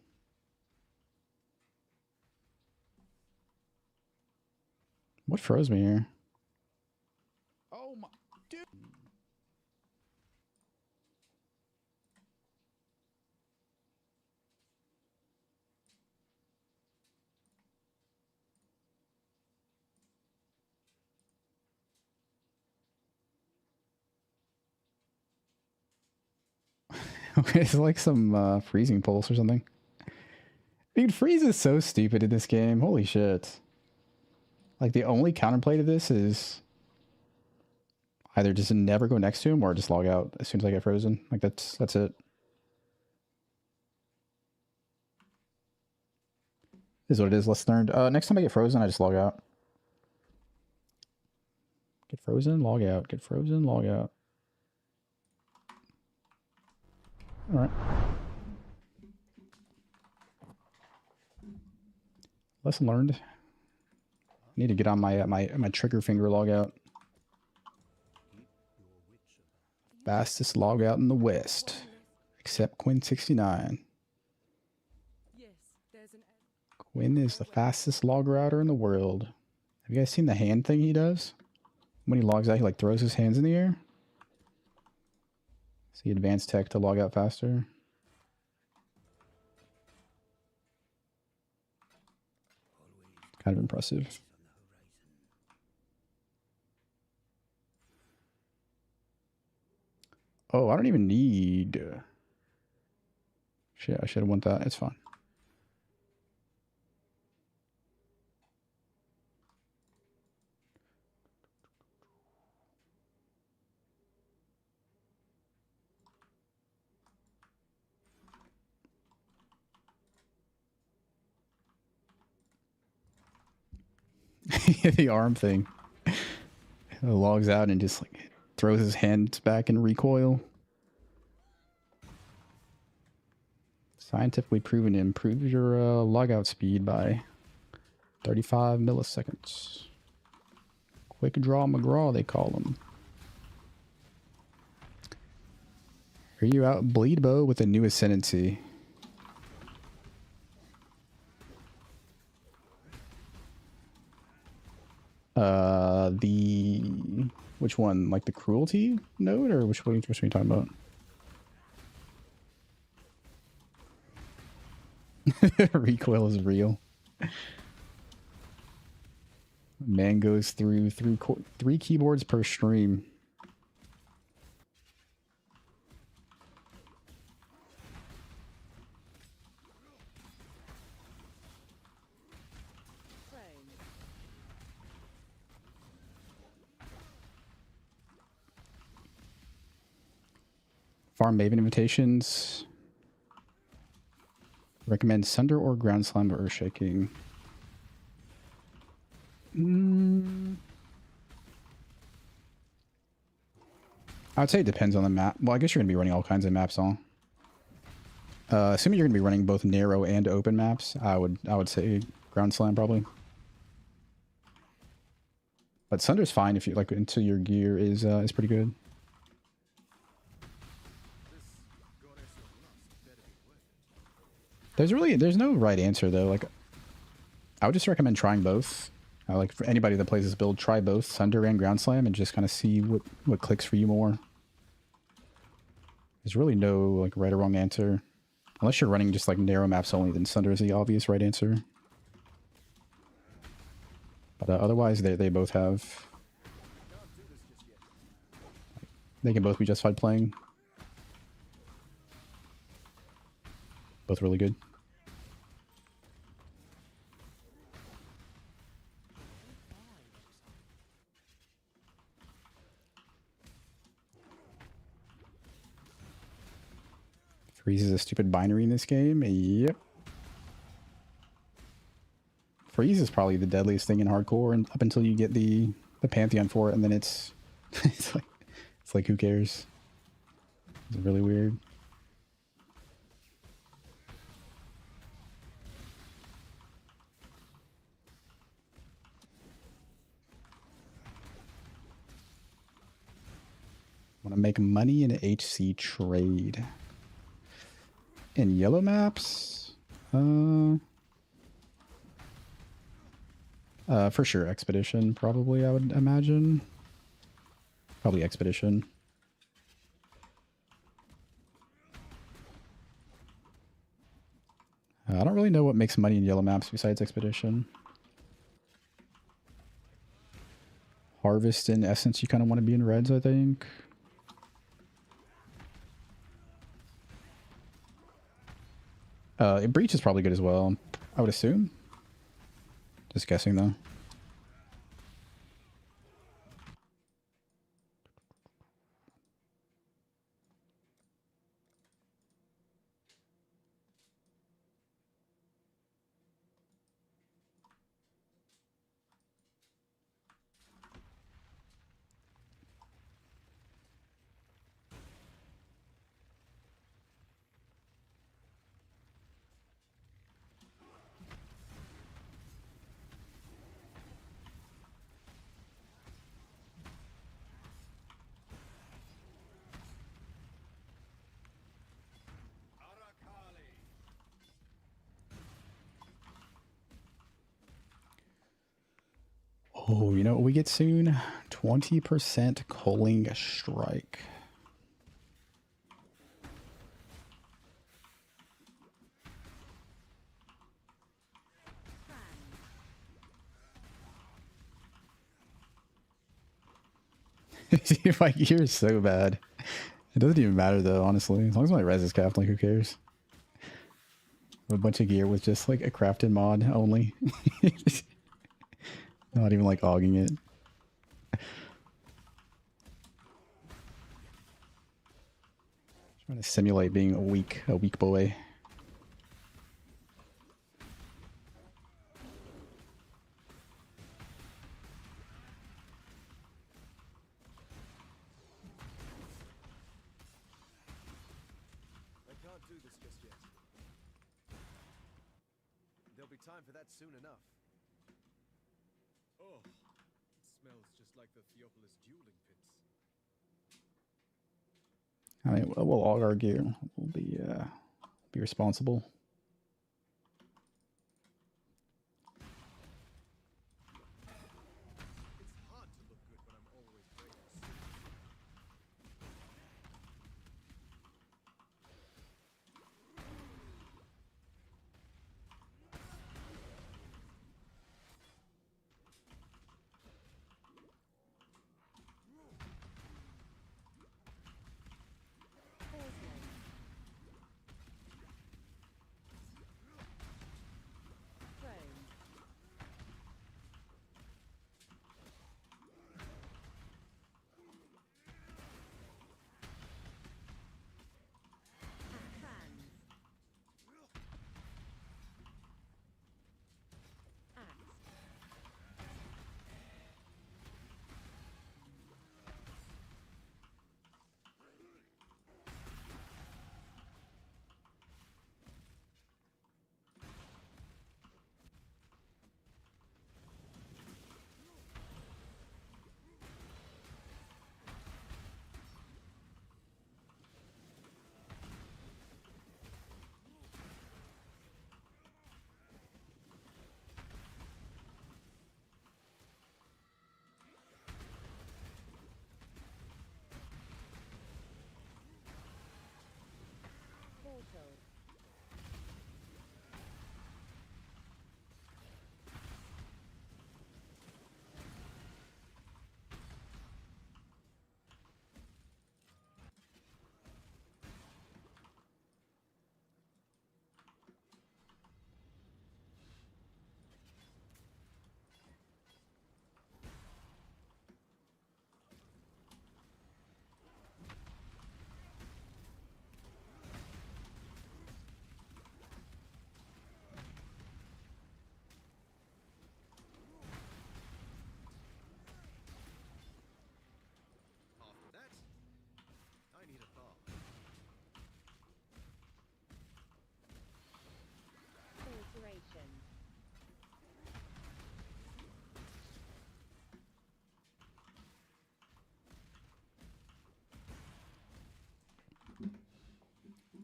What froze me here? Oh my... Dude! Okay, it's like some freezing pulse or something. Dude, freeze is so stupid in this game. Holy shit. Like, the only counterplay to this is either just never go next to him or just log out as soon as I get frozen. Like, that's it. Is what it is. Lesson learned. Next time I get frozen, I just log out. Get frozen, log out. Get frozen, log out. Alright. Lesson learned. Need to get on my my trigger finger log out. Fastest log out in the West, except Quinn 69. Yes, there's an Quinn is the fastest log router in the world. Have you guys seen the hand thing he does? When he logs out, he like throws his hands in the air. See advanced tech to log out faster. Kind of impressive. Oh, I don't even need... Shit, I should have went that. It's fine. The arm thing. He logs out and just like throws his hands back and recoil. Scientifically proven to improve your logout speed by 35 milliseconds. Quick draw McGraw, they call him. Are you out bleed bow with a new ascendancy? Which one? Like the cruelty node, or which one are you talking about? Recoil is real. Man goes through three keyboards per stream. Farm Maven invitations. Recommend Sunder or Ground Slam or Earthshaking. I would say it depends on the map. Well, I guess you're going to be running all kinds of maps on. Assuming you're going to be running both narrow and open maps, I would say Ground Slam probably. But Sunder's fine if you like until your gear is pretty good. There's no right answer though. Like, I would just recommend trying both. Like for anybody that plays this build, try both Sunder and Ground Slam and just kind of see what clicks for you more. There's really no like right or wrong answer, unless you're running just like narrow maps only. Then Sunder is the obvious right answer. But otherwise, they both have. They can both be justified playing. Both really good. Freeze is a stupid binary in this game. Yep. Freeze is probably the deadliest thing in hardcore, and up until you get the Pantheon for it, and then it's it's like who cares? It's really weird. Want to make money in an HC trade. In yellow maps? For sure Expedition, probably, I would imagine. Probably Expedition. I don't really know what makes money in yellow maps besides Expedition. Harvest and Essence, you kind of want to be in reds, I think. Breach is probably good as well. I would assume. Just guessing though. Oh, you know what we get soon? 20% culling strike. My gear is so bad. It doesn't even matter though, honestly. As long as my res is capped, like who cares? A bunch of gear with just like a crafted mod only. Not even like auging it. Trying to simulate being a weak boy. I can't do this just yet. There'll be time for that soon enough. Oh, it smells just like the Theopolis dueling pits. I mean, we'll aug our gear. We'll be responsible. It's hard to look good when I'm always breaking suit.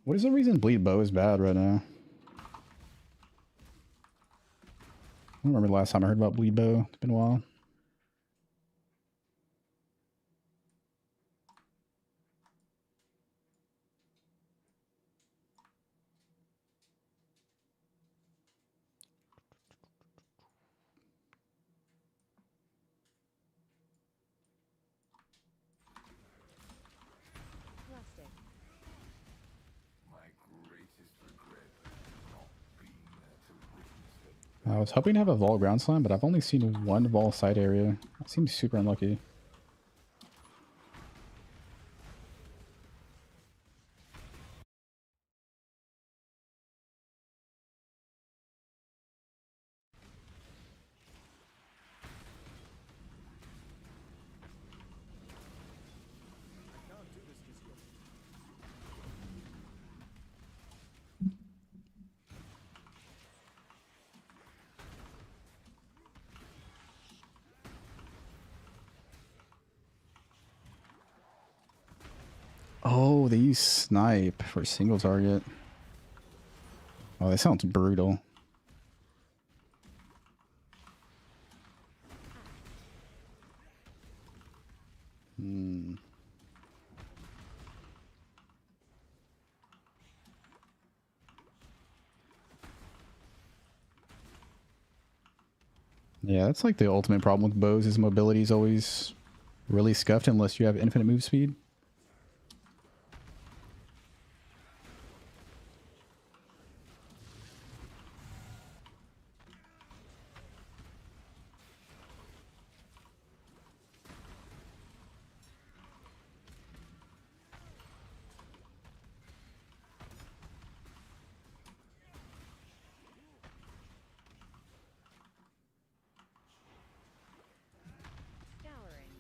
What is the reason bleed bow is bad right now? I don't remember the last time I heard about bleed bow. It's been a while. My greatest regret not being there to witness I was hoping to have a Vaal ground slime, but I've only seen one Vaal side area. That seems super unlucky. Oh, they use snipe for single target. Oh, that sounds brutal. Hmm. Yeah, that's like the ultimate problem with bows is mobility is always really scuffed unless you have infinite move speed. Scouring.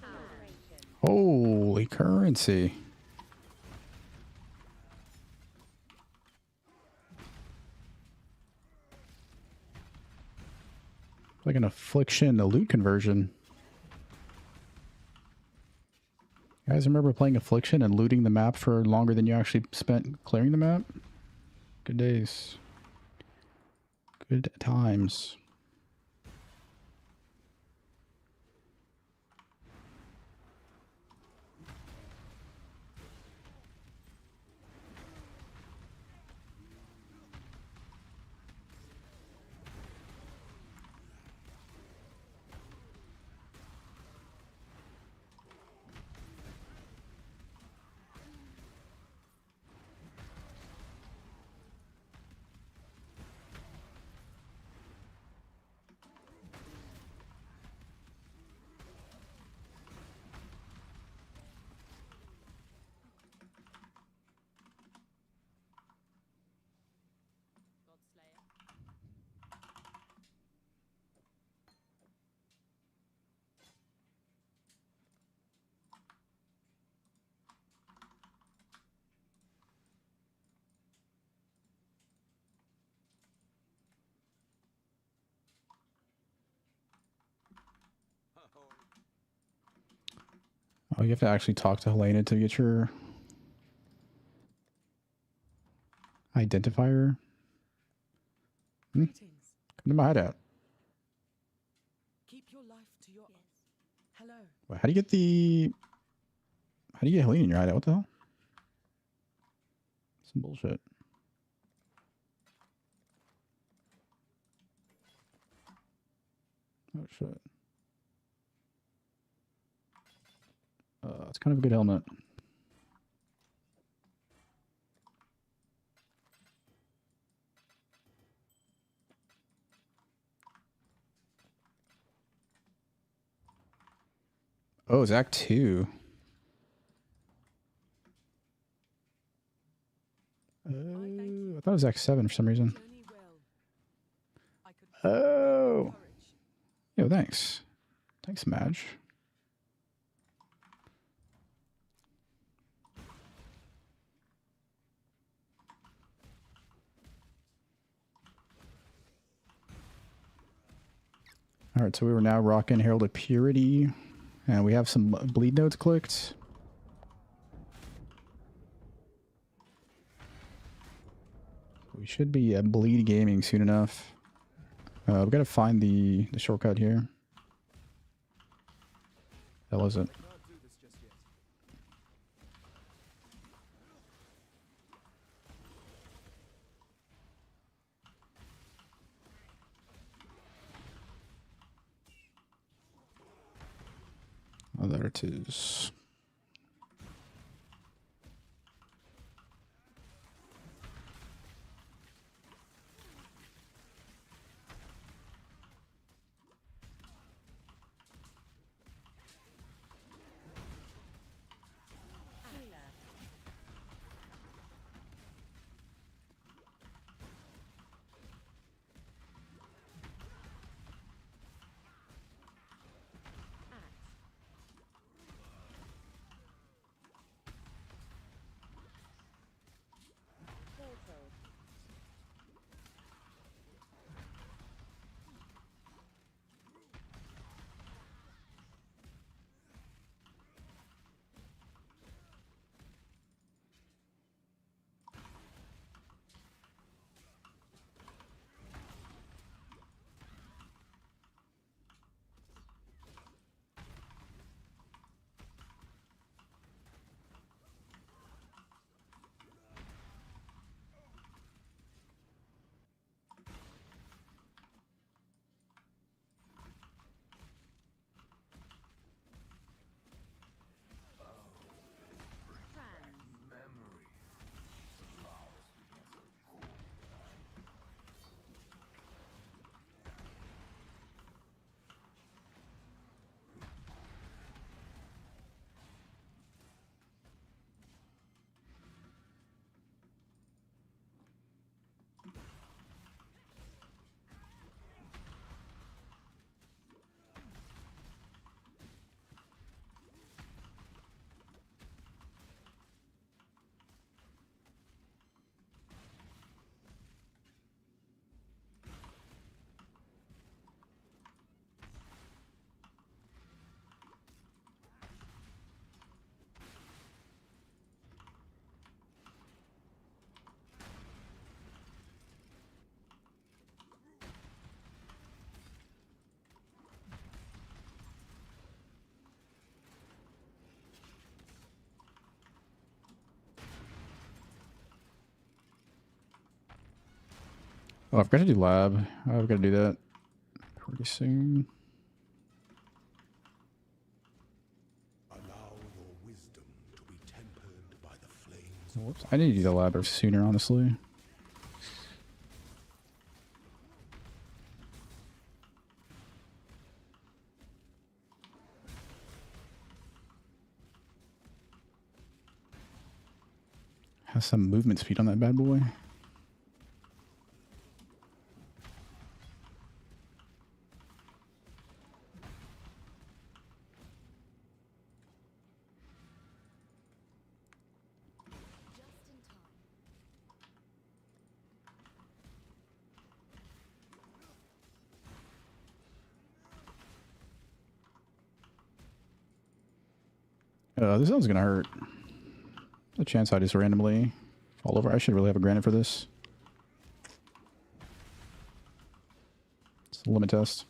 Operation. Holy currency. Like an affliction, a loot conversion. You guys remember playing Affliction and looting the map for longer than you actually spent clearing the map? Good days. Good times. Oh, you have to actually talk to Helena to get your identifier. Hmm? Come to my hideout. Keep your life to your Hello. Wait, how do you get the... How do you get Helena in your hideout? What the hell? Some bullshit. Oh, shit. It's kind of a good helmet. Oh, it's Act 2. I thought it was Act 7 for some reason. Oh. Yo, thanks. Thanks, Madge. Alright, so we were now rocking Herald of Purity. And we have some bleed nodes clicked. We should be bleed gaming soon enough. We gotta find the shortcut here. That was it. Oh, there it is. Oh, I've got to do lab. I've got to do that pretty soon. Allow your wisdom to be tempered by the flames. Whoops. I need to do the lab sooner, honestly. Has some movement speed on that bad boy. This one's gonna hurt. A chance I just randomly fall over. I should really have a granite for this. It's a limit test.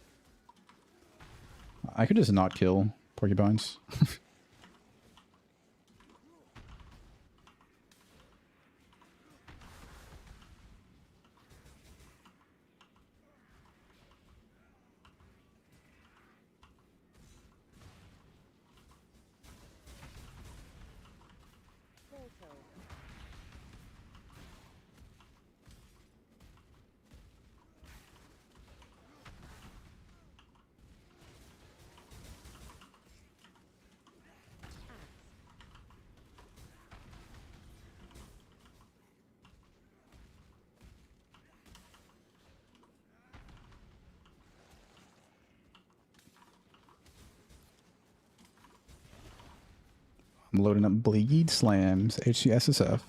I could just not kill porcupines. I'm loading up Bleed Slams, HCSSF.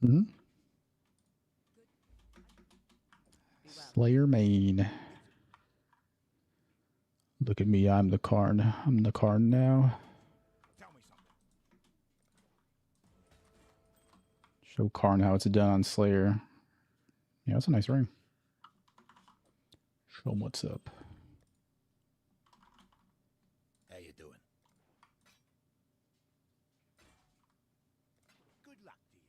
Hmm. Slayer main. Look at me, I'm the Karn. I'm the Karn now. Tell me something. Show Karn how it's done on Slayer. Yeah, that's a nice ring. Show him what's up. How you doing? Good luck to you.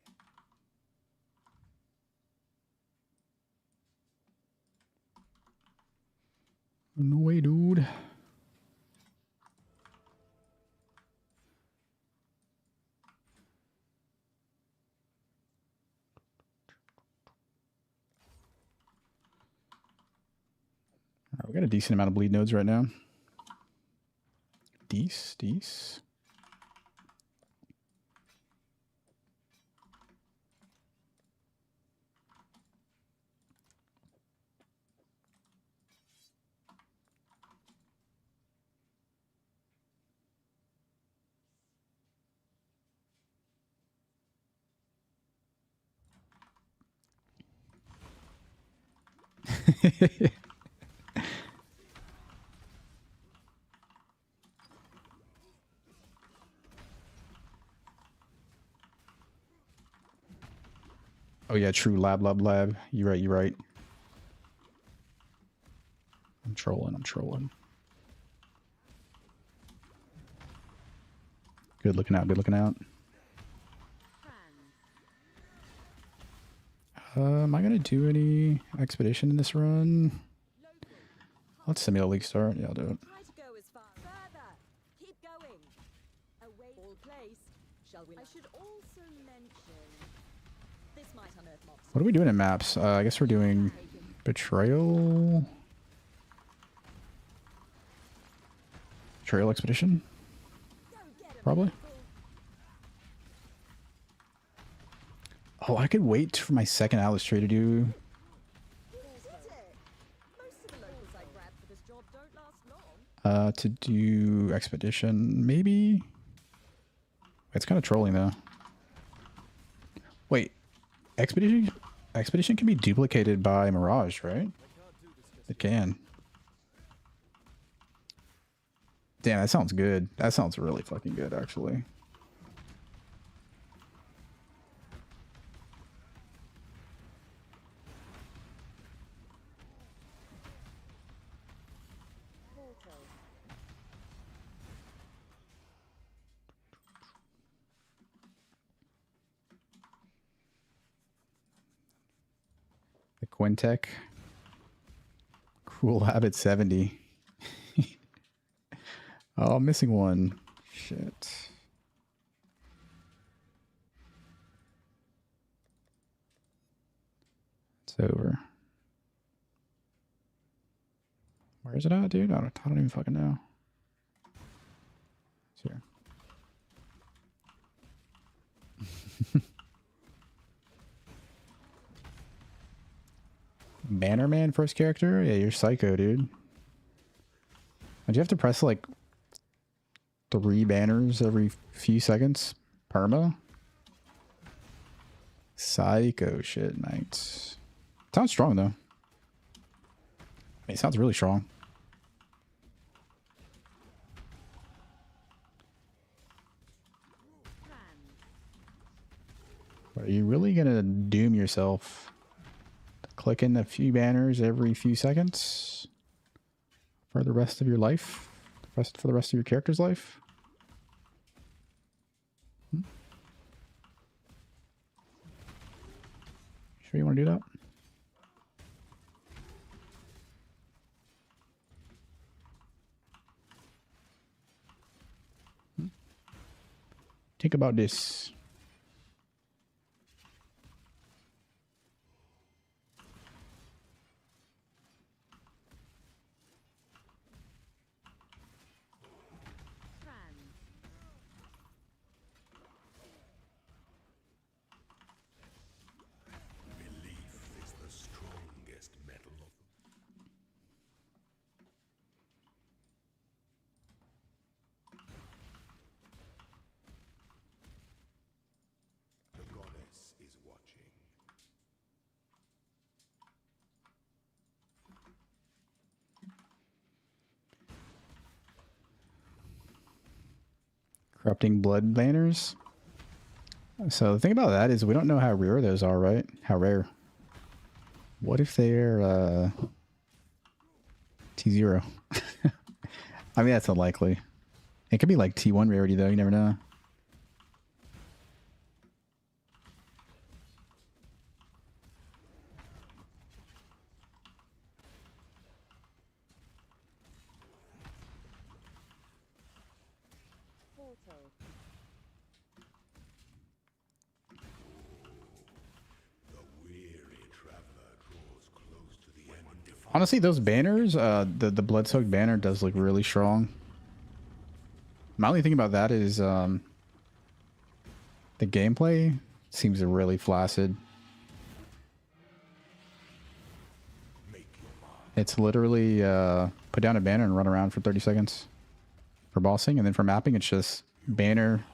No way, dude. Alright, we got a decent amount of bleed nodes right now. Dece. Oh yeah, true. Lab. You're right. I'm trolling. Good looking out. Am I gonna do any expedition in this run? Let's simulate league start. Yeah, I'll do it. Try to go as far further. Keep going. Away all place. Shall we? I should also mention this might unearth mobs. What are we doing in maps? I guess we're doing betrayal. Betrayal expedition. Probably. Oh, I could wait for my second Atlas tree to do. To do expedition, maybe. It's kind of trolling though. Wait, expedition can be duplicated by Mirage, right? It can. Damn, that sounds good. That sounds really fucking good, actually. The Quintech. Cruel Habit 70. Oh, I'm missing one. Shit. It's over. Where is it at, dude? I don't even fucking know. It's here. Bannerman first character? Yeah, you're psycho, dude. Did you have to press like 3 banners every few seconds? Perma? Psycho shit, mate. Sounds strong though. I mean, it sounds really strong. Are you really gonna doom yourself to clicking a few banners every few seconds for the rest of your life? For the rest of your character's life? Sure you want to do that? Think about this. Belief is the strongest metal of them. Corrupting blood banners. So the thing about that is we don't know how rare those are, right? How rare. What if they're T0? I mean, that's unlikely. It could be like T1 rarity though, you never know. Honestly, those banners, the blood-soaked banner does look really strong. My only thing about that is the gameplay seems really flaccid. It's literally put down a banner and run around for 30 seconds for bossing, and then for mapping it's just banner.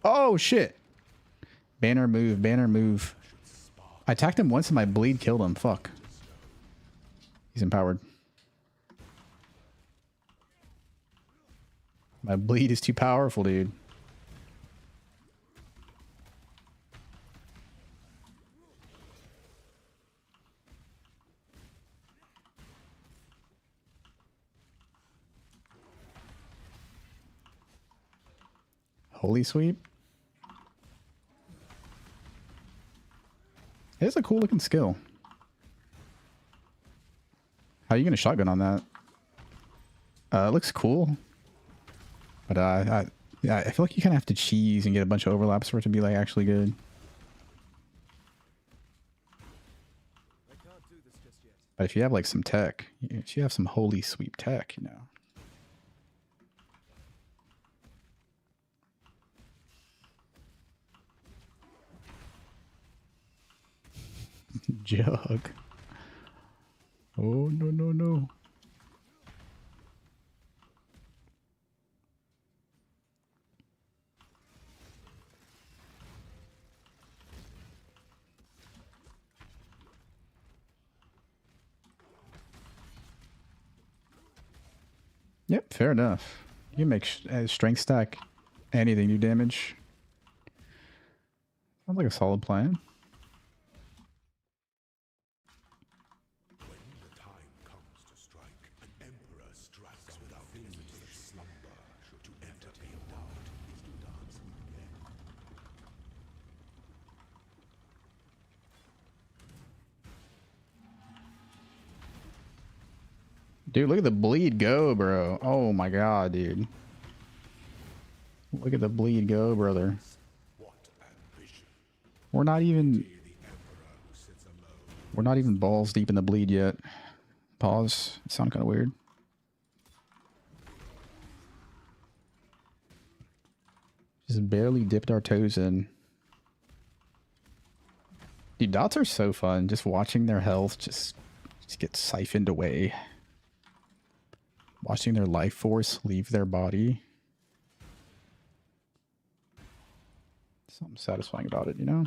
Oh shit! Banner move, banner move. I attacked him once and my bleed killed him. Fuck. He's empowered. My bleed is too powerful, dude. Holy sweep. It's a cool looking skill. How are you gonna shotgun on that? It looks cool. But yeah, I feel like you kind of have to cheese and get a bunch of overlaps for it to be like actually good. But if you have like some tech, if you have some holy sweep tech, you know. Jug. Oh, no, no, no. Yep, fair enough. You can make strength stack anything do damage. Sounds like a solid plan. When the time comes to strike, an emperor strikes without hesitation. Slumber should to entertain doubt is to dance with men. Dude, look at the bleed go, bro. Oh my god, dude. Look at the bleed go, brother. We're not even balls deep in the bleed yet. Pause. It sounded kind of weird. Just barely dipped our toes in. Dude, dots are so fun. Just watching their health just get siphoned away. Watching their life force leave their body. Something satisfying about it, you know?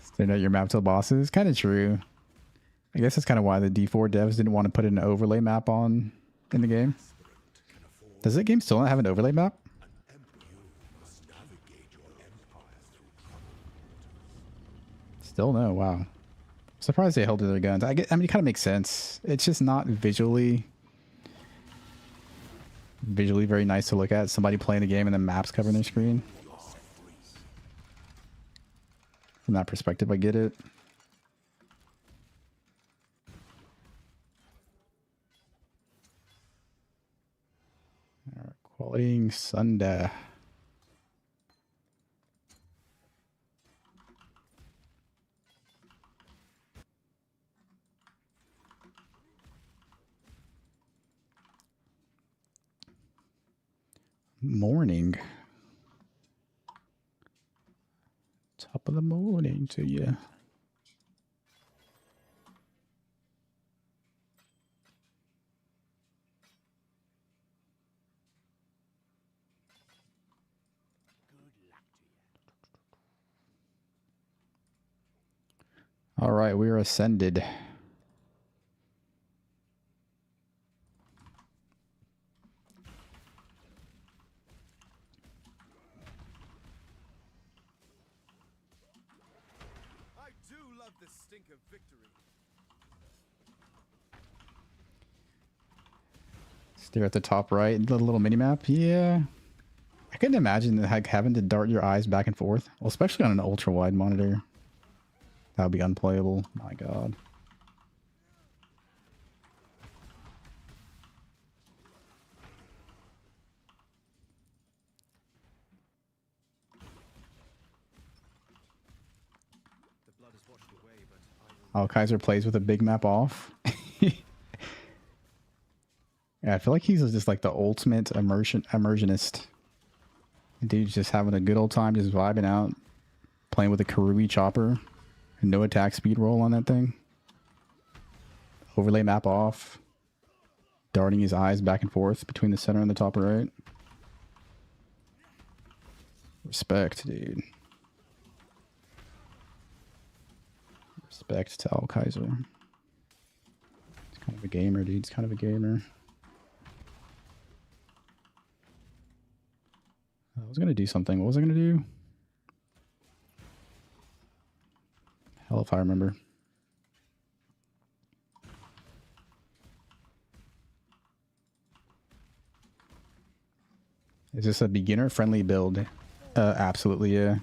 Staring at your map till bosses. Kind of true. I guess that's kind of why the D4 devs didn't want to put an overlay map on in the game. Does the game still not have an overlay map? Still no. Wow. Surprised they held to their guns. I mean, it kind of makes sense. It's just not visually very nice to look at. Somebody playing the game and the maps covering their screen. From that perspective, I get it. All right, quality Sunday. morning. Top of the morning to you. All right, we are ascended. I do love the stink of victory. Stare at the top right, the little mini map. Yeah, I couldn't imagine like having to dart your eyes back and forth, well, especially on an ultra wide monitor. That would be unplayable. My God. The blood is washed away, but I will... Oh, Kaiser plays with a big map off. Yeah, I feel like he's just like the ultimate immersionist. Dude's just having a good old time, just vibing out, playing with a Karui chopper. No attack speed roll on that thing. Overlay map off. Darting his eyes back and forth between the center and the top right. Respect, dude. Respect to Al Kaiser. He's kind of a gamer, dude. He's kind of a gamer. I was going to do something. What was I going to do? Hell if I remember. Is this a beginner-friendly build? Absolutely, yeah.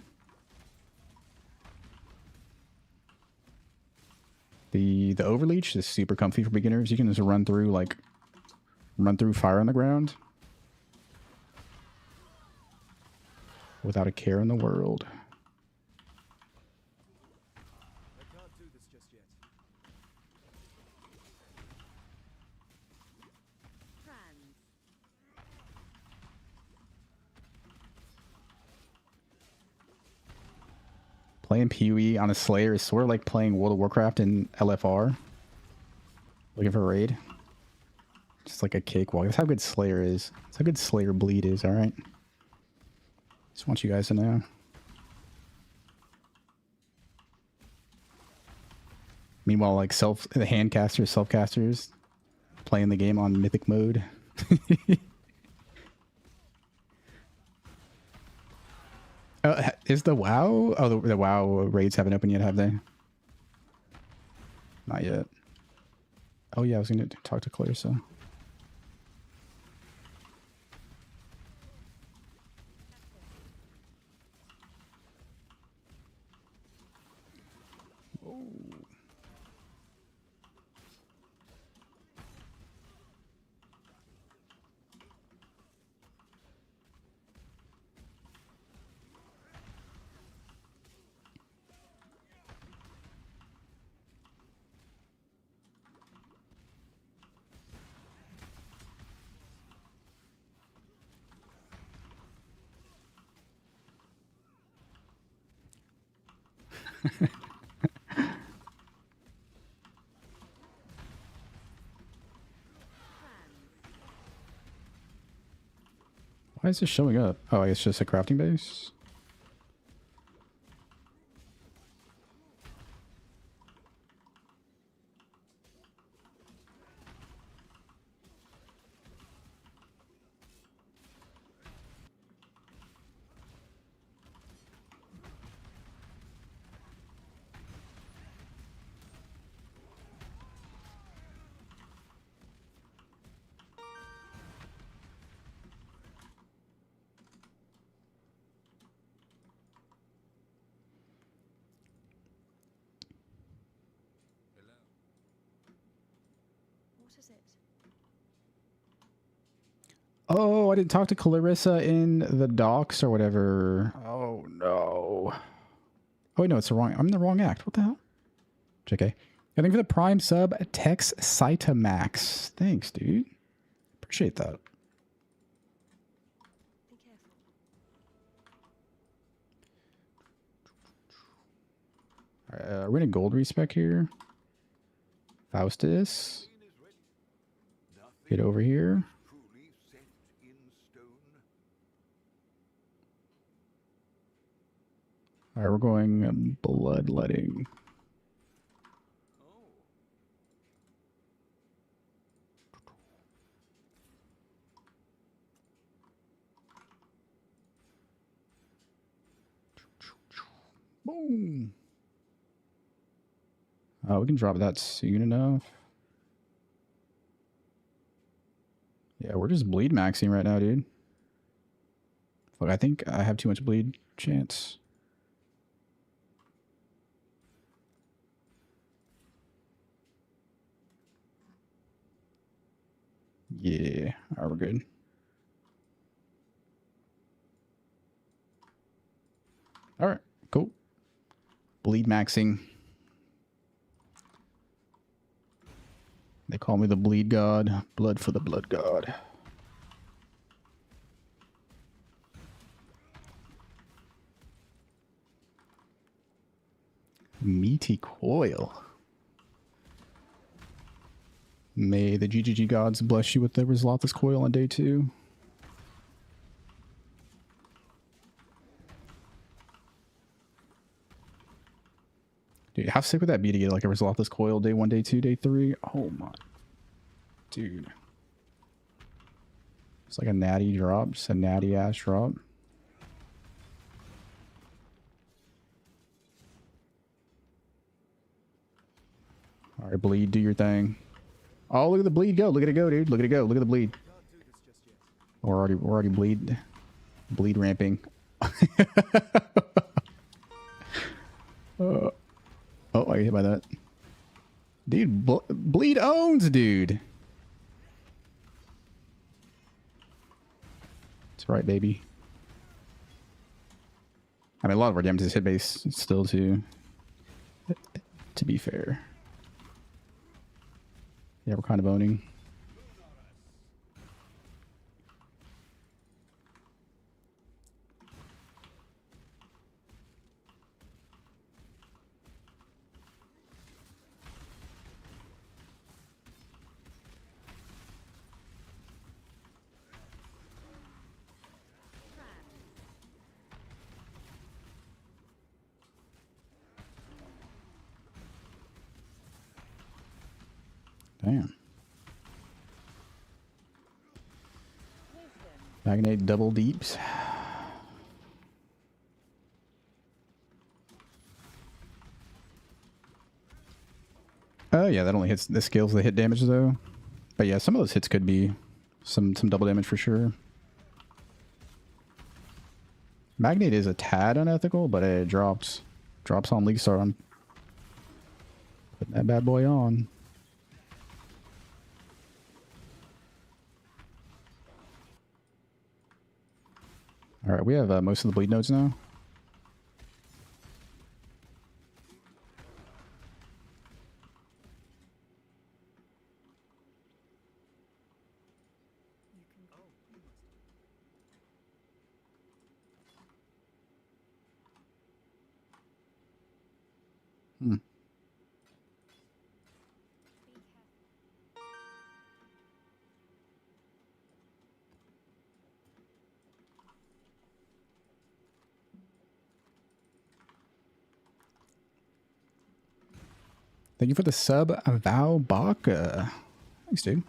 The overleech is super comfy for beginners. You can just run through fire on the ground without a care in the world. I can't do this just yet. Playing PoE on a Slayer is sort of like playing World of Warcraft in LFR. Looking for a raid. Just like a cakewalk. That's how good Slayer is. That's how good Slayer bleed is, alright? Just want you guys to know. Meanwhile, like the handcasters, self-casters, playing the game on mythic mode. Is the WoW? Oh, the WoW raids haven't opened yet, have they? Not yet. Oh yeah, I was going to talk to Clarissa. Why is this showing up? Oh, it's just a crafting base? Oh, I didn't talk to Clarissa in the docks or whatever. Oh, no. Oh, wait, no, it's the wrong... I'm in the wrong act. What the hell? JK. I think for the Prime sub, Tex Cytamax. Thanks, dude. Appreciate that. Are we in a gold respec here? Faustus. Get over here. Truly set in stone. Alright, we're going bloodletting. Boom. We can drop that soon enough. Yeah, we're just bleed maxing right now, dude. Look, I think I have too much bleed chance. Yeah, alright, we're good. Alright, cool. Bleed maxing. They call me the bleed god. Blood for the blood god. Meaty Coil. May the GGG gods bless you with the Ryslatha's Coil on day 2. Dude, how sick would that be to get like a Ryslatha's Coil day 1, day 2, day 3? Oh my. Dude. It's like a natty drop. Just a natty ass drop. Alright, bleed, do your thing. Oh, look at the bleed go. Look at it go, dude. Look at it go. Look at the bleed. We're already bleed ramping. Oh, I get hit by that. Dude, bleed owns, dude. That's right, baby. I mean, a lot of our damage is hit base still, too. To be fair. Yeah, we're kind of owning. Damn. Magnate double deeps. Oh yeah, that only hits the scales that hit damage though. But yeah, some of those hits could be some double damage for sure. Magnate is a tad unethical, but it drops on League Star. I'm putting that bad boy on. Alright, we have most of the bleed nodes now. Hmm. Thank you for the sub, Vaal Baka. Thanks, dude.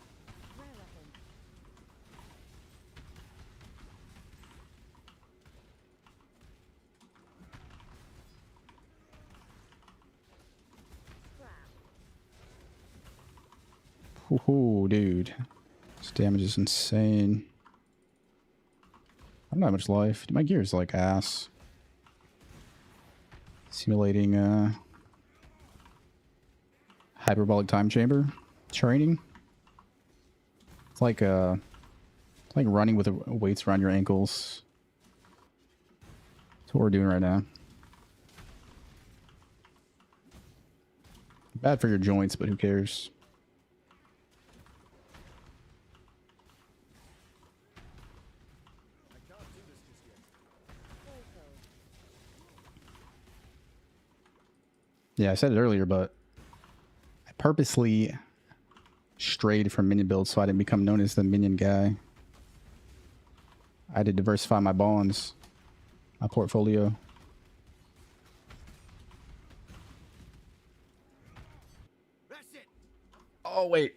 Ooh, dude. This damage is insane. I don't have much life. My gear is like ass. Simulating hyperbolic time chamber training. It's like running with weights around your ankles. That's what we're doing right now. Bad for your joints, but who cares? Yeah, I said it earlier, but I purposely strayed from minion builds so I didn't become known as the minion guy. I had to diversify my bonds, my portfolio. That's it. Oh, wait.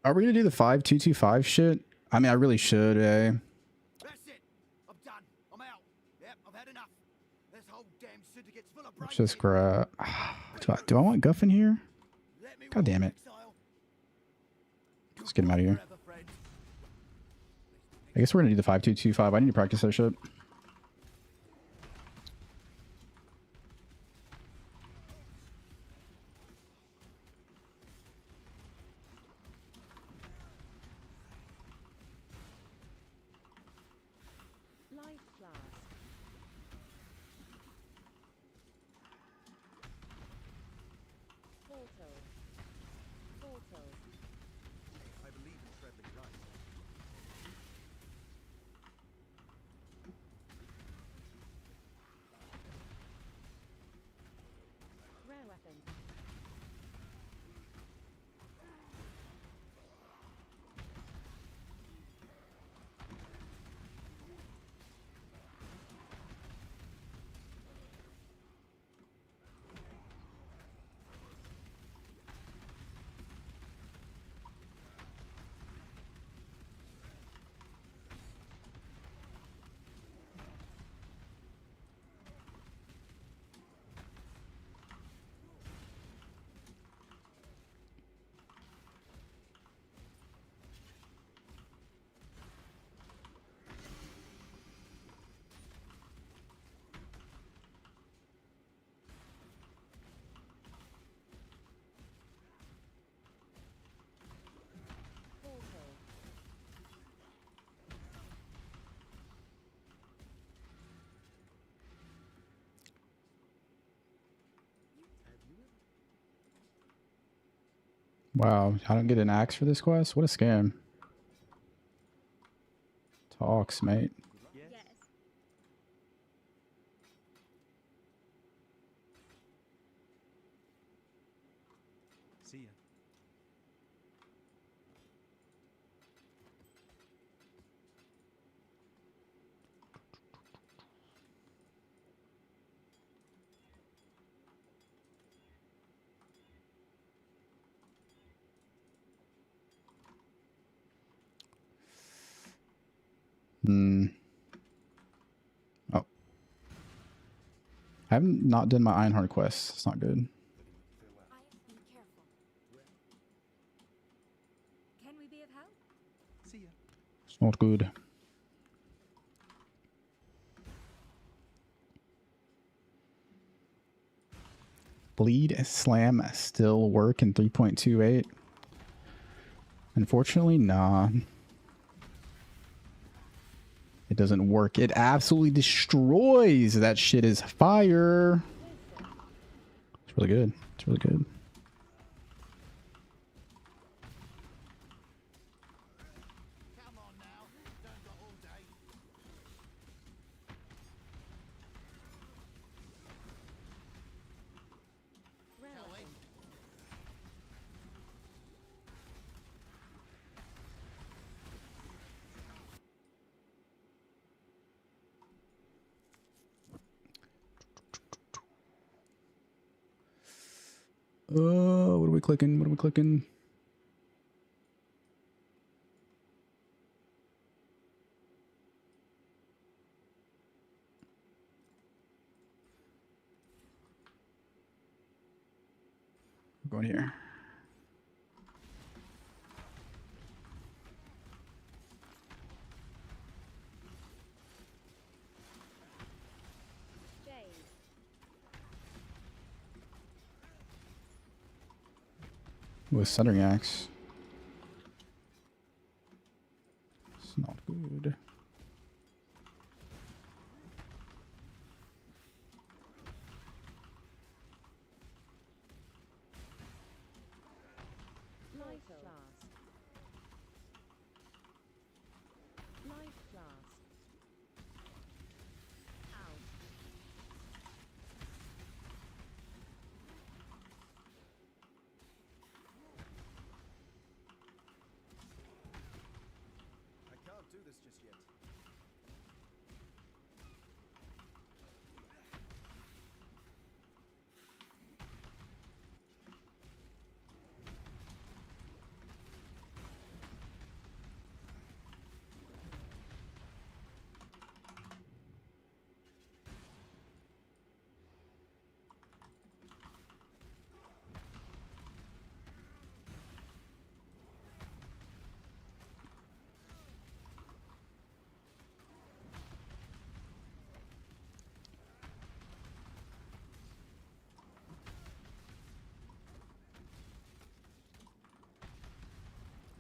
Are we going to do the 5-2-2-5 shit? I mean, I really should, eh? That's it. I'm done. I'm out. Yep, I've had enough. This whole damn syndicate's full of Let's brain just grab... Do I want Guff in here? God damn it. Let's get him out of here. I guess we're going to do the 5-2-2-5. I need to practice that shit. Life flask. Portal. Portal. I believe in traveling right. Rare weapon. Portal. Wow, I don't get an axe for this quest? What a scam. Talks, mate. Yes. See ya. Oh. I haven't not done my Ironheart quest. It's not good. Be careful. Can we be of help? See ya. It's not good. Bleed Slam still work in 3.28? Unfortunately, nah. It doesn't work. It absolutely destroys. That shit is fire. It's really good. It's really good. Come on now. Don't got all day. Rare weapon. What are we clicking? What are we clicking? We're going here. Jade. With Sundering Axe. It's not good. Life flask. Life flask. Ow.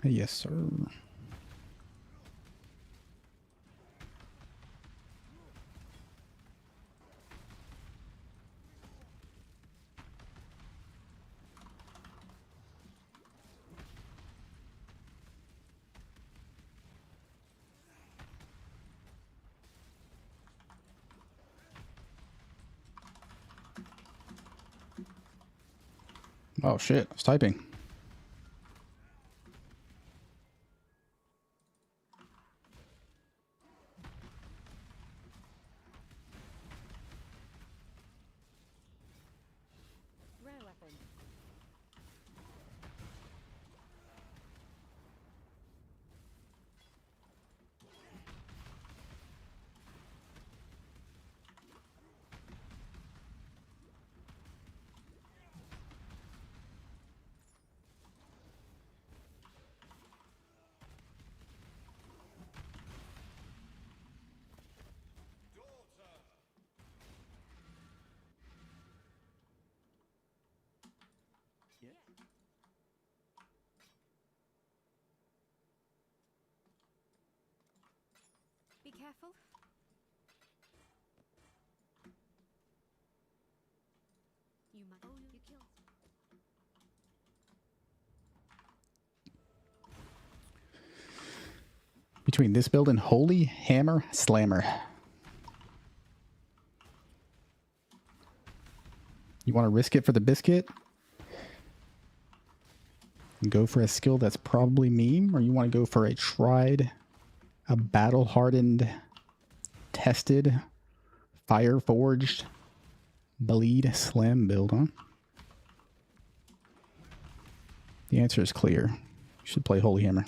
Yes, sir. Oh shit, I was typing. Rare weapon. Be careful. You might. Oh, you killed. Between this build and Holy Hammer Slammer. You want to risk it for the biscuit? And go for a skill that's probably meme, or you want to go for a tried, a battle-hardened, tested, fire-forged, bleed slam build, huh? The answer is clear. You should play Holy Hammer.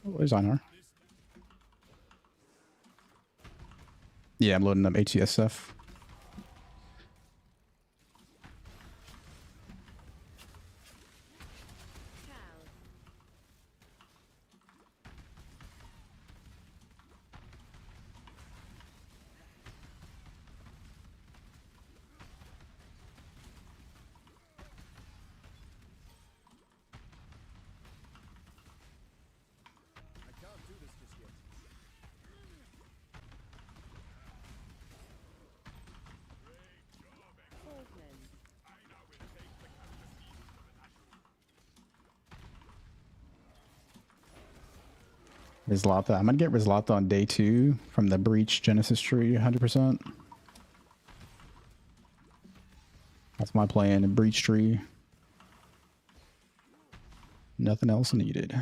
Oh, there's Einar. Yeah, I'm loading up HCS stuff. I can't do this just yet. Swordsman. Ryslatha. I'm gonna get Ryslatha on day 2 from the Breach Genesis tree, 100%. That's my plan, a Breach tree. Nothing else needed.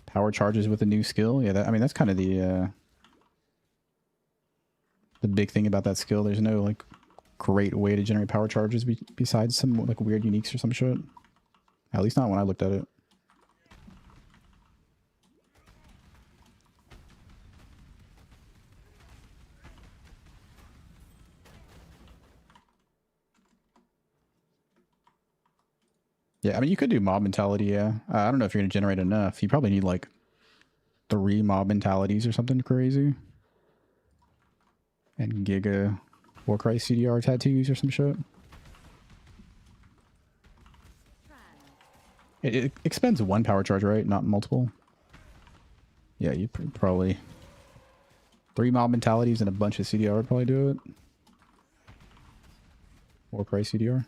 Power charges with a new skill. Yeah, that, I mean, that's kind of the big thing about that skill. There's no like great way to generate power charges besides some like weird uniques or some shit. At least not when I looked at it. Yeah, I mean, you could do mob mentality, yeah. I don't know if you're going to generate enough. You probably need like 3 mob mentalities or something crazy. And Giga Warcry CDR tattoos or some shit. It expends 1 power charge, right? Not multiple. Yeah, you probably 3 mob mentalities and a bunch of CDR would probably do it. Warcry CDR.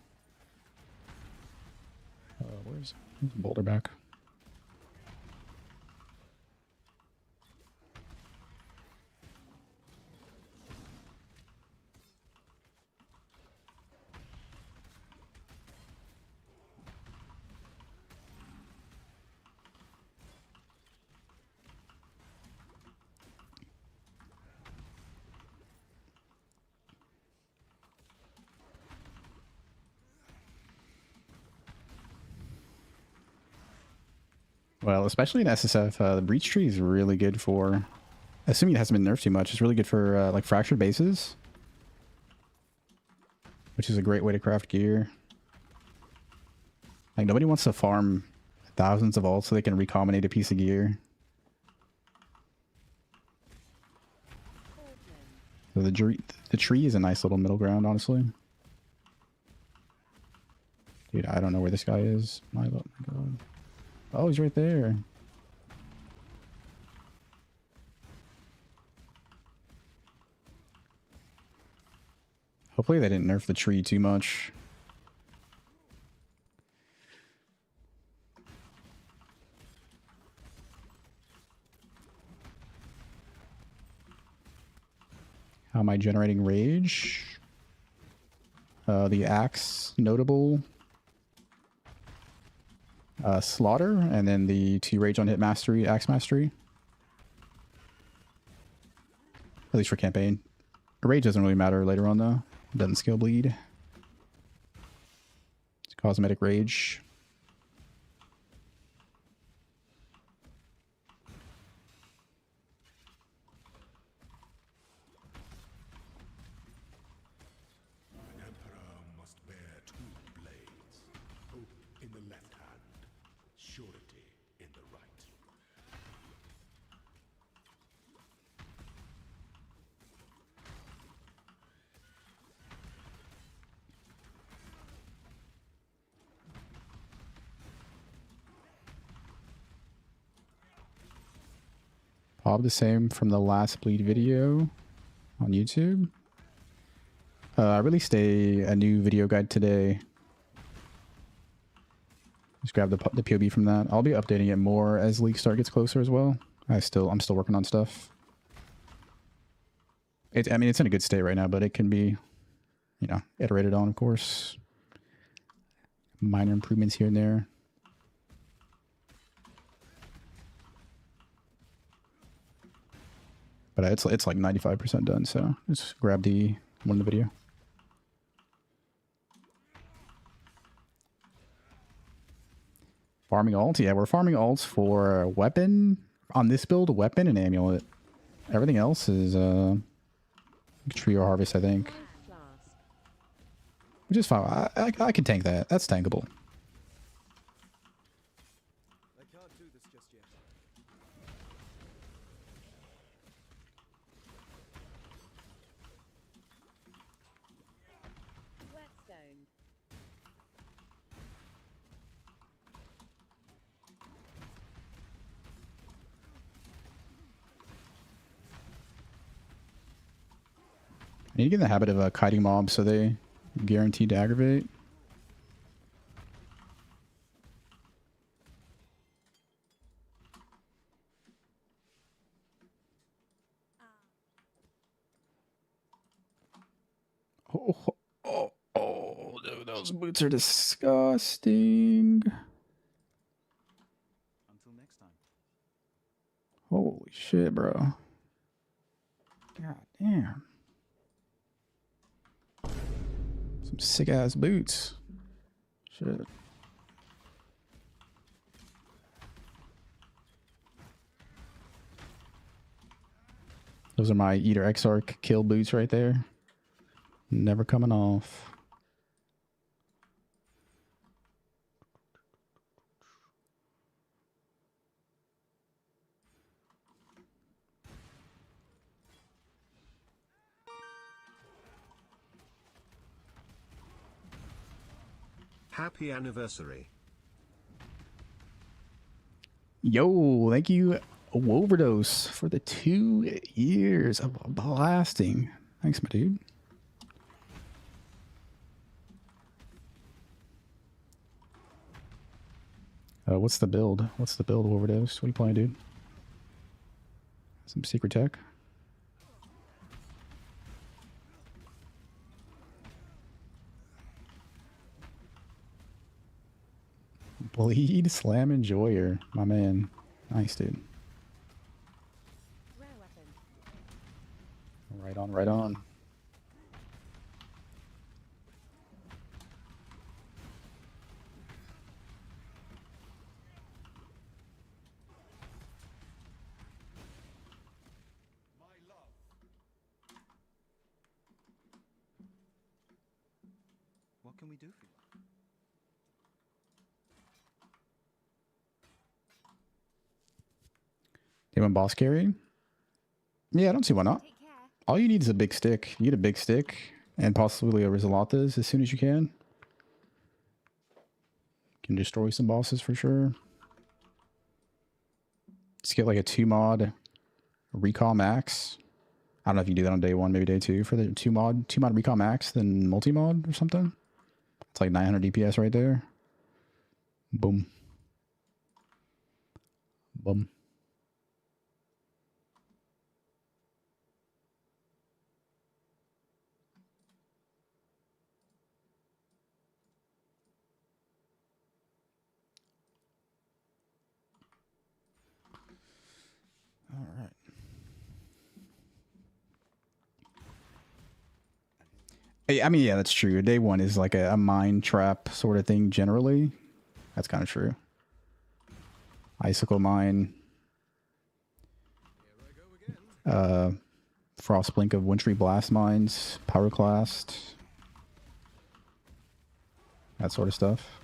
Where's Boulder back? Well, especially in SSF, the Breach Tree is really good for, assuming it hasn't been nerfed too much, it's really good for like fractured bases, which is a great way to craft gear. Like, nobody wants to farm thousands of ults so they can recombinate a piece of gear. So the tree is a nice little middle ground, honestly. Dude, I don't know where this guy is. My God. Oh, he's right there. Hopefully they didn't nerf the tree too much. How am I generating rage? The axe notable slaughter, and then the 2 rage on hit mastery, axe mastery. At least for campaign. Rage doesn't really matter later on though. It doesn't skill bleed. It's cosmetic rage. An emperor must bear 2 blades. Hope in the left hand, surety in the right. Bob the same from the last bleed video on YouTube. I released a new video guide today. Just grab the POV from that. I'll be updating it more as League Start gets closer as well. I'm still working on stuff. I mean, it's in a good state right now, but it can be, you know, iterated on, of course. Minor improvements here and there. But it's like 95% done, so just grab the one in the video. Farming alts? Yeah, we're farming alts for weapon. On this build, weapon and amulet. Everything else is trio harvest, I think. Which is fine. I can tank that. That's tankable. I can't do this just yet. Whetstone. I need to get in the habit of kiting mobs so they guaranteed to aggravate. Oh, dude, those boots are disgusting. Until next time. Holy shit, bro. God damn. Some sick ass boots. Shit. Those are my Eater Exarch kill boots right there. Never coming off. Happy anniversary. Yo, thank you, Overdose, for the 2 years of blasting. Thanks, my dude. What's the build? What's the build, Overdose? What are you playing, dude? Some secret tech? Bleed Slam Enjoyer, my man. Nice, dude. Rare weapon. Right on, right on. What can we do for you? Doing boss carry? Yeah, I don't see why not. Take care. All you need is a big stick. You need a big stick and possibly a Ryslatha's as soon as you can. Can destroy some bosses for sure. Just get like a 2 mod recall max. I don't know if you can do that on day 1, maybe day 2 for the 2 mod recall max, then multi mod or something. It's like 900 DPS right there. Boom. Boom. All right. I mean, yeah, that's true. Day 1 is like a mine trap sort of thing generally. That's kind of true. Icicle mine. Frost blink of wintry blast mines. Pyroclast. That sort of stuff.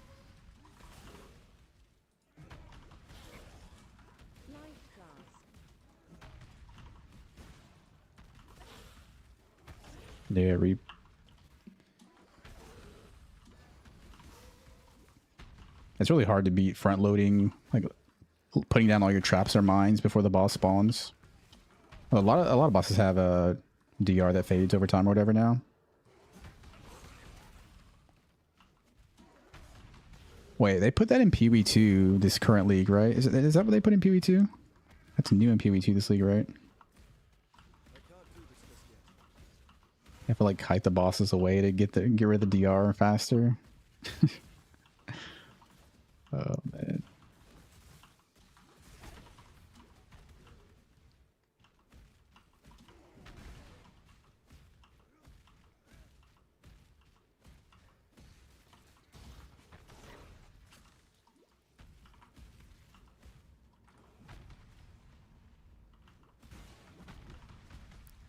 Yeah, it's really hard to beat front loading, like putting down all your traps or mines before the boss spawns. A lot of bosses have a DR that fades over time or whatever now. Wait, they put that in PoE2 this current league, right? Is that what they put in PoE2? That's new in PoE2 this league, right? You have to like kite the bosses away to get rid of the DR faster. Oh man.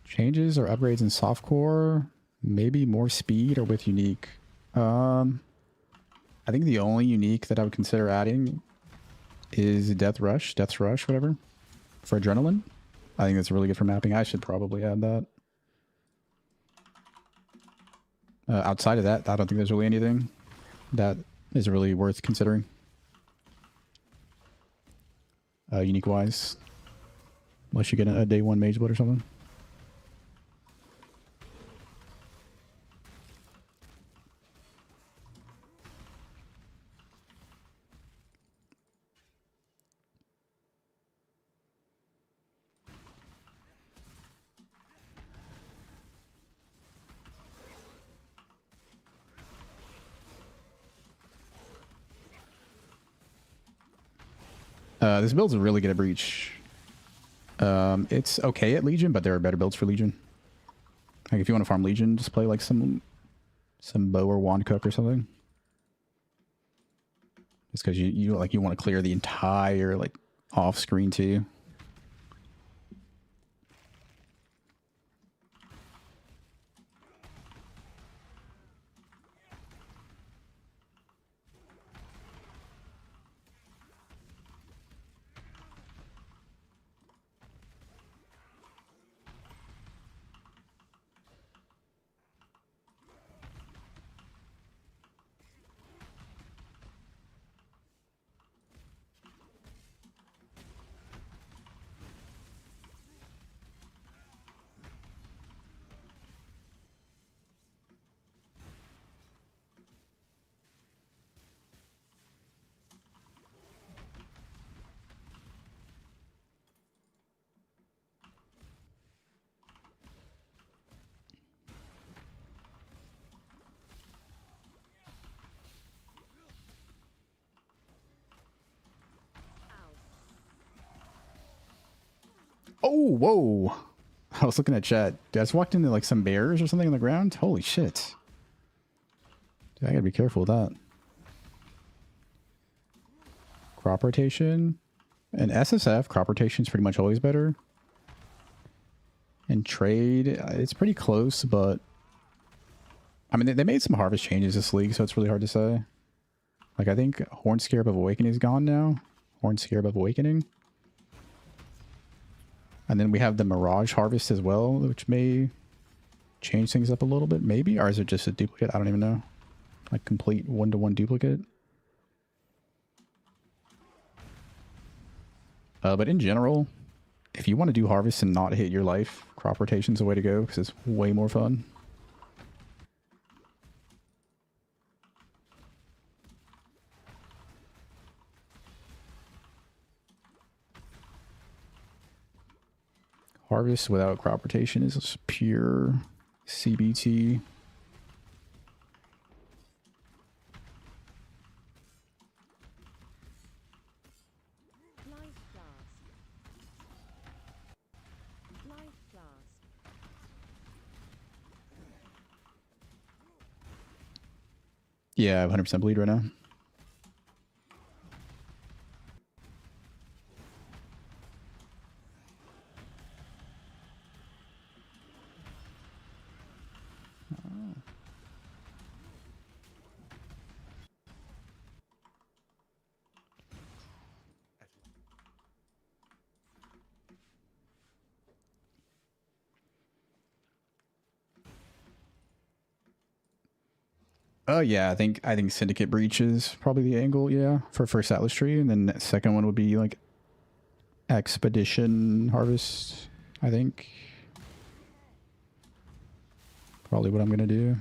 Changes or upgrades in softcore, maybe more speed or with unique. I think the only unique that I would consider adding is Death's Rush, whatever, for Adrenaline. I think that's really good for mapping. I should probably add that. Outside of that, I don't think there's really anything that is really worth considering. Unique-wise. Unless you get a day 1 Mage Blood or something. This build's really good at Breach. It's okay at Legion, but there are better builds for Legion. Like if you want to farm Legion, just play like some bow or wand cook or something. Just because you want to clear the entire like off screen too. Oh, whoa. I was looking at chat. Dude, I just walked into like some bears or something on the ground. Holy shit. Dude, I gotta be careful with that. Crop rotation. And SSF, crop rotation is pretty much always better. And trade, it's pretty close, but... I mean, they made some harvest changes this league, so it's really hard to say. Like, I think Horn Scarab of Awakening is gone now. Horn Scarab of Awakening. And then we have the Mirage Harvest as well, which may change things up a little bit, maybe? Or is it just a duplicate? I don't even know. Like complete one-to-one duplicate. But in general, if you want to do Harvest and not hit your life, crop rotation's the way to go because it's way more fun. Harvest without crop rotation is just pure CBT. Life flask. Life flask. Yeah, I have 100% bleed right now. Oh yeah, I think Syndicate Breach is probably the angle, yeah, for first Atlas Tree, and then the second one would be like Expedition Harvest, I think. Probably what I'm gonna do.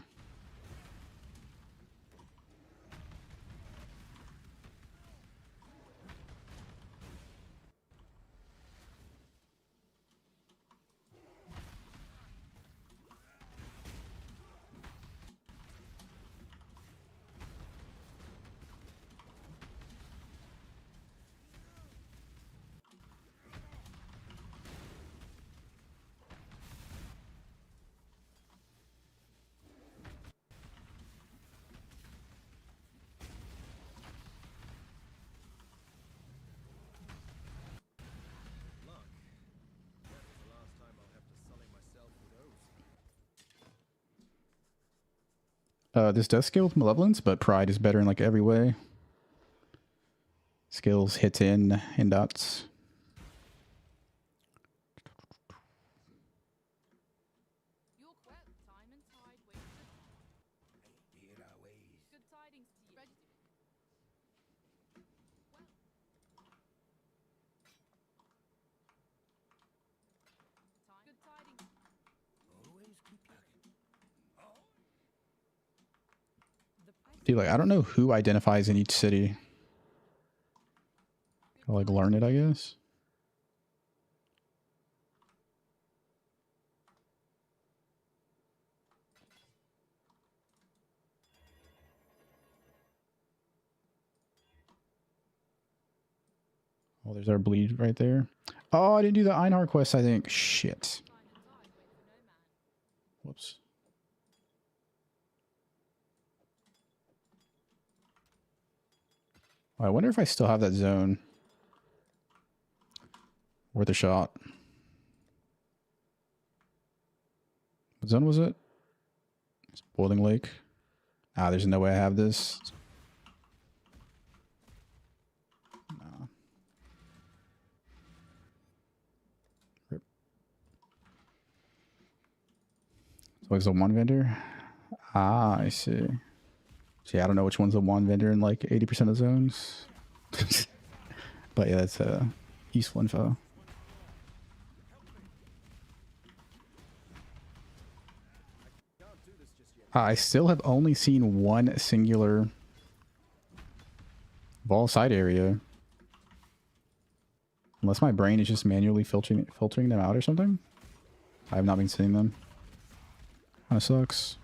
This does scale with Malevolence, but Pride is better in like every way. Skills, hits in dots. Dude, like, I don't know who identifies in each city. I'll, like, learn it, I guess. Oh, there's our bleed right there. Oh, I didn't do the Einar quest, I think. Shit. Whoops. I wonder if I still have that zone. Worth a shot. What zone was it? It's Boiling Lake. Ah, there's no way I have this. No. Rip. So it's a one vendor? Ah, I see. See, I don't know which one's the one vendor in like 80% of zones. But yeah, that's useful info. I still have only seen one singular Vaal side area. Unless my brain is just manually filtering them out or something. I have not been seeing them. Kinda sucks.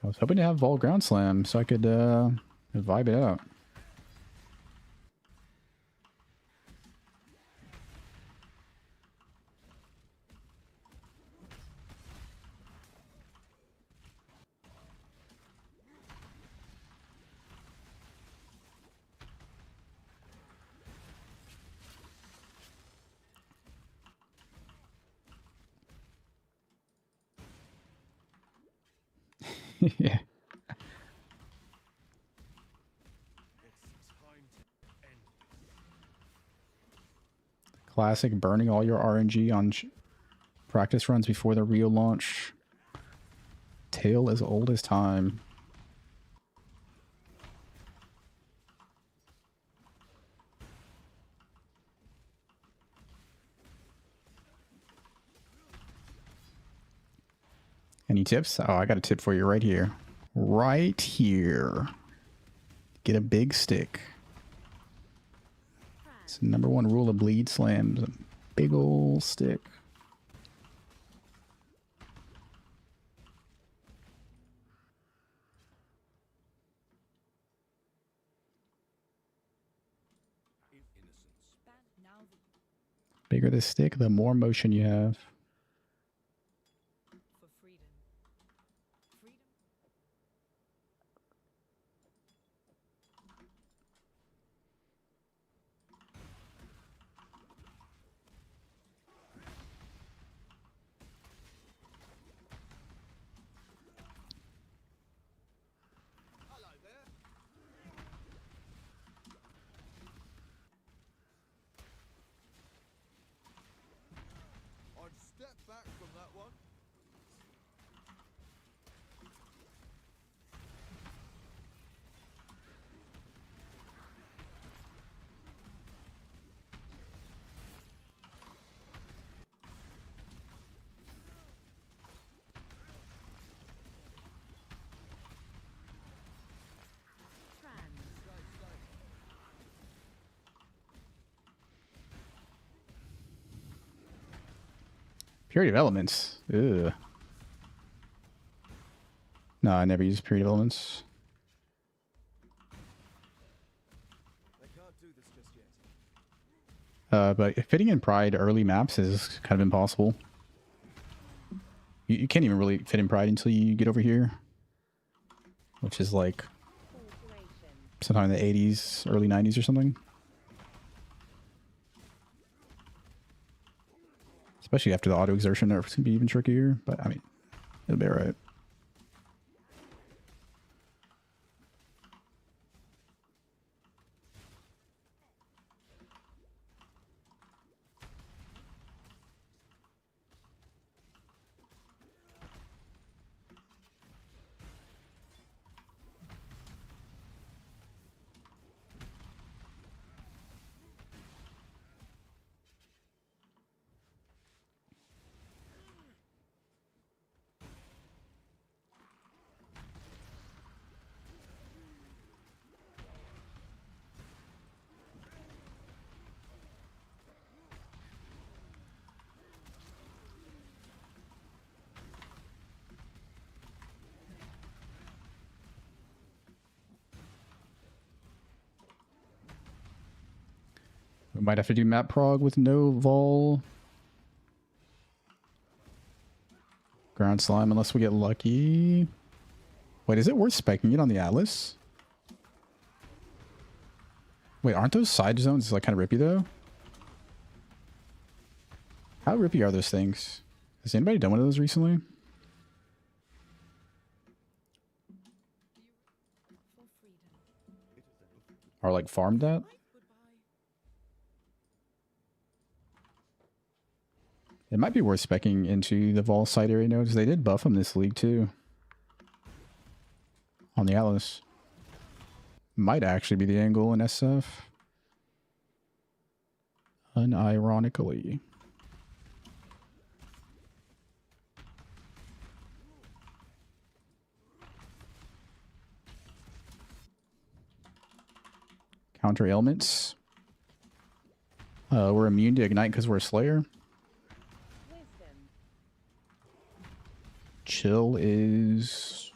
I was hoping to have Vaal Ground Slam so I could vibe it out. Yeah. Classic burning all your RNG on practice runs before the real launch. Tale as old as time. Any tips? Oh, I got a tip for you right here. Right here. Get a big stick. It's the #1 rule of bleed slams. A big ol' stick. Bigger the stick, the more motion you have. For freedom. Freedom? Hello there. I'd step back from that one. Purity of Elements. Ugh. No, I never use Purity of Elements. They can't do this just yet. But fitting in Pride early maps is kind of impossible. You can't even really fit in Pride until you get over here. Which is like sometime in the 80s, early 90s or something. Especially after the auto exertion, it's going to be even trickier. But I mean, it'll be alright. We might have to do map prog with no Vaal. Ground slime unless we get lucky. Wait, is it worth speccing it on the Atlas? Wait, aren't those side zones like kind of rippy though? How rippy are those things? Has anybody done one of those recently? Or like farmed that? It might be worth speccing into the Vaal side area nodes. They did buff them this league too. On the Atlas. Might actually be the angle in SF. Unironically. Counter ailments. We're immune to ignite because we're a Slayer. Chill is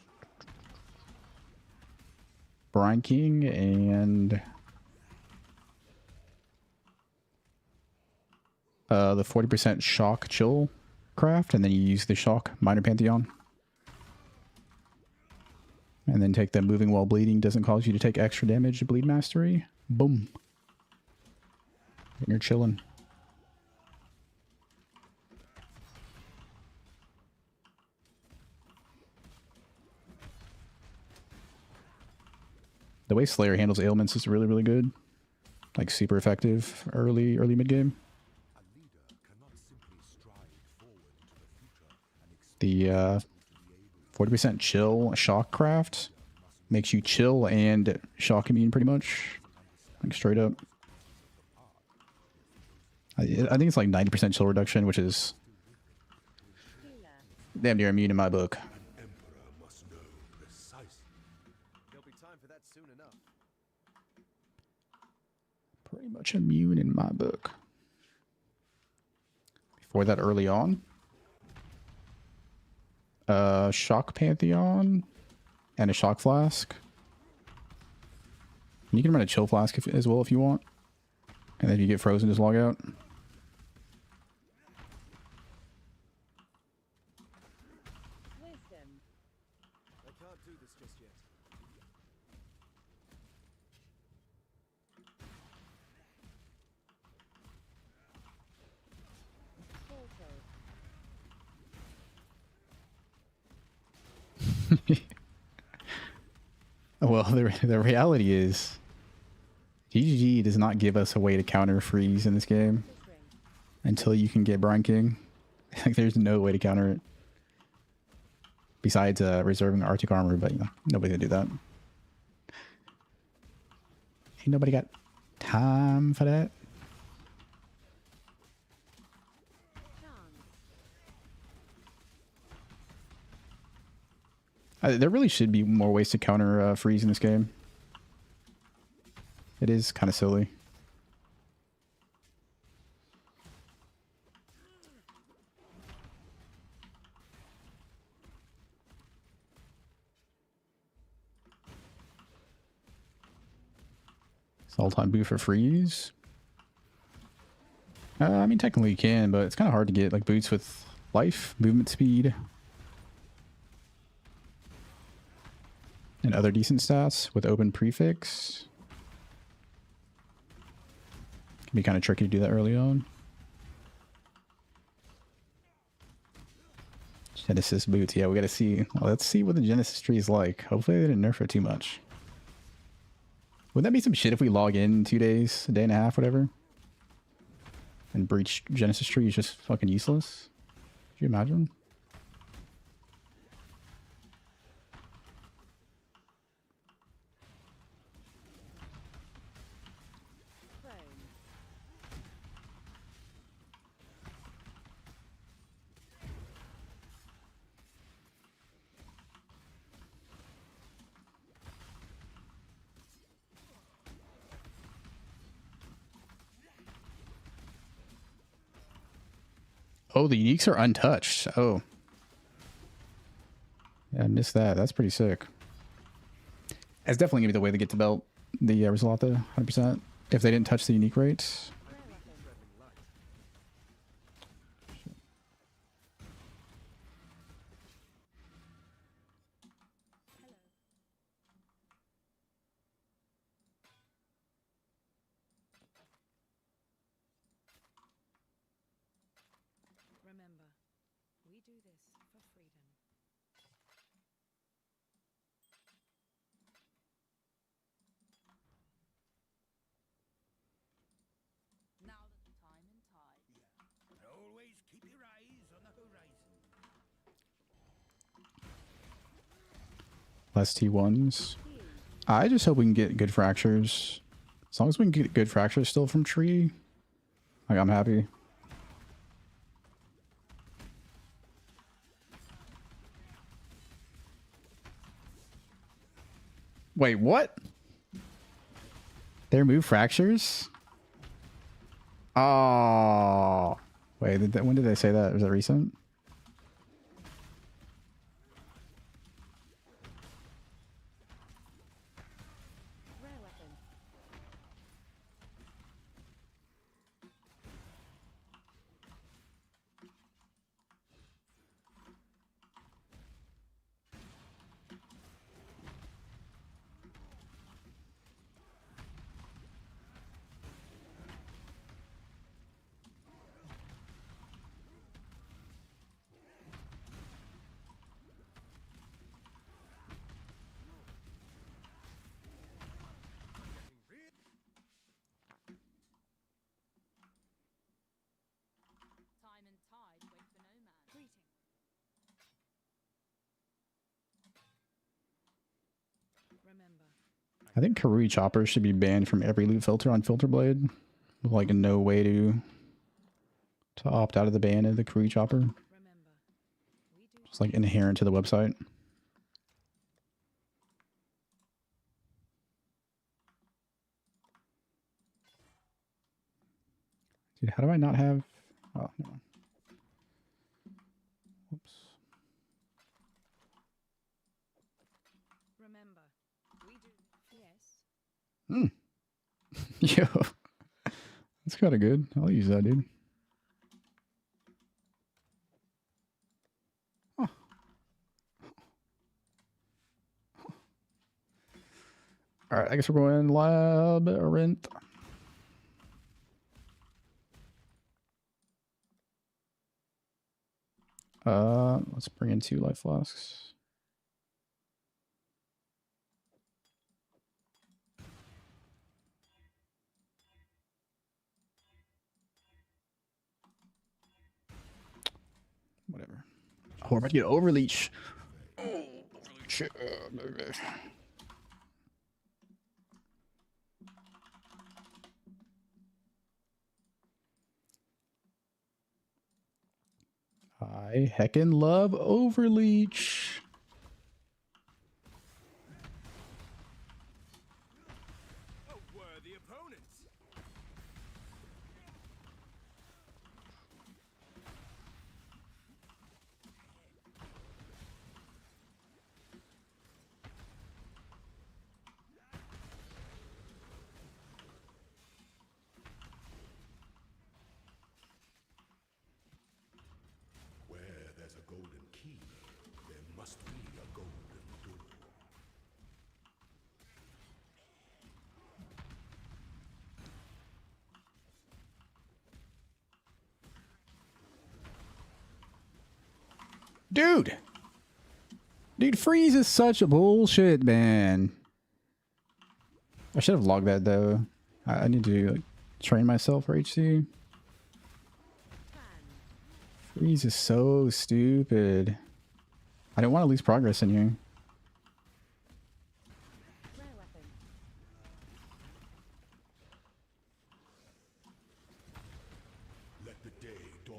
Brine King and the 40% shock chill craft, and then you use the shock minor pantheon. And then take the moving while bleeding doesn't cause you to take extra damage to bleed mastery. Boom. And you're chilling. The way Slayer handles ailments is really, really good. Like super effective early mid game. The 40% chill shock craft makes you chill and shock immune pretty much. Like straight up. I think it's like 90% chill reduction, which is damn near immune in my book. There'll be time for that soon enough. Pretty much immune in my book. Before that, early on, Shock Pantheon and a Shock Flask. You can run a Chill Flask as well if you want. And then if you get frozen, just log out. Wisdom. I can't do this just yet. Well, the reality is, GGG does not give us a way to counter freeze in this game until you can get Brine King. Like, there's no way to counter it besides reserving Arctic armor, but you know, nobody's gonna do that. Ain't nobody got time for that. There really should be more ways to counter freeze in this game. It is kind of silly. Salt on boot for freeze. I mean, technically you can, but it's kind of hard to get like boots with life, movement speed, and other decent stats with open prefix. Can be kind of tricky to do that early on. Genesis boots, yeah, we gotta see. Well, let's see what the Genesis tree is like. Hopefully they didn't nerf it too much. Wouldn't that be some shit if we log in 2 days, a day and a half, whatever? And breach Genesis tree is just fucking useless? Could you imagine? Oh, the uniques are untouched. Oh. Yeah, I missed that. That's pretty sick. That's definitely going to be the way to get to belt the Ryslatha, 100%. If they didn't touch the unique rates. Remember, we do this for freedom. Now that the time and tide. Yeah. Always keep your eyes on the horizon. Less T1s. I just hope we can get good fractures. As long as we can get good fractures still from tree, like, I'm happy. Wait, what? They remove fractures? Oh. Wait, when did they say that? Was that recent? I think Karui Chopper should be banned from every loot filter on Filter Blade. With like no way to opt out of the ban of the Karui Chopper. It's like inherent to the website. Dude, how do I not have... Oh, no. Whoops. Remember, we do. Yes. Yo. That's kind of good. I'll use that, dude. Huh. Alright, I guess we're going Labyrinth. Let's bring in 2 life flasks. Whatever. Oh, we're about to get overleach. Oh, overleach. I heckin' love overleach. A worthy opponent. Where there's a golden key, there must be a golden door. Dude, freeze is such a bullshit, man. I should have logged that though. I need to like train myself for HC. Freeze is so stupid. I didn't want to lose progress in here. Rare weapon. Let the day dawn,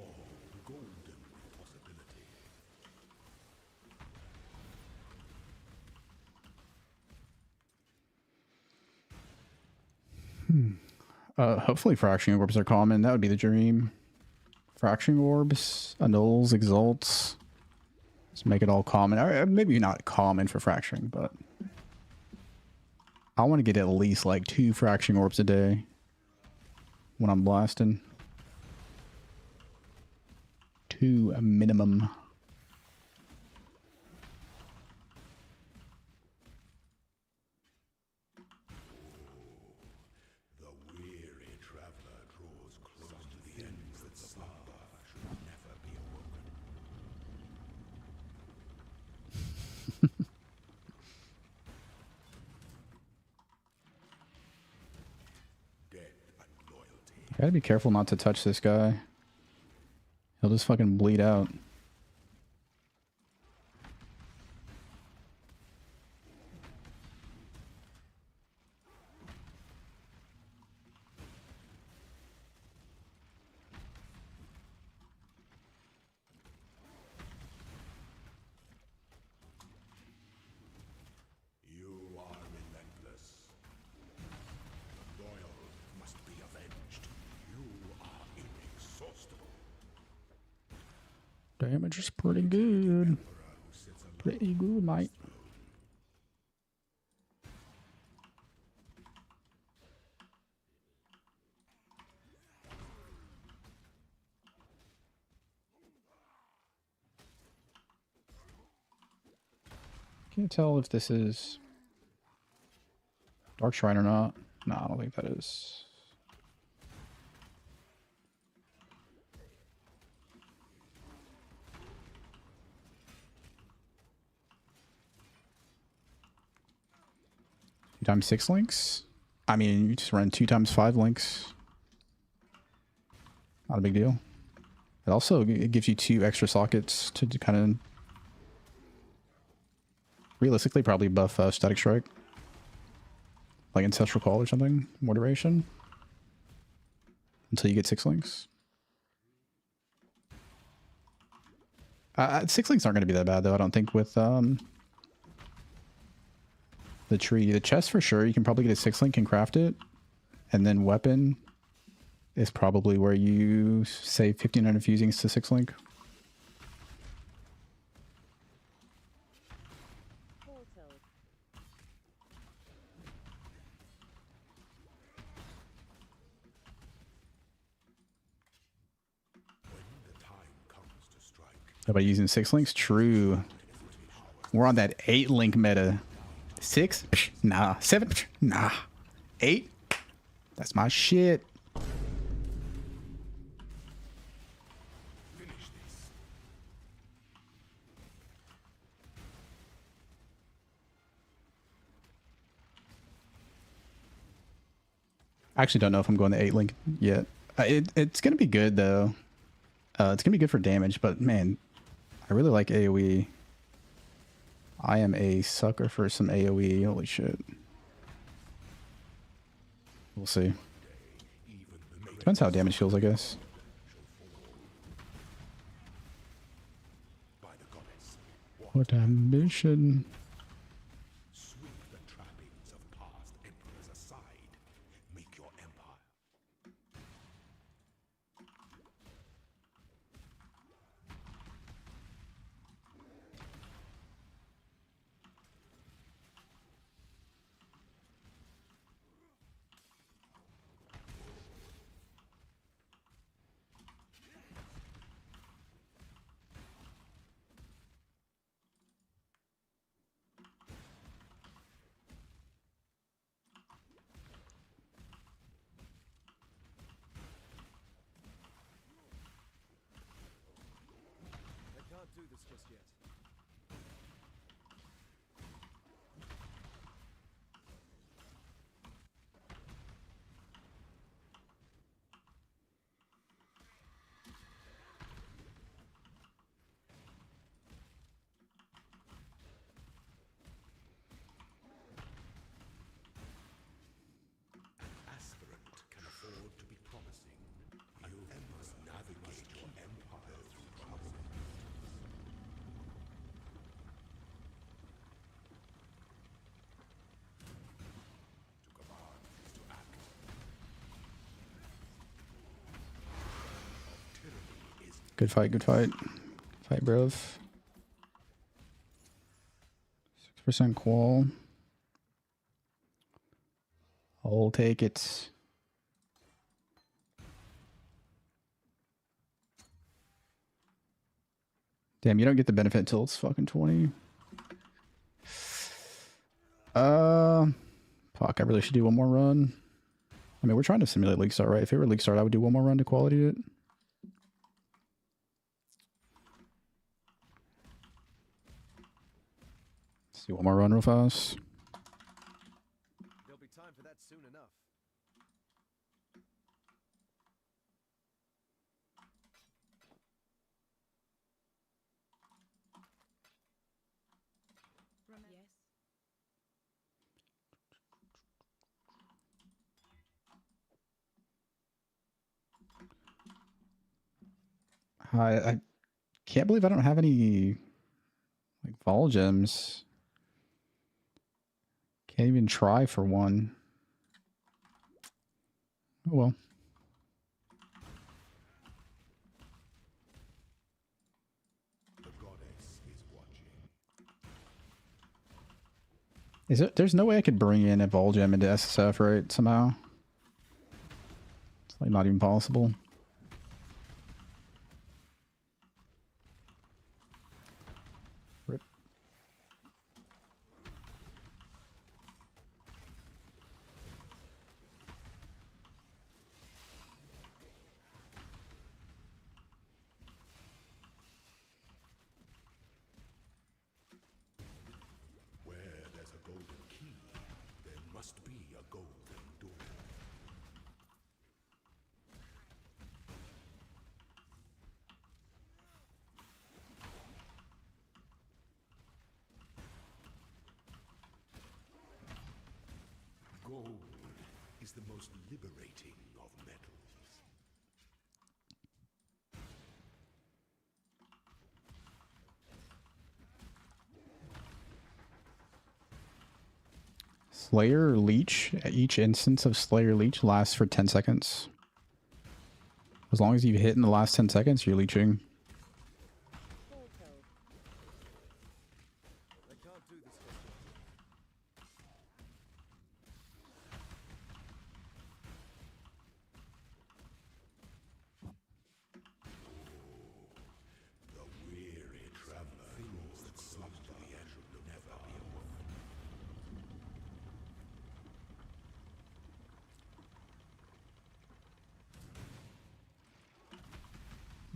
golden with possibility. Hopefully fracturing orbs are common. That would be the dream. Fracturing orbs, annuls, exalts. Let's make it all common. Or maybe not common for fracturing, but I want to get at least like 2 fracturing orbs a day when I'm blasting. 2 minimum. The weary traveler draws close to the ends that slumber should never be awoken. Death and loyalty. I gotta be careful not to touch this guy. He'll just fucking bleed out. You are relentless. The loyal must be avenged. You are inexhaustible. Damage is pretty good. Pretty good, mate. Can't tell if this is Dark Shrine or not. No, I don't think that is. Two times 6 links? I mean, you just run 2 times 5 links. Not a big deal. It also gives you 2 extra sockets to kind of realistically probably buff Static Strike. Like Ancestral Call or something? More duration? Until you get 6 links? 6 links aren't going to be that bad though, I don't think, with the tree. The chest for sure, you can probably get a 6 link and craft it. And then weapon is probably where you save 1500 fusings to 6 link. How about using 6 links? True. We're on that 8 link meta. 6? Nah. 7? Nah. 8? That's my shit. I actually don't know if I'm going to 8 link yet. It's going to be good though. It's going to be good for damage, but man, I really like AoE. I am a sucker for some AoE. Holy shit. We'll see. Depends how damage feels, I guess. What ambition. Sweep the trappings of past emperors aside. Make your empire. I can't do this just yet. Aspirant can afford to be promising. You must navigate your empire through trouble. To command is to act. Tyranny is Good fight, good fight. Fight, bruv. 6% qual. I'll take it. Damn, you don't get the benefit until it's fucking 20. Fuck, I really should do one more run. I mean, we're trying to simulate League Start, right? If it were League Start, I would do one more run to quality it. Let's do one more run real fast. There'll be time for that soon enough. Yes. I can't believe I don't have any like Vaal gems. Can't even try for one. Oh well. the goddess is watching. Is it? There's no way I could bring in a Vaal gem into SSF, right? Somehow. It's like not even possible. Rip. Where there's a golden key, there must be a golden door. Gold is the most liberating of metals. Slayer Leech. Each instance of Slayer Leech lasts for 10 seconds. As long as you hit in the last 10 seconds, you're leeching. I can't do this just yet. The weary traveler things that slumber to the end will never be awoken.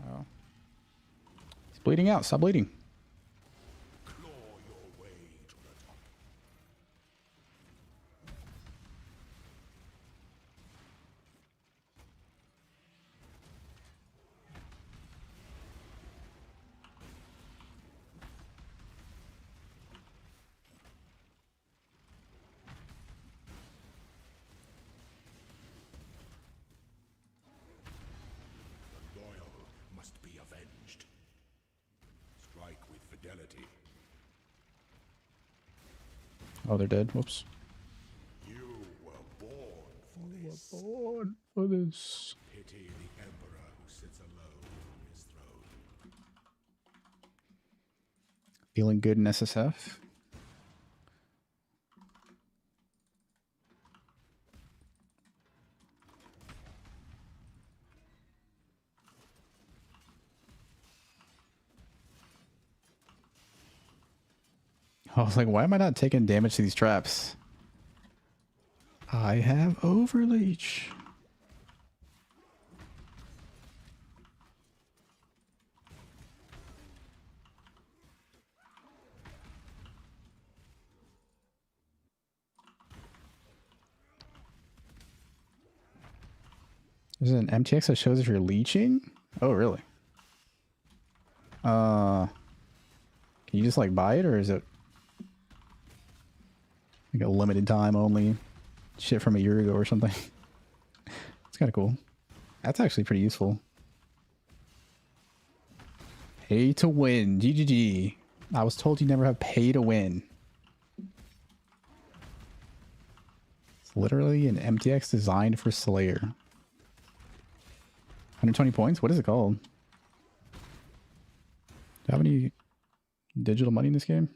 Oh. He's bleeding out. Stop bleeding. Claw your way to the top. The loyal must be avenged. Strike with fidelity. Oh, they're dead. Whoops. You were born for this. Born for this. Pity the emperor who sits alone on his throne. Feeling good in SSF. I was like, why am I not taking damage to these traps? I have Overleech. Is it an MTX that shows if you're leeching? Oh, really? Can you just like buy it, or is it like a limited time only shit from a year ago or something? It's kind of cool. That's actually pretty useful. Pay to win. GGG. I was told you never have pay to win. It's literally an MTX designed for Slayer. 120 points? What is it called? Do you have any digital money in this game?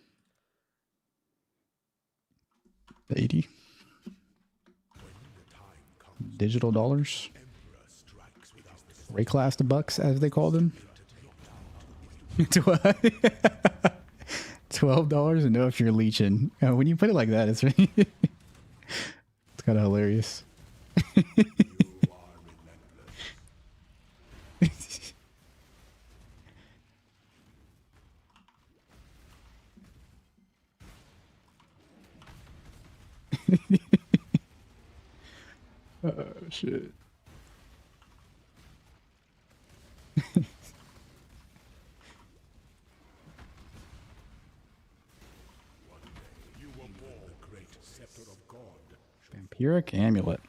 80 digital dollars. Rayclass the bucks, as they call them. $12 to know if you're leeching. When you put it like that, it's really it's kind of hilarious. Oh shit. Vampiric Amulet.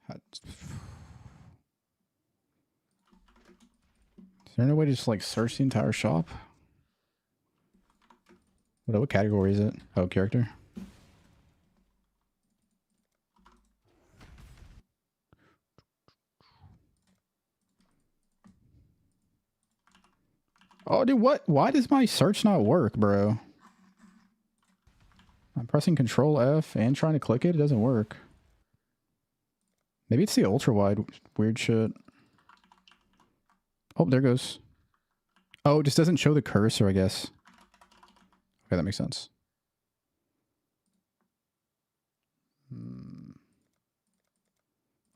Is there no way to just like search the entire shop? What category is it? Oh, character. Oh, dude, what? Why does my search not work, bro? I'm pressing Control F and trying to click it. It doesn't work. Maybe it's the ultra wide weird shit. Oh, there goes. Oh, it just doesn't show the cursor, I guess. Okay, that makes sense.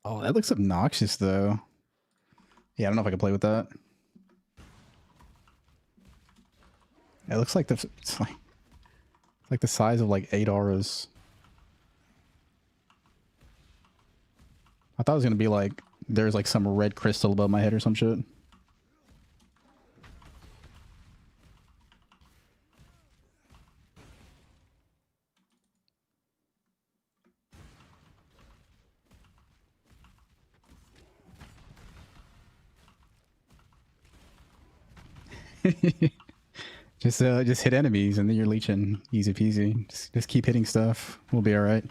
Oh, that looks obnoxious, though. Yeah, I don't know if I can play with that. It looks like it's like the size of like 8 auras. I thought it was gonna be like there's like some red crystal above my head or some shit. Just hit enemies and then you're leeching. Easy peasy. Just keep hitting stuff. We'll be alright.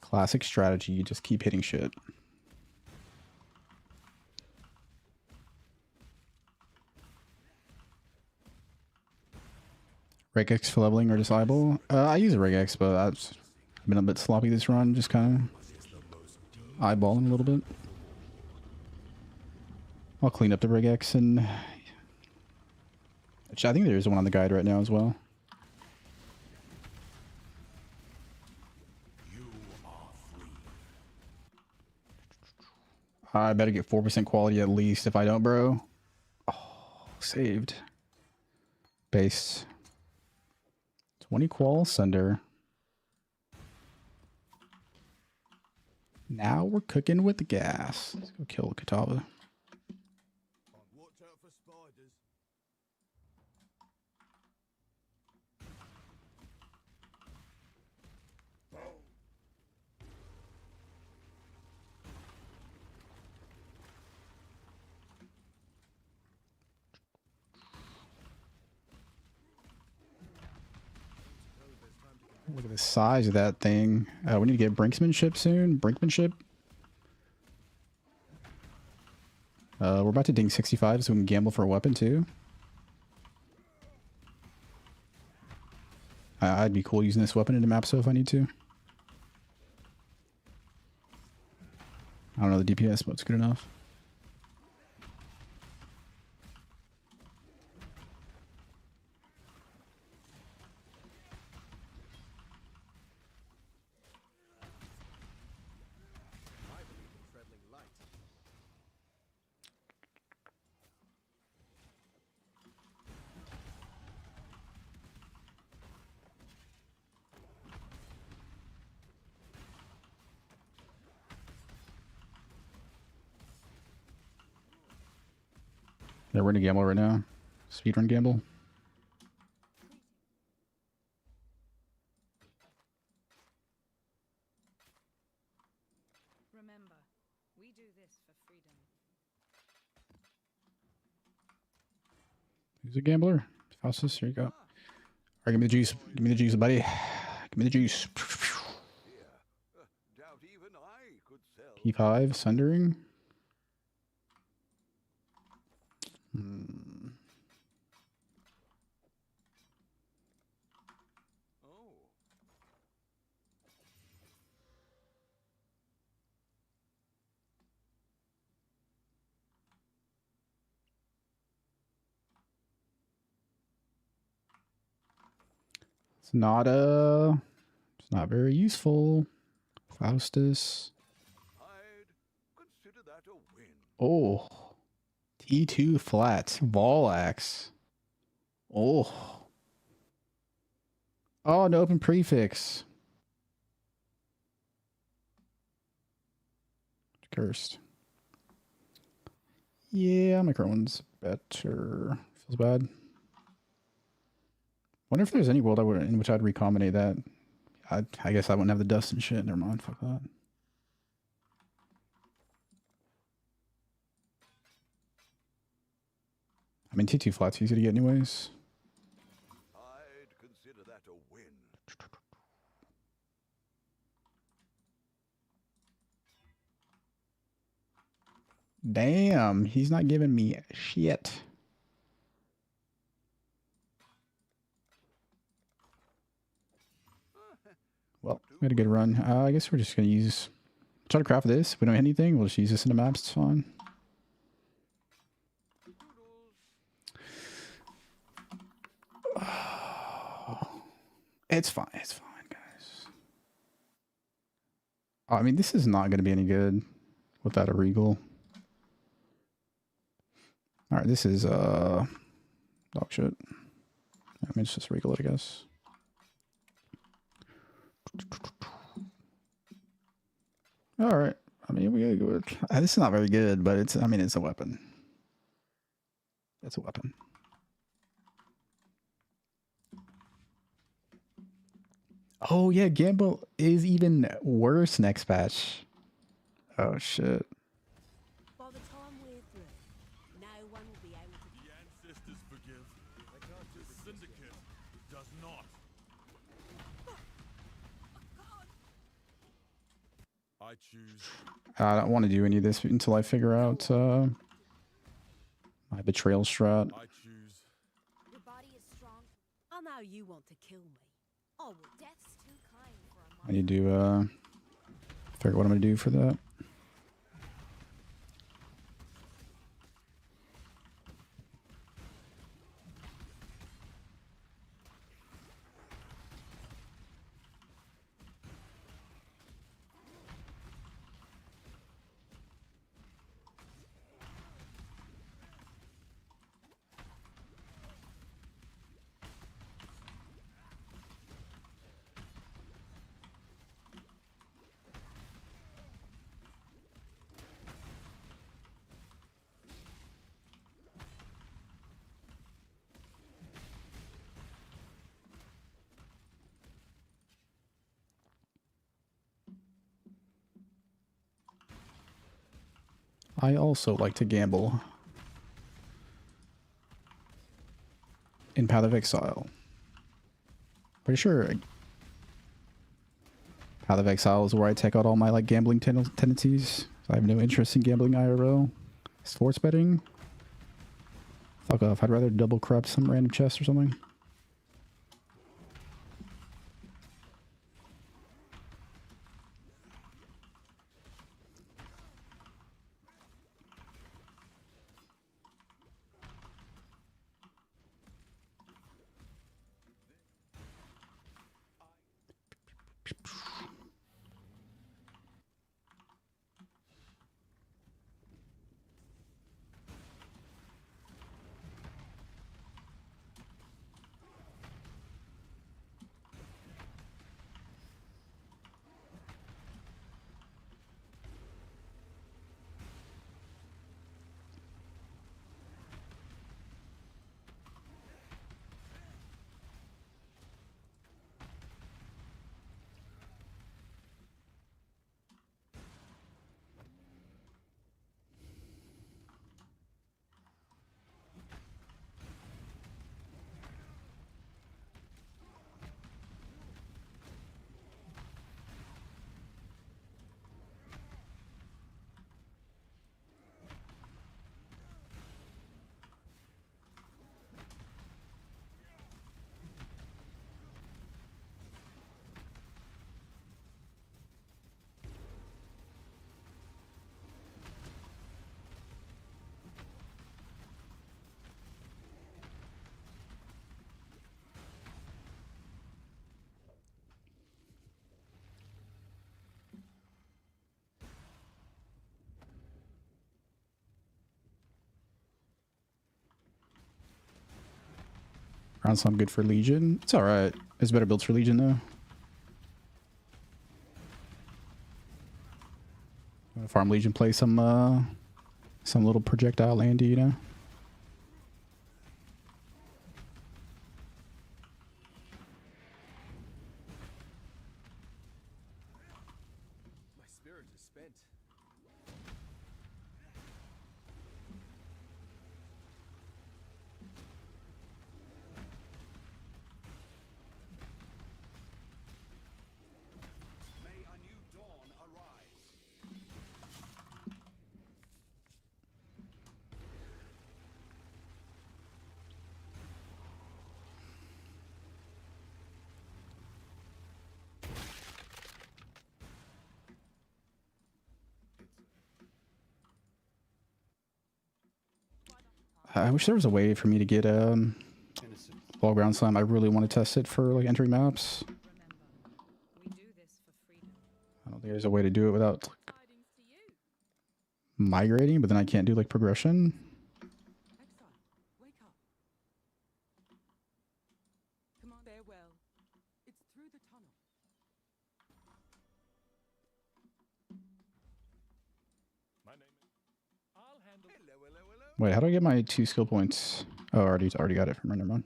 Classic strategy, you just keep hitting shit. Regex for leveling or disable? I use a Regex, but I've been a bit sloppy this run, just kind of eyeballing a little bit. I'll clean up the Regex and... I think there's one on the guide right now as well. I better get 4% quality at least. If I don't, bro. Oh, saved. Base. 20 qual Sunder. Now we're cooking with the gas. Let's go kill Katava. Watch out for spiders. Look at the size of that thing. We need to get Brinksmanship soon. Brinkmanship. We're about to ding 65 so we can gamble for a weapon too. I'd be cool using this weapon in the map so if I need to. I don't know the DPS, but it's good enough. Yeah, we're gonna gamble right now. Speedrun gamble. Remember, we do this for freedom. Who's a gambler? Faustus, here you go. Alright, give me the juice. Give me the juice, buddy. Give me the juice. P5, Sundering. It's not very useful. Faustus. Oh. T2 flats. Vaal axe. Oh. Oh, an open prefix. Cursed. Yeah, my current one's better. Feels bad. Wonder if there's any world in which I'd recombinate that. I guess I wouldn't have the dust and shit. Never mind. Fuck that. I mean, T2 flat's easy to get anyways. I'd consider that a win. Damn, he's not giving me shit. Well, we had a good run. I guess we're just gonna try to craft this. If we don't hit anything, we'll just use this in the maps. It's fine. It's fine. It's fine, guys. I mean, this is not gonna be any good without a Regal. All right, this is dog shit. I mean, it's just Regal it, I guess. All right. I mean, we gotta go with, this is not very good, but it's a weapon. It's a weapon. Oh yeah, gamble is even worse next patch. Oh shit. By the time we're through, no one will be able to. The ancestors forgive. I can't do the syndicate does not. I choose. I don't want to do any of this until I figure out my betrayal strat. I choose. Your body is strong. I know you want to kill me. Oh, well, death's too kind for a I need to figure out what I'm gonna do for that. I also like to gamble in Path of Exile. Pretty sure Path of Exile is where I take out all my like gambling tendencies. I have no interest in gambling IRL. Sports betting? Fuck off. I'd rather double corrupt some random chest or something. Ground Slime good for Legion. It's alright. It's better built for Legion though. Farm Legion, play some little projectile Andy, you know. My spirit is spent. May a new dawn arise. I wish there was a way for me to get Vaal Ground Slime. I really want to test it for like entering maps. We do this for freedom. I don't think there's a way to do it without like, migrating, but then I can't do like progression. Exile, wake up. Come on, farewell. It's through the tunnel. My name is. I'll handle. Hello, hello, hello. Wait, how do I get my 2 skill points? Oh, I already got it from Rendermon.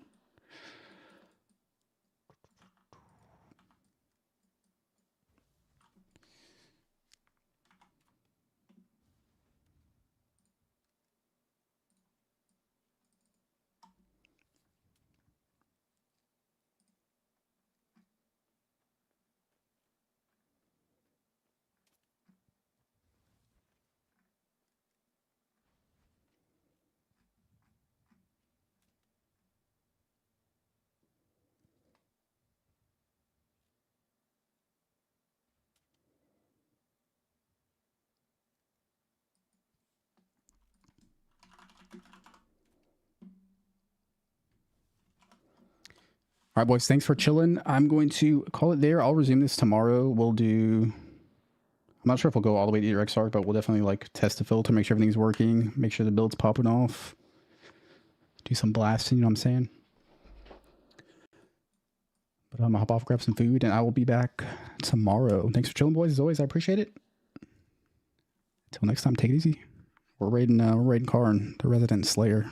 right, boys. Thanks for chilling. I'm going to call it there. I'll resume this tomorrow. We'll do... I'm not sure if we'll go all the way to the Exarch, but we'll definitely like test the filter, make sure everything's working, make sure the build's popping off, do some blasting, you know what I'm saying? But I'm gonna hop off, grab some food, and I will be back tomorrow. Thanks for chilling, boys. As always, I appreciate it. Until next time, take it easy. We're raiding Karn, the resident slayer.